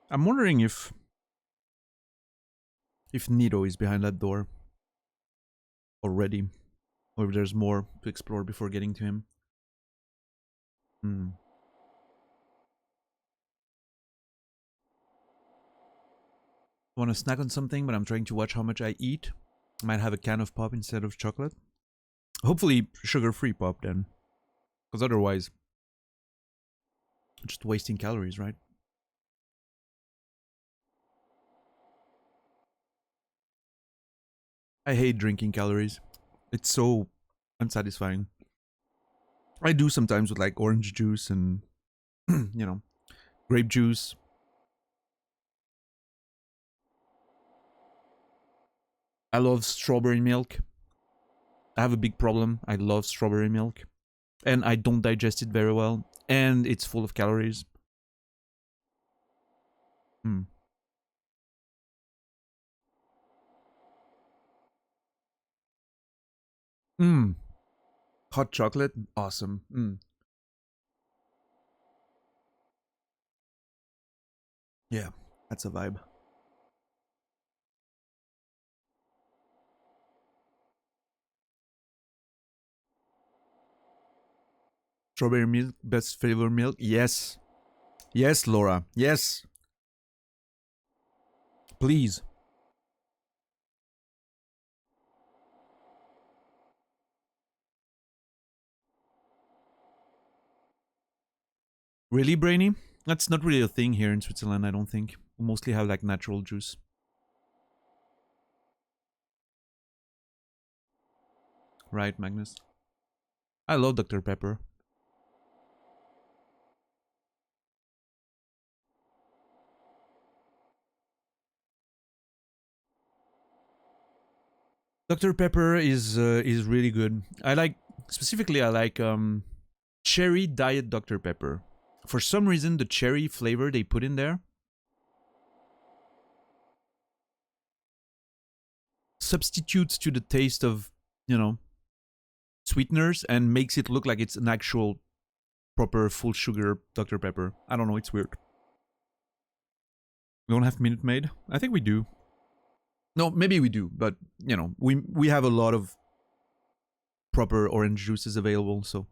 I'm wondering if Nito is behind that door already, or if there's more to explore before getting to him. Want to snack on something, but I'm trying to watch how much I eat. Might have a can of pop instead of chocolate. Hopefully sugar-free pop then, because otherwise, just wasting calories, right? I hate drinking calories. It's so unsatisfying. I do sometimes with like orange juice and, you know, grape juice. I love strawberry milk. I have a big problem. I love strawberry milk. And I don't digest it very well. And it's full of calories. Hot chocolate? Awesome. Yeah, that's a vibe. Strawberry milk, best flavor milk? Yes. Yes, Laura. Yes. Please. Really, Brainy? That's not really a thing here in Switzerland, I don't think. We mostly have like natural juice. Right, Magnus? I love Dr. Pepper. Dr. Pepper is really good. I like cherry diet Dr. Pepper. For some reason, the cherry flavor they put in there substitutes to the taste of, you know, sweeteners and makes it look like it's an actual proper full sugar Dr. Pepper. I don't know, it's weird. We don't have Minute Maid? I think we do. No, maybe we do, but you know, we have a lot of proper orange juices available, so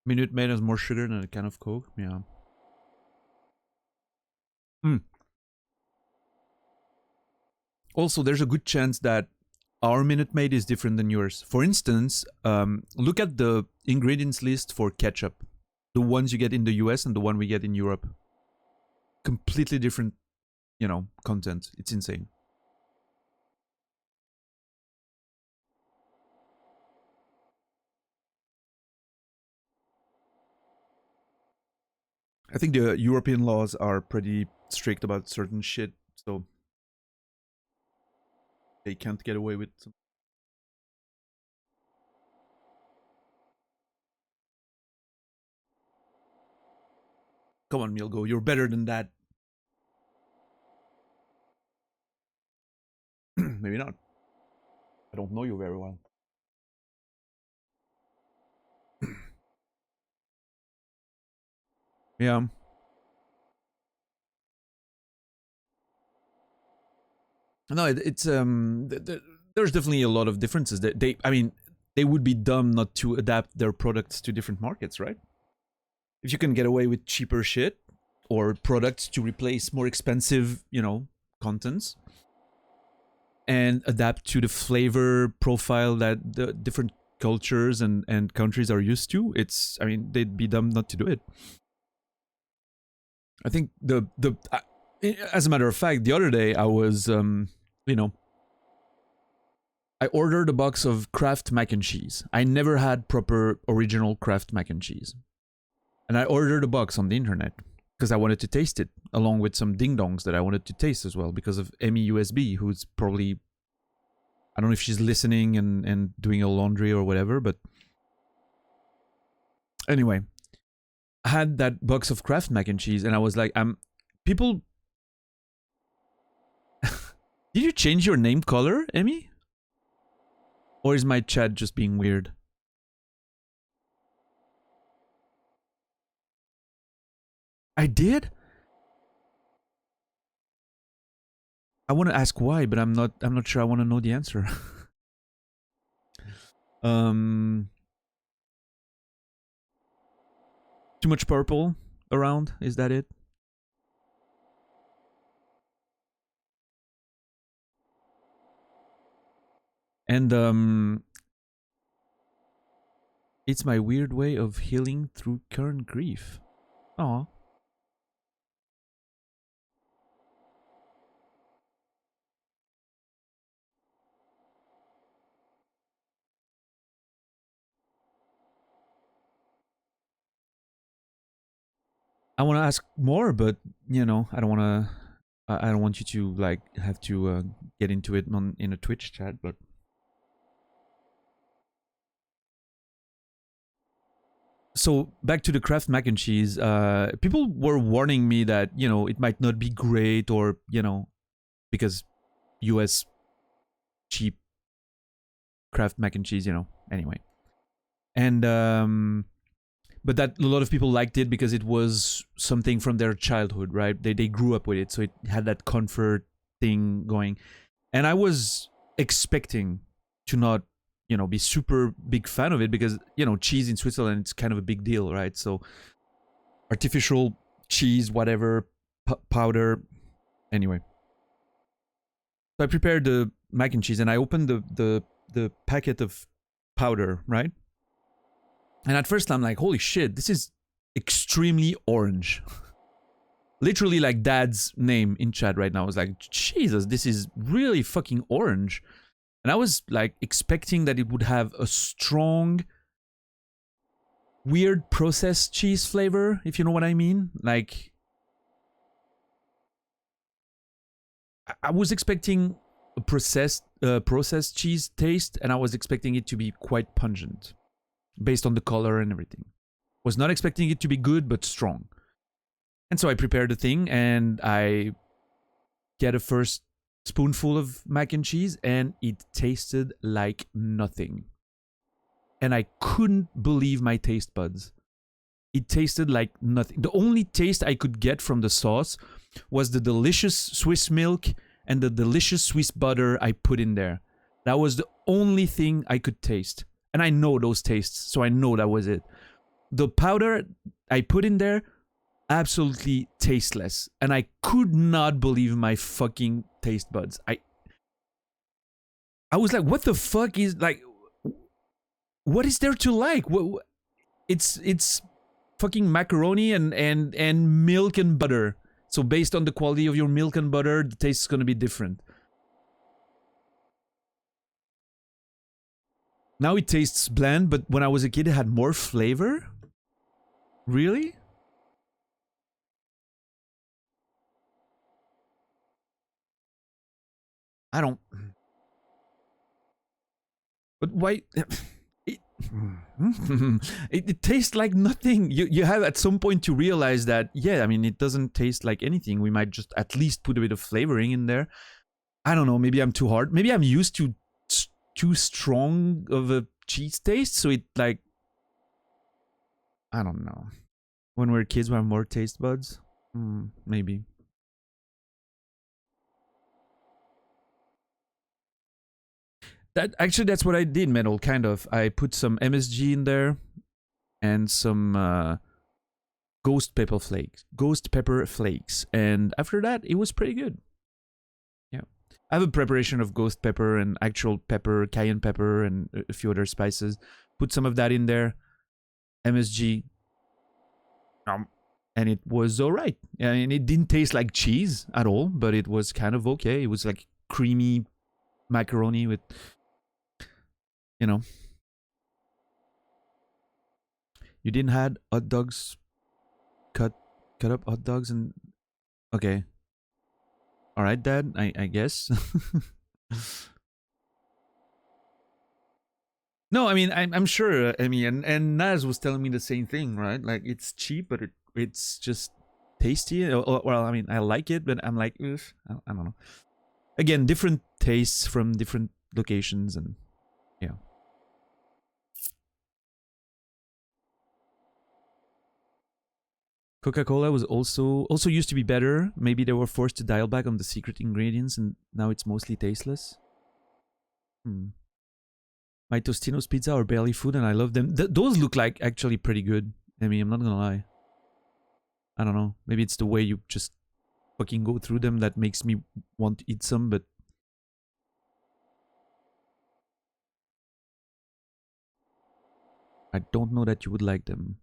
Minute Maid has more sugar than a can of Coke. Yeah. Also, there's a good chance that our Minute Maid is different than yours. For instance, look at the ingredients list for ketchup. The ones you get in the US and the one we get in Europe. Completely different, content. It's insane. I think the European laws are pretty strict about certain shit, so they can't get away with some. Come on, Milgo, you're better than that. Maybe not. I don't know you very well. Yeah. No, it's there's definitely a lot of differences. They would be dumb not to adapt their products to different markets, right? If you can get away with cheaper shit or products to replace more expensive, contents and adapt to the flavor profile that the different cultures and countries are used to, they'd be dumb not to do it. I think as a matter of fact, the other day I was, I ordered a box of Kraft mac and cheese. I never had proper original Kraft mac and cheese. And I ordered a box on the internet because I wanted to taste it, along with some ding-dongs that I wanted to taste as well, because of Emmy USB, who's probably, I don't know if she's listening and doing a laundry or whatever, but anyway, I had that box of Kraft mac and cheese, and I was like, people... Did you change your name color, Emmy? Or is my chat just being weird? I did? I want to ask why, but I'm not sure I want to know the answer. Too much purple around, is that it? And it's my weird way of healing through current grief. Aw. I want to ask more, but I don't want to. I don't want you to have to get into it in a Twitch chat. But so back to the Kraft mac and cheese. People were warning me that it might not be great, or because U.S. cheap Kraft mac and cheese. Anyway, and but that a lot of people liked it because it was something from their childhood, right? They grew up with it, so it had that comfort thing going. And I was expecting to not, be super big fan of it because, cheese in Switzerland, it's kind of a big deal, right? So artificial cheese, whatever, powder, anyway. So I prepared the mac and cheese and I opened the packet of powder, right? And at first I'm like, holy shit, this is extremely orange. Literally like Dad's name in chat right now. I was like, Jesus, this is really fucking orange. And I was like expecting that it would have a strong, weird processed cheese flavor, if you know what I mean. Like, I was expecting a processed cheese taste, and I was expecting it to be quite pungent, based on the color and everything. Was not expecting it to be good, but strong. And so I prepared the thing, and I get a first spoonful of mac and cheese, and it tasted like nothing. And I couldn't believe my taste buds. It tasted like nothing. The only taste I could get from the sauce was the delicious Swiss milk and the delicious Swiss butter I put in there. That was the only thing I could taste. And I know those tastes, so I know that was it. the powder I put in there, absolutely tasteless. And I could not believe my fucking taste buds. I was like, what the fuck is, like, what is there to like? It's fucking macaroni and milk and butter. So based on the quality of your milk and butter, the taste is gonna be different. Now it tastes bland, but when I was a kid, it had more flavor. Really? I don't. But why? It tastes like nothing. You have at some point to realize that, yeah, I mean, it doesn't taste like anything. We might just at least put a bit of flavoring in there. I don't know. Maybe I'm too hard. Maybe I'm used to too strong of a cheese taste. So it like, I don't know. When we were kids, we have more taste buds. Maybe. That's what I did, Metal, kind of. I put some MSG in there and some ghost pepper flakes. And after that, it was pretty good. Yeah. I have a preparation of ghost pepper and actual pepper, cayenne pepper, and a few other spices. Put some of that in there. MSG. And it was alright. And it didn't taste like cheese at all, but it was kind of okay. It was like creamy macaroni with, you know. You didn't had hot dogs, cut up hot dogs, and okay. All right, Dad. I guess. No, I mean, I'm sure. I mean, and Naz was telling me the same thing, right? Like, it's cheap, but it's just tasty. Well, I mean, I like it, but I'm like, I don't know. Again, different tastes from different locations, and yeah. Coca-Cola was also used to be better. Maybe they were forced to dial back on the secret ingredients, and now it's mostly tasteless. My Tostino's pizza are barely food, and I love them. Those look like actually pretty good. I mean, I'm not gonna lie. I don't know. Maybe it's the way you just fucking go through them that makes me want to eat some, but I don't know that you would like them.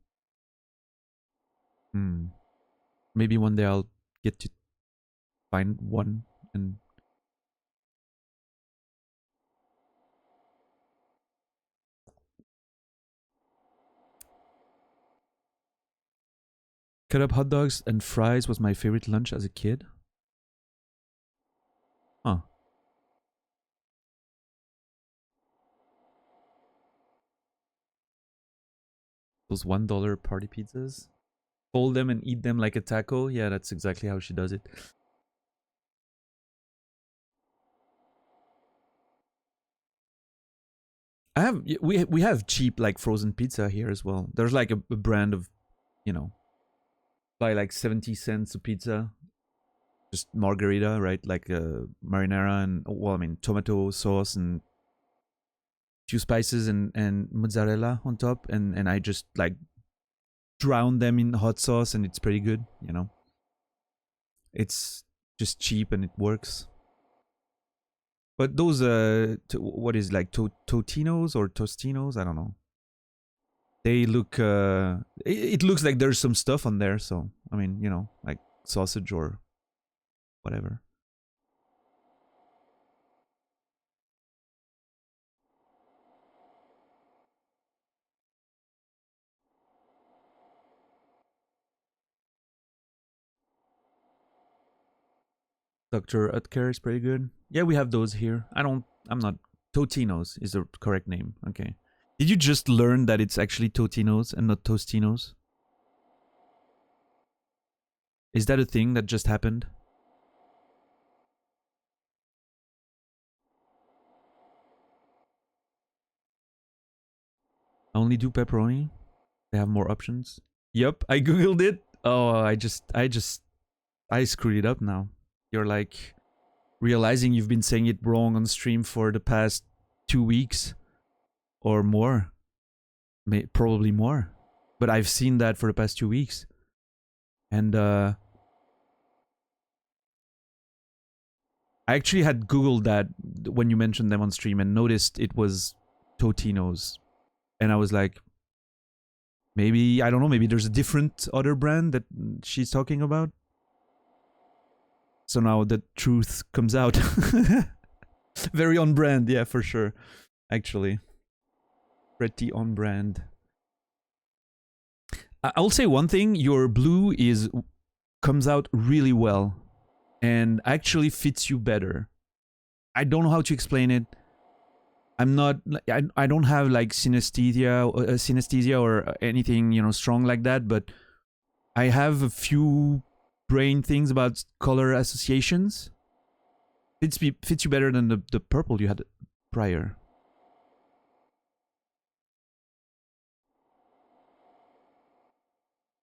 Maybe one day I'll get to find one and... Cut up hot dogs and fries was my favorite lunch as a kid. Huh. Those $1 party pizzas. Fold them and eat them like a taco. Yeah, that's exactly how she does it. We have cheap like frozen pizza here as well. There's like a brand of, you know, by like 70 cents a pizza, just margarita, right? Like marinara and, well, I mean, tomato sauce and few spices and mozzarella on top, and I just like drown them in hot sauce, and it's pretty good, you know. It's just cheap and it works. But those what is like Totinos or Tostinos? I don't know. They look it looks like there's some stuff on there, so I mean, you know, like sausage or whatever. Dr. Utker is pretty good. Yeah, we have those here. I'm not... Totinos is the correct name. Okay. Did you just learn that it's actually Totinos and not Tostinos? Is that a thing that just happened? I only do pepperoni. They have more options. Yup, I googled it. Oh, I screwed it up now. You're like realizing you've been saying it wrong on stream for the past 2 weeks or more. Probably more. But I've seen that for the past 2 weeks. And I actually had Googled that when you mentioned them on stream and noticed it was Totino's. And I was like, maybe, I don't know, maybe there's a different other brand that she's talking about. So now the truth comes out. Very on brand, yeah, for sure. Actually. Pretty on brand. I'll say one thing, your blue comes out really well and actually fits you better. I don't know how to explain it. I don't have like synesthesia or anything, you know, strong like that, but I have a few brain things about color associations. Fits you better than the purple you had prior.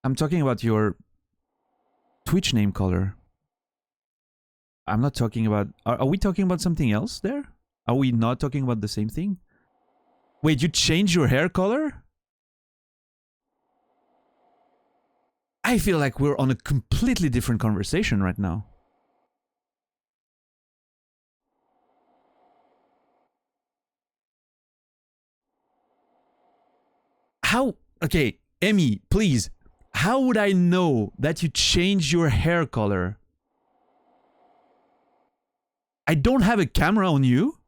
I'm talking about your Twitch name color. I'm not talking about... Are we talking about something else there? Are we not talking about the same thing? Wait, you changed your hair color? I feel like we're on a completely different conversation right now. How... Okay, Emmy, please. How would I know that you changed your hair color? I don't have a camera on you.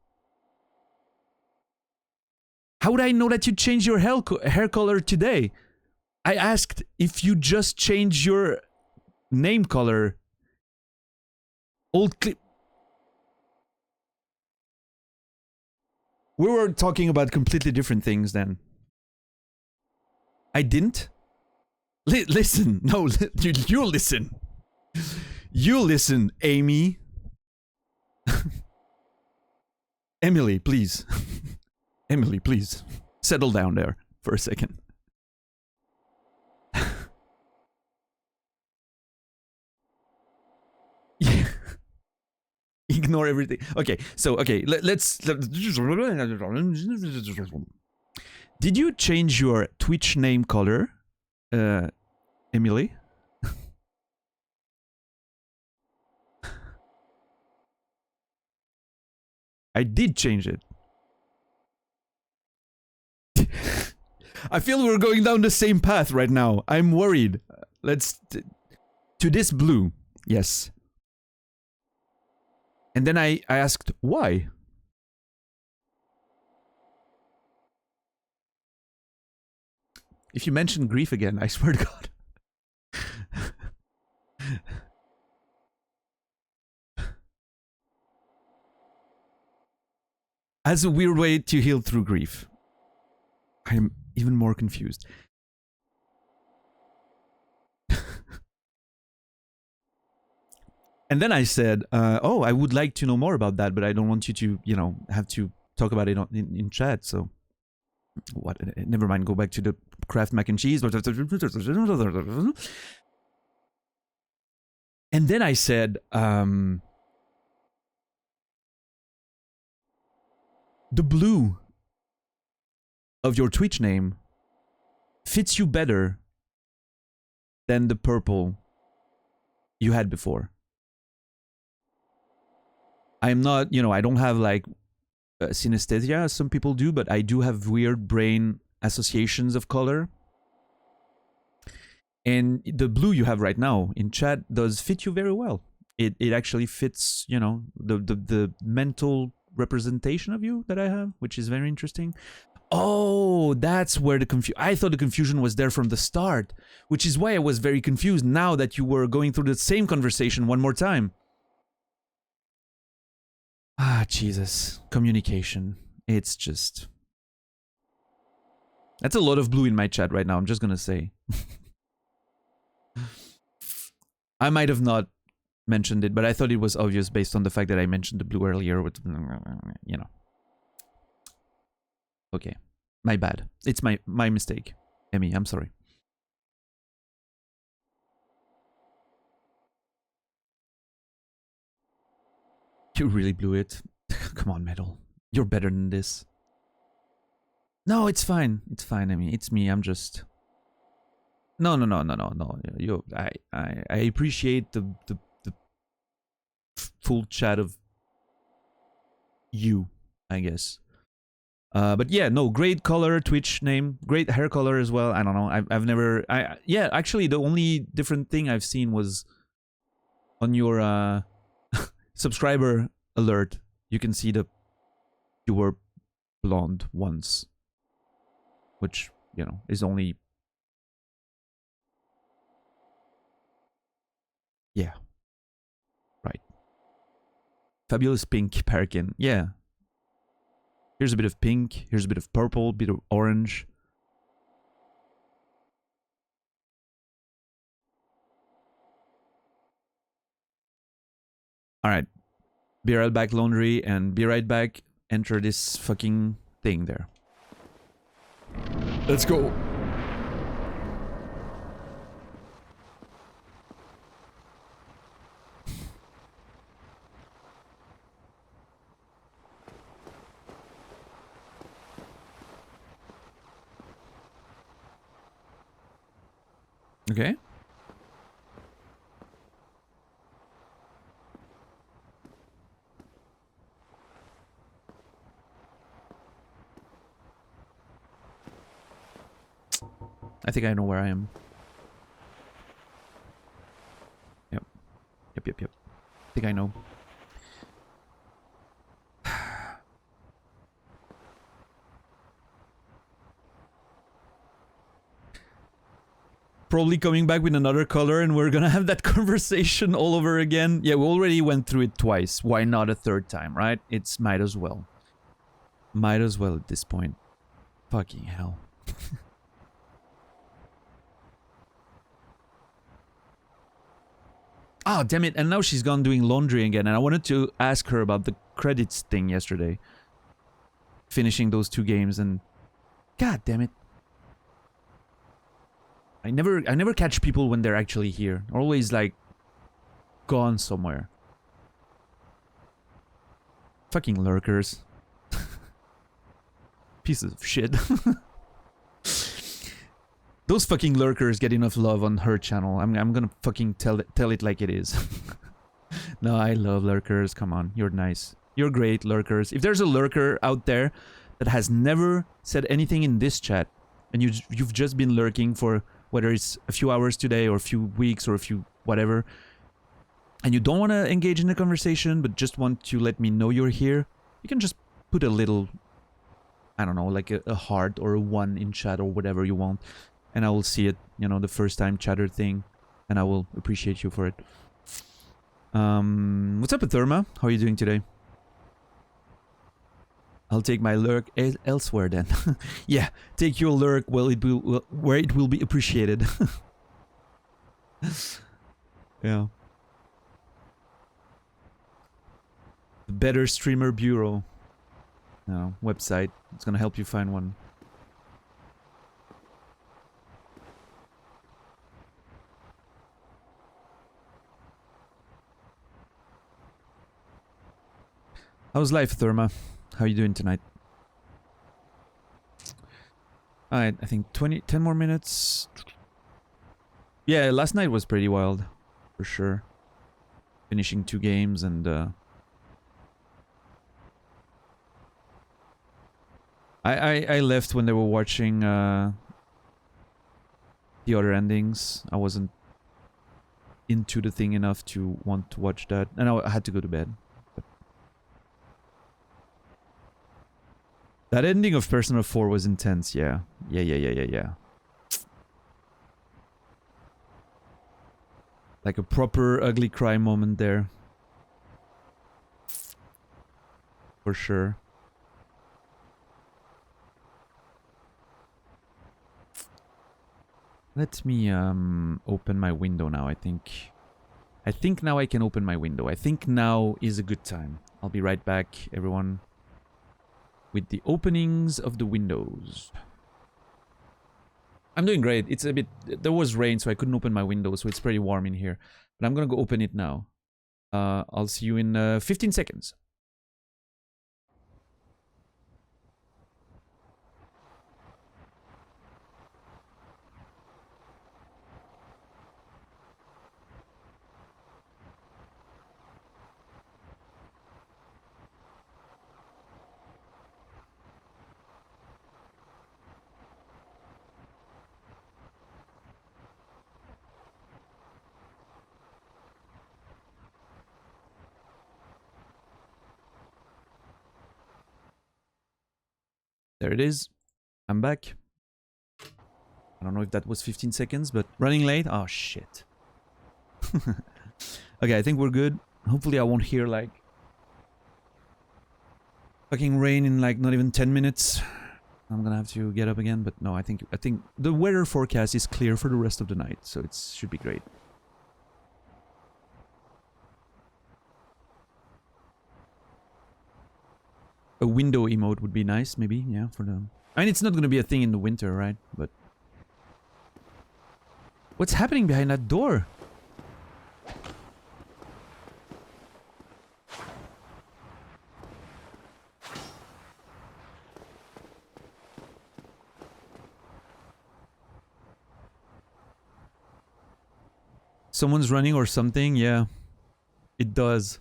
How would I know that you changed your hair color today? I asked if you just changed your name color. Old clip. We were talking about completely different things then. I didn't. Listen, no, you listen. You listen, Amy. Emily, please. Emily, please. Settle down there for a second. Yeah. Ignore everything. Okay, so, okay, let's... Did you change your Twitch name color? Emily? I did change it. I feel we're going down the same path right now. I'm worried. Let's... to this blue. Yes. And then I asked, why? If you mention grief again, I swear to God. As a weird way to heal through grief. I'm even more confused. And then I said, oh, I would like to know more about that, but I don't want you to, you know, have to talk about it in chat, so... What? Never mind, go back to the Kraft mac and cheese. And then I said, the blue of your Twitch name fits you better than the purple you had before. I'm not, you know, I don't have like synesthesia as some people do, but I do have weird brain associations of color. And the blue you have right now in chat does fit you very well. It actually fits, you know, the mental representation of you that I have, which is very interesting. Oh, that's where the confusion... I thought the confusion was there from the start, which is why I was very confused now that you were going through the same conversation one more time. Ah, Jesus. Communication. It's just... That's a lot of blue in my chat right now, I'm just gonna say. I might have not mentioned it, but I thought it was obvious based on the fact that I mentioned the blue earlier with... You know. Okay. My bad. It's my mistake. Emmy, I'm sorry. You really blew it. Come on, Metal. You're better than this. No, it's fine. It's fine. I mean, it's me. I'm just... No, no, no, no, no, no. I appreciate the full chat of you, I guess. But yeah, no, great color, Twitch name, great hair color as well. I don't know. I've never. Yeah, actually, the only different thing I've seen was on your subscriber alert. You can see you were blonde once, which is only. Yeah. Right. Fabulous pink Parakin. Yeah. Here's a bit of pink. Here's a bit of purple, bit of orange. Alright. Be right back, laundry, and be right back. Enter this fucking thing there. Let's go. Okay. I think I know where I am. Yep. Yep. I think I know. Probably coming back with another color and we're gonna have that conversation all over again. Yeah, we already went through it twice. Why not a third time, right? It's might as well. Might as well at this point. Fucking hell. Ah, damn it. And now she's gone doing laundry again. And I wanted to ask her about the credits thing yesterday. Finishing those 2 games and... God damn it. I never catch people when they're actually here. They're always like... gone somewhere. Fucking lurkers. Pieces of shit. Those fucking lurkers get enough love on her channel. I'm gonna fucking tell it like it is. No, I love lurkers. Come on, you're nice. You're great, lurkers. If there's a lurker out there that has never said anything in this chat, and you've just been lurking for whether it's a few hours today or a few weeks or a few whatever, and you don't want to engage in the conversation but just want to let me know you're here, you can just put a little, I don't know, like a heart or a 1 in chat or whatever you want. And I will see it, the first time chatter thing. And I will appreciate you for it. What's up, Therma? How are you doing today? I'll take my lurk elsewhere then. Yeah, take your lurk where it will be appreciated. Yeah. The Better Streamer Bureau. No, website. It's gonna help you find one. How's life, Therma? How are you doing tonight? Alright, I think 10 more minutes. Yeah, last night was pretty wild. For sure. Finishing 2 games and I left when they were watching the other endings. I wasn't into the thing enough to want to watch that. And I had to go to bed. That ending of Persona 4 was intense, yeah. Yeah. Like a proper ugly cry moment there. For sure. Let me open my window now, I think. I think now I can open my window. I think now is a good time. I'll be right back, everyone. With the openings of the windows. I'm doing great. It's a bit... There was rain, so I couldn't open my window, so it's pretty warm in here. But I'm gonna go open it now. I'll see you in 15 seconds. There it is. I'm back. I don't know if that was 15 seconds, but running late? Oh, shit. Okay, I think we're good. Hopefully I won't hear, like, fucking rain in, like, not even 10 minutes. I'm gonna have to get up again, but no, I think the weather forecast is clear for the rest of the night, so it should be great. A window emote would be nice, maybe, yeah, for the... I mean, it's not gonna be a thing in the winter, right? But... What's happening behind that door? Someone's running or something? Yeah. It does.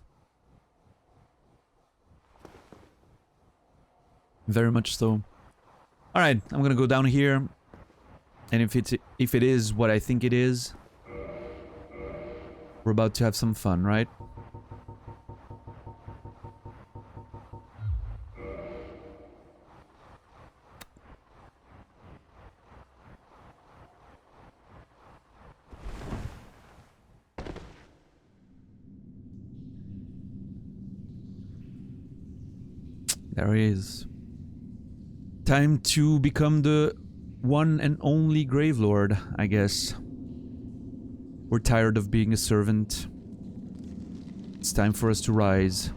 Very much so. Alright, I'm gonna go down here. And if it is what I think it is, we're about to have some fun, right? There he is. Time to become the one and only Gravelord, I guess. We're tired of being a servant. It's time for us to rise.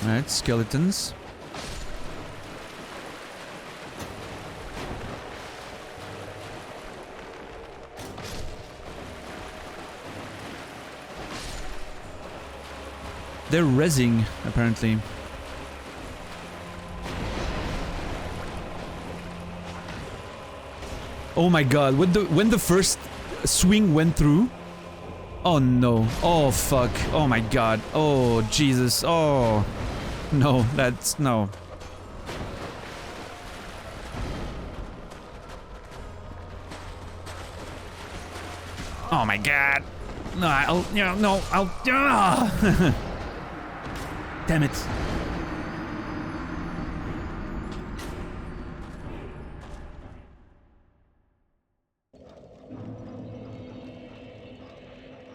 Alright, skeletons. They're rezzing, apparently. Oh my god, when the first swing went through... Oh no. Oh fuck. Oh my god. Oh Jesus. Oh... No, that's... no. Oh my god. No, I'll... Yeah, no, I'll... Damn it.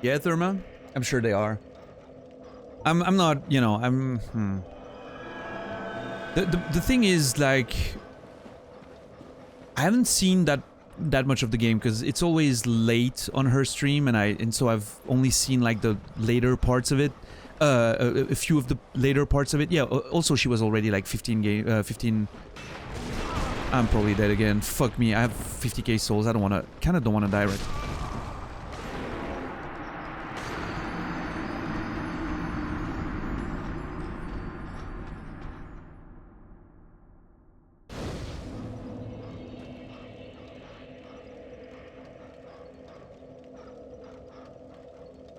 Yeah, Therma? I'm sure they are. I'm not, you know, The thing is, like, I haven't seen that much of the game because it's always late on her stream, and so I've only seen like the later parts of it, a few of the later parts of it. Yeah. Also, she was already like 15. I'm probably dead again. Fuck me. I have 50k souls. I don't wanna. Kinda don't wanna die right.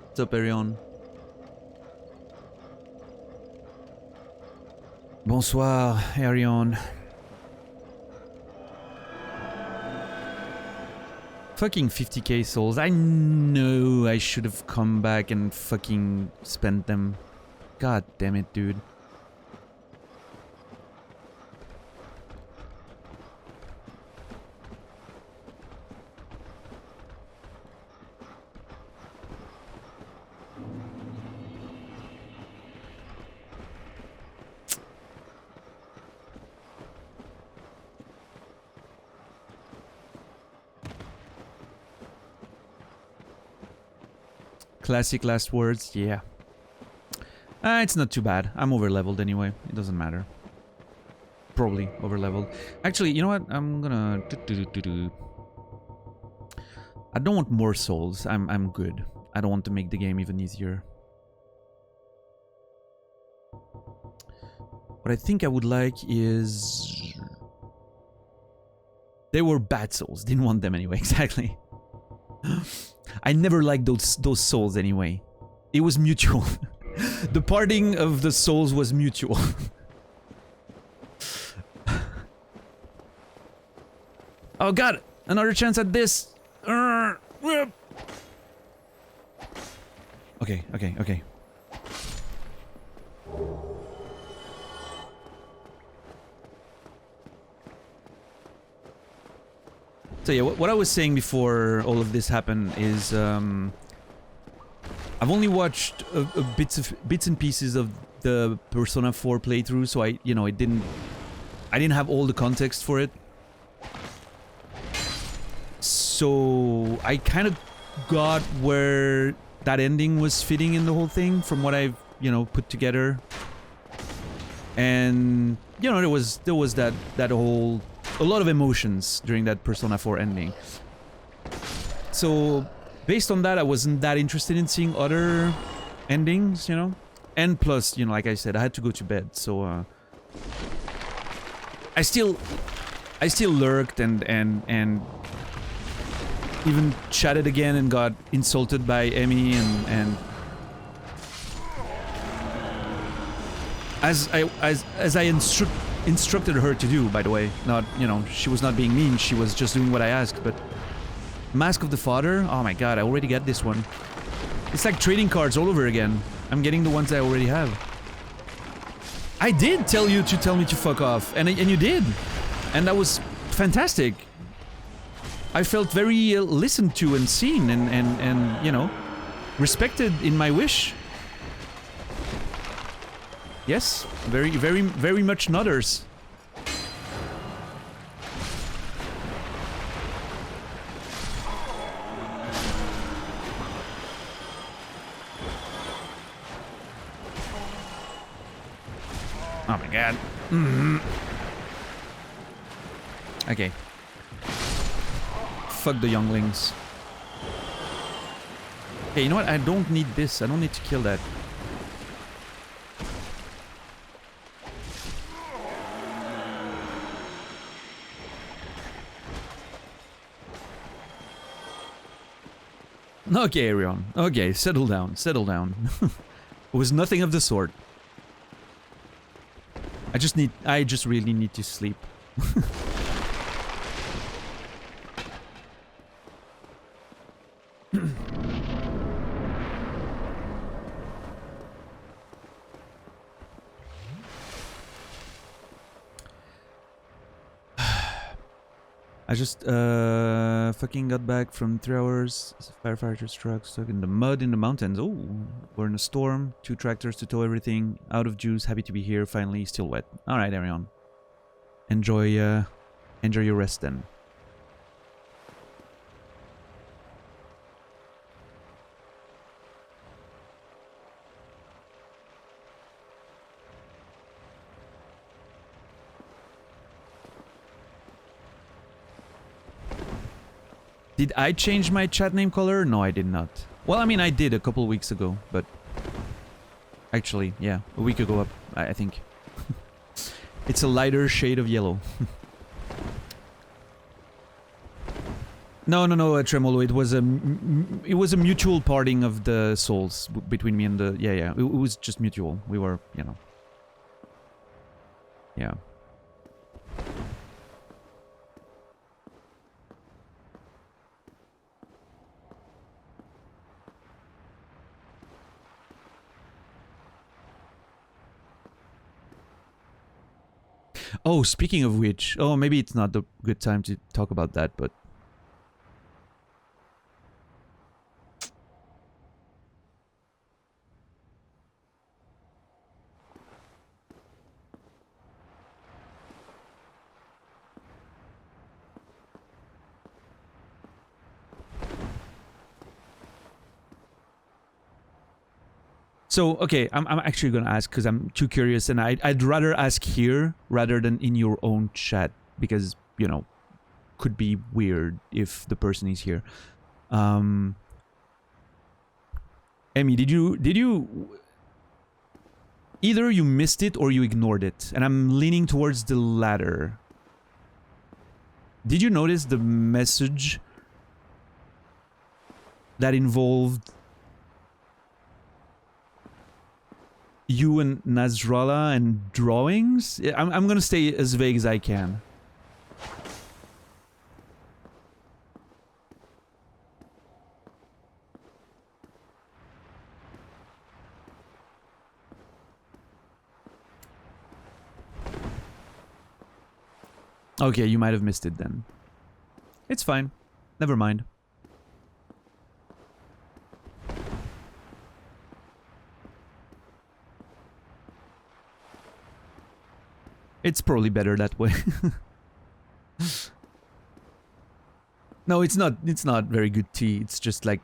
What's up, Arion? Bonsoir, Arion. Fucking 50k souls. I know I should have come back and fucking spent them. God damn it, dude. Classic last words, yeah. It's not too bad. I'm over-leveled anyway. It doesn't matter. Probably over-leveled. Actually, you know what? I'm gonna... I don't want more souls. I'm good. I don't want to make the game even easier. What I think I would like is... They were bad souls. Didn't want them anyway, exactly. I never liked those souls anyway. It was mutual. The parting of the souls was mutual. Oh god, another chance at this. Okay, okay, okay. So yeah, what I was saying before all of this happened is I've only watched bits and pieces of the Persona 4 playthrough, so I didn't have all the context for it. So I kind of got where that ending was fitting in the whole thing from what I've put together, and there was that whole a lot of emotions during that Persona 4 ending. So based on that, I wasn't that interested in seeing other endings, and plus, like I said, I had to go to bed, so I still lurked and even chatted again and got insulted by Emmy and as I instructed her to do, by the way. Not, she was not being mean, she was just doing what I asked. But Mask of the Father, oh my god, I already got this one. It's like trading cards all over again. I'm getting the ones I already have. I did tell you to tell me to fuck off, and you did, and that was fantastic. I felt very listened to and seen and respected in my wish. Yes, very much nutters. Oh my god. Okay. Fuck the younglings. Okay, you know what? I don't need this. I don't need to kill that. Okay, Arion. Okay, settle down. Settle down. It was nothing of the sort. I just really need to sleep. I just fucking got back from 3 hours. Firefighters truck stuck in the mud in the mountains. Oh, we're in a storm. 2 tractors to tow everything. Out of juice. Happy to be here. Finally, still wet. All right, Arion. Enjoy your rest then. Did I change my chat name color? No, I did not. Well, I mean, I did a couple weeks ago, but... Actually, yeah, a week ago, I think. It's a lighter shade of yellow. No, Tremolo, it was a mutual parting of the souls between me and the... Yeah, it was just mutual. We were, Yeah. Oh, speaking of which, oh, maybe it's not the good time to talk about that, but... So, okay, I'm actually gonna ask because I'm too curious, and I'd rather ask here rather than in your own chat because, could be weird if the person is here. Emmy, did you... Either you missed it or you ignored it, and I'm leaning towards the latter. Did you notice the message that involved you and Nasrallah and drawings. I'm gonna stay as vague as I can. Okay, you might have missed it then. It's fine. Never mind. It's probably better that way. No, it's not very good tea. It's just like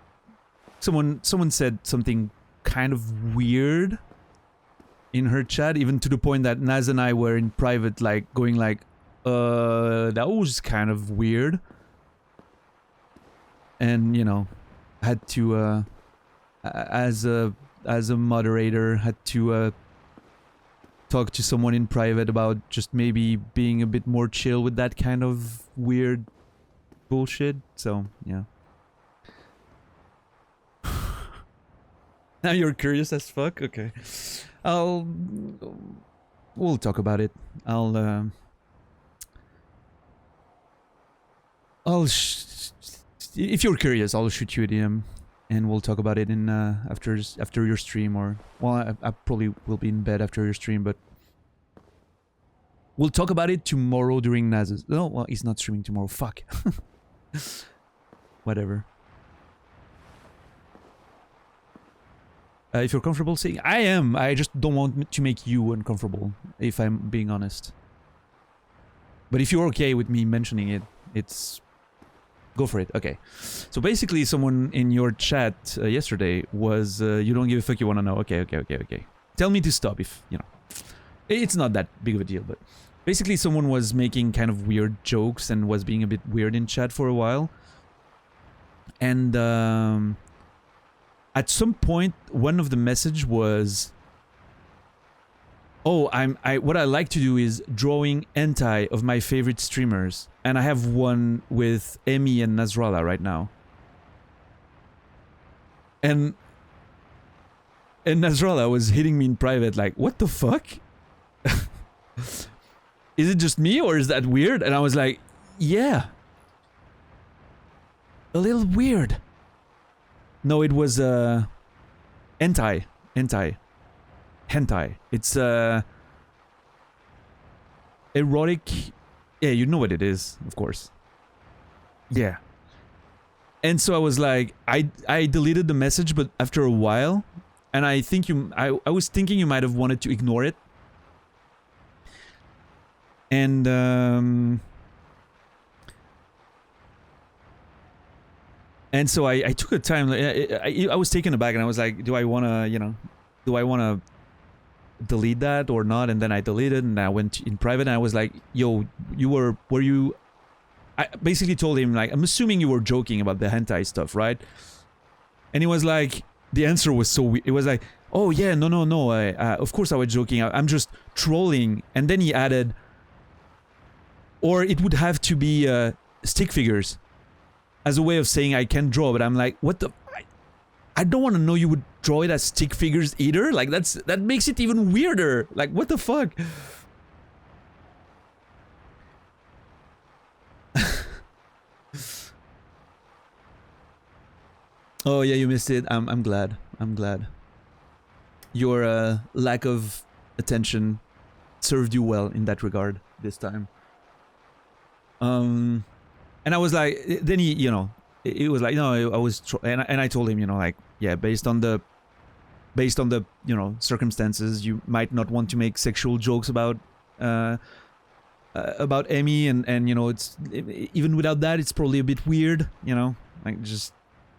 someone said something kind of weird in her chat, even to the point that Naz and I were in private like going like, that was kind of weird. And, you know, had to as a moderator had to talk to someone in private about just maybe being a bit more chill with that kind of weird bullshit. So, yeah. Now you're curious as fuck? Okay. We'll talk about it. If you're curious, I'll shoot you a DM. And we'll talk about it in after your stream, or well, I probably will be in bed after your stream, but we'll talk about it tomorrow during Naz's. No, well, he's not streaming tomorrow. Fuck. Whatever. If you're comfortable saying, I am. I just don't want to make you uncomfortable, if I'm being honest. But if you're okay with me mentioning it, it's. Go for it. Okay. So basically, someone in your chat yesterday was, you don't give a fuck, you want to know. Okay. Tell me to stop if, you know. It's not that big of a deal, but basically someone was making kind of weird jokes and was being a bit weird in chat for a while. And at some point, one of the message was, oh, what I like to do is drawing hentai of my favorite streamers. And I have one with Emmy and Nasrallah right now. And Nasrallah was hitting me in private like, what the fuck? Is it just me or is that weird? And I was like, yeah. A little weird. No, it was hentai. It's erotic. Yeah, you know what it is, of course. Yeah. And so I was like, I deleted the message, but after a while, and I think I was thinking you might have wanted to ignore it. And so I took a time. I was taken aback, and I was like, do I want to delete that or not? And then I deleted, and I went in private, and I was like, yo, were you, I basically told him, like, I'm assuming you were joking about the hentai stuff, right? And he was like, the answer was so weird. It was like, oh yeah, no, of course I was joking, I'm just trolling. And then he added, or it would have to be stick figures, as a way of saying I can draw. But I'm like, what the, I don't want to know you would draw it as stick figures either. Like, that makes it even weirder. Like, what the fuck? Oh yeah, you missed it. I'm glad. Your lack of attention served you well in that regard this time. And I was like, then he, you know, it was like, no, I was, and I told him, you know, like, yeah, based on the, you know, circumstances, you might not want to make sexual jokes about Emmy, and you know, it's, even without that, it's probably a bit weird, you know, like, just,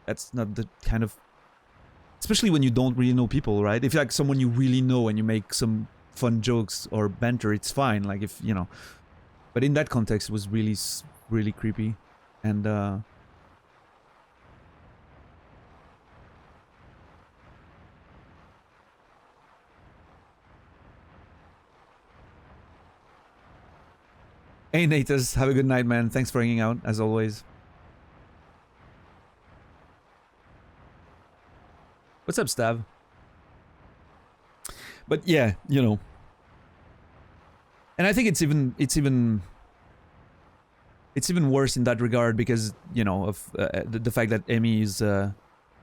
that's not the kind of, especially when you don't really know people, right? If you're like someone you really know and you make some fun jokes or banter, it's fine, like, if, you know, but in that context, it was really, really creepy, and hey Natus, have a good night, man. Thanks for hanging out, as always. What's up, Stav? But yeah, you know. And I think it's even worse in that regard because, you know, of the fact that Emmy is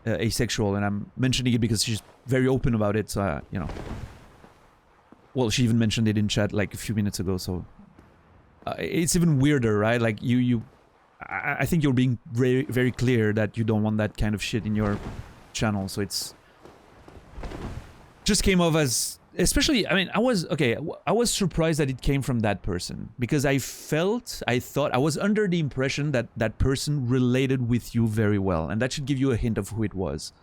asexual, and I'm mentioning it because she's very open about it, so, you know. Well, she even mentioned it in chat like a few minutes ago, so... it's even weirder, right? Like, I think you're being very, very clear that you don't want that kind of shit in your channel, so it's... Just came off as... Especially, I mean, I was surprised that it came from that person. Because I thought, I was under the impression that that person related with you very well. And that should give you a hint of who it was.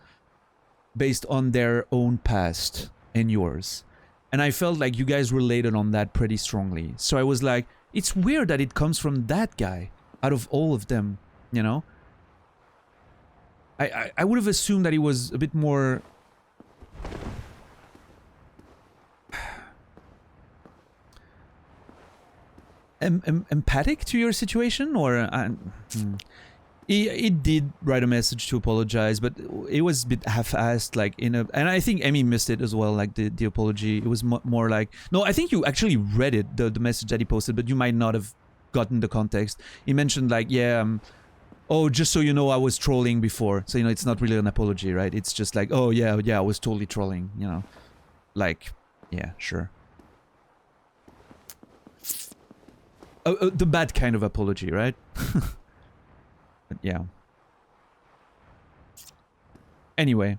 Based on their own past and yours. And I felt like you guys related on that pretty strongly. So I was like, it's weird that it comes from that guy. Out of all of them, you know? I would have assumed that he was a bit more... empathic to your situation, or he did write a message to apologize, but it was a bit half-assed, like in a, and I think Emmy missed it as well, like the apology. It was more like, no, I think you actually read it, the message that he posted, but you might not have gotten the context. He mentioned like, yeah, oh, just so you know, I was trolling before, so you know, it's not really an apology, right? It's just like, oh yeah, I was totally trolling, you know, like, yeah, sure. The bad kind of apology, right? But yeah. Anyway.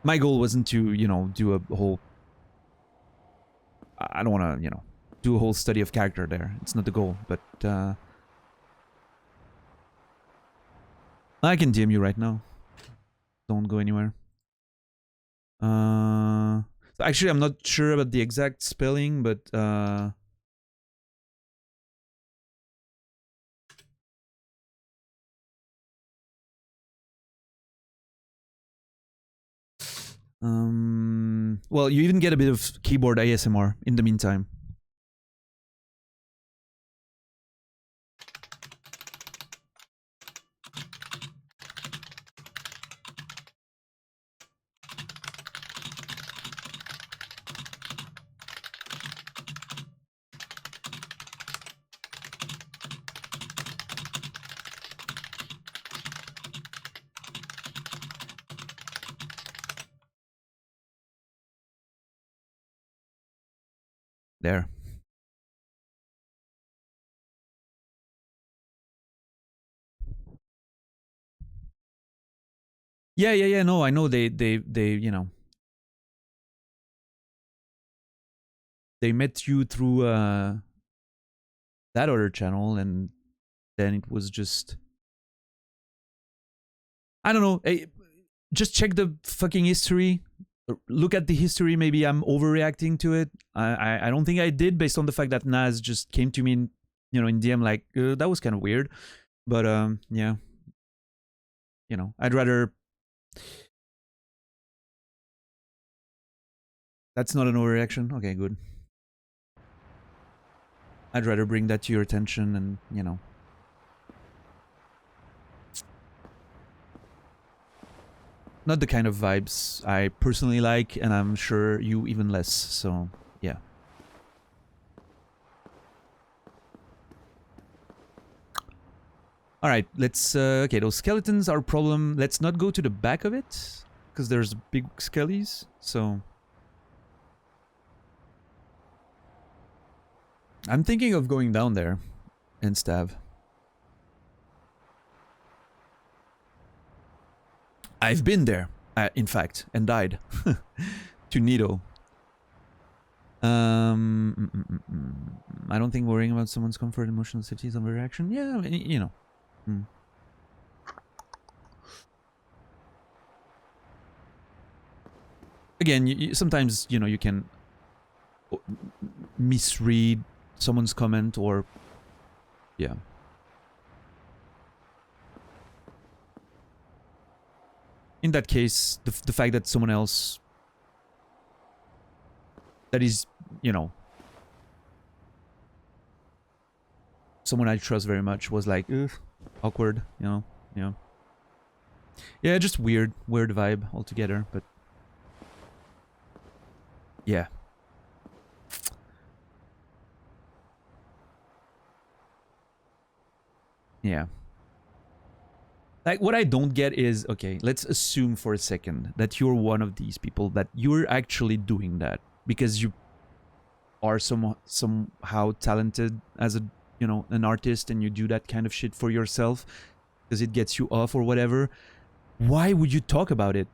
My goal wasn't to, you know, do a whole... I don't want to, you know, do a whole study of character there. It's not the goal, but... I can DM you right now. Don't go anywhere. So actually, I'm not sure about the exact spelling, but... well, you even get a bit of keyboard ASMR in the meantime. There. Yeah, no, I know they, you know. They met you through, that other channel, and then it was just... I don't know, just check the fucking history. Look at the history, maybe I'm overreacting to it. I don't think I did, based on the fact that Naz just came to me in, you know, in DM like, that was kind of weird. But, yeah. You know, I'd rather... That's not an overreaction? Okay, good. I'd rather bring that to your attention and, you know... Not the kind of vibes I personally like, and I'm sure you even less, so, yeah. Alright, let's, okay, those skeletons are a problem. Let's not go to the back of it, because there's big skellies, so... I'm thinking of going down there and stab. I've been there, in fact, and died. To Nido. I don't think worrying about someone's comfort and emotional safety is an overreaction. Yeah, you know. Again, sometimes, you know, you can misread someone's comment, or... Yeah. In that case, the fact that someone else that is, you know, someone I trust very much was like, ugh, awkward, you know, yeah. Yeah, just weird vibe altogether, but yeah. Yeah. Like, what I don't get is, okay, let's assume for a second that you're one of these people, that you're actually doing that because you are somehow talented as a, you know, an artist, and you do that kind of shit for yourself because it gets you off or whatever. Why would you talk about it?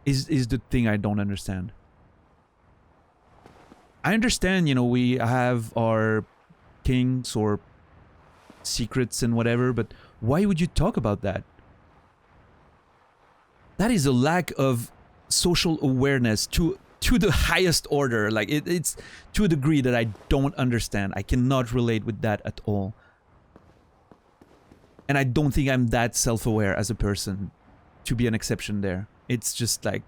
Is the thing I don't understand. I understand, you know, we have our kinks or secrets and whatever, but why would you talk about that? That is a lack of social awareness to the highest order. Like, it's to a degree that I don't understand. I cannot relate with that at all. And I don't think I'm that self-aware as a person to be an exception there. It's just like...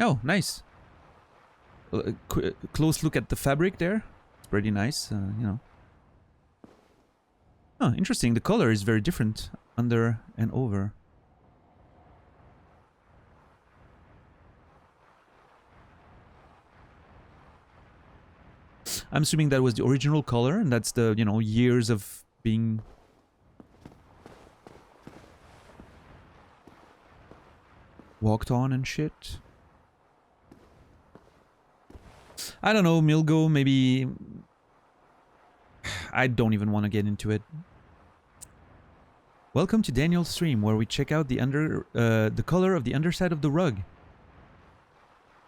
Oh, nice. Close look at the fabric there. It's pretty nice, you know. Oh, interesting. The color is very different under and over. I'm assuming that was the original color, and that's the, you know, years of being... walked on and shit. I don't know, Milgo, maybe... I don't even want to get into it. Welcome to Daniel's stream, where we check out the color of the underside of the rug.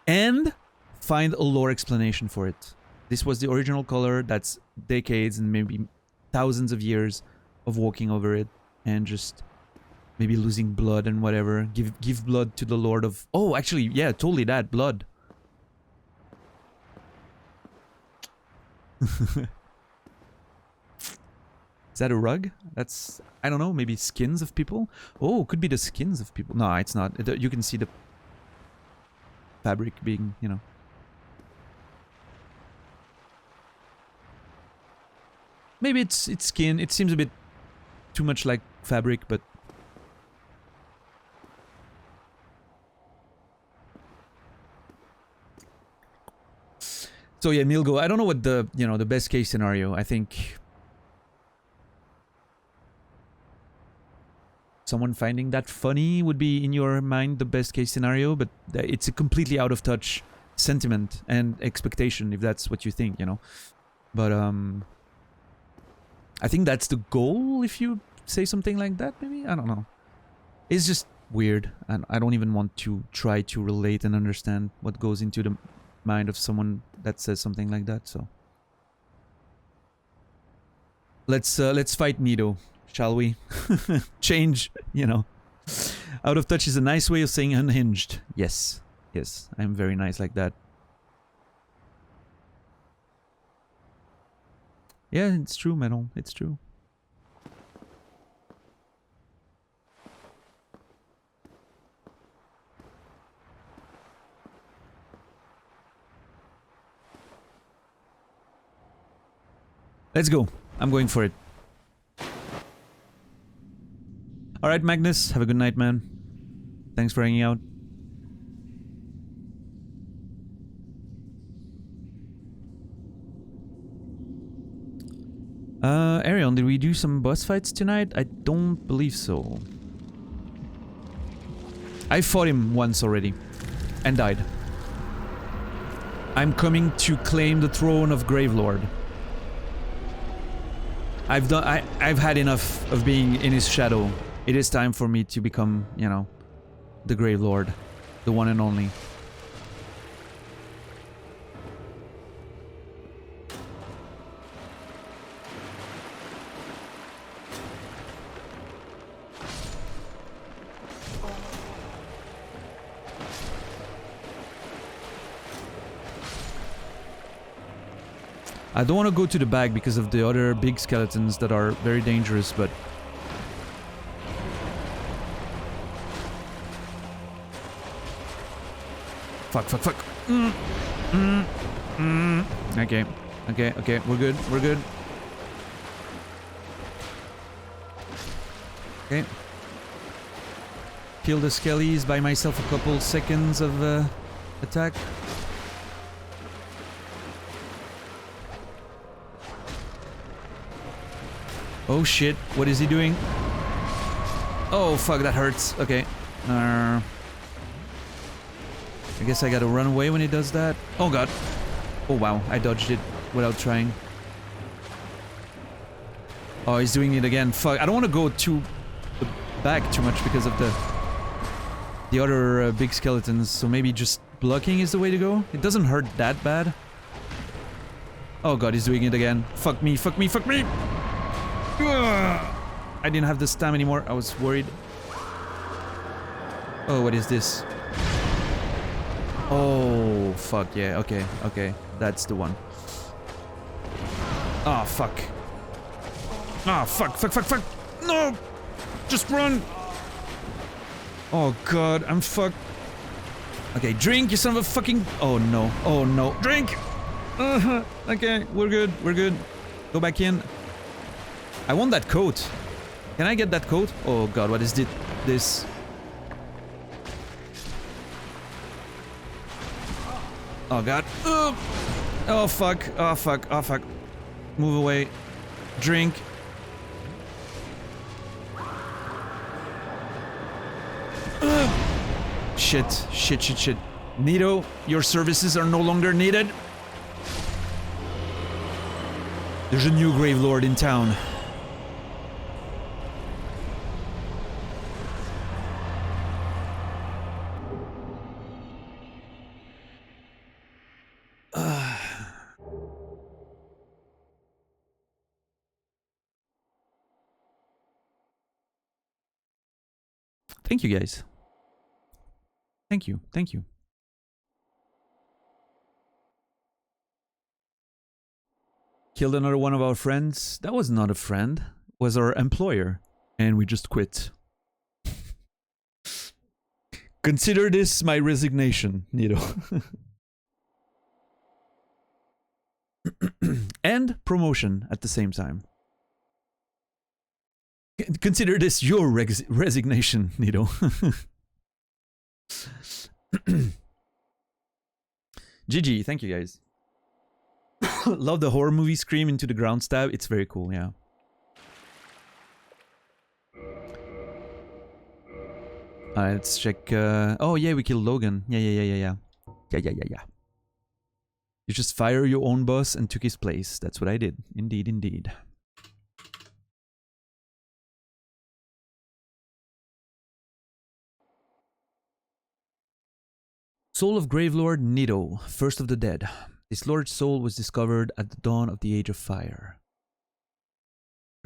And find a lore explanation for it. This was the original color, that's decades and maybe thousands of years of walking over it. And just maybe losing blood and whatever. Give blood to the Lord of... Oh, actually, yeah, totally that, blood. Is that a rug? That's, I don't know, maybe skins of people? Oh, could be the skins of people. No, it's not. You can see the fabric being, you know. Maybe it's skin. It seems a bit too much like fabric, but... So yeah, Milgo, I don't know what the, you know, the best case scenario. I think someone finding that funny would be, in your mind, the best case scenario, but it's a completely out of touch sentiment and expectation, if that's what you think, you know. But I think that's the goal if you say something like that, maybe? I don't know. It's just weird, and I don't even want to try to relate and understand what goes into the mind of someone that says something like that, so... Let's fight Nido, shall we? Change, you know. Out of touch is a nice way of saying unhinged. Yes. Yes, I'm very nice like that. Yeah, it's true, Metal. It's true. Let's go. I'm going for it. Alright, Magnus. Have a good night, man. Thanks for hanging out. Arion, did we do some boss fights tonight? I don't believe so. I fought him once already. And died. I'm coming to claim the throne of Gravelord. I've had enough of being in his shadow. It is time for me to become, you know, the Gravelord. The one and only. I don't want to go to the back because of the other big skeletons that are very dangerous, but... Fuck, fuck, fuck. Okay, okay, okay. We're good. We're good. Okay. Kill the skellies, buy myself a couple seconds of attack. Oh shit, what is he doing? Oh fuck, that hurts. Okay. I guess I gotta run away when he does that. Oh god. Oh wow, I dodged it without trying. Oh, he's doing it again. Fuck, I don't want to go too back too much because of the other big skeletons, so maybe just blocking is the way to go. It doesn't hurt that bad. Oh god, he's doing it again. Fuck me, fuck me, fuck me! Ugh. I didn't have the stam anymore, I was worried. Oh, what is this? Oh, fuck, yeah, okay, okay. That's the one. Oh, fuck. Oh, fuck, fuck, fuck, fuck! No! Just run! Oh god, I'm fucked. Okay, drink, you son of a fucking... Oh no, oh no. Drink! Okay, we're good, we're good. Go back in. I want that coat. Can I get that coat? Oh god, what is this? Oh god. Ugh. Oh fuck, oh fuck, oh fuck. Move away. Drink. Shit, shit, shit, shit. Nito, your services are no longer needed. There's a new Grave Lord in town. Thank you guys. Thank you, thank you. Killed another one of our friends. That was not a friend, was our employer. And we just quit. Consider this my resignation, Nito. And promotion at the same time. Consider this your resignation, Nito. GG, thank you guys. Love the horror movie Scream into the ground stab. It's very cool, yeah. Let's check. Oh yeah, we killed Logan. Yeah. You just fire your own boss and took his place. That's what I did. Indeed, indeed. Soul of Gravelord Nito, first of the dead. This lord's soul was discovered at the dawn of the Age of Fire.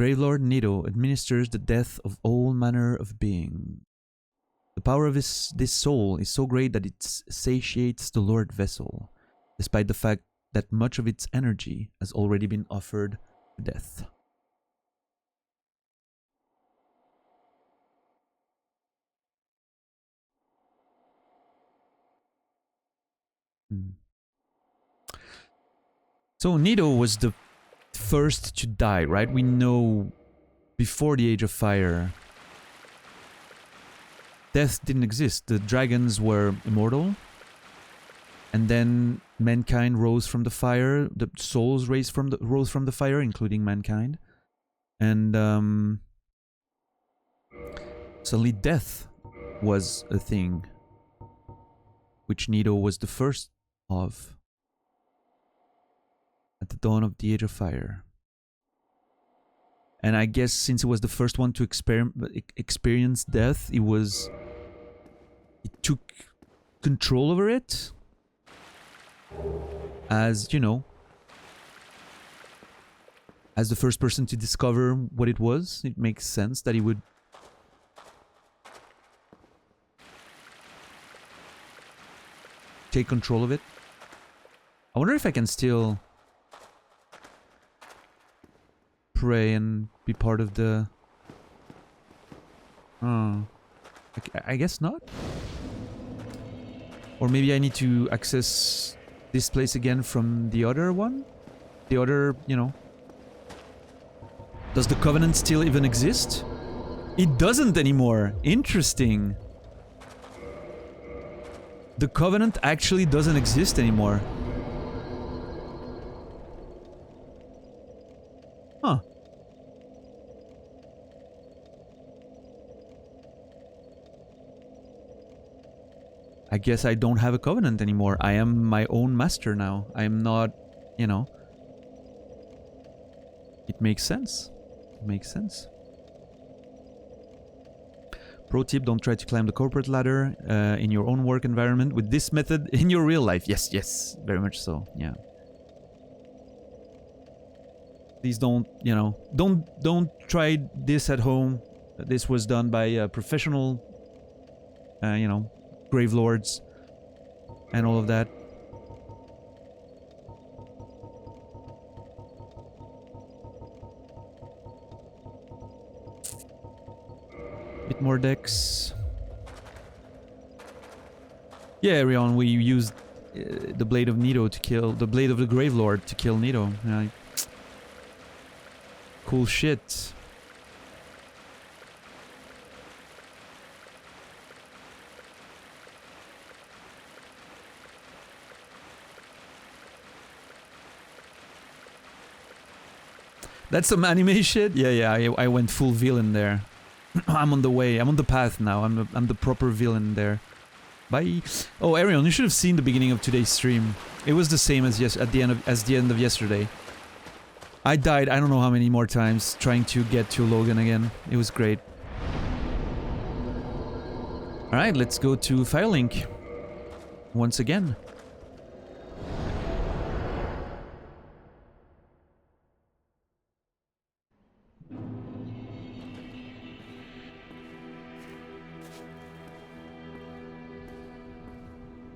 Gravelord Nito administers the death of all manner of being. The power of this soul is so great that it satiates the Lord Vessel, despite the fact that much of its energy has already been offered to death. So Nito was the first to die, right? We know before the Age of Fire, death didn't exist. The dragons were immortal. And then mankind rose from the fire. The souls rose from the fire, including mankind. And suddenly death was a thing, which Nito was the first of at the dawn of the Age of Fire. And I guess since it was the first one to experience death, it took control over it. As, you know, as the first person to discover what it was, it makes sense that he would take control of it. I wonder if I can still pray and be part of the... I guess not. Or maybe I need to access this place again from the other one? The other, you know. Does the Covenant still even exist? It doesn't anymore. Interesting. The Covenant actually doesn't exist anymore. Huh. I guess I don't have a Covenant anymore. I am my own master now. I am not, you know. It makes sense. It makes sense. Pro tip, don't try to climb the corporate ladder in your own work environment with this method in your real life. Yes, yes, very much so, yeah. Please don't, you know, don't try this at home. This was done by professional, you know, grave lords and all of that. Bit more decks. Yeah, Rion, we used the Blade of Nito to kill... the Blade of the Gravelord to kill Nito. Yeah, cool shit. That's some anime shit? Yeah, I went full villain there. I'm on the way. I'm on the path now. I'm the proper villain there. Bye. Oh, Arion, you should have seen the beginning of today's stream. It was the same as the end of yesterday. I died I don't know how many more times trying to get to Logan again. It was great. All right, let's go to Firelink once again.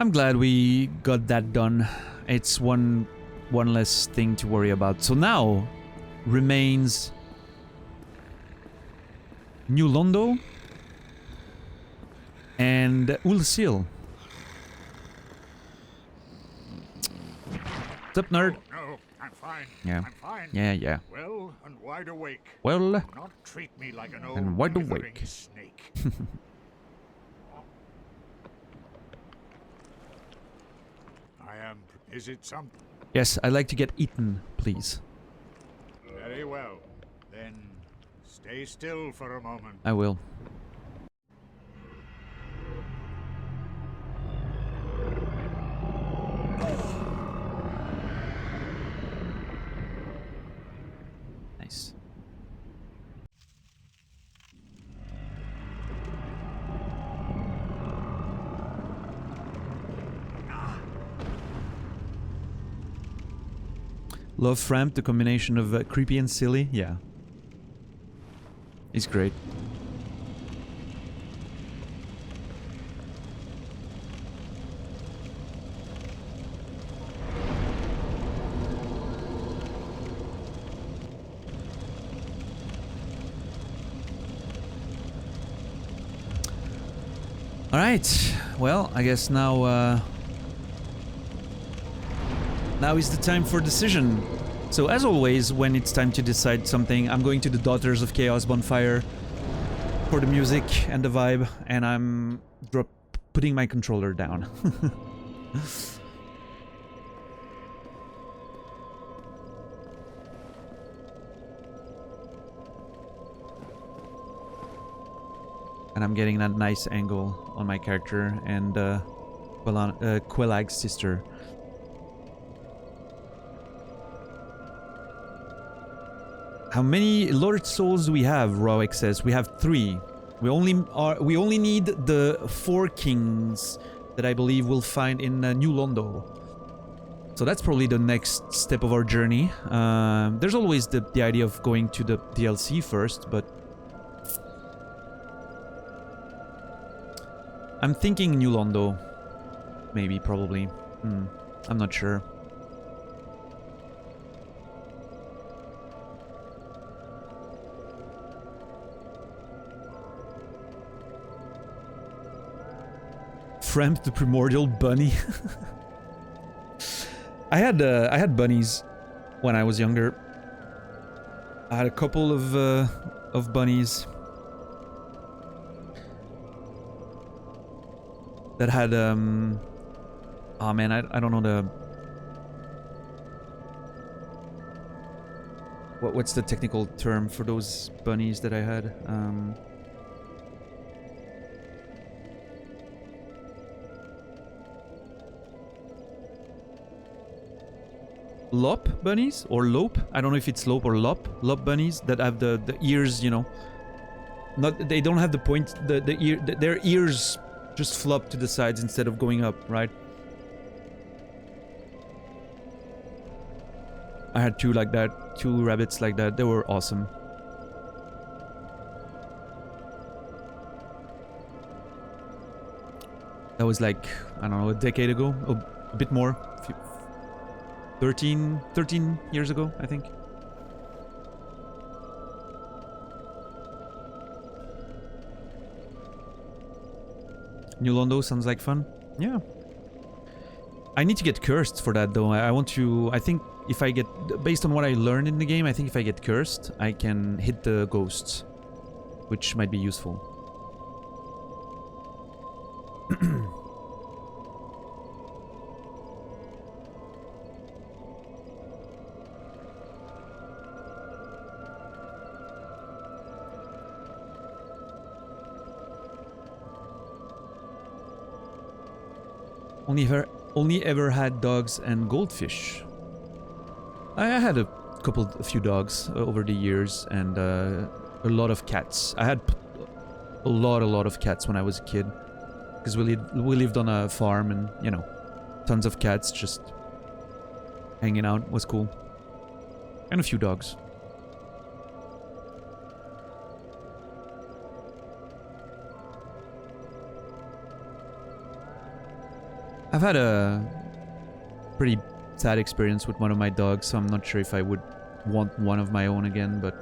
I'm glad we got that done. It's one less thing to worry about. So now remains New Londo and Ulsil. What's up, nerd? Oh, no, I'm fine. Yeah. I'm fine. Yeah. Well and wide awake. Well, Do not treat me like an old and wide withering awake. snake. Is it something? Yes, I'd like to get eaten, please. Very well. Then stay still for a moment. I will. Nice. Love Framp, the combination of creepy and silly, yeah. He's great. Alright, well, I guess now now is the time for decision. So as always, when it's time to decide something, I'm going to the Daughters of Chaos bonfire for the music and the vibe, and I'm putting my controller down. And I'm getting that nice angle on my character and Quellag's sister. How many Lord Souls do we have? Rowick says we have 3. We only need the 4 kings that I believe we'll find in New Londo. So that's probably the next step of our journey. There's always the idea of going to the DLC first, but I'm thinking New Londo. Maybe, probably. I'm not sure. Framp the primordial bunny. I had bunnies when I was younger. I had a couple of bunnies that had oh man, I don't know the what's the technical term for those bunnies that I had. Lop bunnies or lope? I don't know if it's lope or lop bunnies that have the ears, you know. Not they don't have the point their ears just flop to the sides instead of going up, right? I had two like that, two rabbits like that. They were awesome. That was like, I don't know, a decade ago, a bit more. 13 years ago, I think. New Londo sounds like fun. Yeah. I need to get cursed for that though. I want to, I think if I get, based on what I learned in the game, I think if I get cursed, I can hit the ghosts, which might be useful. Only ever had dogs and goldfish. I had a few dogs over the years and a lot of cats. I had a lot of cats when I was a kid because we lived on a farm and, you know, tons of cats just hanging out was cool. And a few dogs. I've had a pretty sad experience with one of my dogs, so I'm not sure if I would want one of my own again, but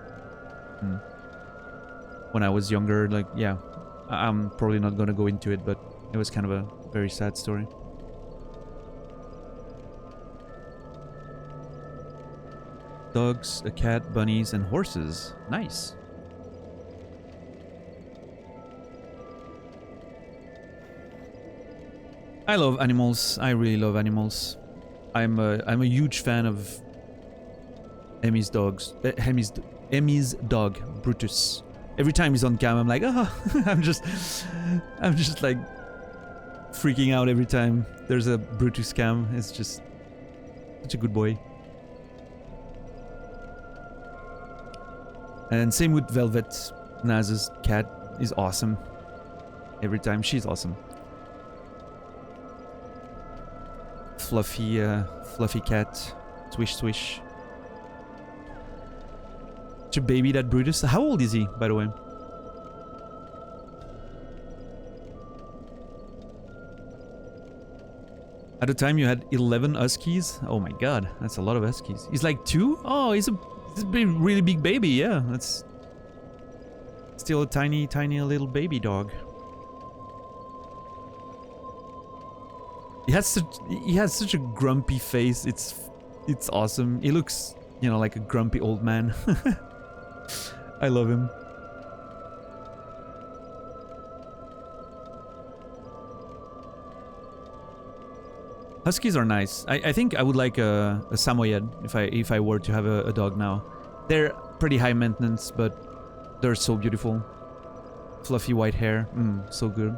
when I was younger, like, yeah, I'm probably not gonna go into it, but it was kind of a very sad story. Dogs, a cat, bunnies, and horses. Nice. I love animals. I really love animals. I'm a huge fan of Emmy's dogs. Emmy's dog, Brutus. Every time he's on cam, I'm like, oh, I'm just like freaking out every time there's a Brutus cam. It's just such a good boy. And same with Velvet. Naz's cat is awesome. Every time she's awesome. Fluffy cat. Swish swish. Such a baby, that Brutus. How old is he, by the way? At the time you had 11 Huskies? Oh my god, that's a lot of Huskies. He's like 2? Oh, he's a really big baby, yeah. That's still a tiny little baby dog. He has such a grumpy face. It's awesome. He looks, you know, like a grumpy old man. I love him. Huskies are nice. I think I would like a Samoyed if I were to have a dog now. They're pretty high maintenance, but they're so beautiful. Fluffy white hair. So good.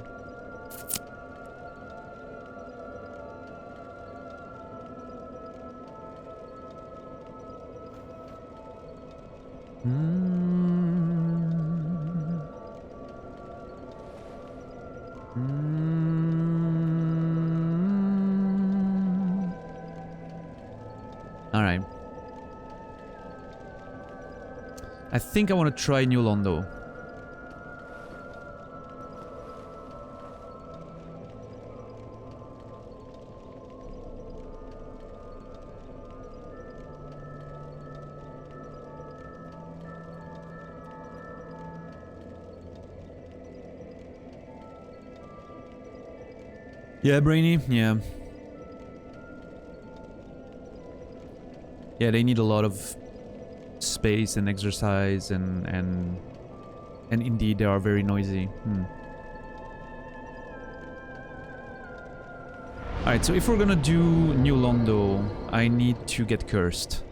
Alright. I think I want to try New Londo. Yeah, Brainy, yeah. Yeah, they need a lot of space and exercise and indeed they are very noisy. Alright, so if we're gonna do New Londo, I need to get cursed.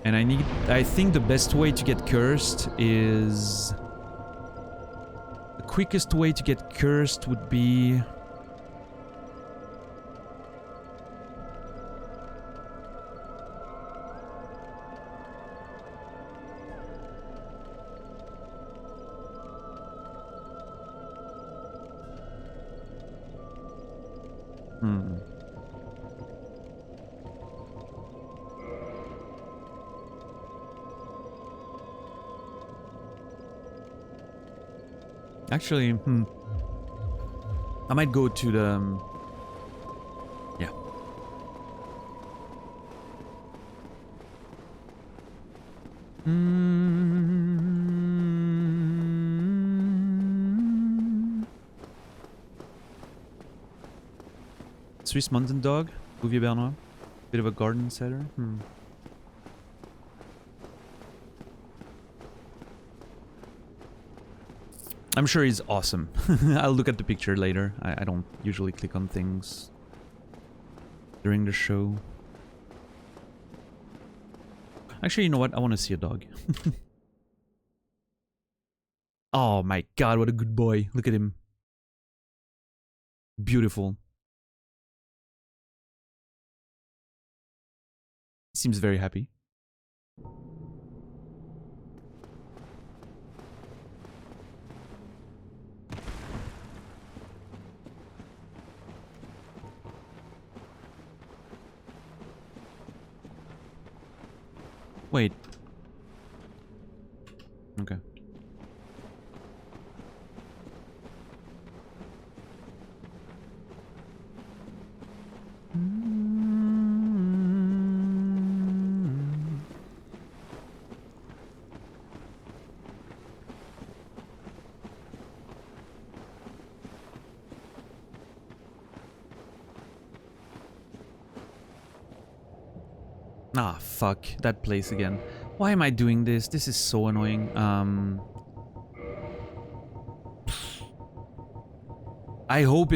And I think the best way to get cursed is... The quickest way to get cursed would be... Actually, I might go to the... yeah. Swiss Mountain Dog, Bouvier Bernois. Bit of a garden setter. I'm sure he's awesome. I'll look at the picture later. I don't usually click on things during the show. Actually, you know what? I want to see a dog. Oh my god, what a good boy. Look at him. Beautiful. He seems very happy. Wait. Okay. Ah, fuck. That place again. Why am I doing this? This is so annoying. I hope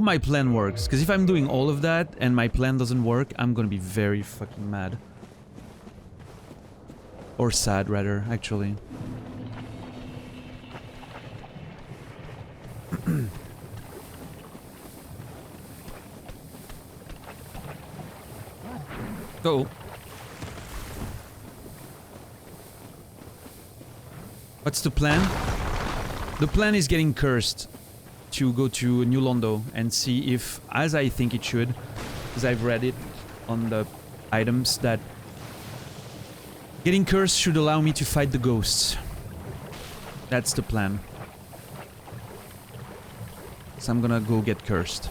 my plan works. Because if I'm doing all of that and my plan doesn't work, I'm gonna be very fucking mad. Or sad, rather, actually. Go. What's the plan? The plan is getting cursed to go to New Londo and see if, as I think it should, because I've read it on the items, that getting cursed should allow me to fight the ghosts. That's the plan. So I'm gonna go get cursed.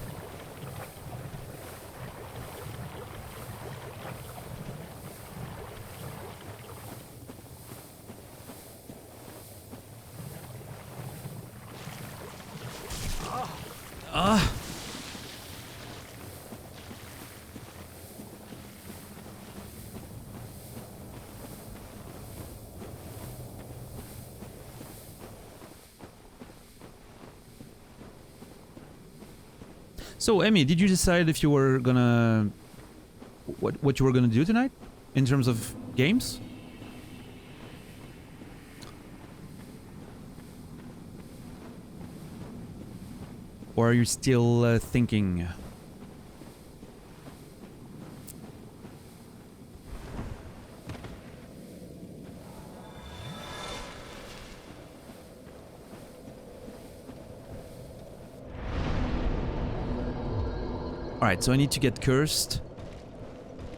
So, Emmy, did you decide if you were gonna... what you were gonna do tonight? In terms of games? Or are you still thinking? Alright, so I need to get cursed,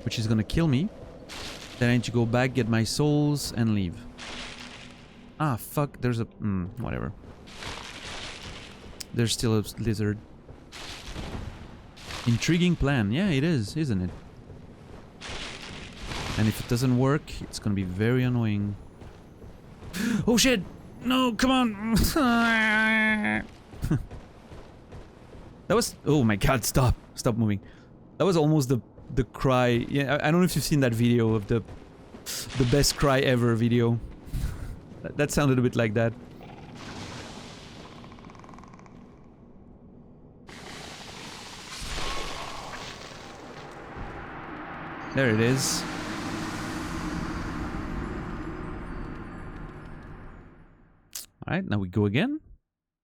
which is gonna kill me. Then I need to go back, get my souls, and leave. Ah, fuck, there's a... whatever. There's still a lizard. Intriguing plan. Yeah, it is, isn't it? And if it doesn't work, it's gonna be very annoying. Oh shit! No, come on! That was... Oh my god, stop. Stop moving. That was almost the cry. Yeah, I don't know if you've seen that video of the best cry ever video. That sounded a bit like that. There it is. Alright, now we go again.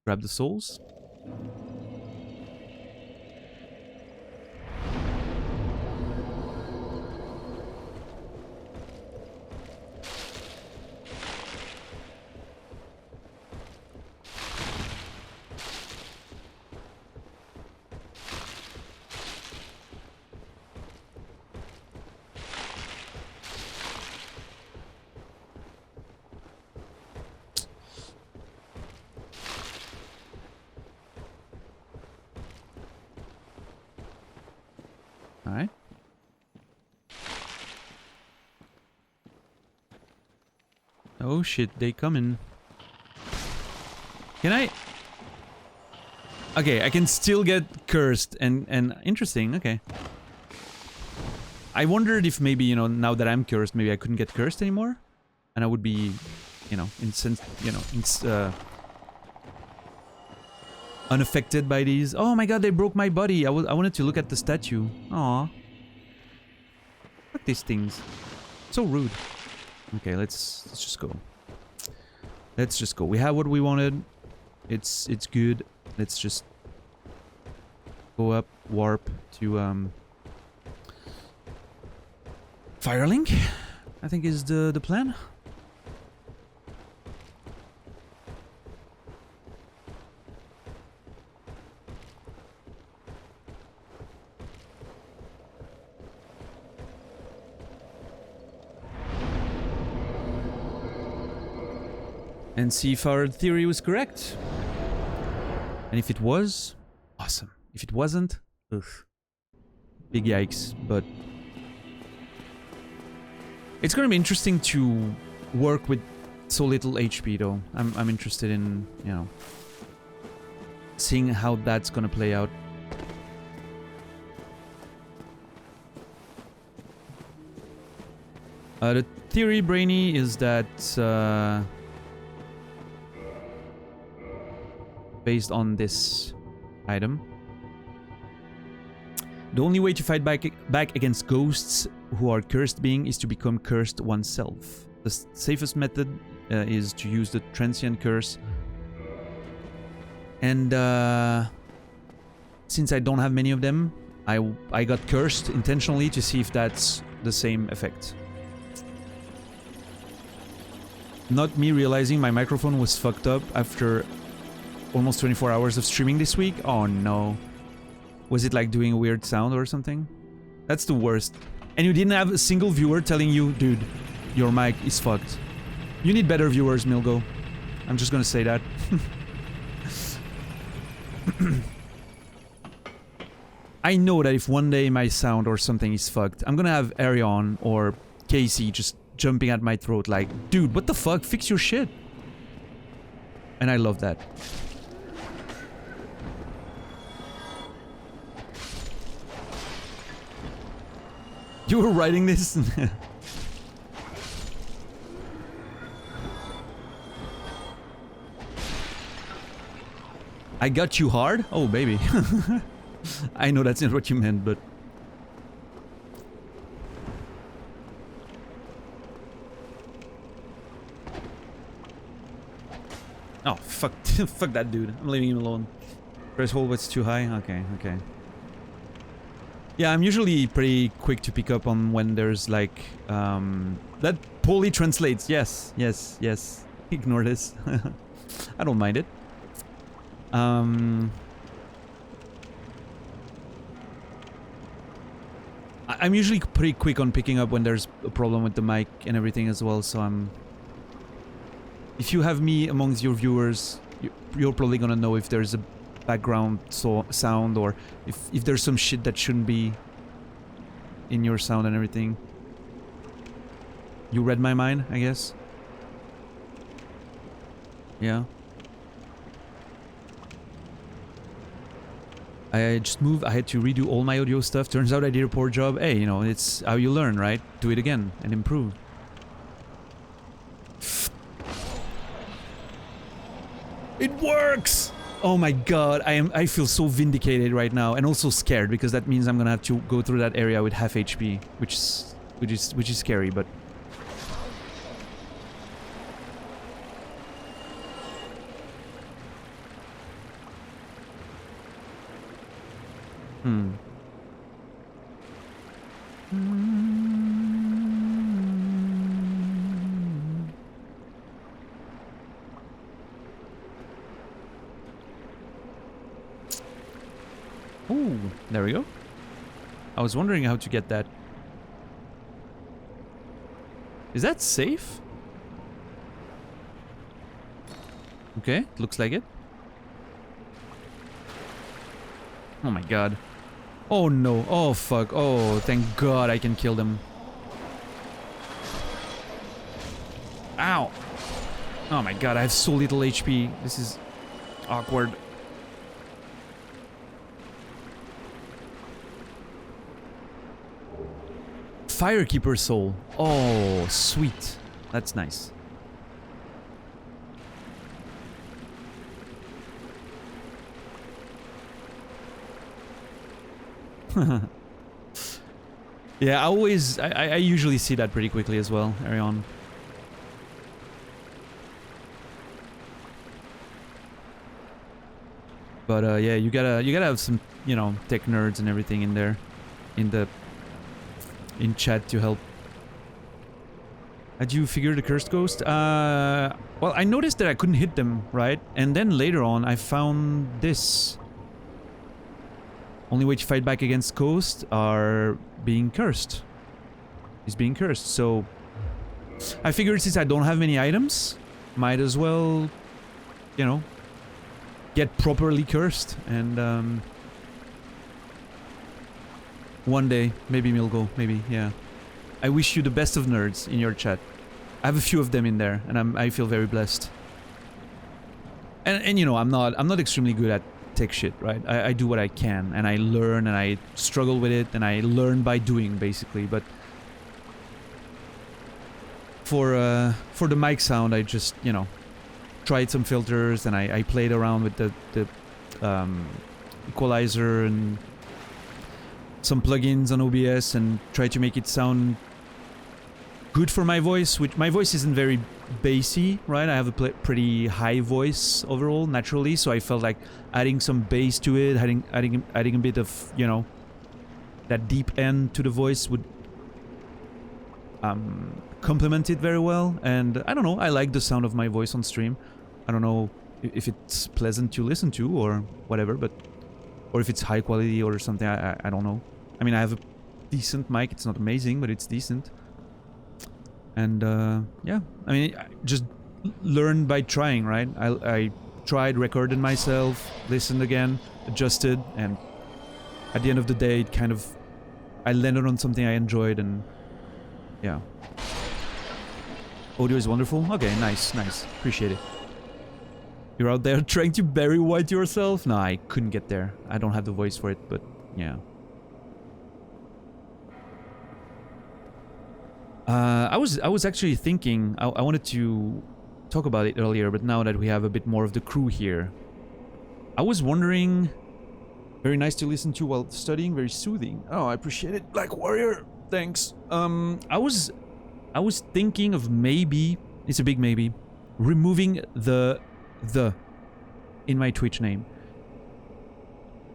Grab the souls. Alright. Oh shit, they coming. Can I... Okay, I can still get cursed and interesting, okay. I wondered if maybe, you know, now that I'm cursed, maybe I couldn't get cursed anymore. And I would be, you know, unaffected by these. Oh my god, they broke my body. I wanted to look at the statue. Aw. Fuck these things. So rude. Okay, let's just go. Let's just go. We have what we wanted. It's good. Let's just go up, warp to Firelink, I think is the plan. And see if our theory was correct. And if it was, awesome. If it wasn't, ugh. Big yikes, but... It's gonna be interesting to work with so little HP though. I'm interested in, you know, seeing how that's gonna play out. The theory, Brainy, is that based on this item, the only way to fight back against ghosts who are cursed being is to become cursed oneself. The safest method is to use the transient curse. And since I don't have many of them, I got cursed intentionally to see if that's the same effect. Not me realizing my microphone was fucked up after almost 24 hours of streaming this week. Oh no. Was it like doing a weird sound or something? That's the worst. And you didn't have a single viewer telling you, dude, your mic is fucked. You need better viewers, Milgo. I'm just gonna say that. I know that if one day my sound or something is fucked, I'm gonna have Arion or Casey just jumping at my throat like, dude, what the fuck? Fix your shit. And I love that. You were writing this? I got you hard? Oh, baby. I know that's not what you meant, but... Oh, fuck. Fuck that dude. I'm leaving him alone. Threshold was too high? Okay, okay. Yeah, I'm usually pretty quick to pick up on when there's like... that poorly translates. Yes, yes, yes. Ignore this. I don't mind it. I'm usually pretty quick on picking up when there's a problem with the mic and everything as well, so I'm... If you have me amongst your viewers, you're probably gonna know if there's a background sound or if there's some shit that shouldn't be in your sound and everything. You read my mind, I guess? Yeah. I just moved. I had to redo all my audio stuff. Turns out I did a poor job. Hey, you know, it's how you learn, right? Do it again and improve. It works! Oh my god, I feel so vindicated right now, and also scared, because that means I'm gonna have to go through that area with half HP, which is scary, but Ooh, there we go. I was wondering how to get that. Is that safe? Okay, looks like it. Oh my god. Oh no. Oh fuck. Oh, thank god I can kill them. Ow. Oh my god, I have so little HP. This is awkward. Firekeeper soul. Oh, sweet. That's nice. Yeah, I usually see that pretty quickly as well, Arion. But yeah, you gotta have some, you know, tech nerds and everything in there, in chat to help. Had you figured the cursed ghost? Well, I noticed that I couldn't hit them, right? And then later on, I found this. Only way to fight back against ghosts are being cursed. He's being cursed, so I figured since I don't have many items, might as well, you know, get properly cursed. And one day, maybe Milgo, maybe, yeah. I wish you the best of nerds in your chat. I have a few of them in there, and I feel very blessed. And you know, I'm not extremely good at tech shit, right? I do what I can, and I learn, and I struggle with it, and I learn by doing, basically. But for the mic sound, I just, you know, tried some filters, and I played around with the equalizer and some plugins on OBS, and tried to make it sound good for my voice, which my voice isn't very bassy, right? I have a pretty high voice overall, naturally, so I felt like adding some bass to it, adding a bit of, you know, that deep end to the voice would complement it very well. And I don't know, I like the sound of my voice on stream. I don't know if it's pleasant to listen to or whatever, but or if it's high quality or something. I don't know. I mean, I have a decent mic. It's not amazing, but it's decent. And yeah, I mean, I just learn by trying, right? I tried, recorded myself, listened again, adjusted, and at the end of the day, it kind of, I landed on something I enjoyed, and yeah. Audio is wonderful. Okay, nice, nice. Appreciate it. You're out there trying to Barry White yourself? No, I couldn't get there. I don't have the voice for it, but yeah. I was actually thinking, I wanted to talk about it earlier, but now that we have a bit more of the crew here, I was wondering, very nice to listen to while studying, very soothing. Oh, I appreciate it, Black Warrior. Thanks. I was thinking of maybe, it's a big maybe, removing the in my Twitch name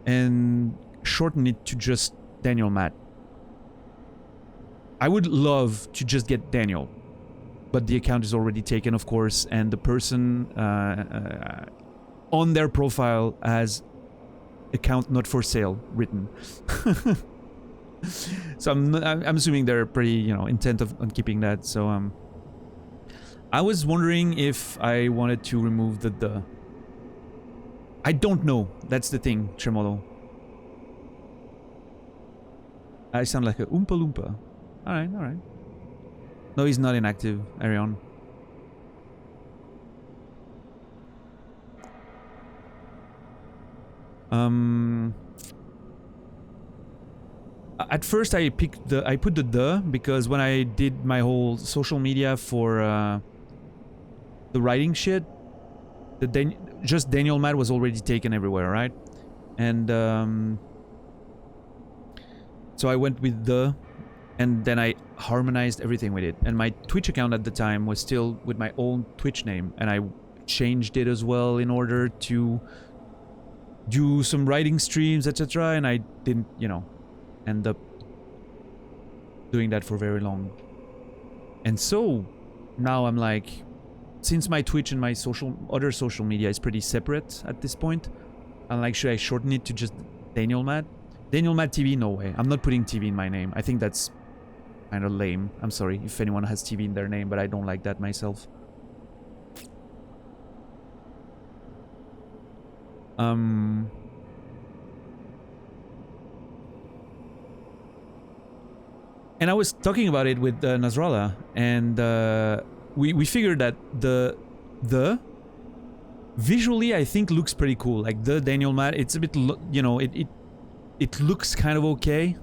and shorten it to just Daniel Matt. I would love to just get Daniel, but the account is already taken, of course, and the person on their profile has account not for sale written. So I'm assuming they're pretty, you know, intent on keeping that. So I was wondering if I wanted to remove the. I don't know. That's the thing, Tremolo. I sound like a Oompa Loompa. Alright, alright. No, he's not inactive, Arion. at first I put the because when I did my whole social media for the writing shit, just Daniel Matt was already taken everywhere, right? And so I went with and then I harmonized everything with it. And my Twitch account at the time was still with my own Twitch name, and I changed it as well in order to do some writing streams, etc. And I didn't, end up doing that for very long. And so now I'm like, since my Twitch and my other social media is pretty separate at this point, I'm like, should I shorten it to just Daniel Matt? Daniel Matt TV? No way. I'm not putting TV in my name. I think that's kind of lame. I'm sorry if anyone has TV in their name, but I don't like that myself. And I was talking about it with Nasrallah, and we figured that the visually I think looks pretty cool. Like the Daniel Matt, it's a bit, it looks kind of okay.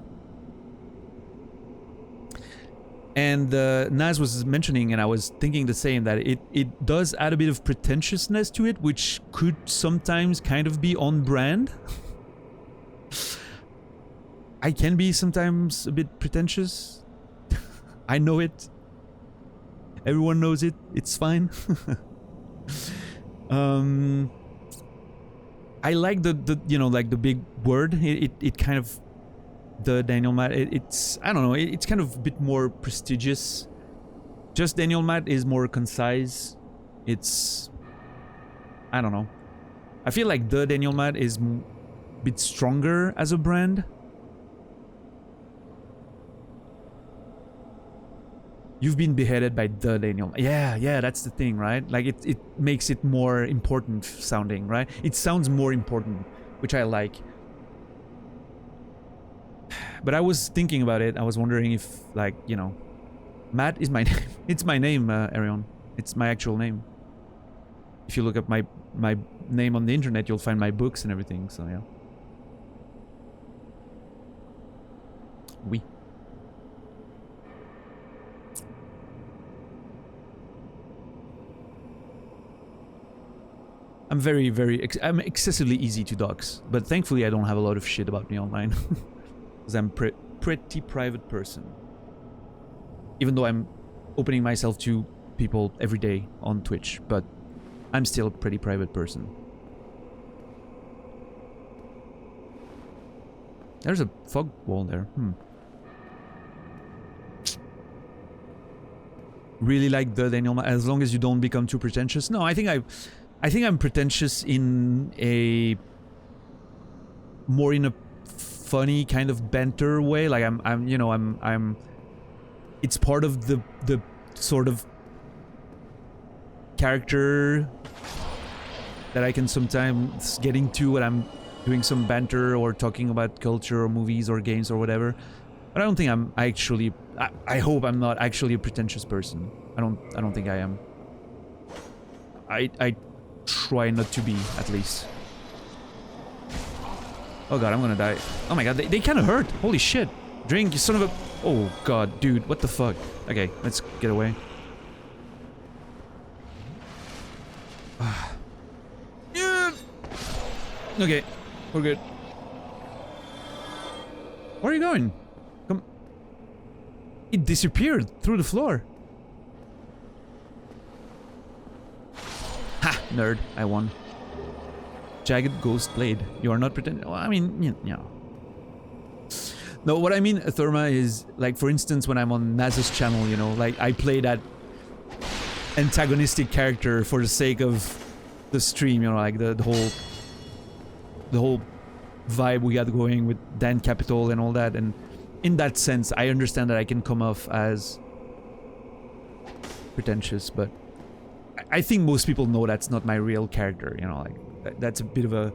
And Naz was mentioning, and I was thinking the same, that it does add a bit of pretentiousness to it, which could sometimes kind of be on brand. I can be sometimes a bit pretentious. I know it. Everyone knows it. It's fine. I like the like the big word. It kind of, the Daniel Matt, it's, I don't know, it's kind of a bit more prestigious. Just Daniel Matt is more concise. It's, I don't know. I feel like the Daniel Matt is a bit stronger as a brand. You've been beheaded by the Daniel. Yeah, that's the thing, right? Like it makes it more important sounding, right? It sounds more important, which I like. But I was thinking about it. I was wondering if, like, Matt is my name. It's my name, Arion. It's my actual name. If you look up my name on the internet, you'll find my books and everything. So yeah. Oui. I'm excessively easy to dox, but thankfully I don't have a lot of shit about me online. Because I'm pretty private person. Even though I'm opening myself to people every day on Twitch, but I'm still a pretty private person. There's a fog wall there. Really like the Daniel, as long as you don't become too pretentious. No, I think I'm pretentious in a more in a funny kind of banter way. Like I'm it's part of the sort of character that I can sometimes get into when I'm doing some banter or talking about culture or movies or games or whatever. But I don't think I'm actually, I hope I'm not actually a pretentious person. I don't think I am. I try not to be, at least. Oh god, I'm gonna die. Oh my god, they kind of hurt. Holy shit. Drink, you son of a... Oh god, dude, what the fuck? Okay, let's get away. Okay, we're good. Where are you going? Come... It disappeared through the floor. Ha! Nerd, I won. Jagged Ghost Blade. You are not pretending. Well, I mean, you know. No, what I mean, Therma, is like, for instance, when I'm on Naz's channel, you know, like I play that antagonistic character for the sake of the stream, you know, like the whole vibe we got going with Dan Capital and all that. And in that sense, I understand that I can come off as pretentious, but I think most people know that's not my real character, you know, like that's a bit of a,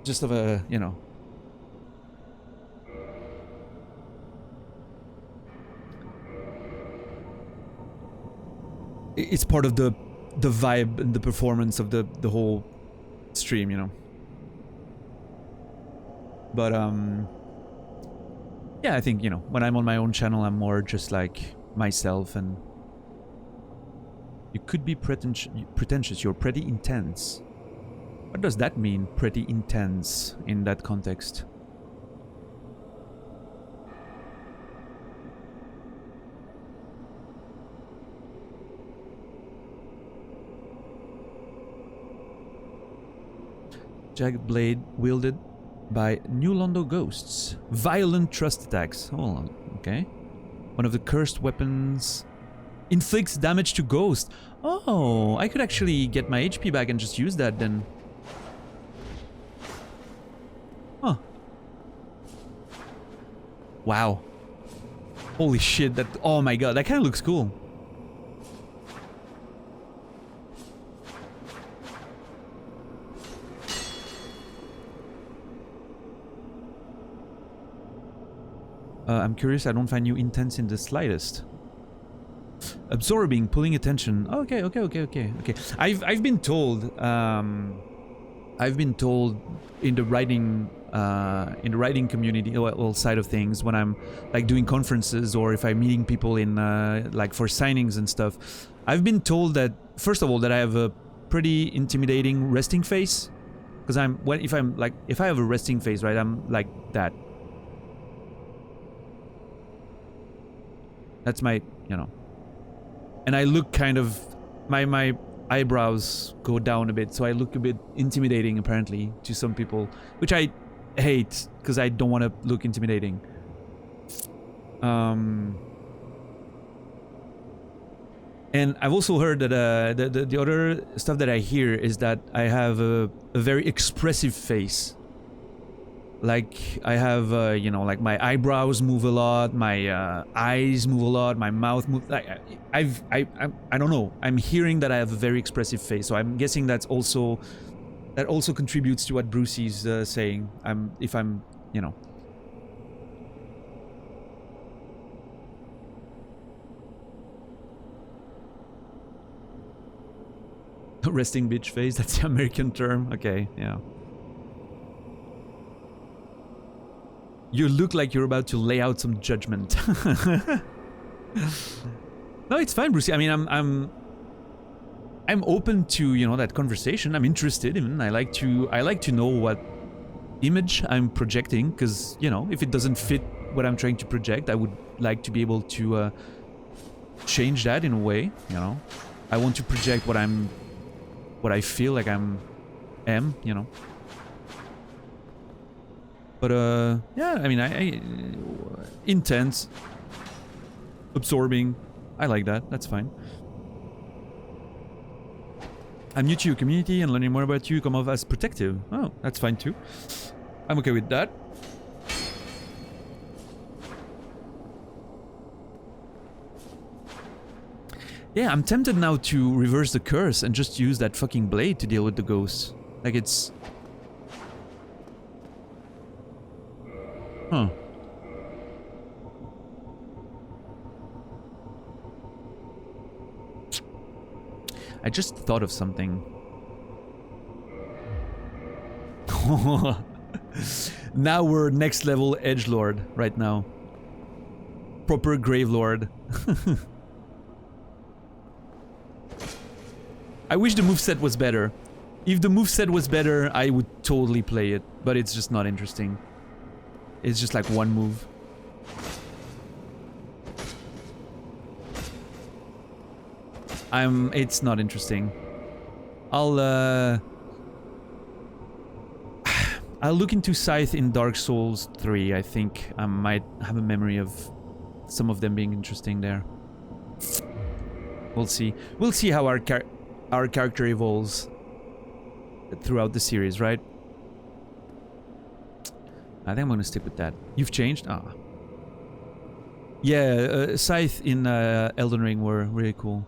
just of a, you know. It's part of the vibe and the performance of the whole stream, you know. But yeah, I think, you know, when I'm on my own channel, I'm more just like myself, and you could be pretentious. You're pretty intense. What does that mean, pretty intense, in that context? Jagged blade wielded by New Londo ghosts. Violent trust attacks. Oh, okay. One of the cursed weapons inflicts damage to ghosts. Oh, I could actually get my HP back and just use that then. Huh. Wow. Holy shit, that... Oh my god, that kind of looks cool. I'm curious, I don't find you intense in the slightest. Absorbing, pulling attention. Okay. I've been told in the writing community, well, side of things, when I'm like doing conferences or if I'm meeting people in like for signings and stuff, I've been told that first of all that I have a pretty intimidating resting face, because if I have a resting face, right, I'm like that. That's my, you know. And I look kind of... My eyebrows go down a bit, so I look a bit intimidating, apparently, to some people. Which I hate, because I don't want to look intimidating. And I've also heard that the other stuff that I hear is that I have a very expressive face. Like, I have, you know, like my eyebrows move a lot, my eyes move a lot, my mouth moves. Like, I don't know. I'm hearing that I have a very expressive face, so I'm guessing that also contributes to what Brucey's saying. If I'm, you know. Resting bitch face, that's the American term. Okay, yeah. You look like you're about to lay out some judgment. No, it's fine, Brucey. I mean, I'm open to, you know, that conversation. I'm interested in. I like to know what image I'm projecting, because, you know, if it doesn't fit what I'm trying to project, I would like to be able to change that in a way. You know, I want to project what I feel like am. You know. But, yeah, I mean, I intense, absorbing, I like that, that's fine. I'm new to your community and learning more about you come off as protective. Oh, that's fine too. I'm okay with that. Yeah, I'm tempted now to reverse the curse and just use that fucking blade to deal with the ghosts. Like, it's... Huh. I just thought of something. Now we're next level edgelord right now. Proper Gravelord. I wish the moveset was better. If the moveset was better, I would totally play it, but it's just not interesting. It's just like one move. It's not interesting. I'll look into Scythe in Dark Souls 3. I think I might have a memory of some of them being interesting there. We'll see. We'll see how our character evolves throughout the series, right? I think I'm gonna stick with that. You've changed? Ah. Yeah, Scythe in Elden Ring were really cool.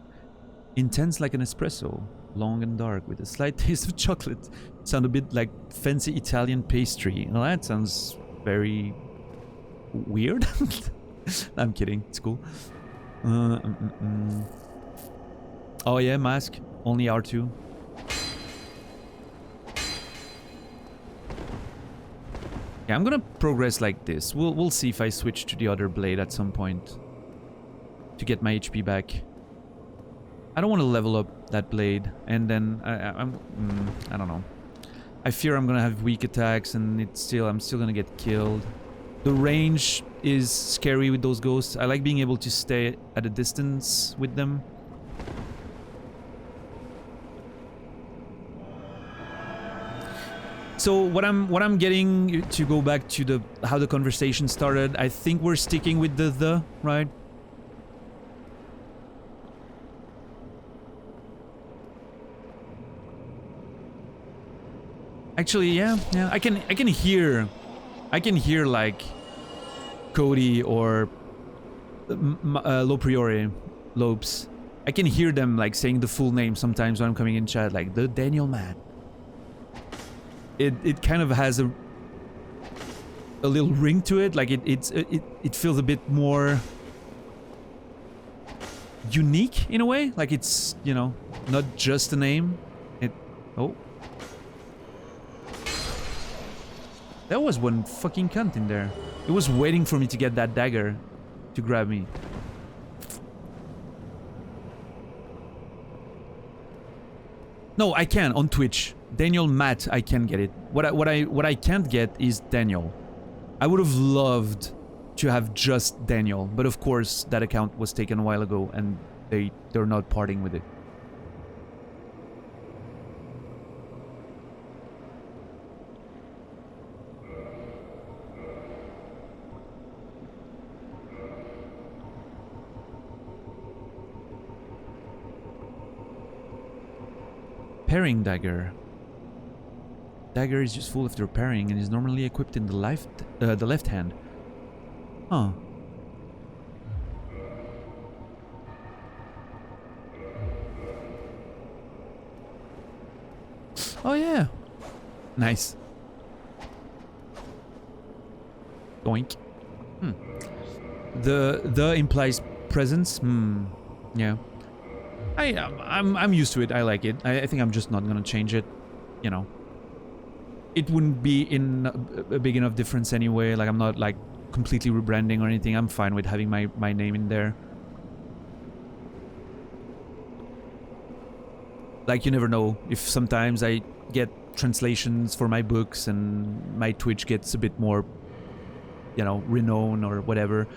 Intense like an espresso. Long and dark with a slight taste of chocolate. Sound a bit like fancy Italian pastry. Well, that sounds very... weird? I'm kidding. It's cool. Oh yeah, mask. Only R2. Yeah, I'm gonna progress like this. We'll see if I switch to the other blade at some point to get my HP back. I don't want to level up that blade, and then I don't know. I fear I'm gonna have weak attacks, and I'm still gonna get killed. The range is scary with those ghosts. I like being able to stay at a distance with them. So what I'm getting, to go back to how the conversation started, I think we're sticking with the, right? Actually, yeah, I can hear like Cody or Lopriore, Lopes. I can hear them like saying the full name sometimes when I'm coming in chat, like the Daniel man. It kind of has a little ring to it, like it feels a bit more unique in a way, like it's, you know, not just a name. Oh. There was one fucking cunt in there. It was waiting for me to get that dagger to grab me. No, I can on Twitch. Daniel Matt, I can get it. What I can't get is Daniel. I would have loved to have just Daniel, but of course that account was taken a while ago and they're not parting with it. Parrying dagger. Dagger is useful if they're parrying and is normally equipped in the left hand. Huh. Oh yeah. Nice. Doink. The implies presence. Yeah. I'm used to it. I like it. I think I'm just not gonna change it. You know. It wouldn't be in a big enough difference anyway. Like, I'm not like completely rebranding or anything. I'm fine with having my name in there. Like, you never know if sometimes I get translations for my books and my Twitch gets a bit more, you know, renowned or whatever.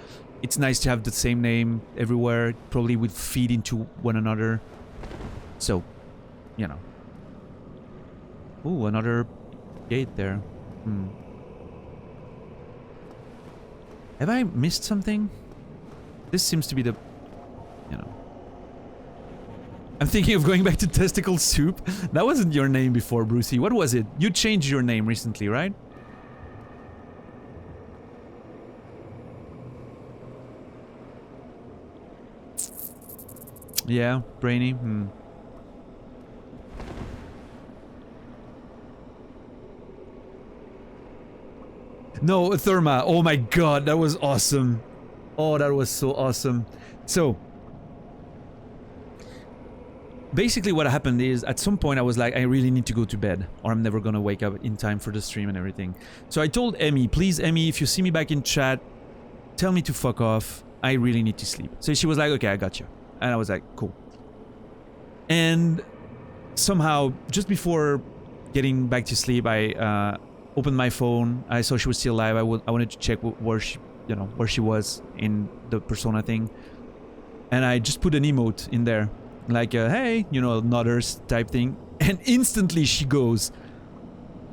It's nice to have the same name everywhere. It probably would feed into one another. So, you know. Ooh, another gate there. Have I missed something? This seems to be the, you know. I'm thinking of going back to Testicle Soup. That wasn't your name before, Brucey. What was it? You changed your name recently, right? Yeah, Brainy. No, Therma. Oh my god, that was awesome. Oh, that was so awesome. So, basically what happened is, at some point I was like, I really need to go to bed, or I'm never gonna wake up in time for the stream and everything. So I told Emmy, please Emmy, if you see me back in chat, tell me to fuck off. I really need to sleep. So she was like, okay, I got you. And I was like, cool. And somehow, just before getting back to sleep, I opened my phone. I saw she was still alive. I wanted to check where she, you know, where she was in the Persona thing. And I just put an emote in there, like, hey, you know, nodders type thing. And instantly she goes,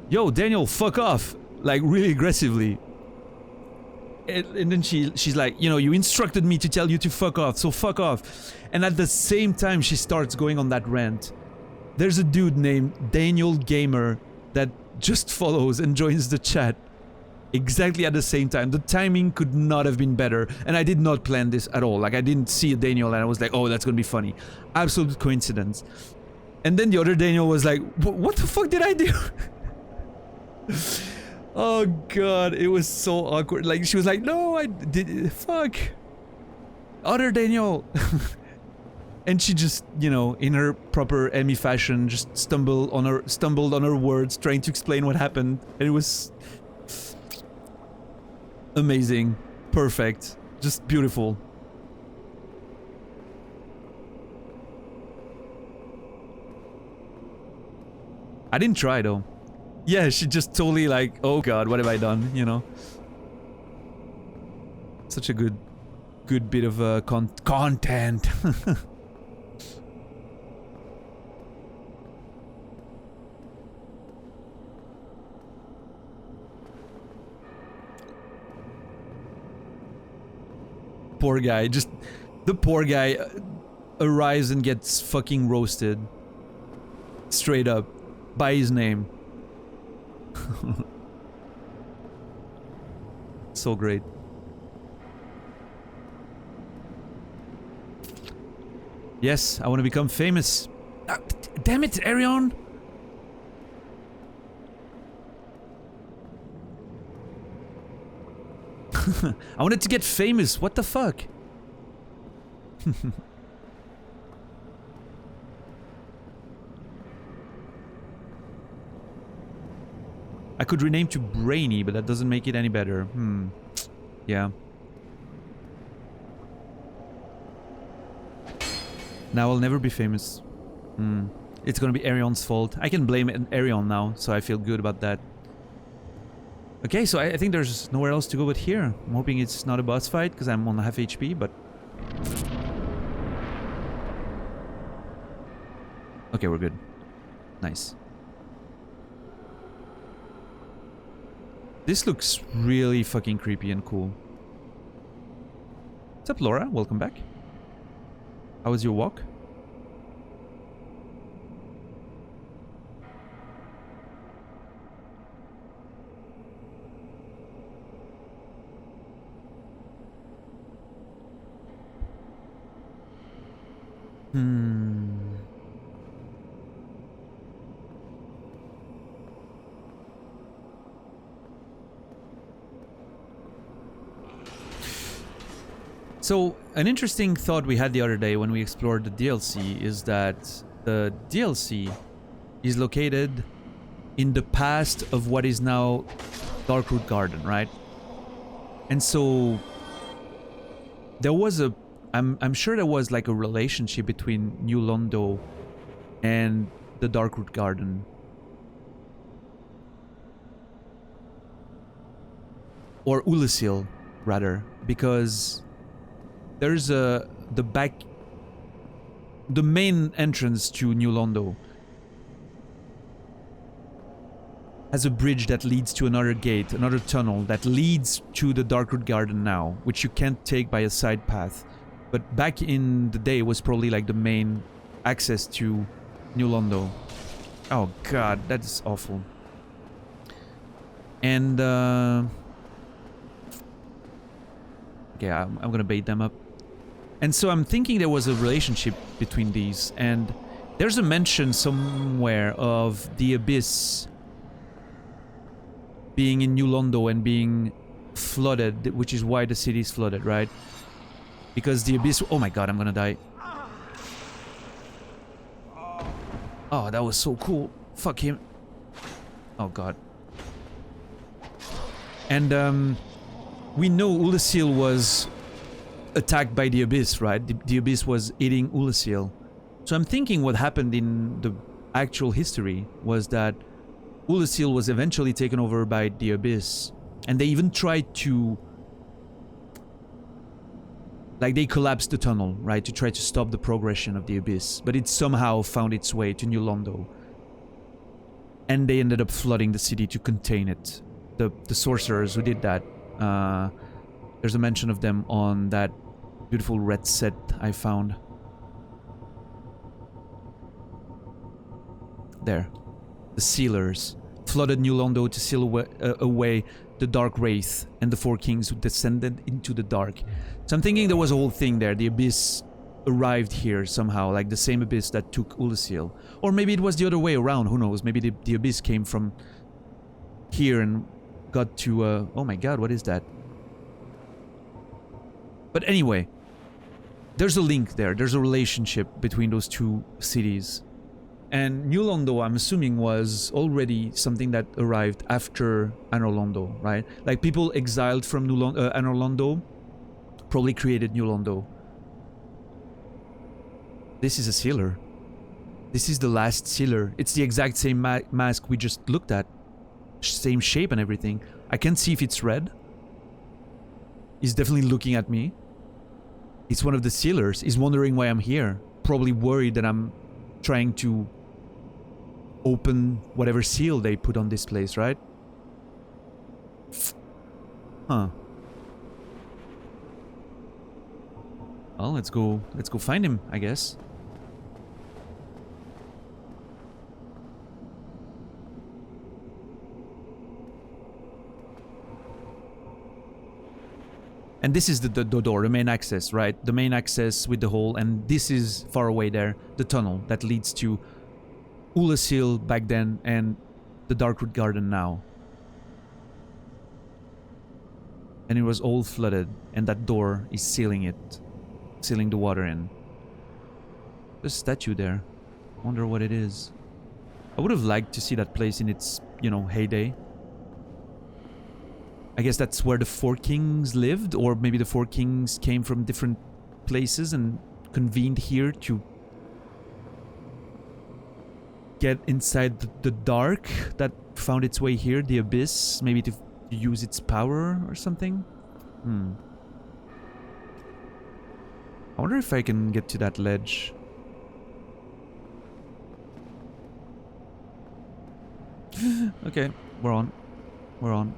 yo, Daniel, fuck off. Like, really aggressively. And then she's like, you know, you instructed me to tell you to fuck off, so fuck off. And at the same time she starts going on that rant, there's a dude named Daniel Gamer that just follows and joins the chat exactly at the same time. The timing could not have been better, and I did not plan this at all. Like, I didn't see Daniel and I was like, oh, that's gonna be funny. Absolute coincidence. And then the other Daniel was like, what the fuck did I do? Oh god, it was so awkward. Like, she was like, no, I did, fuck. Other Daniel. And she just, you know, in her proper Emmy fashion, just stumbled on her words, trying to explain what happened. And it was Amazing. Perfect. Just beautiful. I didn't try though. Yeah, she just totally like, oh god, what have I done, you know? Such a good bit of content. Poor guy, just the poor guy arrives and gets fucking roasted. Straight up. By his name. So great. Yes, I want to become famous. Damn it, Arion! I wanted to get famous. What the fuck? I could rename to Brainy, but that doesn't make it any better. Yeah. Now I'll never be famous. It's gonna be Arion's fault. I can blame Arion now, so I feel good about that. Okay, so I think there's nowhere else to go but here. I'm hoping it's not a boss fight, because I'm on half HP, but... Okay, we're good. Nice. This looks really fucking creepy and cool. What's up, Laura? Welcome back. How was your walk? So, an interesting thought we had the other day when we explored the DLC is that the DLC is located in the past of what is now Darkroot Garden, right? And so there was a... I'm sure there was like a relationship between New Londo and the Darkroot Garden. Or Ulasil, rather, because there's the main entrance to New Londo has a bridge that leads to another gate, another tunnel that leads to the Darkroot Garden now, which you can't take by a side path. But back in the day, it was probably like the main access to New Londo. Oh god, that's awful. And okay, I'm gonna bait them up. And so I'm thinking there was a relationship between these, and there's a mention somewhere of the Abyss being in New Londo and being flooded, which is why the city is flooded, right? Because the Abyss... Oh my god, I'm gonna die. Oh, that was so cool. Fuck him. Oh god. And we know Ulasil was attacked by the Abyss, right? The Abyss was eating Ulasil. So I'm thinking what happened in the actual history was that Ulasil was eventually taken over by the Abyss. And they even tried to... Like, they collapsed the tunnel, right? To try to stop the progression of the Abyss. But it somehow found its way to New Londo. And they ended up flooding the city to contain it. The sorcerers who did that. There's a mention of them on that beautiful red set I found. There. The Sealers flooded New Londo to seal away the Dark Wraith and the Four Kings who descended into the dark. So I'm thinking there was a whole thing there. The Abyss arrived here somehow, like the same Abyss that took Ulasil. Or maybe it was the other way around, who knows? Maybe the Abyss came from here and got to... oh my god, what is that? But anyway, there's a link there. There's a relationship between those two cities. And New Londo, I'm assuming, was already something that arrived after Anor Londo, right? Like people exiled from Anor Londo probably created New Londo. This is a sealer. This is the last sealer. It's the exact same mask we just looked at. Same shape and everything. I can't see if it's red. He's definitely looking at me. It's one of the sealers. He's wondering why I'm here. Probably worried that I'm trying to open whatever seal they put on this place, right? Huh. Well, let's go find him, I guess. And this is the door, the main access, right? The main access with the hole, and this is far away there, the tunnel that leads to Ulasil back then and the Darkroot Garden now. And it was all flooded, and that door is sealing it, sealing the water in. There's a statue there. Wonder what it is. I would have liked to see that place in its, you know, heyday. I guess that's where the Four Kings lived, or maybe the Four Kings came from different places and convened here to get inside the dark that found its way here, the abyss, maybe to use its power or something. I wonder if I can get to that ledge. Okay, we're on. We're on.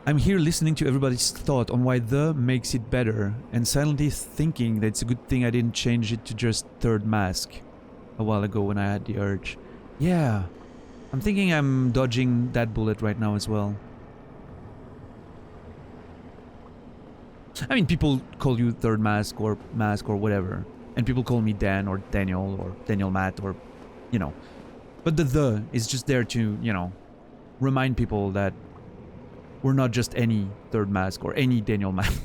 I'm here listening to everybody's thought on why the makes it better, and silently thinking that it's a good thing I didn't change it to just third mask a while ago when I had the urge. Yeah, I'm thinking I'm dodging that bullet right now as well. I mean, people call you third mask or whatever, and people call me Dan or Daniel Matt or, you know. But the is just there to, you know, remind people that we're not just any third mask or any Daniel Matt.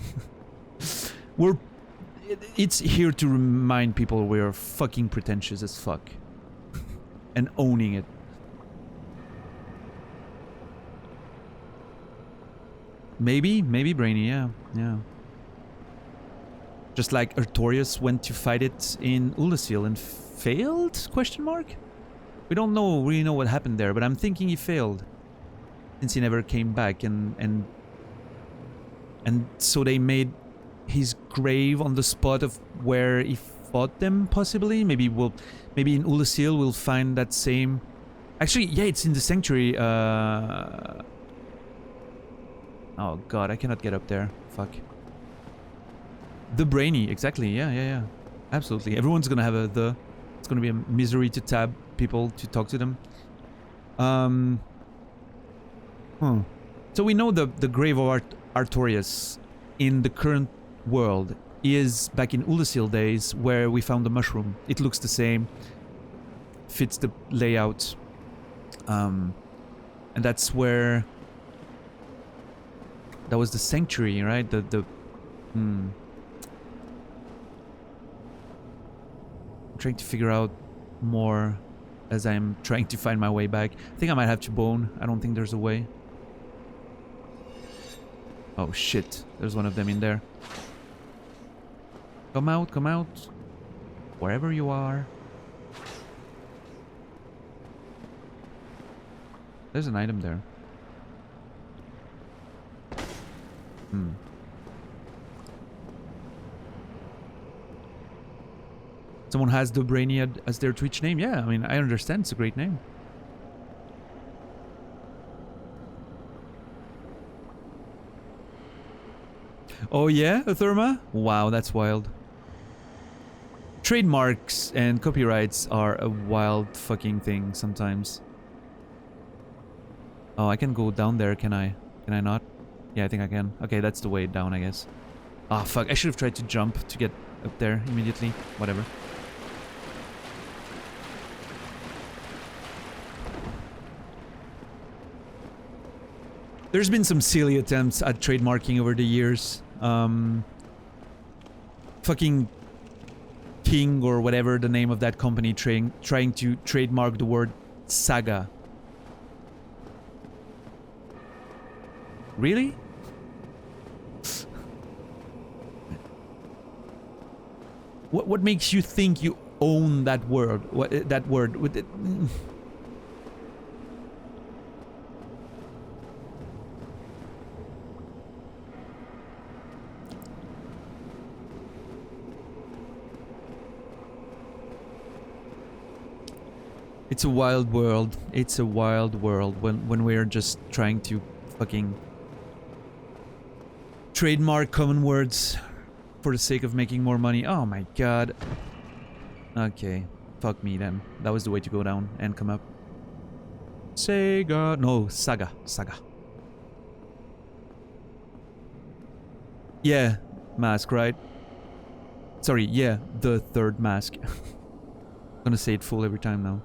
It's here to remind people we're fucking pretentious as fuck. And owning it. Maybe Brainy, yeah. Just like Artorias went to fight it in Ulasil and failed? Question mark? We don't really know what happened there, but I'm thinking he failed. Since he never came back, and so they made his grave on the spot of where he fought them, possibly. Maybe in Ulasil we'll find that same. Actually, yeah, it's in the sanctuary. Oh god, I cannot get up there. Fuck. The Brainy, exactly. Yeah. Absolutely. Everyone's gonna have the. It's gonna be a misery to tab people to talk to them. So we know the grave of Artorias in the current world is back in Ulasil days where we found the mushroom. It looks the same, fits the layout, and that's where that was the sanctuary, right? I'm trying to figure out more as I'm trying to find my way back. I think I might have to bone. I don't think there's a way. Oh shit, there's one of them in there. Come out. Wherever you are. There's an item there. Someone has the Brainy as their Twitch name. Yeah, I mean, I understand. It's a great name. Oh yeah, Atherma? Wow, that's wild. Trademarks and copyrights are a wild fucking thing sometimes. Oh, I can go down there, can I? Can I not? Yeah, I think I can. Okay, that's the way down, I guess. Ah, fuck. I should have tried to jump to get up there immediately. Whatever. There's been some silly attempts at trademarking over the years. Fucking King or whatever the name of that company trying to trademark the word saga. Really? What makes you think you own that word? That word with it? It's a wild world. It's a wild world when we're just trying to fucking trademark common words for the sake of making more money. Oh my god. Okay. Fuck me then. That was the way to go down and come up. Sega. No, Saga. Saga. Yeah. Mask, right? Sorry, yeah. The third mask. I'm gonna say it full every time now.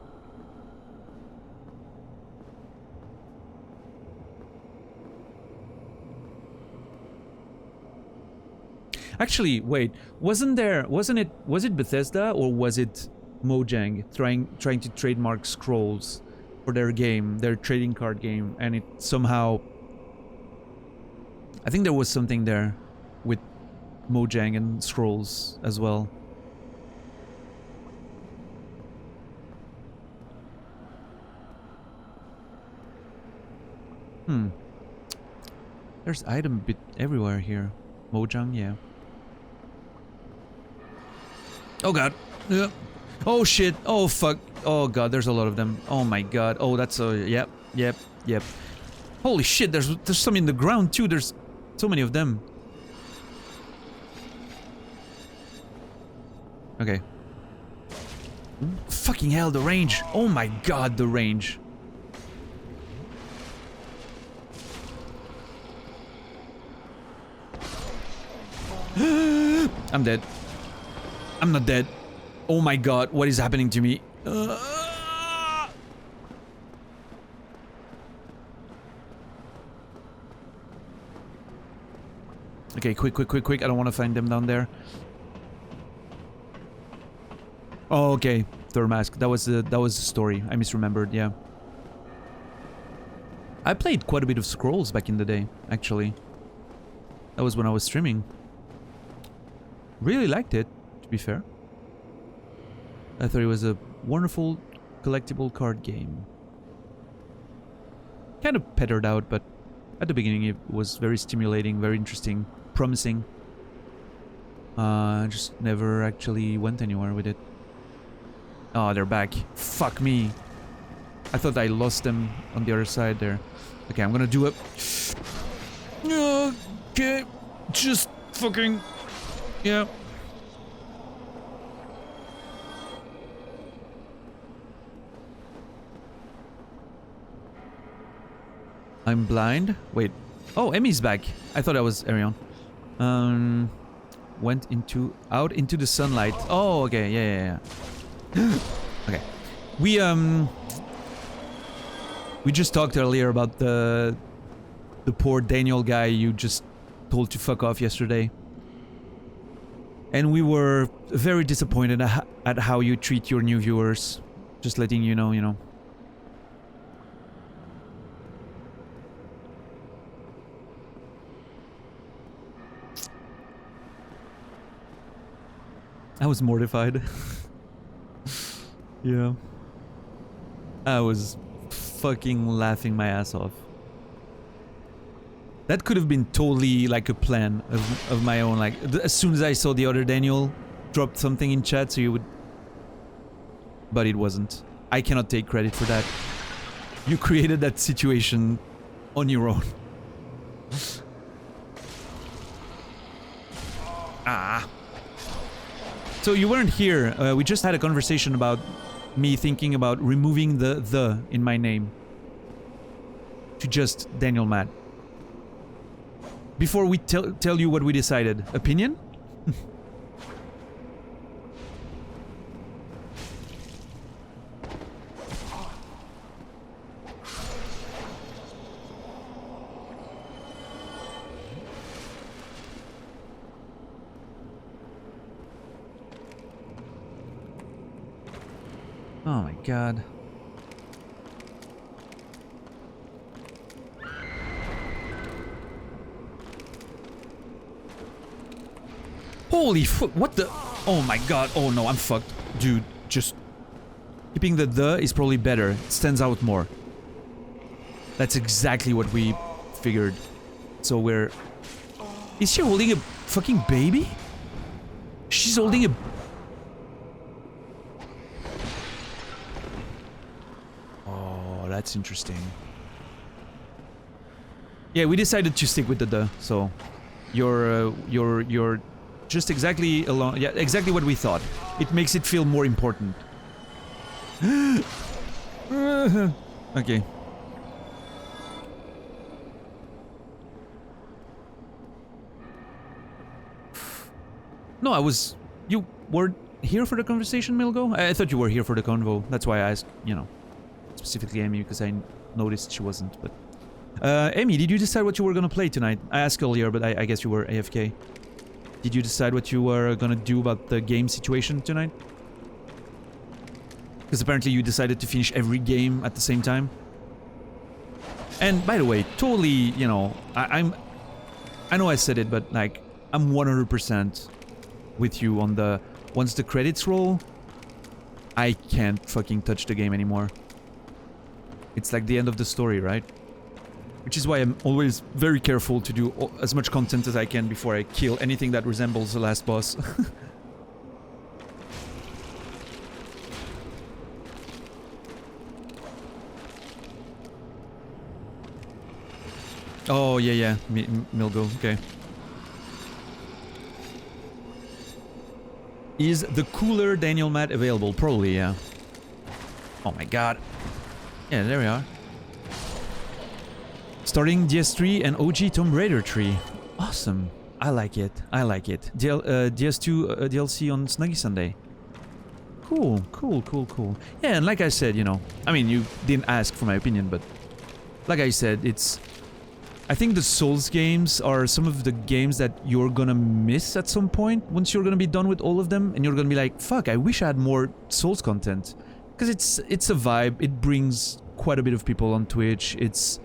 Actually, wait, was it Bethesda or was it Mojang trying to trademark scrolls for their game, their trading card game, and it somehow, I think there was something there with Mojang and scrolls as well. There's item bit everywhere here. Mojang, yeah. Oh god. Yeah. Oh shit. Oh fuck. Oh god, there's a lot of them. Oh my god. Oh, that's a... Yep. Holy shit, there's some in the ground too. There's so many of them. Okay. Fucking hell, the range. Oh my god, the range. I'm dead. I'm not dead. Oh my god, what is happening to me? Okay, quick. I don't want to find them down there. Oh, okay. Third mask. That was the story. I misremembered, yeah. I played quite a bit of Scrolls back in the day, actually. That was when I was streaming. Really liked it, to be fair. I thought it was a wonderful collectible card game. Kind of petered out, but at the beginning it was very stimulating, very interesting, promising. Just never actually went anywhere with it. Oh, they're back. Fuck me. I thought I lost them on the other side there. Okay, I'm gonna do it. Okay, just fucking... Yeah. I'm blind. Wait. Oh, Emmy's back. I thought I was Arion. Went out into the sunlight. Oh, okay. Yeah. Okay. We just talked earlier about the poor Daniel guy you just told to fuck off yesterday. And we were very disappointed at how you treat your new viewers. Just letting you know. I was mortified. Yeah. I was fucking laughing my ass off. That could have been totally like a plan of my own. Like, as soon as I saw the other Daniel drop something in chat, so you would... But it wasn't. I cannot take credit for that. You created that situation on your own. Ah. So you weren't here. We just had a conversation about me thinking about removing the in my name to just Daniel Matt. Before we tell you what we decided. Opinion? Oh my god. Holy fuck, what the? Oh my god, oh no, I'm fucked. Dude, just... keeping the is probably better. It stands out more. That's exactly what we figured. So we're... Is she holding a fucking baby? She's holding a... Oh, that's interesting. Yeah, we decided to stick with the, so... You're just exactly along... Yeah, exactly what we thought. It makes it feel more important. Okay. No, I was... You were here for the conversation, Milgo? I thought you were here for the convo. That's why I asked, you know, specifically Amy, because I noticed she wasn't, but... Amy, did you decide what you were gonna play tonight? I asked earlier, but I guess you were AFK. Did you decide what you were gonna do about the game situation tonight? Because apparently you decided to finish every game at the same time. And by the way, totally, you know, I know I said it, but like, I'm 100% with you on the... Once the credits roll, I can't fucking touch the game anymore. It's like the end of the story, right? Which is why I'm always very careful to do as much content as I can before I kill anything that resembles the last boss. Oh, yeah. Milgo, okay. Is the cooler Daniel mat available? Probably, yeah. Oh my god. Yeah, there we are. Starting DS3 and OG Tomb Raider 3. Awesome. I like it. I like it. DS2 DLC on Snuggy Sunday. Cool. Yeah, and like I said, you know, I mean, you didn't ask for my opinion, but like I said, it's... I think the Souls games are some of the games that you're gonna miss at some point once you're gonna be done with all of them, and you're gonna be like, fuck, I wish I had more Souls content. Because it's a vibe, it brings quite a bit of people on Twitch, it's...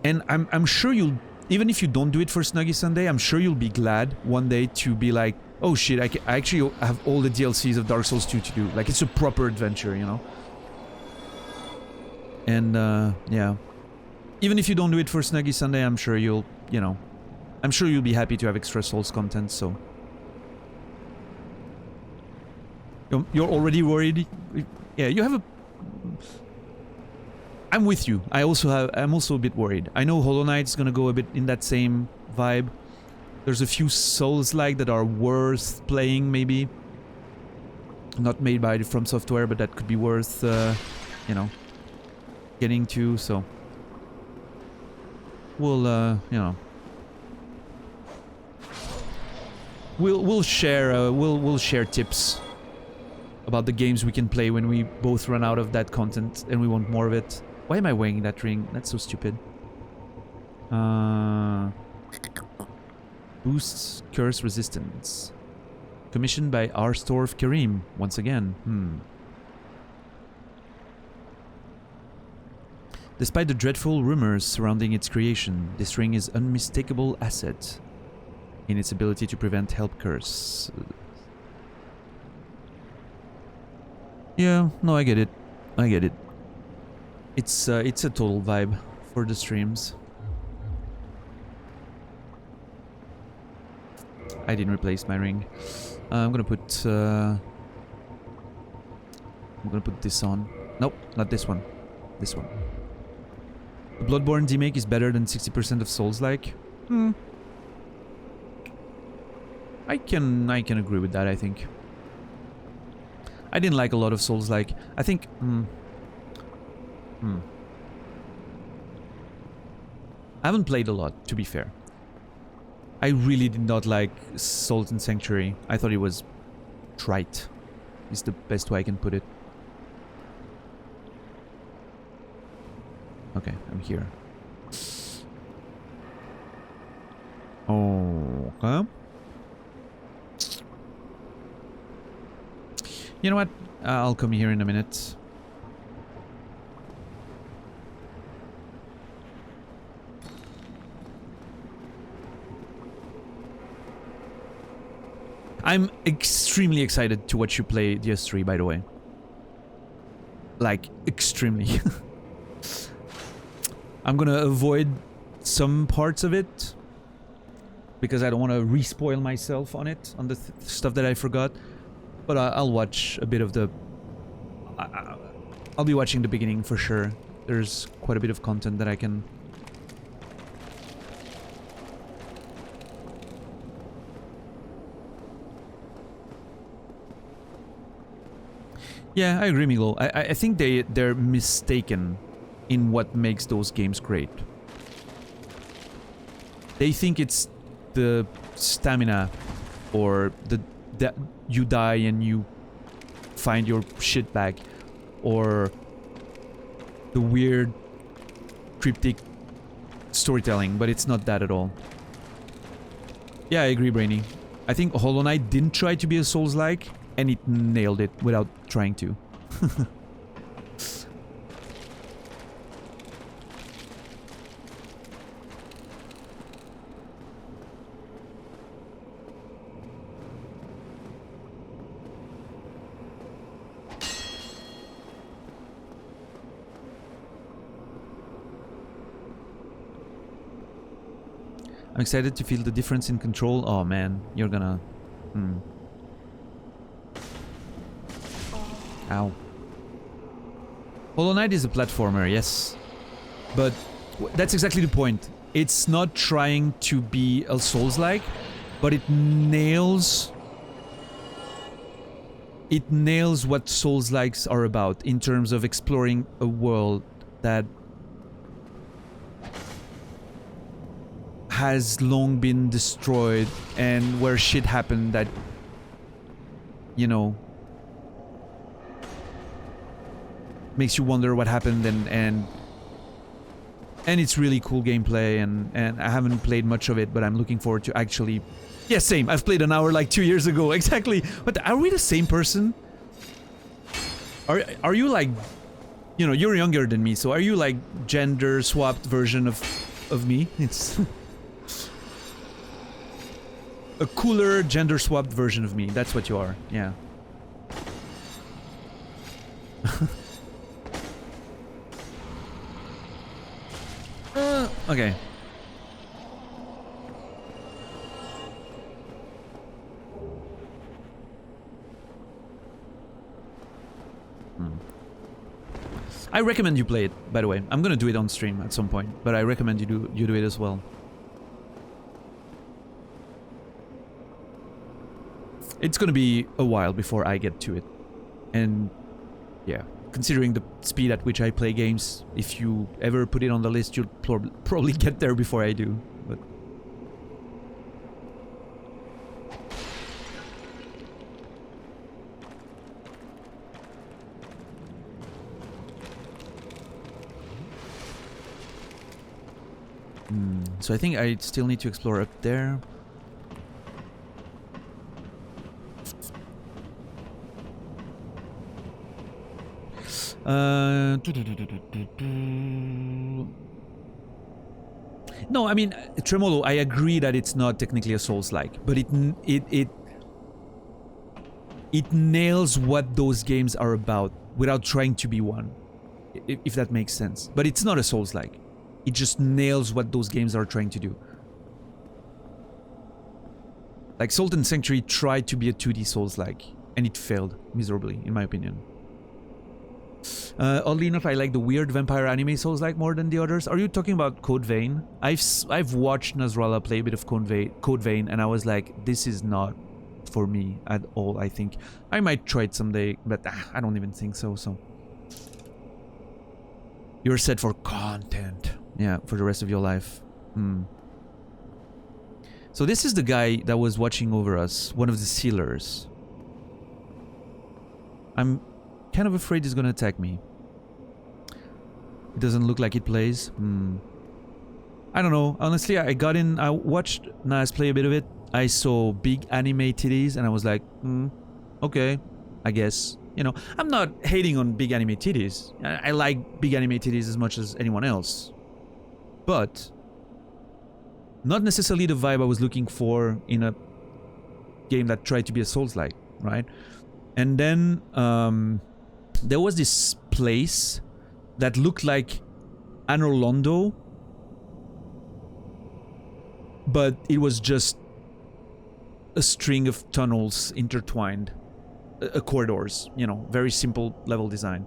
And I'm sure you'll, even if you don't do it for Snuggy Sunday, I'm sure you'll be glad one day to be like, oh shit, I actually have all the DLCs of Dark Souls 2 to do. Like, it's a proper adventure, you know? And, yeah. Even if you don't do it for Snuggy Sunday, I'm sure you'll, you know, I'm sure you'll be happy to have extra Souls content, so... You're already worried? Yeah, you have a... I'm with you. I'm also a bit worried. I know Hollow Knight's gonna go a bit in that same vibe. There's a few Souls-like that are worth playing, maybe. Not made by From Software, but that could be worth, you know, getting to, so... We'll, you know... We'll share tips about the games we can play when we both run out of that content and we want more of it. Why am I weighing that ring? That's so stupid. Boosts curse resistance. Commissioned by Arstorf Karim, once again. Despite the dreadful rumors surrounding its creation, this ring is unmistakable asset in its ability to prevent help curse. Yeah, no, I get it. It's a total vibe for the streams. I didn't replace my ring. I'm gonna put this on. Nope, not this one. This one. The Bloodborne remake is better than 60% of Souls-like. I can agree with that, I think. I didn't like a lot of Souls-like. I think... I haven't played a lot, to be fair. I really did not like Salt and Sanctuary. I thought it was trite. Is the best way I can put it. Okay, I'm here. Okay. You know what? I'll come here in a minute. I'm extremely excited to watch you play DS3, by the way. Like, extremely. I'm gonna avoid some parts of it because I don't want to re-spoil myself on it, on the stuff that I forgot. But I'll watch a bit of the... I'll be watching the beginning for sure. There's quite a bit of content that I can... Yeah, I agree, Milo. I think they're mistaken in what makes those games great. They think it's the stamina or that you die and you find your shit back, or the weird cryptic storytelling, but it's not that at all. Yeah, I agree, Brainy. I think Hollow Knight didn't try to be a Souls-like, and it nailed it without trying to. I'm excited to feel the difference in control. Oh man, you're gonna... Ow. Hollow Knight is a platformer, yes. But that's exactly the point. It's not trying to be a Souls-like, but it nails... It nails what Souls-likes are about in terms of exploring a world that has long been destroyed and where shit happened that, you know, makes you wonder what happened, and it's really cool gameplay, and I haven't played much of it, but I'm looking forward to actually... Yeah, same. I've played an hour like 2 years ago. Exactly. But are we the same person? Are you like... You know, you're younger than me, so are you like gender swapped version of me? It's... a cooler gender swapped version of me. That's what you are. Yeah. Okay. I recommend you play it, by the way. I'm gonna do it on stream at some point, but I recommend you do it as well. It's gonna be a while before I get to it. And yeah, considering the speed at which I play games, if you ever put it on the list, you'll probably get there before I do. But so I think I still need to explore up there. No, I mean, Tremolo, I agree that it's not technically a Souls-like, but it nails what those games are about without trying to be one, if that makes sense. But it's not a Souls-like. It just nails what those games are trying to do. Like, Salt and Sanctuary tried to be a 2D Souls-like, and it failed miserably, in my opinion. Oddly enough, I like the weird vampire anime Souls-like more than the others. Are you talking about Code Vein? I've watched Nasrallah play a bit of Code Vein, and I was like, this is not for me at all, I think. I might try it someday, but I don't even think so, You're set for content. Yeah, for the rest of your life. So this is the guy that was watching over us, one of the sealers. I'm kind of afraid he's gonna attack me. It doesn't look like it plays. I don't know. Honestly, I watched Nas play a bit of it. I saw big anime titties and I was like, okay. I guess. You know, I'm not hating on big anime titties. I like big anime titties as much as anyone else. But not necessarily the vibe I was looking for in a game that tried to be a Souls-like, right? And then there was this place that looked like Anor Londo, but it was just a string of tunnels intertwined, corridors, you know, very simple level design.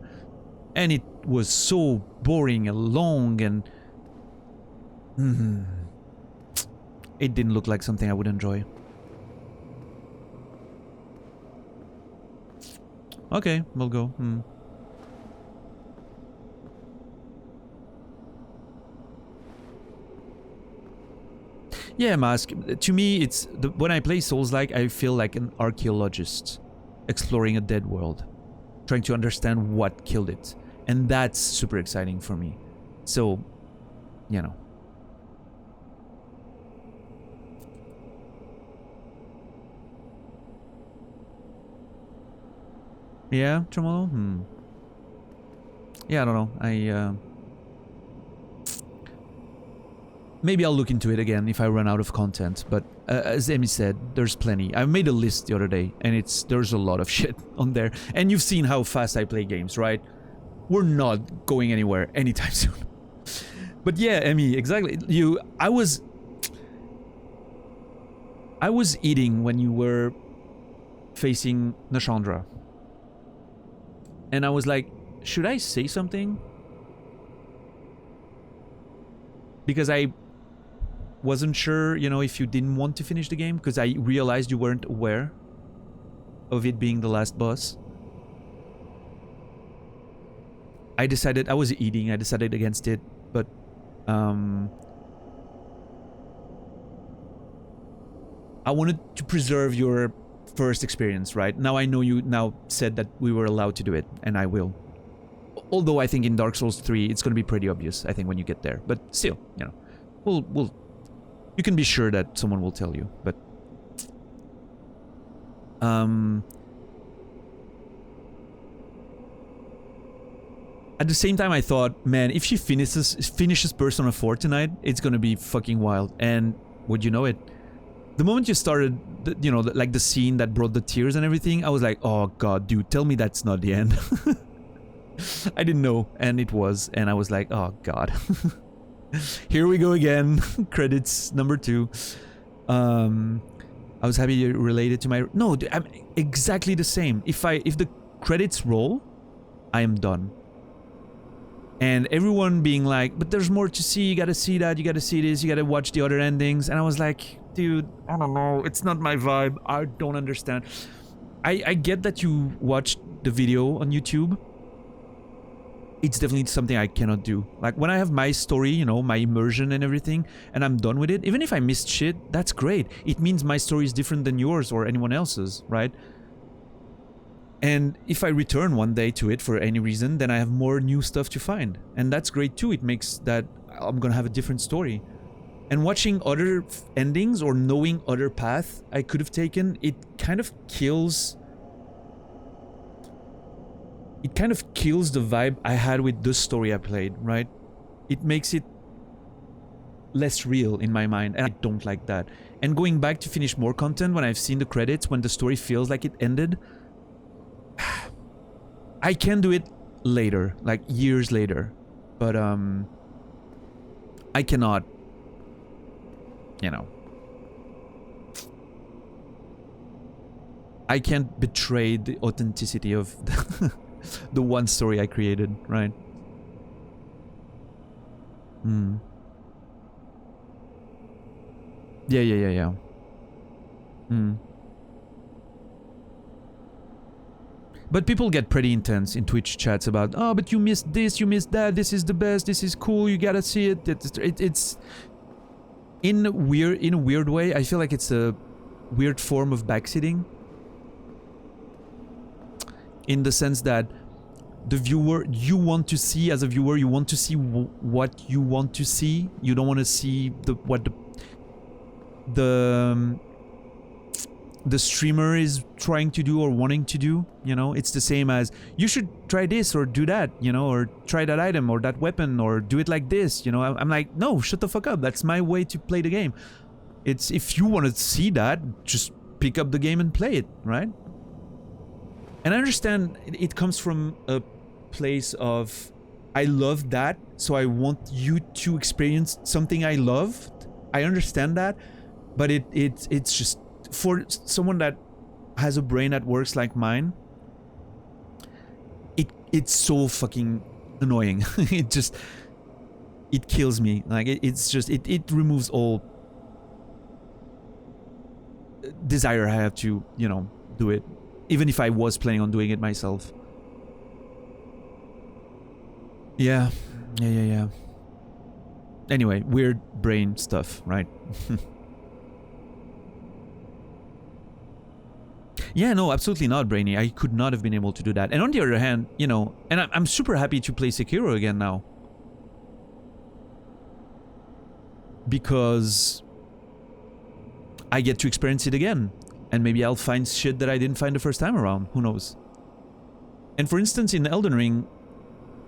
And it was so boring and long, and it didn't look like something I would enjoy. Okay, we'll go. Yeah, Mask. To me, it's when I play Souls-like, I feel like an archaeologist exploring a dead world, trying to understand what killed it, and that's super exciting for me. So, you know. Yeah, Tremolo? Yeah, I don't know. Maybe I'll look into it again if I run out of content, but as Emmy said, there's plenty. I made a list the other day, and there's a lot of shit on there. And you've seen how fast I play games, right? We're not going anywhere anytime soon. But yeah, Emmy, exactly. I was eating when you were facing Nashandra. And I was like, should I say something? Because I wasn't sure, you know, if you didn't want to finish the game, because I realized you weren't aware of it being the last boss. I was eating, I decided against it, but I wanted to preserve your first experience, right? Now I know you now said that we were allowed to do it, and I will. Although I think in Dark Souls 3 it's going to be pretty obvious, I think, when you get there. But still, you know, you can be sure that someone will tell you. But at the same time, I thought, man, if she finishes Persona 4 tonight, it's going to be fucking wild. And would you know it? The moment you started, you know, like the scene that brought the tears and everything, I was like, oh god, dude, tell me that's not the end. I didn't know, and it was, and I was like, oh god. Here we go again. Credits number 2. I was happy you related to my... No, I'm exactly the same. If the credits roll, I am done. And everyone being like, but there's more to see, you gotta see that, you gotta see this, you gotta watch the other endings. And I was like, dude, I don't know, it's not my vibe, I don't understand. I get that you watched the video on YouTube. It's definitely something I cannot do. Like, when I have my story, you know, my immersion and everything, and I'm done with it, even if I missed shit, that's great. It means my story is different than yours or anyone else's, right? And if I return one day to it for any reason, then I have more new stuff to find. And that's great too. It makes that I'm gonna have a different story. And watching other endings or knowing other paths I could have taken, it kind of kills... It kind of kills the vibe I had with the story I played, right? It makes it less real in my mind, and I don't like that. And going back to finish more content when I've seen the credits, when the story feels like it ended... I can do it later, like years later, but I cannot, you know, I can't betray the authenticity of the one story I created, right? Yeah. But people get pretty intense in Twitch chats about, oh, but you missed this, you missed that, this is the best, this is cool, you gotta see it. It's in a weird way, I feel like it's a weird form of backseating. In the sense that the viewer, you want to see, as a viewer, you want to see what you want to see. You don't want to see the streamer is trying to do or wanting to do. You know, it's the same as you should try this or do that, you know, or try that item or that weapon or do it like this. You know, I'm like, no, shut the fuck up. That's my way to play the game. It's if you want to see that, just pick up the game and play it, right? And I understand it comes from a place of I love that, so I want you to experience something I loved. I understand that, but it's just for someone that has a brain that works like mine. It's so fucking annoying. It kills me. Like it removes all desire I have to, you know, do it, even if I was planning on doing it myself. Yeah. Anyway, weird brain stuff, right? Yeah, no, absolutely not, Brainy. I could not have been able to do that. And on the other hand, you know, and I'm super happy to play Sekiro again now. Because I get to experience it again. And maybe I'll find shit that I didn't find the first time around. Who knows? And for instance, in Elden Ring,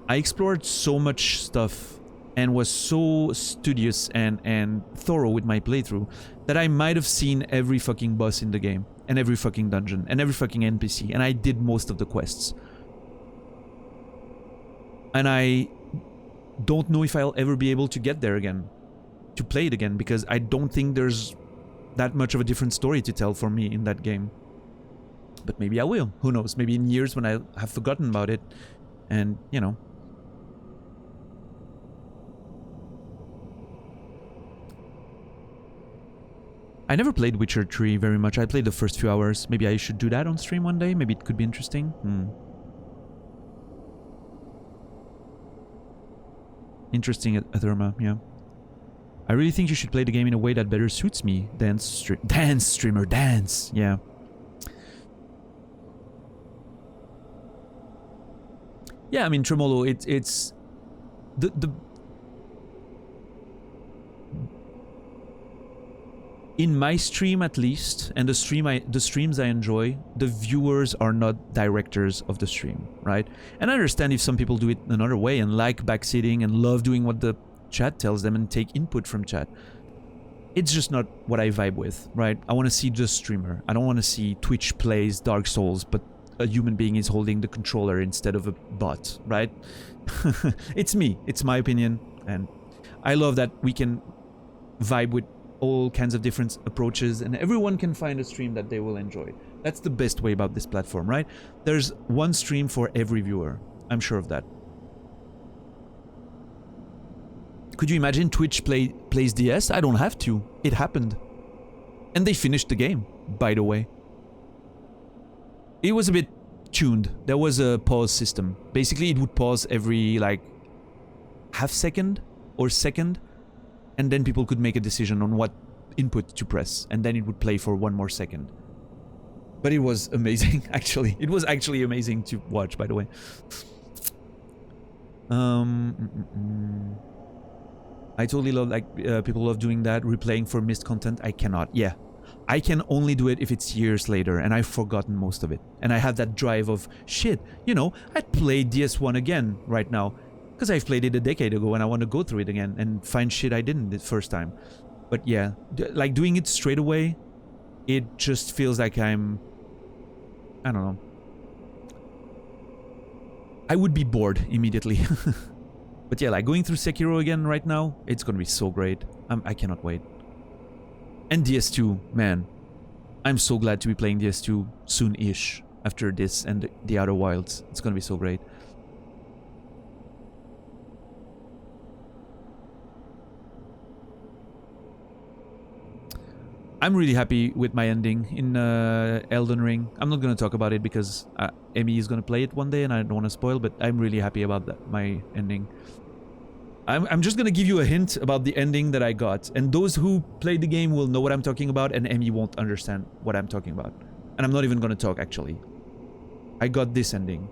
I explored so much stuff and was so studious and thorough with my playthrough that I might have seen every fucking boss in the game and every fucking dungeon and every fucking NPC, and I did most of the quests. And I don't know if I'll ever be able to get there again, to play it again, because I don't think there's that much of a different story to tell for me in that game. But maybe I will. Who knows? Maybe in years when I have forgotten about it and, you know. I never played Witcher 3 very much. I played the first few hours. Maybe I should do that on stream one day. Maybe it could be interesting. Interesting, Atherma, yeah. I really think you should play the game in a way that better suits me. Dance streamer, dance, yeah. Yeah, I mean, Tremolo, it's... In my stream, at least, and the streams I enjoy, the viewers are not directors of the stream, right? And I understand if some people do it another way and like backseating and love doing what the chat tells them and take input from chat. It's just not what I vibe with, right? I want to see the streamer. I don't want to see Twitch plays Dark Souls, but a human being is holding the controller instead of a bot, right? It's me. It's my opinion, and I love that we can vibe with all kinds of different approaches and everyone can find a stream that they will enjoy. That's the best way about this platform, right? There's one stream for every viewer. I'm sure of that. Could you imagine Twitch plays DS? I don't have to. It happened. And they finished the game, by the way. It was a bit tuned. There was a pause system. Basically, it would pause every, like, half second or second, and then people could make a decision on what input to press, and then it would play for one more second. But it was amazing, actually. It was actually amazing to watch, by the way. I totally love, like, people love doing that, replaying for missed content. I cannot. Yeah. I can only do it if it's years later, and I've forgotten most of it. And I have that drive of, shit, you know, I'd play DS1 again right now, because I've played it a decade ago, and I want to go through it again and find shit I didn't the first time. But yeah, like, doing it straight away, it just feels like I don't know. I would be bored immediately. But yeah, like, going through Sekiro again right now, it's gonna be so great. I cannot wait. And DS2, man. I'm so glad to be playing DS2 soon-ish after this and the Outer Wilds. It's gonna be so great. I'm really happy with my ending in Elden Ring. I'm not going to talk about it because Emmy is going to play it one day and I don't want to spoil, but I'm really happy about that, my ending. I'm just going to give you a hint about the ending that I got. And those who play the game will know what I'm talking about, and Emmy won't understand what I'm talking about. And I'm not even going to talk, actually. I got this ending.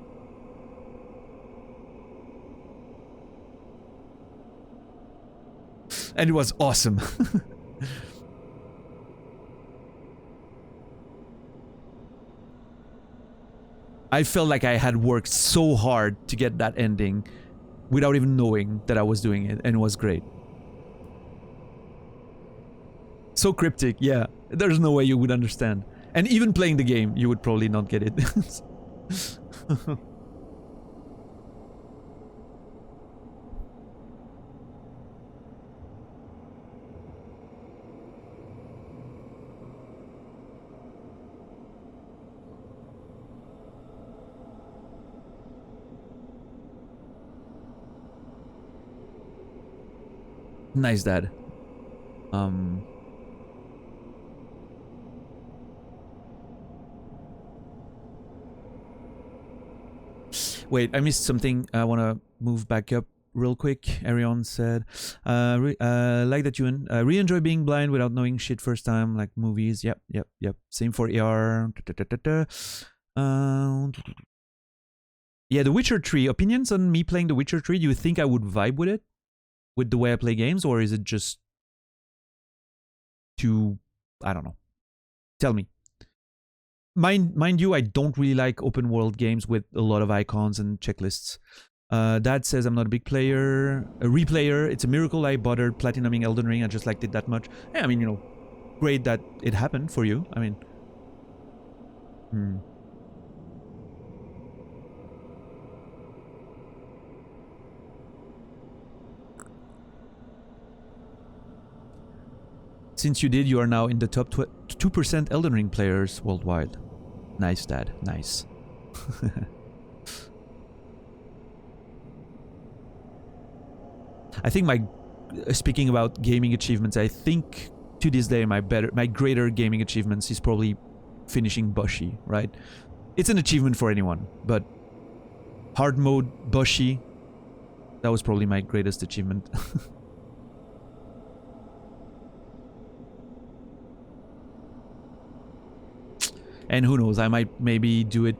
And it was awesome. I felt like I had worked so hard to get that ending without even knowing that I was doing it, and it was great. So cryptic, yeah. There's no way you would understand. And even playing the game, you would probably not get it. Nice, Dad. Wait, I missed something. I want to move back up real quick. Arion said, like that you really enjoy being blind without knowing shit first time, like movies. Yep. Same for AR. Yeah, The Witcher 3. Opinions on me playing The Witcher 3? Do you think I would vibe with it? With the way I play games? Or is it just too... I don't know. Tell me. Mind you, I don't really like open world games with a lot of icons and checklists. Dad says I'm not a big player, a replayer. It's a miracle I bothered platinuming Elden Ring. I just liked it that much. Yeah, I mean, you know, great that it happened for you. I mean... Since you did, you are now in the top 2% Elden Ring players worldwide. Nice, Dad. Nice. I think speaking about gaming achievements, I think to this day my greater gaming achievements is probably finishing Bushi, right? It's an achievement for anyone, but hard mode Bushi, that was probably my greatest achievement. And who knows, I might maybe do it.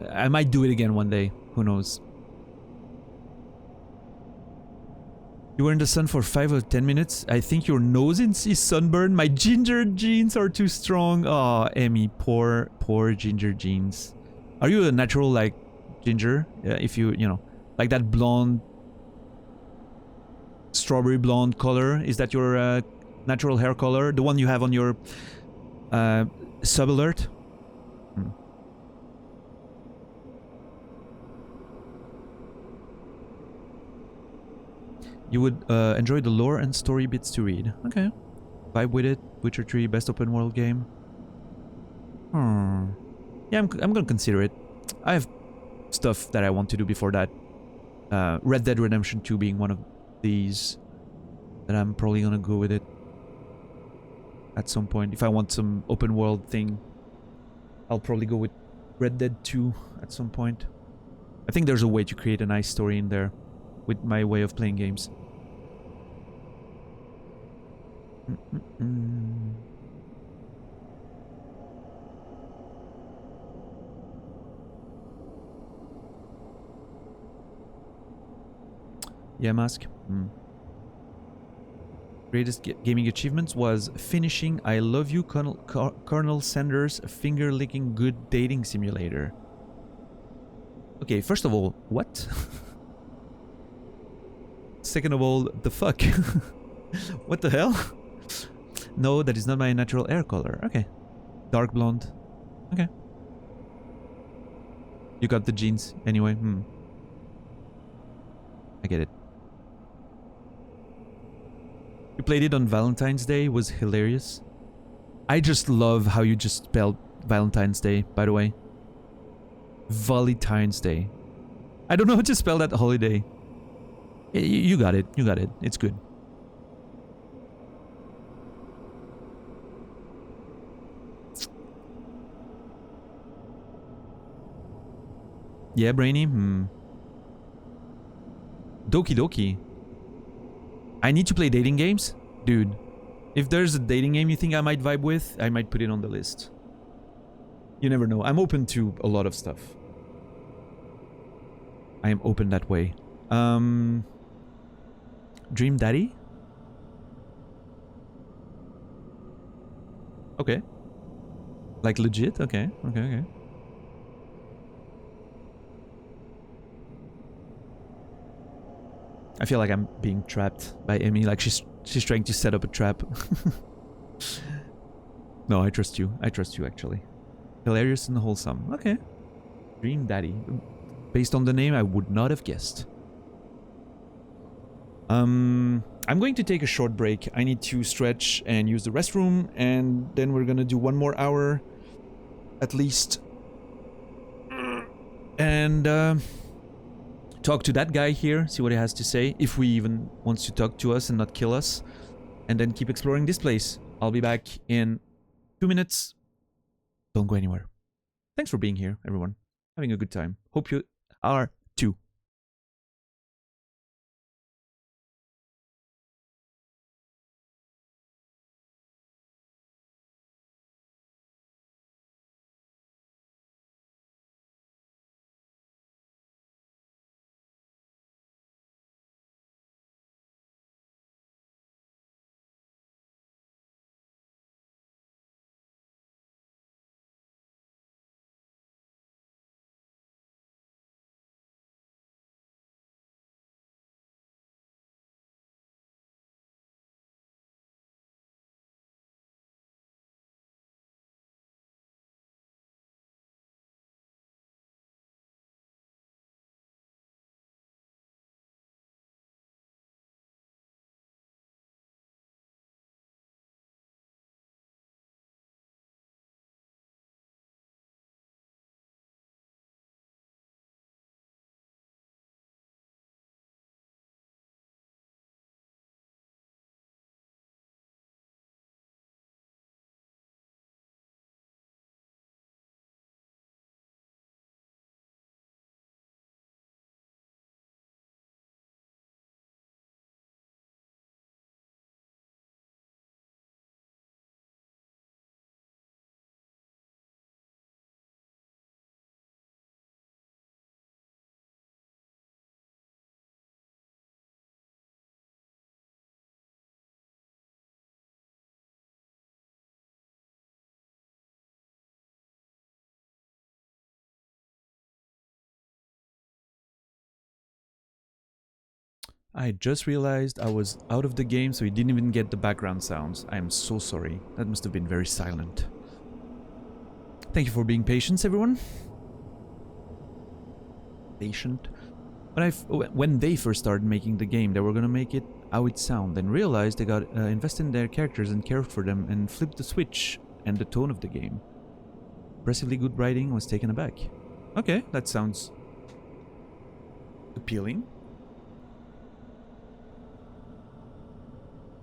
I might do it again one day. Who knows? You were in the sun for 5 or 10 minutes. I think your nose is sunburned. My ginger genes are too strong. Oh, Emmy, poor ginger genes. Are you a natural like ginger? If you know, like that blonde, strawberry blonde color. Is that your natural hair color? The one you have on your sub alert? You would enjoy the lore and story bits to read. Okay. Vibe with it. Witcher 3, best open world game. Yeah, I'm gonna consider it. I have stuff that I want to do before that. Red Dead Redemption 2 being one of these. That I'm probably gonna go with it. At some point. If I want some open world thing, I'll probably go with Red Dead 2 at some point. I think there's a way to create a nice story in there with my way of playing games. Yeah, Mask. Greatest gaming achievements was finishing I Love You, Colonel Sanders, finger-licking good dating simulator. Okay, first of all, what? Second of all, the fuck? What the hell? No, that is not my natural hair color. Okay. Dark blonde. Okay. You got the genes anyway. I get it. You played it on Valentine's Day, was hilarious. I just love how you just spelled Valentine's Day, by the way. Valentine's Day. I don't know how to spell that holiday. You got it. You got it. It's good. Yeah, Brainy? Doki Doki. I need to play dating games? Dude, if there's a dating game you think I might vibe with, I might put it on the list. You never know. I'm open to a lot of stuff. I am open that way. Dream Daddy? Okay. Like legit? Okay. I feel like I'm being trapped by Emmy, like she's trying to set up a trap. No, I trust you. I trust you, actually. Hilarious and wholesome. Okay. Dream Daddy. Based on the name, I would not have guessed. I'm going to take a short break. I need to stretch and use the restroom, and then we're gonna do one more hour, at least. And talk to that guy here, see what he has to say, if he even wants to talk to us and not kill us. And then keep exploring this place. I'll be back in 2 minutes. Don't go anywhere. Thanks for being here, everyone. Having a good time. Hope you are too. I just realized I was out of the game, so you didn't even get the background sounds. I am so sorry. That must have been very silent. Thank you for being patient, everyone. Patient. When they first started making the game, they were gonna make it how it sound. Then realized they got invested in their characters and cared for them, and flipped the switch and the tone of the game. Impressively good writing, was taken aback. Okay, that sounds appealing.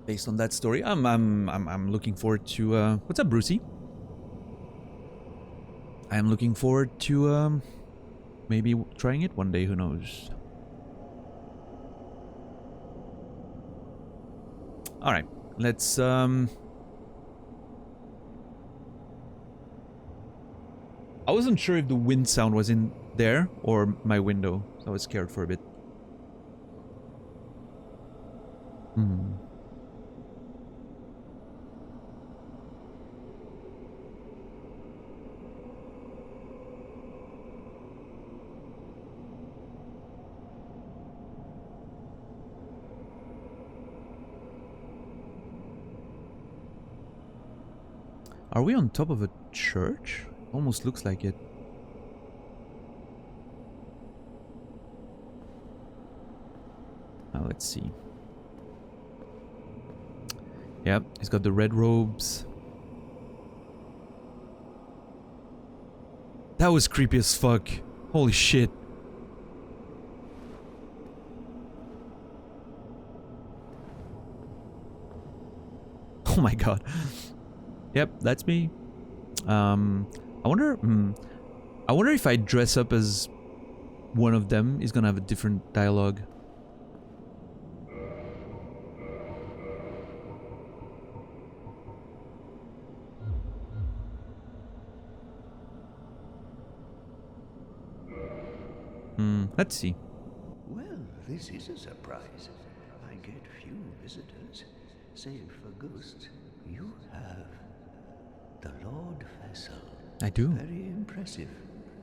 Based on that story, I'm looking forward to what's up, Brucey? I'm looking forward to maybe trying it one day, who knows. All right, let's I wasn't sure if the wind sound was in there or my window, so I was scared for a bit. Are we on top of a church? Almost looks like it. Now let's see. Yep, he's got the red robes. That was creepy as fuck. Holy shit. Oh my god. Yep, that's me. I wonder if I dress up as one of them, he's gonna have a different dialogue. Let's see. Well, this is a surprise. I get few visitors, save for ghosts. You have the Lord Vessel. I do. Very impressive.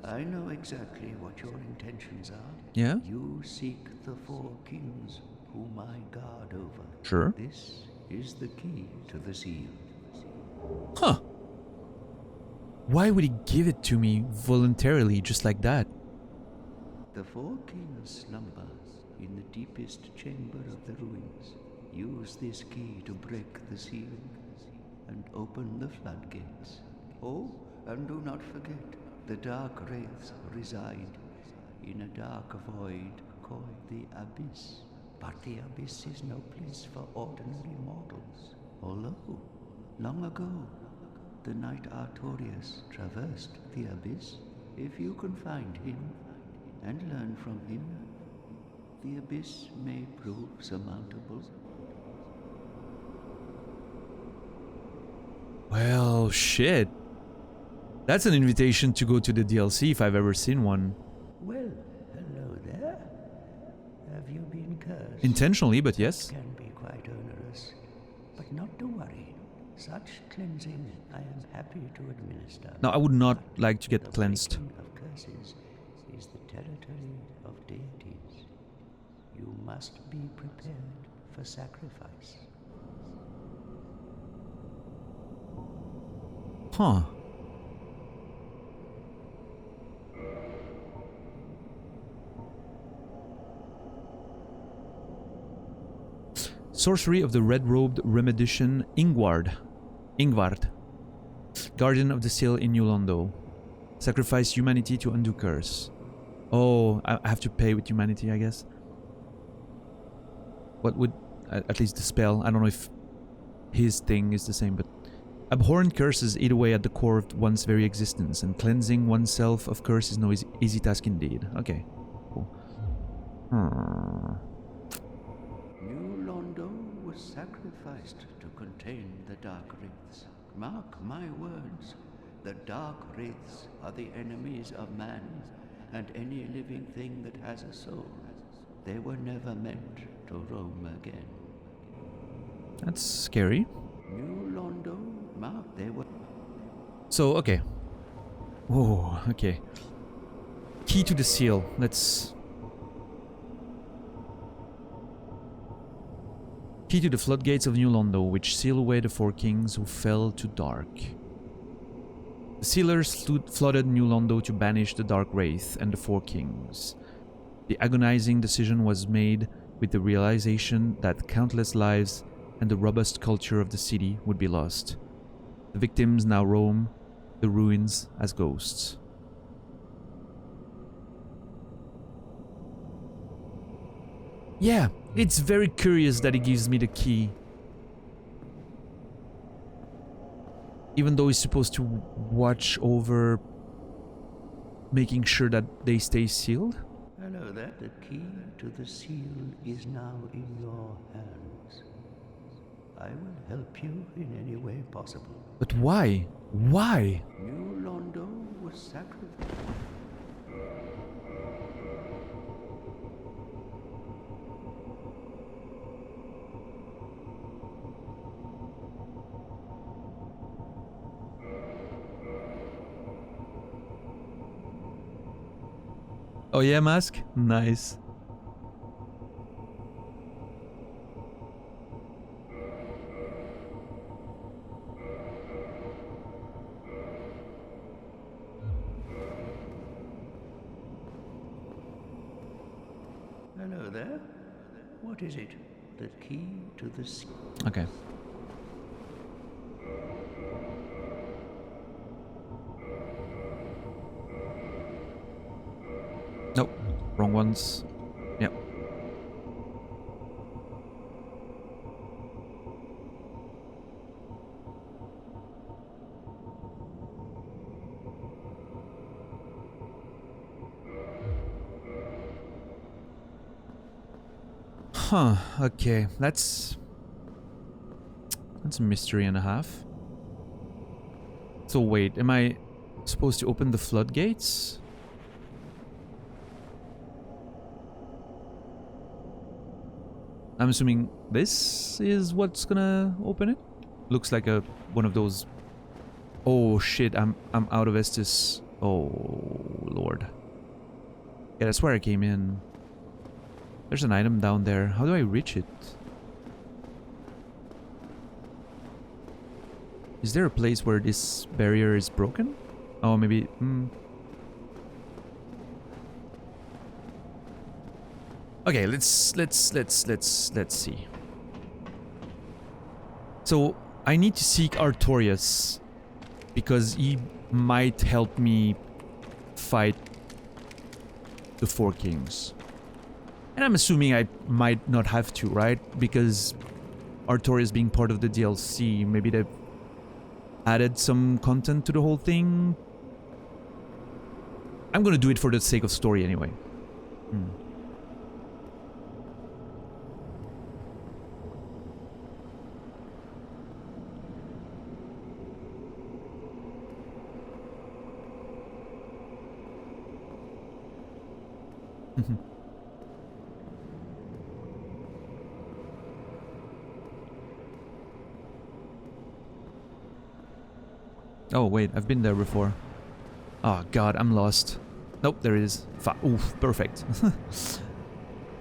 I know exactly what your intentions are. Yeah? You seek the Four Kings. whom I guard over. Sure. This is the key to the seal. Huh. Why would he give it to me voluntarily, just like that? The four kings slumber in the deepest chamber of the ruins. Use this key to break the seal and open the floodgates. Oh, and do not forget, the dark wraiths reside in a dark void called the Abyss. But the Abyss is no place for ordinary mortals. Although, long ago, the knight Artorias traversed the Abyss. If you can find him and learn from him, the Abyss may prove surmountable. Well, shit. That's an invitation to go to the DLC if I've ever seen one. Well, hello there. Have you been cursed? Intentionally, but yes. It can be quite onerous, but not to worry. Such cleansing I am happy to administer. No, I would not But like to get the cleansed. breaking of curses is the territory of deities. You must be prepared for sacrifice. Huh. Sorcery of the red-robed Remedician Ingvard. Guardian of the Seal in New Londo. Sacrifice humanity to undo curse. Oh, I have to pay with humanity, I guess. What would... at least the spell. I don't know if his thing is the same, but... Abhorrent curses eat away at the core of one's very existence, and cleansing oneself of curse is no easy task indeed. Okay, cool. New Londo was sacrificed to contain the Dark Wraiths. Mark my words, the Dark Wraiths are the enemies of man and any living thing that has a soul. They were never meant to roam again. That's scary. New Londo, Mark, they were... So, okay. Oh, okay. Key to the seal. Let's... Key to the floodgates of New Londo, which seal away the four kings who fell to dark. The sealers flooded New Londo to banish the Dark Wraith and the four kings. The agonizing decision was made with the realization that countless lives and the robust culture of the city would be lost. The victims now roam the ruins as ghosts. Yeah, it's very curious that he gives me the key. Even though he's supposed to watch over making sure that they stay sealed. Hello there. The key to the seal is now in your hands. I will help you in any way possible. But why? Why? New Londo was sacrificed. Oh yeah, mask? Nice. Hello there. What is it? The key to the seal. Okay. Nope. Wrong ones. Yep. Huh, okay. That's a mystery and a half. So wait, am I supposed to open the floodgates? I'm assuming this is what's gonna open it? Looks like one of those... Oh shit, I'm out of Estus. Oh lord. Yeah, that's where I came in. There's an item down there. How do I reach it? Is there a place where this barrier is broken? Oh, maybe... Okay, let's see. So, I need to seek Artorias because he might help me fight the Four Kings. And I'm assuming I might not have to, right? Because Artorias being part of the DLC, maybe they've added some content to the whole thing. I'm gonna do it for the sake of story anyway. Oh wait, I've been there before. Oh god, I'm lost. Nope, there it is. Oof, perfect.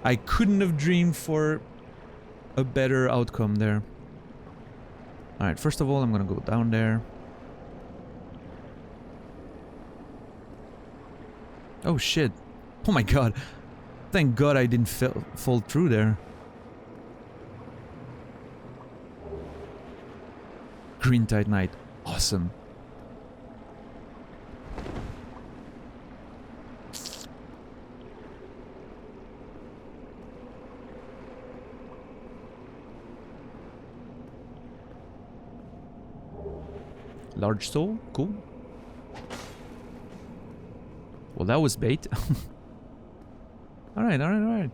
I couldn't have dreamed for a better outcome there. Alright, first of all, I'm gonna go down there. Oh shit. Oh my god. Thank god I didn't fall through there. Green Tide Knight. Awesome. Large soul, cool. Well, that was bait. All right.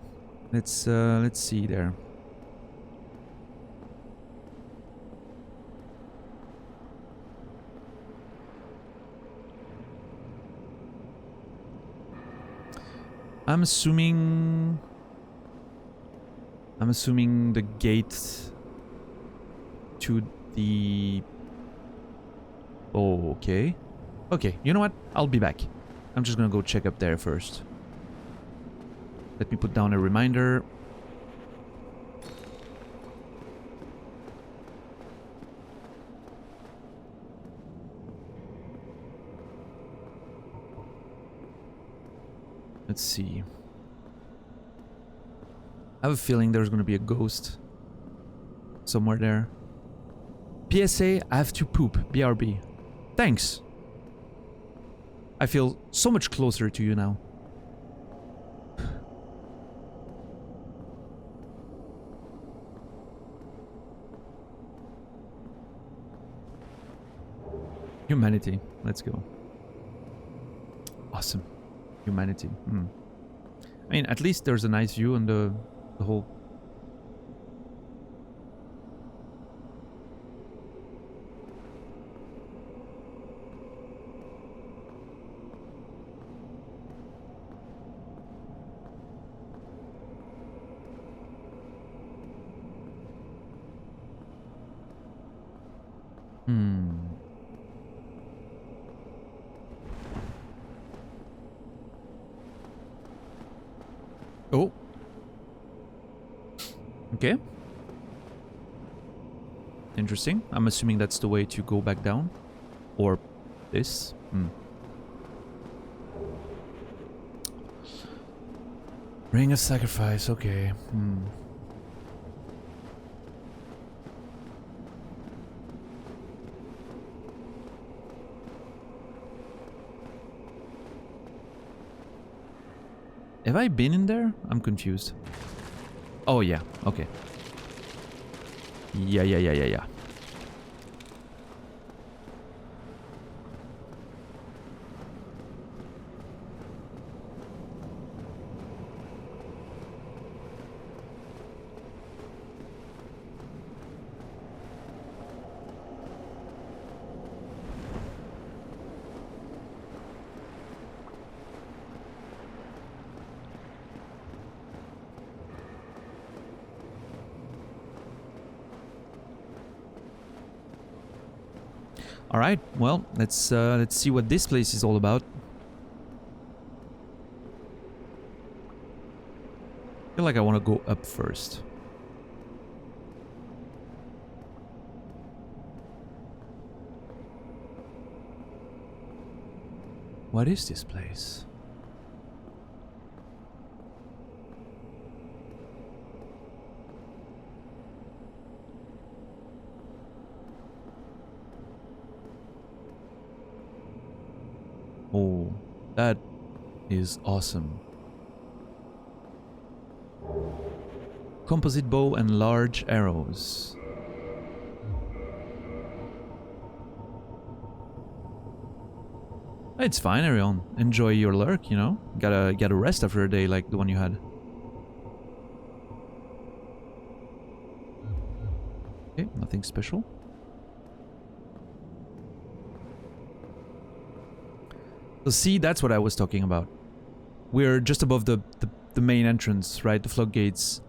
Let's see there. I'm assuming the gate to the... Oh, okay. Okay, you know what? I'll be back. I'm just gonna go check up there first. Let me put down a reminder. Let's see. I have a feeling there's gonna be a ghost somewhere there. PSA, I have to poop. BRB. Thanks. I feel so much closer to you now. Humanity. Let's go. Awesome. Humanity. I mean, at least there's a nice view on the whole... Oh. Okay. Interesting. I'm assuming that's the way to go back down. Or this. Ring of Sacrifice, okay. Have I been in there? I'm confused. Oh yeah, okay. Yeah. All right, well, let's see what this place is all about. I feel like I want to go up first. What is this place? Oh, that is awesome. Composite bow and large arrows. It's fine, Arion. Enjoy your lurk, you know? Gotta rest after a day like the one you had. Okay, nothing special. So see, that's what I was talking about. We're just above the main entrance, right? The floodgates.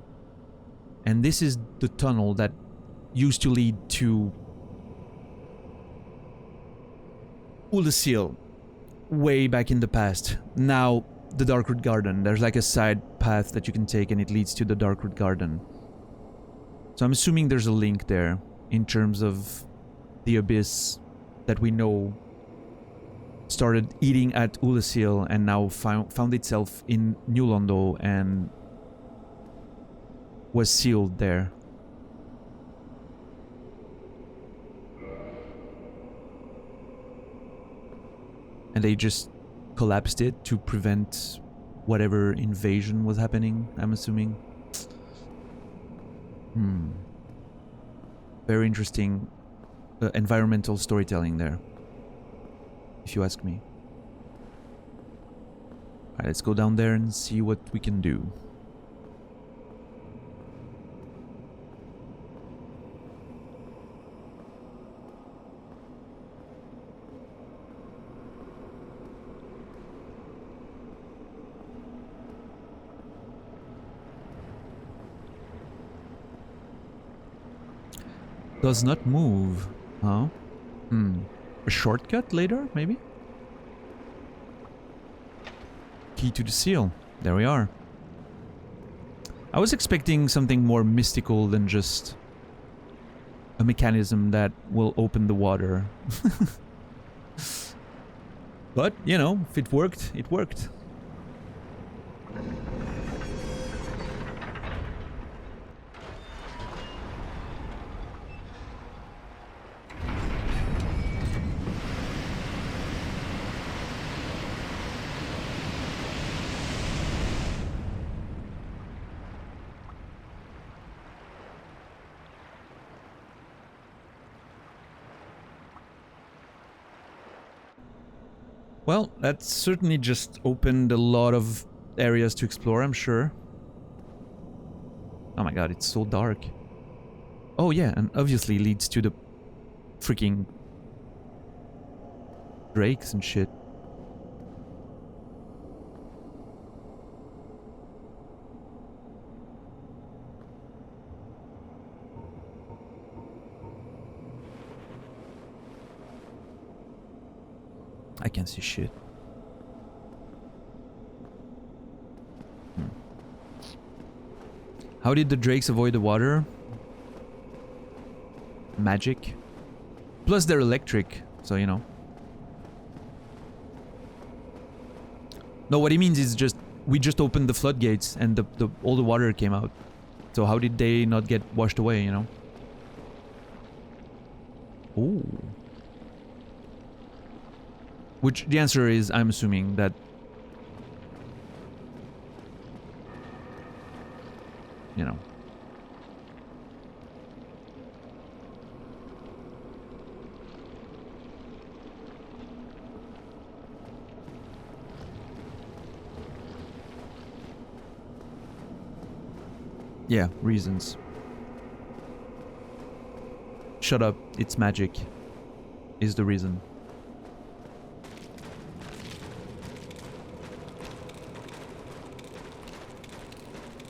And this is the tunnel that used to lead to Ulyssil, way back in the past. Now, the Darkroot Garden. There's like a side path that you can take and it leads to the Darkroot Garden. So I'm assuming there's a link there in terms of the abyss that we know started eating at Ulyssil and now found itself in New Londo and was sealed there. And they just collapsed it to prevent whatever invasion was happening, I'm assuming. Very interesting environmental storytelling there, if you ask me. Alright, let's go down there and see what we can do. Does not move, huh? A shortcut later, maybe? Key to the seal. There we are. I was expecting something more mystical than just a mechanism that will open the water. But, you know, if it worked, it worked. Well, that certainly just opened a lot of areas to explore, I'm sure. Oh my god, it's so dark. Oh yeah, and obviously leads to the freaking drakes and shit. I can't see shit. How did the drakes avoid the water? Magic. Plus they're electric, so you know. No, what he means is just we just opened the floodgates and all the water came out. So how did they not get washed away, you know? Ooh. Which the answer is, I'm assuming that you know. Yeah, reasons. Shut up, it's magic is the reason.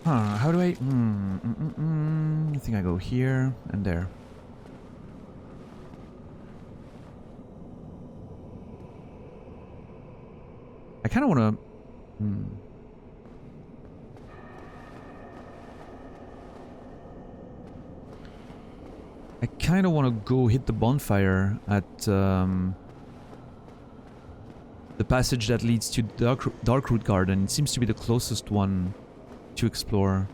How do I... I think I go here and there. I kind of want to... kind of want to go hit the bonfire at the passage that leads to Darkroot Garden. It seems to be the closest one to explore.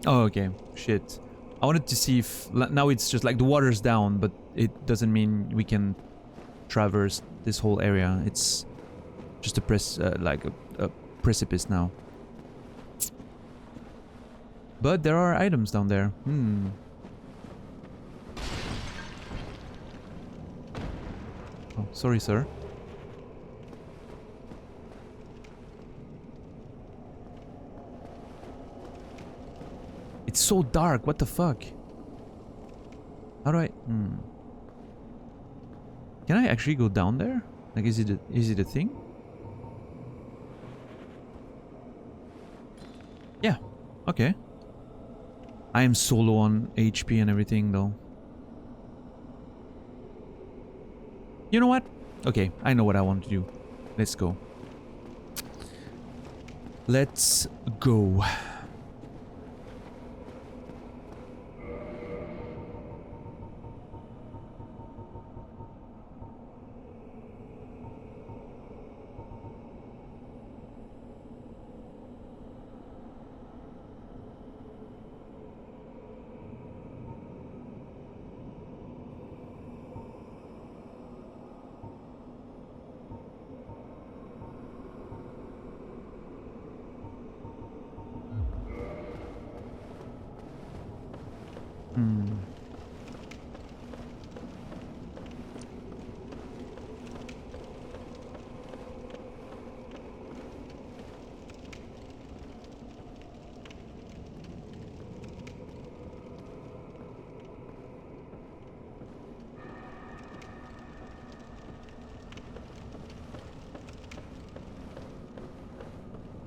Oh, okay. Shit. I wanted to see if... Now it's just like the water's down, but it doesn't mean we can traverse this whole area. It's just a precipice now. But there are items down there. Oh, sorry, sir. It's so dark, what the fuck? How do I... Can I actually go down there? Like, is it a thing? Yeah, okay. I am so low on HP and everything, though. You know what? Okay, I know what I want to do. Let's go. Let's go.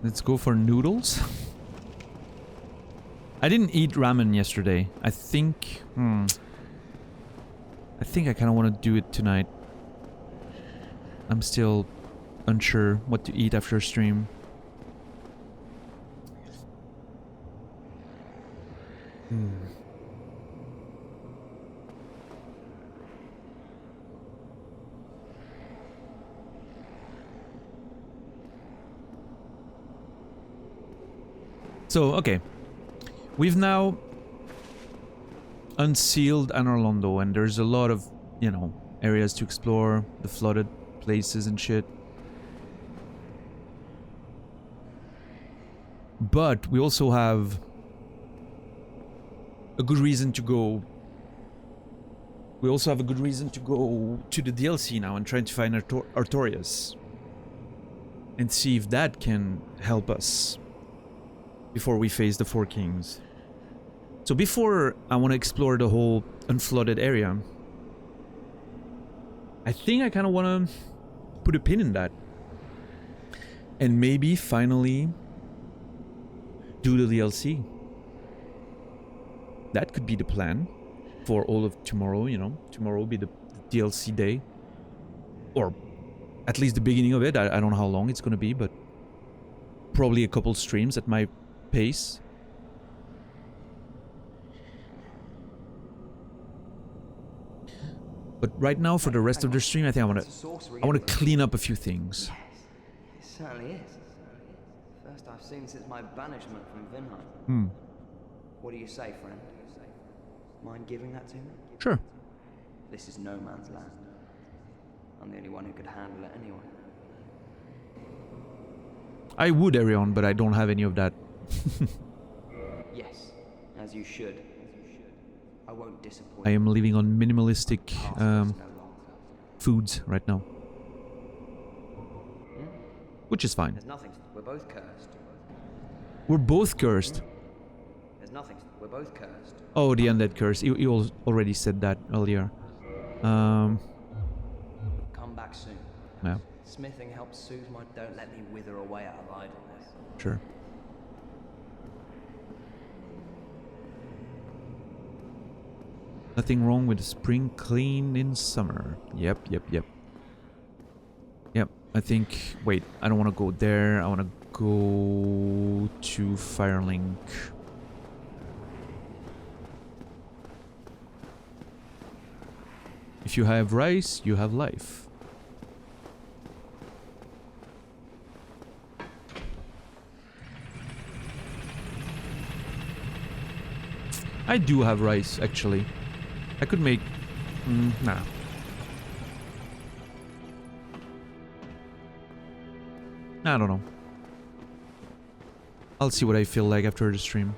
Let's go for noodles. I didn't eat ramen yesterday. I think... I think I kind of want to do it tonight. I'm still unsure what to eat after stream. So, okay. We've now unsealed Anor Londo, and there's a lot of, you know, areas to explore, the flooded places and shit. But we also have a good reason to go... We also have a good reason to go to the DLC now and try to find Artorias. And see if that can help us before we face the Four Kings. So before I want to explore the whole unflooded area, I think I kind of want to put a pin in that. And maybe finally do the DLC. That could be the plan for all of tomorrow, you know. Tomorrow will be the DLC day. Or at least the beginning of it. I don't know how long it's going to be, but probably a couple streams at my pace. But right now, for the rest of the stream, I think I want to clean up a few things. Yes, it certainly is. First I've seen since my banishment from Vinheim. What do you say, friend? Mind giving that to me? Sure. This is no man's land. I'm the only one who could handle it anyway. I would, Arion, but I don't have any of that. Yes, as you should. I won't disappoint. I am living on minimalistic Past is no longer. foods right now. Which is fine. There's nothing. We're both cursed. We're both cursed. There's nothing. We're both cursed. Oh, the undead curse. You already said that earlier. Come back soon. Yeah, Smithing helps soothe my. Don't let me wither away out of idleness. sure. Nothing wrong with spring clean in summer. Yep. Yep, I think... Wait, I don't want to go there. I want to go to Firelink. If you have rice, you have life. I do have rice, actually. I could make... nah. I don't know. I'll see what I feel like after the stream.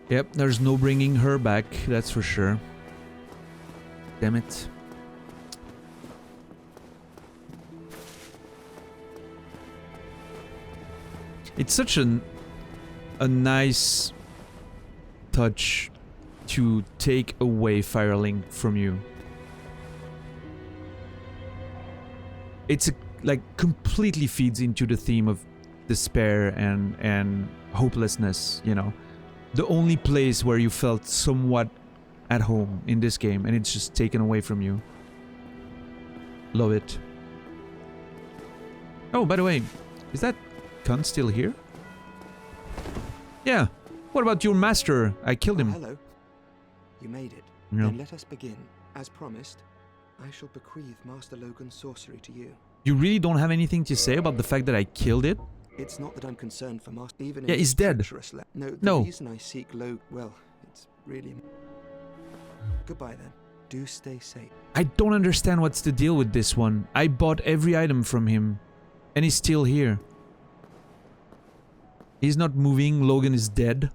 Yep, there's no bringing her back, that's for sure. Damn it. It's such a nice touch to take away Firelink from you. It's like completely feeds into the theme of despair and hopelessness, you know. The only place where you felt somewhat at home in this game, and it's just taken away from you. Love it. Oh, by the way, is that cunt still here? Yeah. What about your master? I killed him. Hello. You made it. Yeah. Then let us begin. As promised, I shall bequeath Master Logan's sorcery to you. You really don't have anything to say about the fact that I killed it? It's not that I'm concerned for Master. Even Yeah, in he's this dead. treacherous no, the No. reason I seek well, it's really. Goodbye then. Do stay safe. I don't understand what's the deal with this one. I bought every item from him, and he's still here. He's not moving. Logan is dead.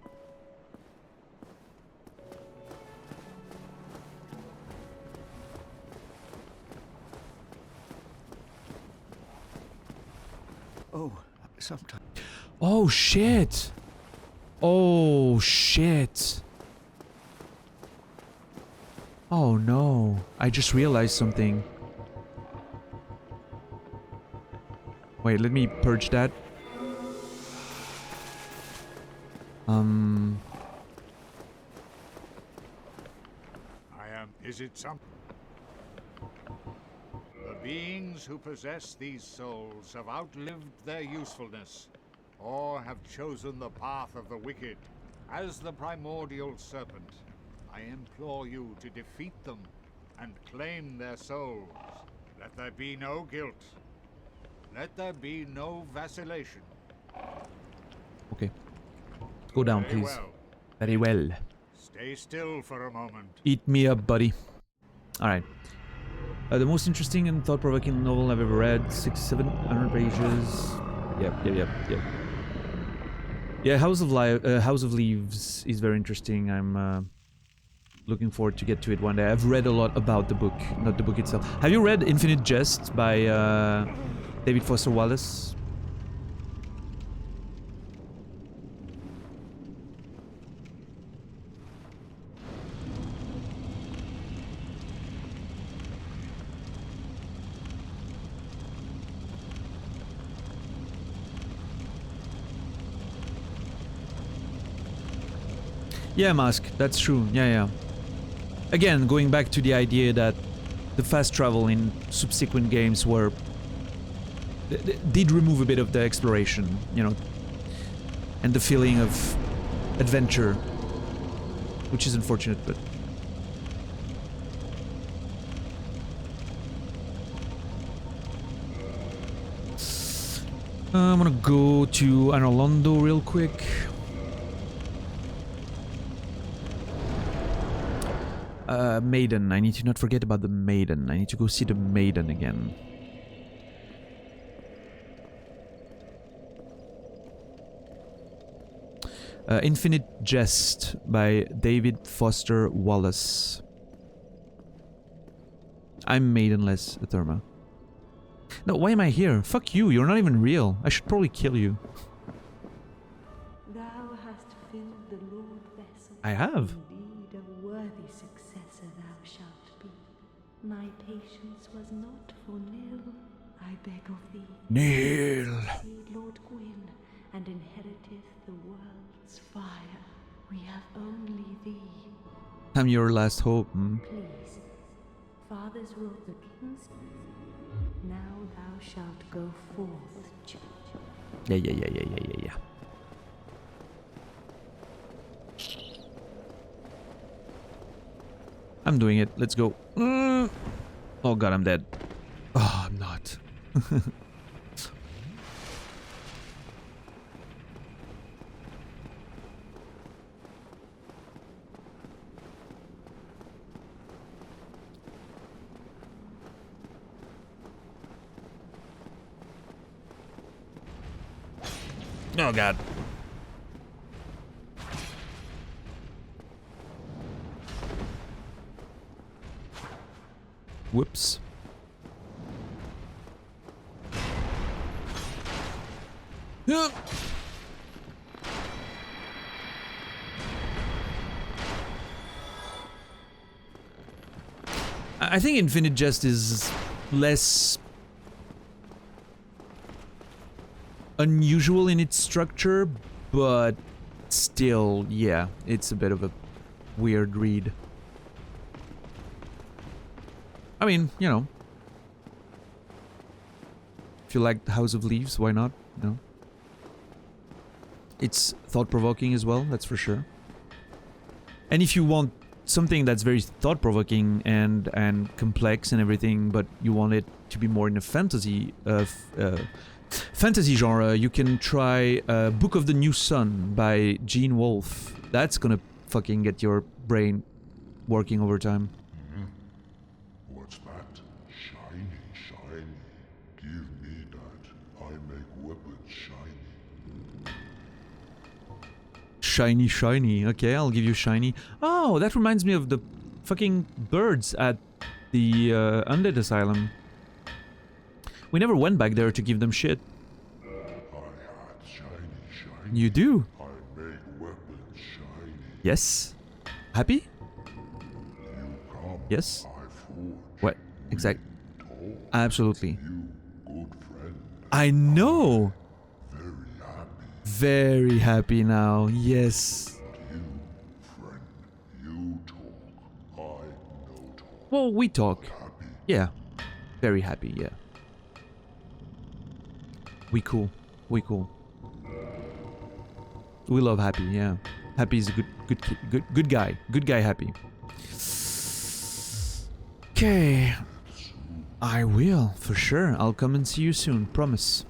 Oh, sometimes. Oh shit! Oh shit! Oh no! I just realized something. Wait, let me purge that. Is it some... The beings who possess these souls have outlived their usefulness, or have chosen the path of the wicked. As the primordial serpent, I implore you to defeat them and claim their souls. Let there be no guilt. Let there be no vacillation. Okay. Go down, Very please. well. Very well. Stay still for a moment. Eat me up, buddy. Alright. The most interesting and thought-provoking novel I've ever read. 700 pages. Yep. Yeah, House of Leaves is very interesting. I'm looking forward to get to it one day. I've read a lot about the book, not the book itself. Have you read Infinite Jest by David Foster Wallace? Yeah, Mask, that's true. Yeah. Again, going back to the idea that the fast travel in subsequent games did remove a bit of the exploration, you know, and the feeling of adventure, which is unfortunate, but... I'm gonna go to Anolondo real quick. Maiden. I need to not forget about the Maiden. I need to go see the Maiden again. Infinite Jest by David Foster Wallace. I'm Maidenless, Therma. No, why am I here? Fuck you, you're not even real. I should probably kill you. Thou hast filled the Lord vessel. I have. Indeed, a worthy successor thou shalt be. My patience was not for nil. I beg of thee. Nil. Succeed Lord Gwyn, and inheriteth the world's fire. We have only thee. I'm your last hope. Please, fathers ruled the kings. Now thou shalt go forth, judge. Yeah. I'm doing it. Let's go. Oh god, I'm dead. Oh, I'm not. Oh god. Whoops. Yeah. I think Infinite Jest is less unusual in its structure, but still, yeah, it's a bit of a weird read. I mean, you know, if you like House of Leaves, why not? You know, it's thought-provoking as well, that's for sure. And if you want something that's very thought-provoking and complex and everything, but you want it to be more in a fantasy fantasy genre, you can try Book of the New Sun by Gene Wolfe. That's gonna fucking get your brain working overtime. What's that? Shiny. Give me that. I make weapons shiny. Shiny. Okay, I'll give you shiny. Oh, that reminds me of the fucking birds at the Undead Asylum. We never went back there to give them shit. I had shiny. You do? I make weapons shiny. Yes. Happy? You come. Yes. I forge. What? Exact. Talk. Absolutely. You, good friend. I know. Very happy. Very happy now. Yes. You, friend. You talk. I no talk. Well, we talk. Happy. Yeah. Very happy, yeah. We cool. We love Happy, yeah. Happy is a good guy. Good guy, Happy. Okay. I will, for sure. I'll come and see you soon, promise.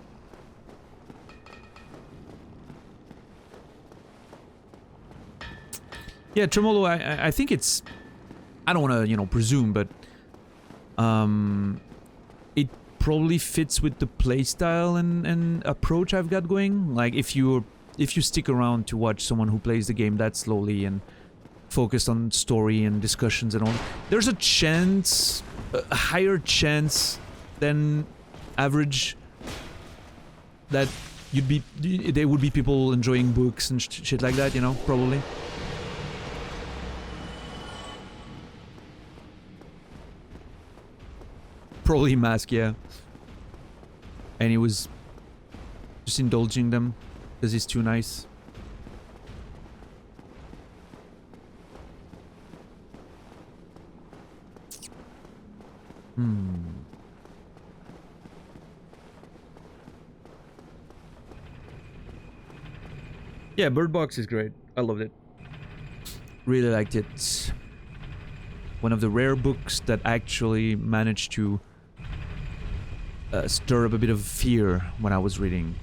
Yeah, Tremolo, I think it's... I don't want to, you know, presume, but... it probably fits with the playstyle and approach I've got going. Like, if you stick around to watch someone who plays the game that slowly and focused on story and discussions and all, there's a chance, a higher chance than average that there would be people enjoying books and shit like that, you know, probably. Probably Mask, yeah. And he was just indulging them because he's too nice. Yeah, Bird Box is great. I loved it. Really liked it. One of the rare books that actually managed to stir up a bit of fear when I was reading.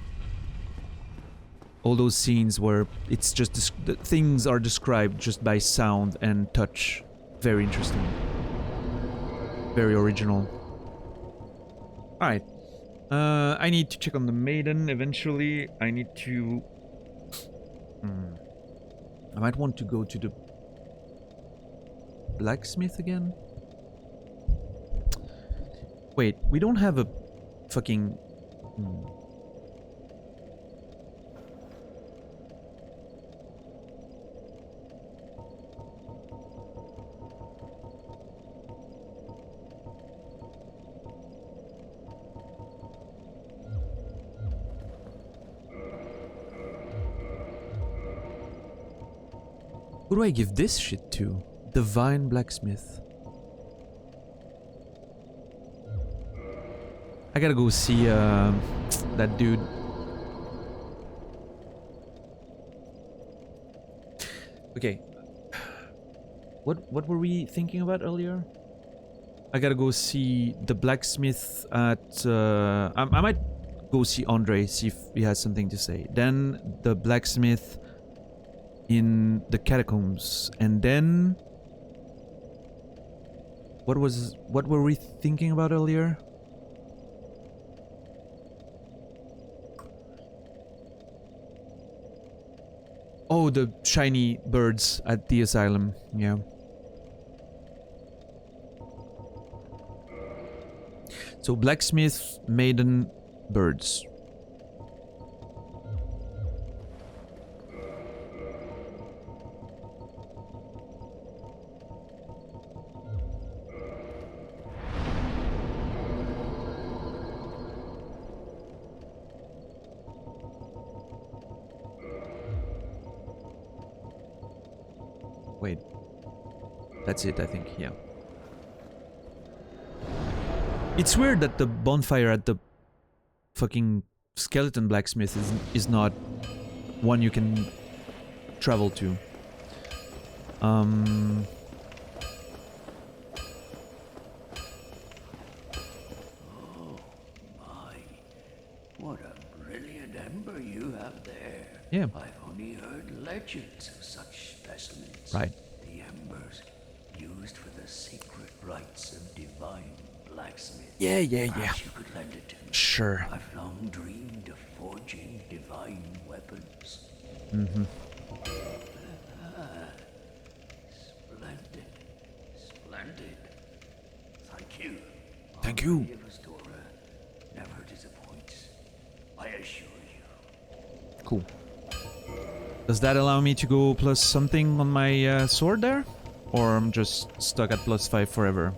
all those scenes where it's just the things are described just by sound and touch. Very interesting. Very original. Alright. I need to check on the maiden eventually. I need to... I might want to go to the blacksmith again. Wait, we don't have a fucking... Who do I give this shit to? Divine Blacksmith. I gotta go see that dude. Okay. What were we thinking about earlier? I gotta go see the blacksmith at... I might go see Andre, see if he has something to say. Then the blacksmith in the catacombs, and then what were we thinking about earlier? Oh, the shiny birds at the asylum. Yeah. So blacksmith, maiden, birds. Wait, that's it, I think, yeah. It's weird that the bonfire at the fucking skeleton blacksmith is not one you can travel to. Oh my, what a brilliant ember you have there. Yeah. I've only heard legends of such specimens. Right. The embers used for the secret rites of divine blacksmith. Yeah. Perhaps you could lend it to me. Sure. I've long dreamed of forging divine weapons. Splendid. Splendid. Thank you. Thank you. Our restorer never disappoints. I assure you. Cool. Does that allow me to go plus something on my sword there? Or I'm just stuck at +5 forever?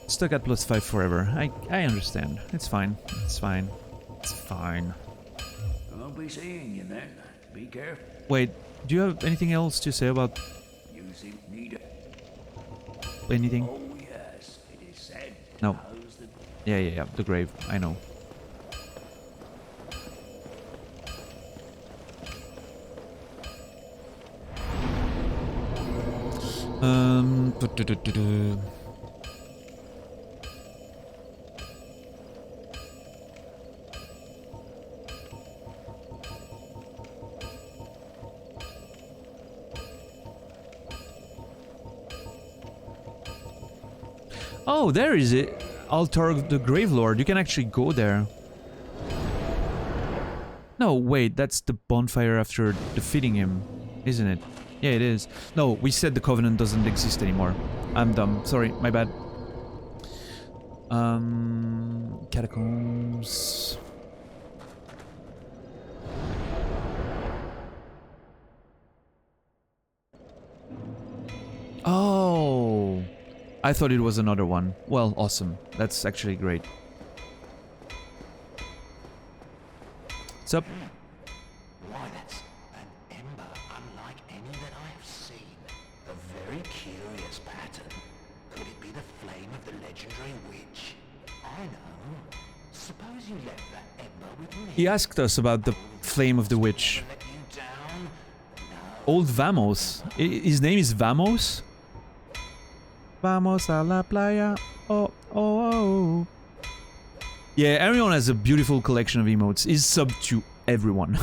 Stuck at +5 forever. I understand. It's fine. It's fine. It's fine. I'll be seeing you then. Be careful. Wait, do you have anything else to say about Using need anything? Oh yes, it is said. No. How's the Yeah. The grave. I know. Oh, there is it. Altar of the Gravelord. You can actually go there. No, wait, that's the bonfire after defeating him, isn't it? Yeah, it is. No, we said the Covenant doesn't exist anymore. I'm dumb. Sorry, my bad. Catacombs. Oh, I thought it was another one. Well, awesome. That's actually great. What's up? Why, that's an ember unlike any that I have seen. A very curious pattern. Could it be the flame of the legendary witch? I know. Suppose you left that ember with me. He asked us about the flame of the witch. Let you down? No. Old Vamos. His name is Vamos? Vamos a la playa. Oh, oh, oh. Yeah, Arion has a beautiful collection of emotes. He's sub to everyone.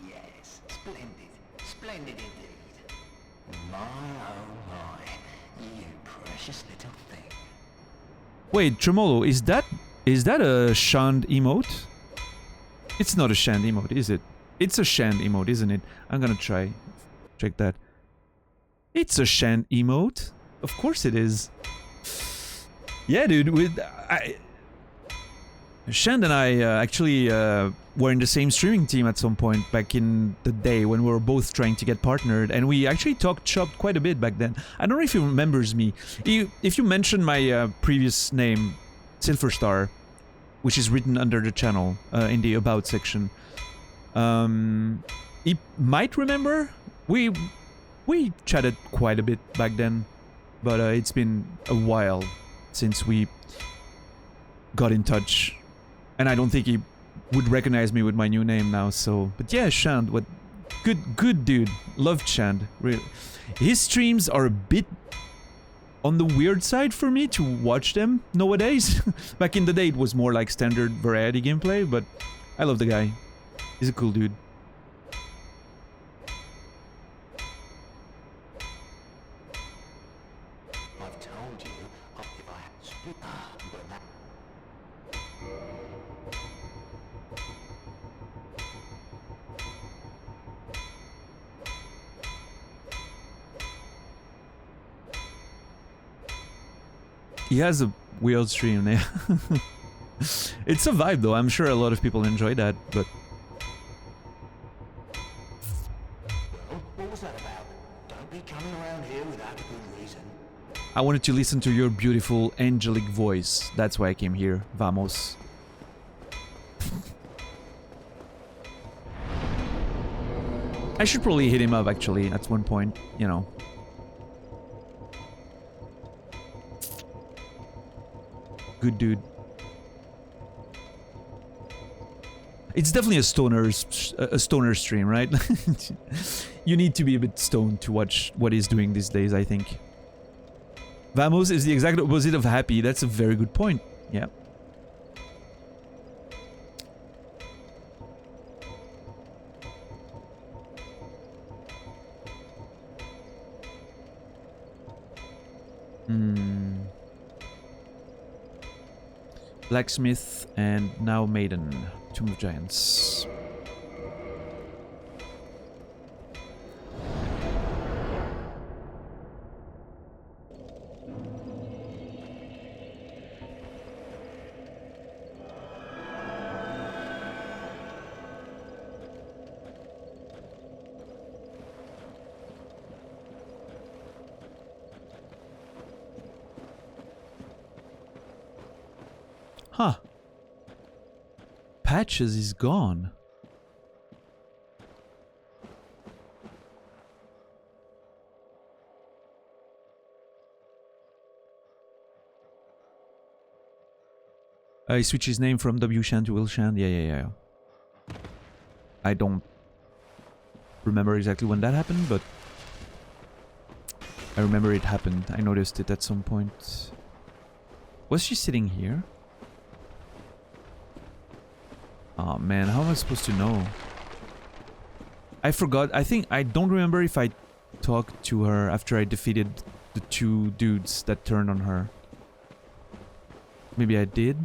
Yes, splendid. Splendid indeed. My, oh my. You precious little thing. Wait, Tremolo, is that a Shand emote? It's not a Shand emote, is it? It's a Shand emote, isn't it? I'm gonna try. Check that. It's a Shand emote. Of course it is. Yeah, dude. Shand and I actually were in the same streaming team at some point back in the day when we were both trying to get partnered, and we actually talked shop quite a bit back then. I don't know if he remembers me. If you mention my previous name, Silverstar, which is written under the channel in the About section, he might remember. We chatted quite a bit back then, but it's been a while since we got in touch, and I don't think he would recognize me with my new name now. So, but yeah, Shand, what good dude. Loved Shand. Really, his streams are a bit on the weird side for me to watch them nowadays. Back in the day, it was more like standard variety gameplay, but I love the guy. He's a cool dude. I've told you, if I had split but that... He has a weird stream there. It's a vibe though, I'm sure a lot of people enjoy that, but... Well, what was that about? Don't be coming around here without a good reason. I wanted to listen to your beautiful angelic voice. That's why I came here. Vamos. I should probably hit him up actually at one point, you know. Good dude. It's definitely a stoner stream, right? You need to be a bit stoned to watch what he's doing these days, I think. Vamos is the exact opposite of happy. That's a very good point. Yeah. Blacksmith and now Maiden. Tomb of Giants. Huh. Patches is gone. He switched his name from W Shan to Will Shan. Yeah. I don't remember exactly when that happened, but I remember it happened. I noticed it at some point. Was she sitting here? Oh man, how am I supposed to know? I forgot. I don't remember if I talked to her after I defeated the two dudes that turned on her. Maybe I did.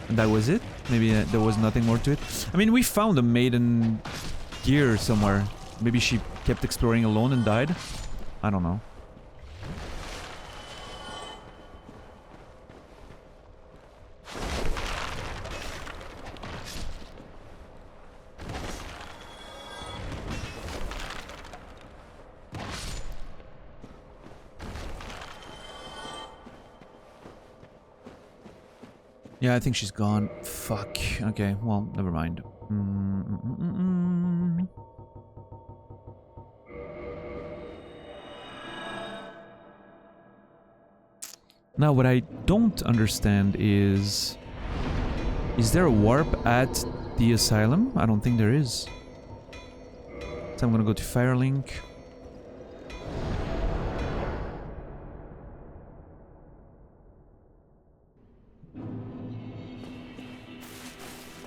And that was it? Maybe there was nothing more to it. I mean, we found a maiden gear somewhere. Maybe she kept exploring alone and died? I don't know. Yeah, I think she's gone. Fuck. Okay, well, never mind. Now, what I don't understand is there a warp at the asylum? I don't think there is. So I'm gonna go to Firelink.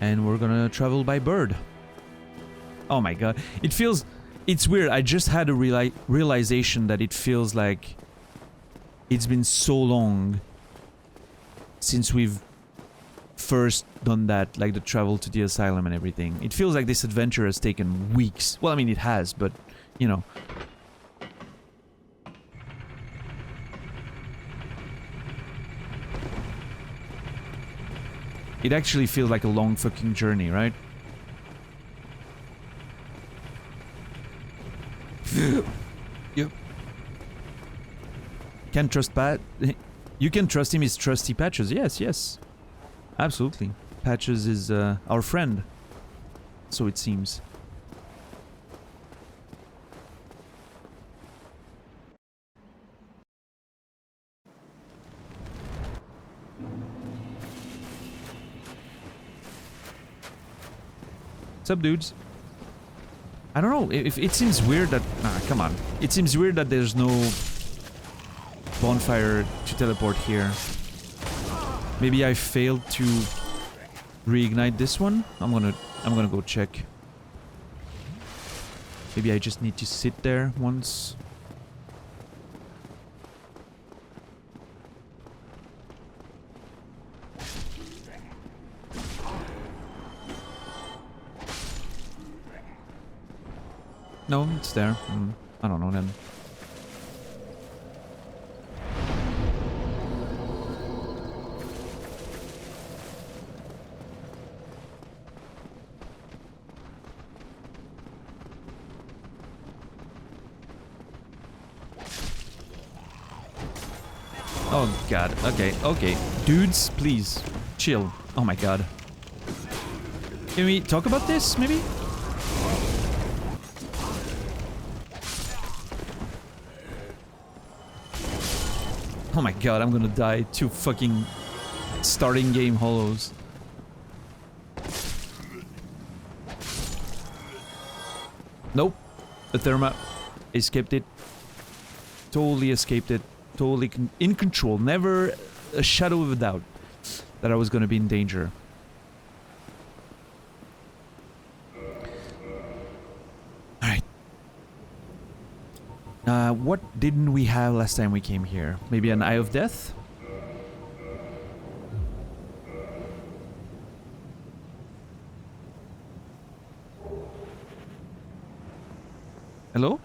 And we're gonna travel by bird. Oh my god. It feels... It's weird. I just had a realization that it feels like it's been so long since we've first done that, like the travel to the asylum and everything. It feels like this adventure has taken weeks. Well, I mean, it has, but, you know. It actually feels like a long fucking journey, right? Yep. Can't trust Pat. You can trust him, his trusty Patches. Yes, yes. Absolutely. Patches is our friend. So it seems. What's up, dudes? I don't know, if it seems weird that... Nah, come on. It seems weird that there's no bonfire to teleport here. Maybe I failed to reignite this one? I'm gonna go check. Maybe I just need to sit there once. No, it's there. I don't know then. Oh god. Okay, okay. Dudes, please. Chill. Oh my god. Can we talk about this, maybe? Oh my god, I'm gonna die to fucking starting game hollows. Nope. The Therma escaped it. Totally escaped it. Totally in control. Never a shadow of a doubt that I was gonna be in danger. Alright. What didn't we have last time we came here? Maybe an Eye of Death? Hello?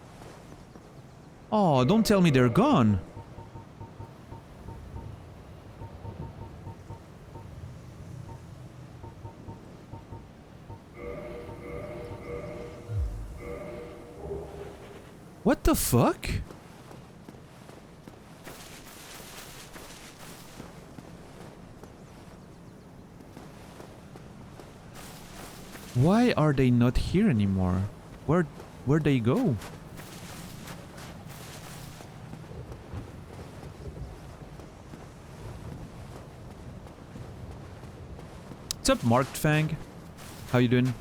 Oh, don't tell me they're gone. What the fuck? Why are they not here anymore? Where'd they go? What's up, Marked Fang? How you doing?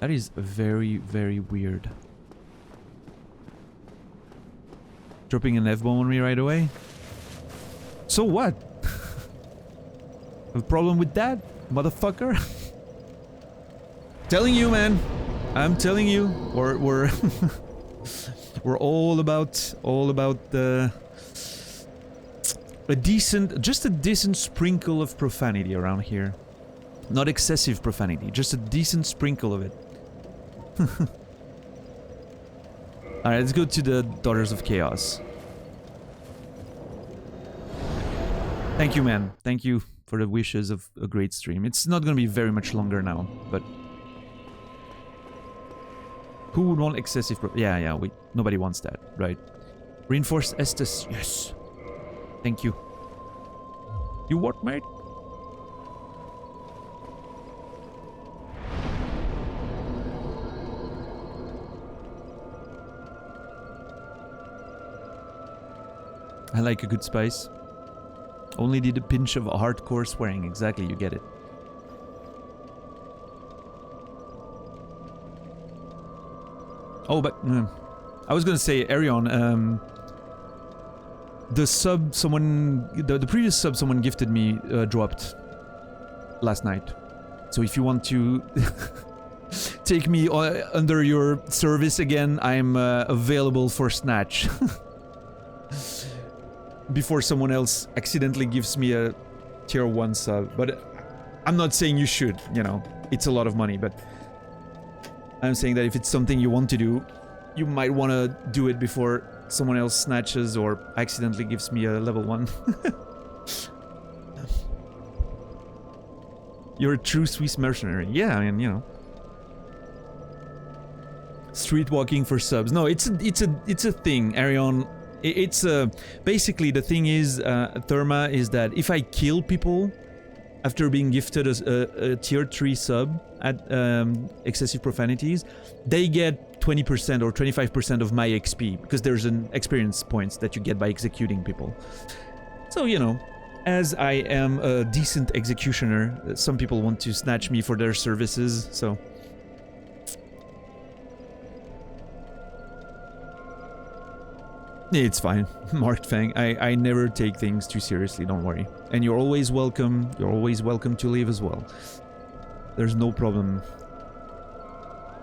That is very, very weird. Dropping an F-bomb on me right away? So what? Have a problem with that, motherfucker? Telling you, man. I'm telling you. We're we're all about the just a decent sprinkle of profanity around here. Not excessive profanity, just a decent sprinkle of it. Alright, let's go to the Daughters of Chaos. Thank you, man. Thank you for the wishes of a great stream. It's not gonna be very much longer now, but... Who would want excessive yeah, nobody wants that, right? Reinforced Estus, yes. Thank you. You what, mate? I like a good spice. Only need a pinch of hardcore swearing. Exactly, you get it. Oh, but... I was gonna say, Arion, the sub someone, the previous sub someone gifted me dropped last night. So if you want to take me under your service again, I'm available for snatch. Before someone else accidentally gives me a tier 1 sub. But I'm not saying you should, you know. It's a lot of money, but I'm saying that if it's something you want to do, you might want to do it before someone else snatches or accidentally gives me a level 1. You're a true Swiss mercenary. Yeah, I mean, you know. Street walking for subs. No, it's a thing, Arion. It's basically the thing is, Therma, is that if I kill people after being gifted a tier 3 sub at excessive profanities, they get 20% or 25% of my XP, because there's an experience points that you get by executing people. So, you know, as I am a decent executioner, some people want to snatch me for their services, so... It's fine, Mark Fang. I never take things too seriously, don't worry. And you're always welcome to leave as well. There's no problem.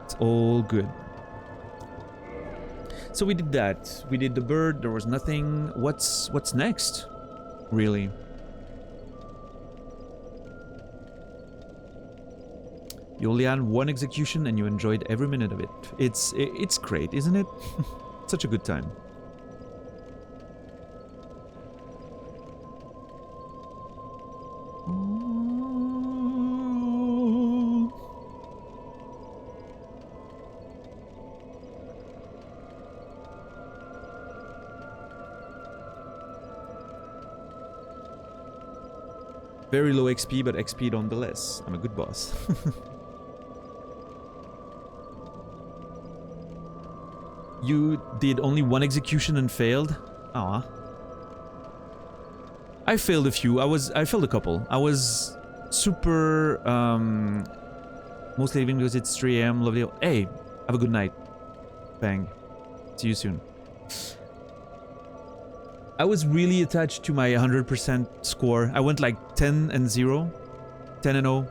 It's all good. So we did that. We did the bird, there was nothing. What's next? Really? You only had one execution and you enjoyed every minute of it. It's great, isn't it? Such a good time. Very low XP, but XP nonetheless. I'm a good boss. You did only one execution and failed? Aw. I failed a few. I failed a couple. I was super mostly leaving because it's 3 AM. Lovely. Hey, have a good night. Bang. See you soon. I was really attached to my 100% score. I went like 10 and 0. 10 and 0.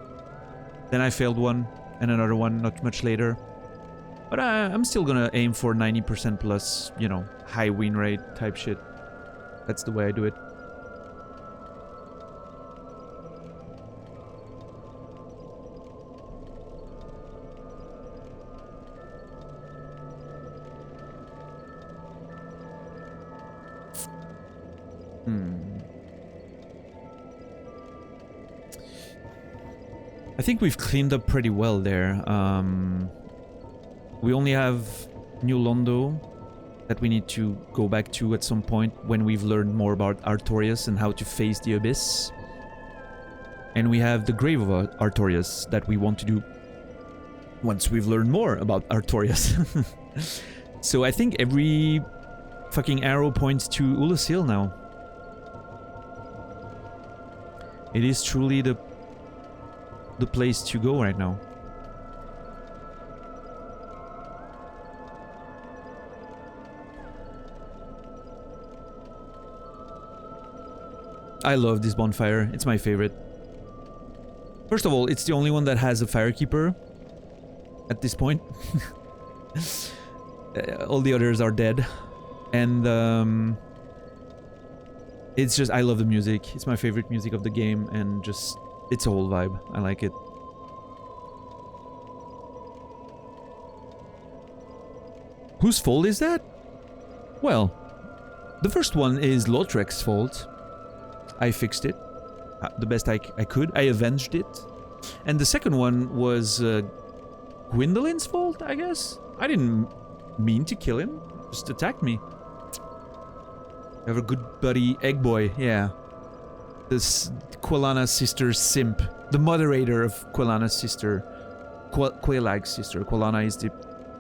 Then I failed one and another one not much later. But I'm still gonna aim for 90% plus, you know, high win rate type shit. That's the way I do it. I think we've cleaned up pretty well there. We only have New Londo that we need to go back to at some point when we've learned more about Artorias and how to face the Abyss. And we have the Grave of Artorias that we want to do once we've learned more about Artorias. So I think every fucking arrow points to Ulasil now. It is truly the place to go right now. I love this bonfire. It's my favorite. First of all, it's the only one that has a firekeeper at this point. All the others are dead. And it's just, I love the music. It's my favorite music of the game, and just, it's a whole vibe. I like it. Whose fault is that? Well, the first one is Lautrec's fault. I fixed it the best I could. I avenged it. And the second one was Gwendolyn's fault, I guess? I didn't mean to kill him. Just attacked me. You have a good buddy, Egg Boy, yeah. This Quilana's sister simp. The moderator of Quilana's sister. Quailag's sister. Quilana is the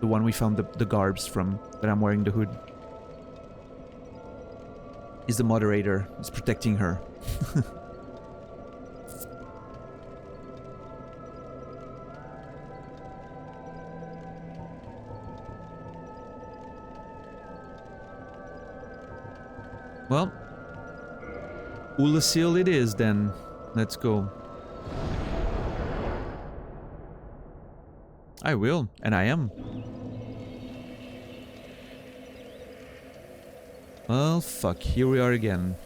one we found the garbs from, that I'm wearing the hood. Is the moderator. Is protecting her. Well, Ulasil it is then. Let's go. I will, and I am. Well, fuck, here we are again.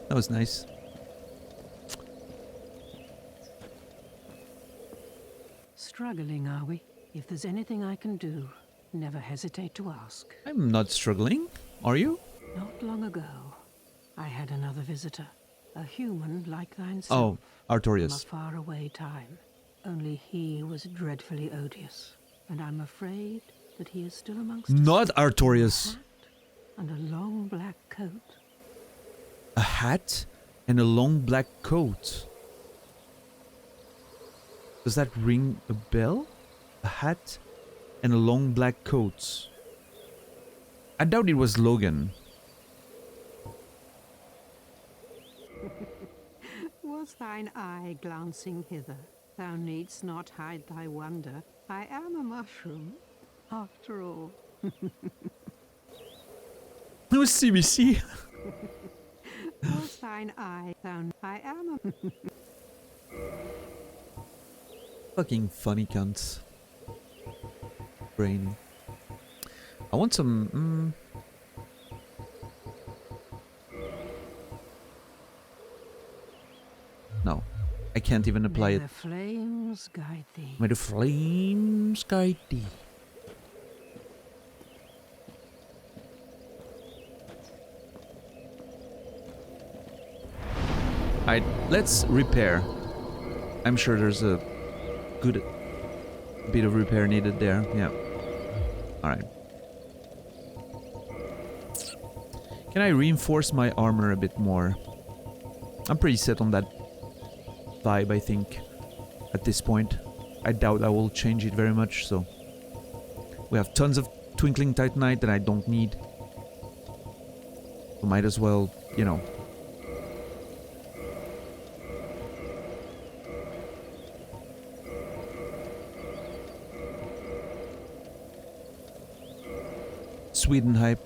That was nice. Struggling, are we? If there's anything I can do, never hesitate to ask. I'm not struggling. Are you? Not long ago, I had another visitor. A human like thine Oh, Artorias. from a faraway time. Only he was dreadfully odious, and I'm afraid that he is still amongst us. Not Artorias. A hat and a long black coat. A hat and a long black coat. Does that ring a bell? A hat and a long black coat. I doubt it was Logan. Was thine eye glancing hither? Thou needst not hide thy wonder. I am a mushroom, after all. It was CBC. Was thine eye found? I am a... Fucking funny cunts. Brain. I want some... No. I can't even apply May it. the flames guide thee. May the flames guide thee. Alright, let's repair. I'm sure there's a good bit of repair needed there. Yeah. Alright. Can I reinforce my armor a bit more? I'm pretty set on that vibe, I think, at this point. I doubt I will change it very much, so... We have tons of Twinkling Titanite that I don't need. So might as well, you know... Sweden hype.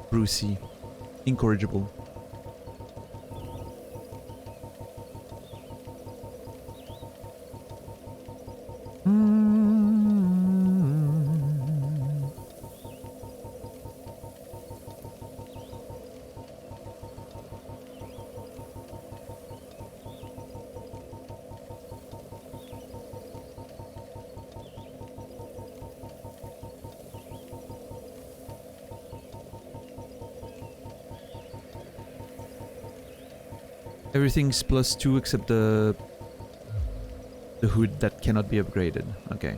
Brucey. Incorrigible. Everything's +2 except the hood that cannot be upgraded. Okay.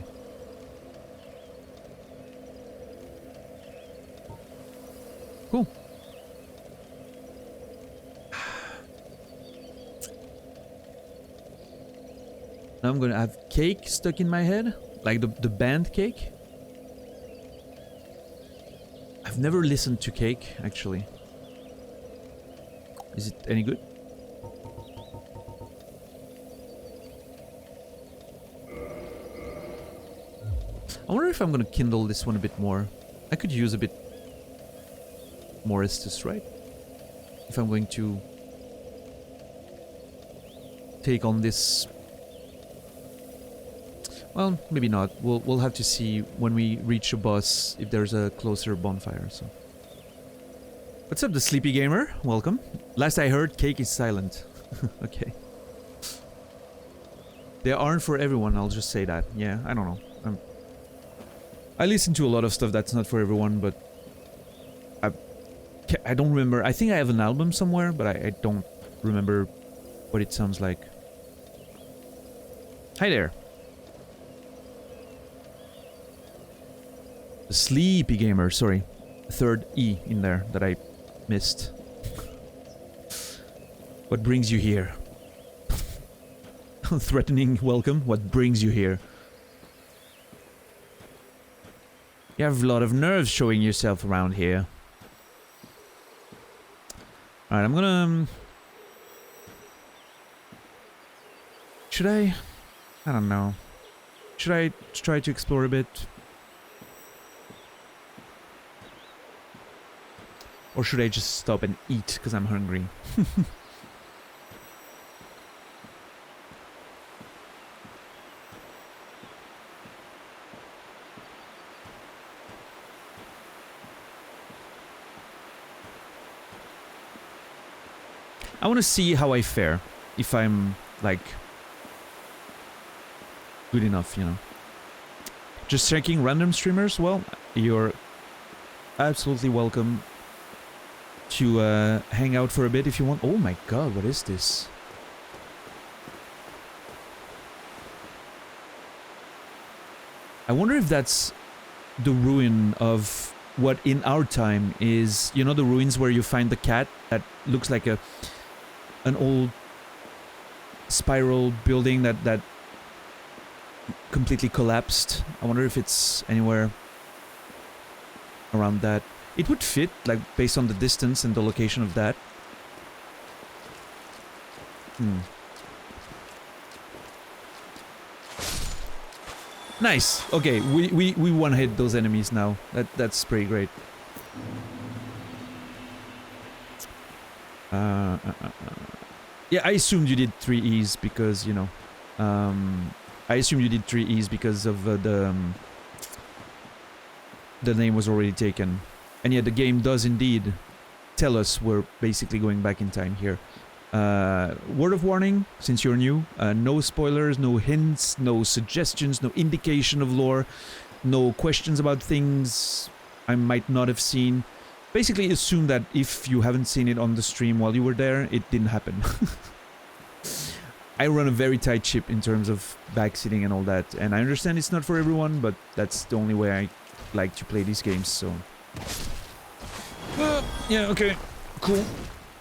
Cool. Now I'm gonna have cake stuck in my head, like the band Cake. I've never listened to Cake, actually. Is it any good? I wonder if I'm gonna kindle this one a bit more. I could use a bit more Estus, right? If I'm going to take on this... Well, maybe not. We'll have to see when we reach a boss if there's a closer bonfire, so... What's up, the Sleepy Gamer? Welcome. Last I heard, Cake is silent. Okay. They aren't for everyone, I'll just say that. Yeah, I don't know. I listen to a lot of stuff that's not for everyone, but I don't remember. I think I have an album somewhere, but I don't remember what it sounds like. Hi there. The Sleepy Gamer, sorry. Third E in there that I missed. What brings you here? Threatening welcome. What brings you here? You have a lot of nerves showing yourself around here. Alright, I'm gonna... should I? I don't know. Should I try to explore a bit? Or should I just stop and eat because I'm hungry? I want to see how I fare. If I'm, like, good enough, you know. Just checking random streamers? Well, you're absolutely welcome to hang out for a bit if you want. Oh my god, what is this? I wonder if that's the ruin of what in our time is, you know, the ruins where you find the cat that looks like an old spiral building that completely collapsed. I wonder if it's anywhere around that. It would fit, like, based on the distance and the location of that. Nice. Okay, we one-hit those enemies now. That's pretty great. Yeah, I assumed you did 3 E's because, you know, I assume you did 3 E's because of the name was already taken. And yeah, the game does indeed tell us we're basically going back in time here. Word of warning, since you're new, no spoilers, no hints, no suggestions, no indication of lore, no questions about things I might not have seen. Basically assume that if you haven't seen it on the stream while you were there, it didn't happen. I run a very tight ship in terms of backseating and all that, and I understand it's not for everyone, but that's the only way I like to play these games, so... yeah, okay, cool.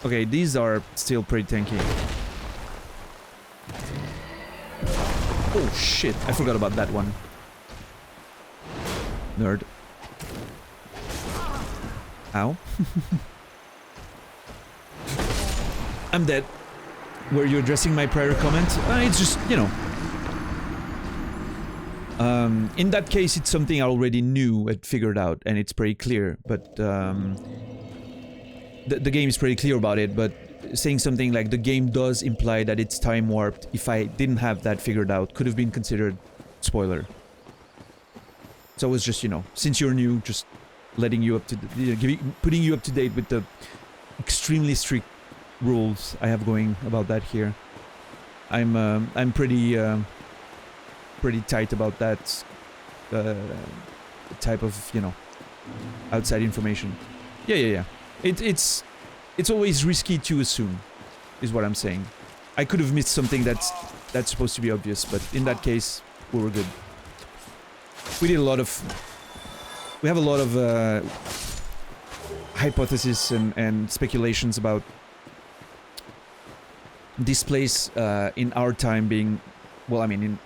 Okay, these are still pretty tanky. Oh shit, I forgot about that one. Nerd. Ow. I'm dead. Were you addressing my prior comment? It's just, you know... in that case, it's something I already knew and figured out, and it's pretty clear, but, the game is pretty clear about it, but saying something like the game does imply that it's time warped, if I didn't have that figured out, could have been considered spoiler. So it was just, you know, since you're new, just letting you up to, putting you up to date with the extremely strict rules I have going about that here. I'm pretty tight about that type of, you know, outside information. Yeah. It's always risky to assume, is what I'm saying. I could have missed something that's supposed to be obvious, but in that case, we were good. We have a lot of hypotheses and speculations about this place in our time being, well, I mean, in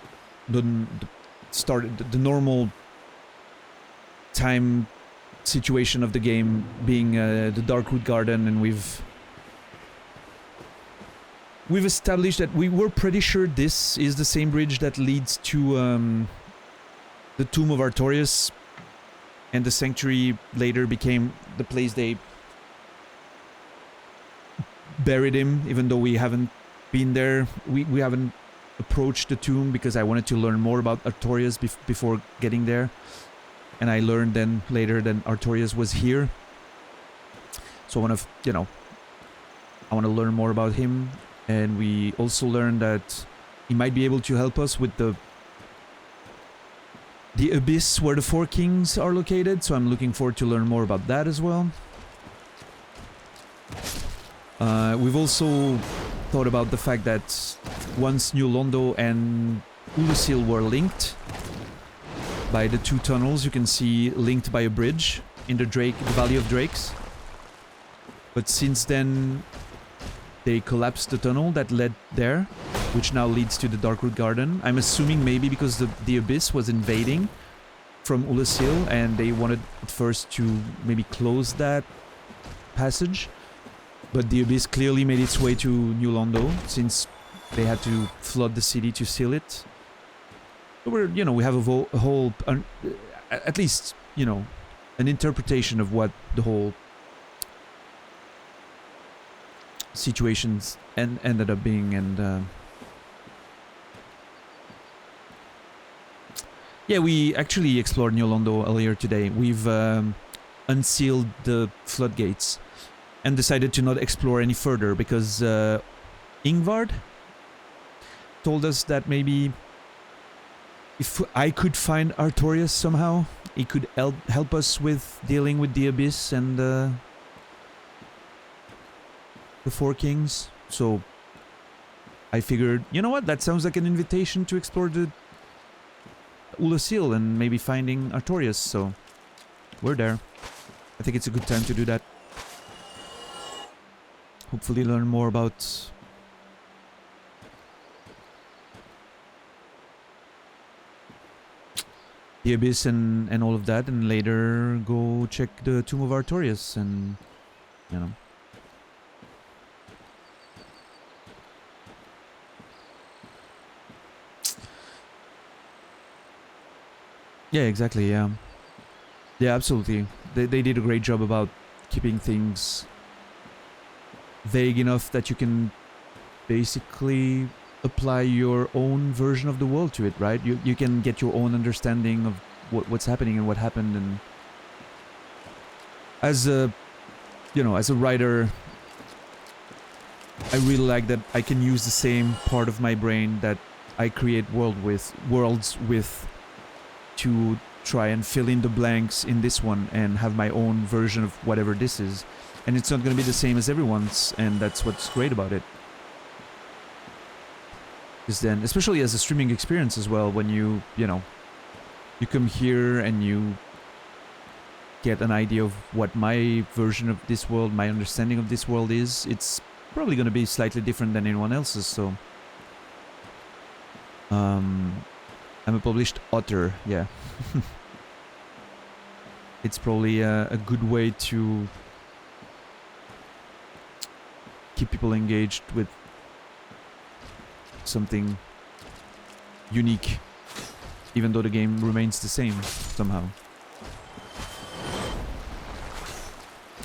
the normal time situation of the game being the Darkwood Garden, and we've established that we were pretty sure this is the same bridge that leads to the Tomb of Artorias, and the Sanctuary later became the place they buried him, even though we haven't been there. We haven't approached the tomb because I wanted to learn more about Artorias before getting there. And I learned then later that Artorias was here. So I want to, you know, I want to learn more about him. And we also learned that he might be able to help us with the abyss where the Four Kings are located. So I'm looking forward to learn more about that as well. We've also thought about the fact that once New Londo and Ulusil were linked by the 2 tunnels, you can see linked by a bridge in the Valley of Drakes. But since then, they collapsed the tunnel that led there, which now leads to the Darkwood Garden. I'm assuming maybe because the Abyss was invading from Ulusil, and they wanted at first to maybe close that passage. But the Abyss clearly made its way to New Londo, since they had to flood the city to seal it. So we're, you know, we have a whole, at least, you know, an interpretation of what the whole situations ended up being, and yeah, we actually explored New Londo earlier today. We've unsealed the floodgates and decided to not explore any further because Ingvard told us that maybe if I could find Artorias somehow, he could help us with dealing with the Abyss and the Four Kings. So I figured, you know what, that sounds like an invitation to explore the Ulasil and maybe finding Artorias, so we're there. I think it's a good time to do that. Hopefully learn more about the Abyss and all of that, and later go check the Tomb of Artorias and, you know. Yeah, exactly, yeah. Yeah, absolutely. They did a great job about keeping things vague enough that you can basically apply your own version of the world to it, right? You can get your own understanding of what's happening and what happened, and as a, you know, as a writer, I really like that I can use the same part of my brain that I create worlds with to try and fill in the blanks in this one and have my own version of whatever this is. And it's not going to be the same as everyone's, and that's what's great about it. Because then, especially as a streaming experience as well, when you know, you come here and you get an idea of what my version of this world, my understanding of this world is, it's probably going to be slightly different than anyone else's, so... I'm a published author, yeah. It's probably a good way to keep people engaged with something unique, even though the game remains the same somehow.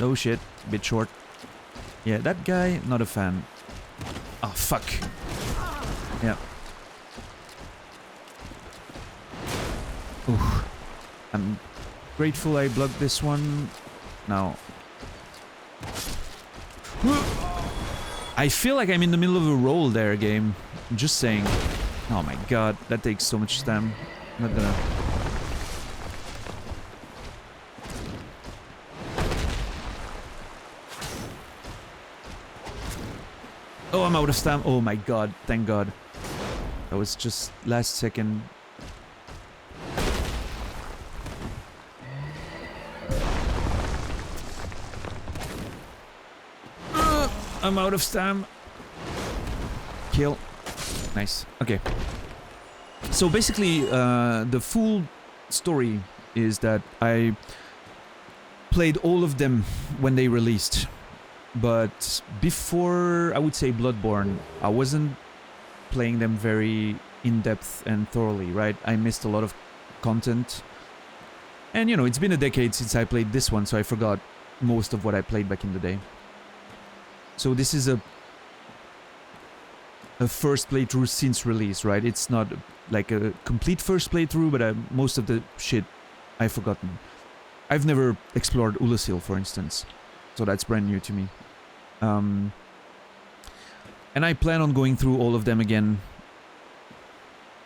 Oh shit, a bit short. Yeah, that guy, not a fan. Oh fuck. Yeah. Ooh. I'm grateful I blocked this one. Now. I feel like I'm in the middle of a roll there, game. I'm just saying. Oh my god, that takes so much stam. I'm not gonna... Oh, I'm out of stam. Oh my god, thank god. That was just last second. I'm out of stam. Kill. Nice. Okay. So basically, the full story is that I played all of them when they released. But before, I would say, Bloodborne, I wasn't playing them very in-depth and thoroughly, right? I missed a lot of content. And, you know, it's been a decade since I played this one, so I forgot most of what I played back in the day. So this is a first playthrough since release, right? It's not like a complete first playthrough, but most of the shit I've forgotten. I've never explored Ulasil, for instance, so that's brand new to me. And I plan on going through all of them again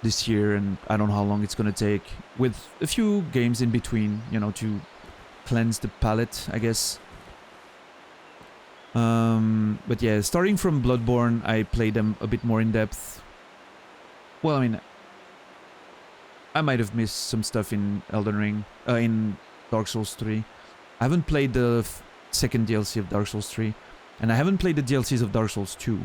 this year, and I don't know how long it's gonna take, with a few games in between, you know, to cleanse the palate, I guess. But yeah, starting from Bloodborne, I played them a bit more in depth. Well, I mean, I might have missed some stuff in Elden Ring, in Dark Souls 3. I haven't played the second DLC of Dark Souls 3, and I haven't played the DLCs of Dark Souls 2.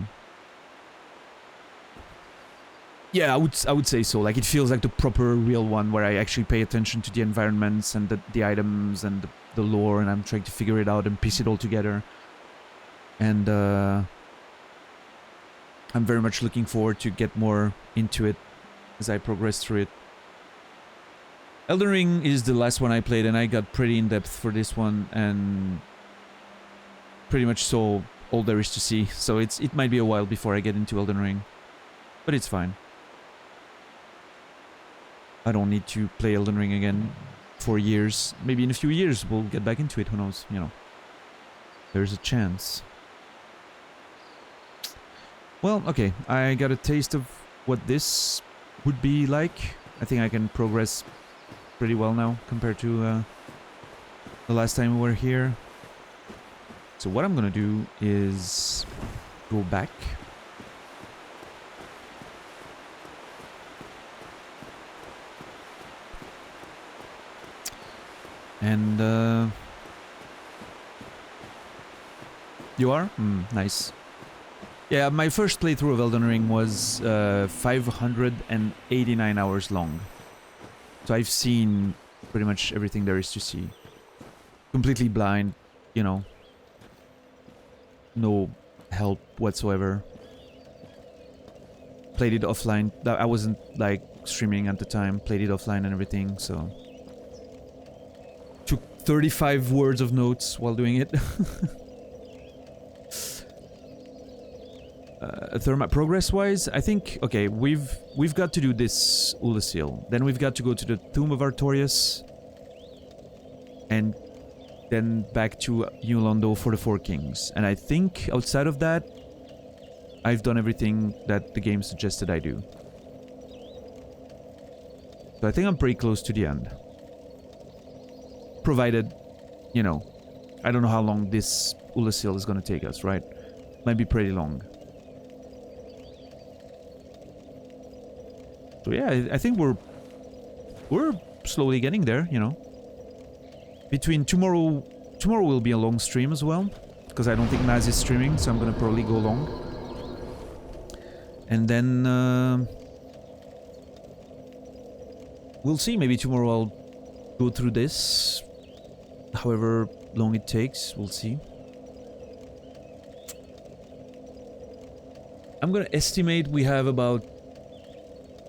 Yeah, I would say so. Like, it feels like the proper real one, where I actually pay attention to the environments and the items and the lore, and I'm trying to figure it out and piece it all together. And I'm very much looking forward to get more into it as I progress through it. Elden Ring is the last one I played, and I got pretty in-depth for this one, and pretty much saw all there is to see. So it might be a while before I get into Elden Ring, but it's fine. I don't need to play Elden Ring again for years. Maybe in a few years we'll get back into it, who knows, you know. There's a chance. Well, okay, I got a taste of what this would be like. I think I can progress pretty well now compared to the last time we were here. So what I'm gonna do is go back. And you are? Nice. Yeah, my first playthrough of Elden Ring was 589 hours long. So I've seen pretty much everything there is to see. Completely blind, you know. No help whatsoever. Played it offline. I wasn't like streaming at the time. Played it offline and everything, so... Took 35 words of notes while doing it. Progress-wise, I think, okay, we've got to do this Ulasil. Then we've got to go to the Tomb of Artorias. And then back to New Londo for the Four Kings. And I think outside of that, I've done everything that the game suggested I do. So I think I'm pretty close to the end. Provided, you know, I don't know how long this Ulasil is going to take us, right? Might be pretty long. So yeah, I think we're slowly getting there, you know. Between tomorrow will be a long stream as well, because I don't think Maz is streaming, so I'm gonna probably go long. And then we'll see. Maybe tomorrow I'll go through this, however long it takes. We'll see. I'm gonna estimate we have about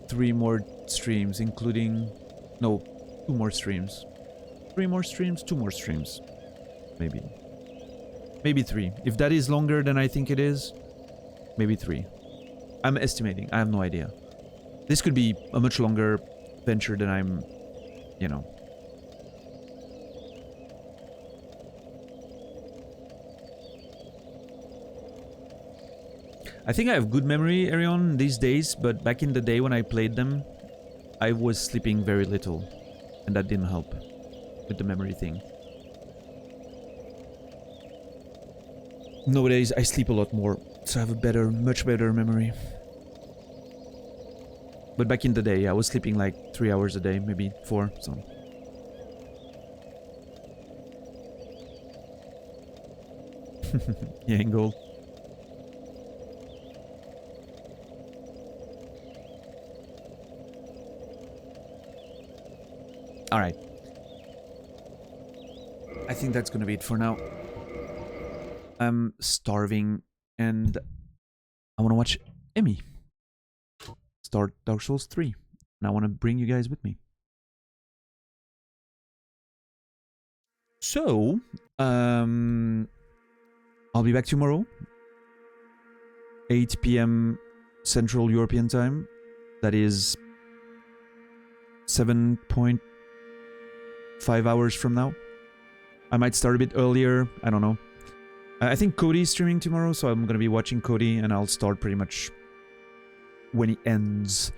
3 more streams, including... No, 2 more streams. 3 more streams? 2 more streams. Maybe. Maybe 3. If that is longer than I think it is, maybe 3. I'm estimating. I have no idea. This could be a much longer venture than I'm... You know. I think I have good memory, Arion, these days, but back in the day when I played them, I was sleeping very little, and that didn't help with the memory thing. Nowadays, I sleep a lot more, so I have a better, much better memory. But back in the day, I was sleeping like 3 hours a day, maybe 4, so... Yeah, in gold. Alright. I think that's gonna be it for now. I'm starving and I wanna watch Emmy start Dark Souls 3. And I wanna bring you guys with me. So, I'll be back tomorrow. 8 PM Central European Time. That is 7.5 hours from now. I might start a bit earlier, I don't know. I think Cody's streaming tomorrow, so I'm gonna be watching Cody, and I'll start pretty much when he ends.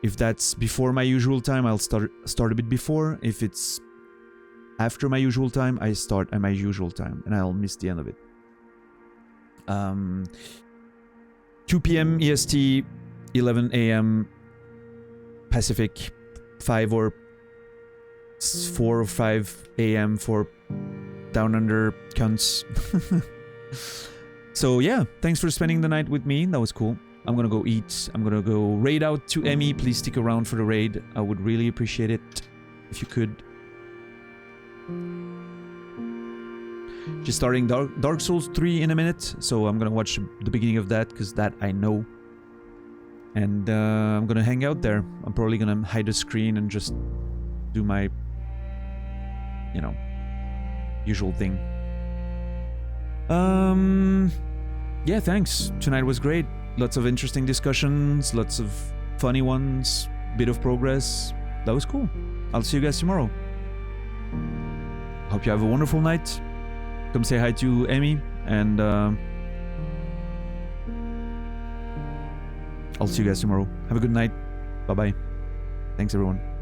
If that's before my usual time, I'll start a bit before. If it's after my usual time, I start at my usual time, and I'll miss the end of it. 2 PM EST, 11 AM Pacific, 4 or 5 AM for Down Under cunts. So yeah, thanks for spending the night with me. That was cool. I'm gonna go eat. I'm gonna go raid out to Emmy. Please stick around for the raid. I would really appreciate it if you could. Just starting Dark Souls 3 in a minute, so I'm gonna watch the beginning of that, because that I know. And I'm gonna hang out there. I'm probably gonna hide the screen and just do my, you know, usual thing. Yeah, thanks. Tonight was great. Lots of interesting discussions, lots of funny ones, bit of progress. That was cool. I'll see you guys tomorrow. Hope you have a wonderful night. Come say hi to Emmy, and I'll see you guys tomorrow. Have a good night. Bye-bye. Thanks, everyone.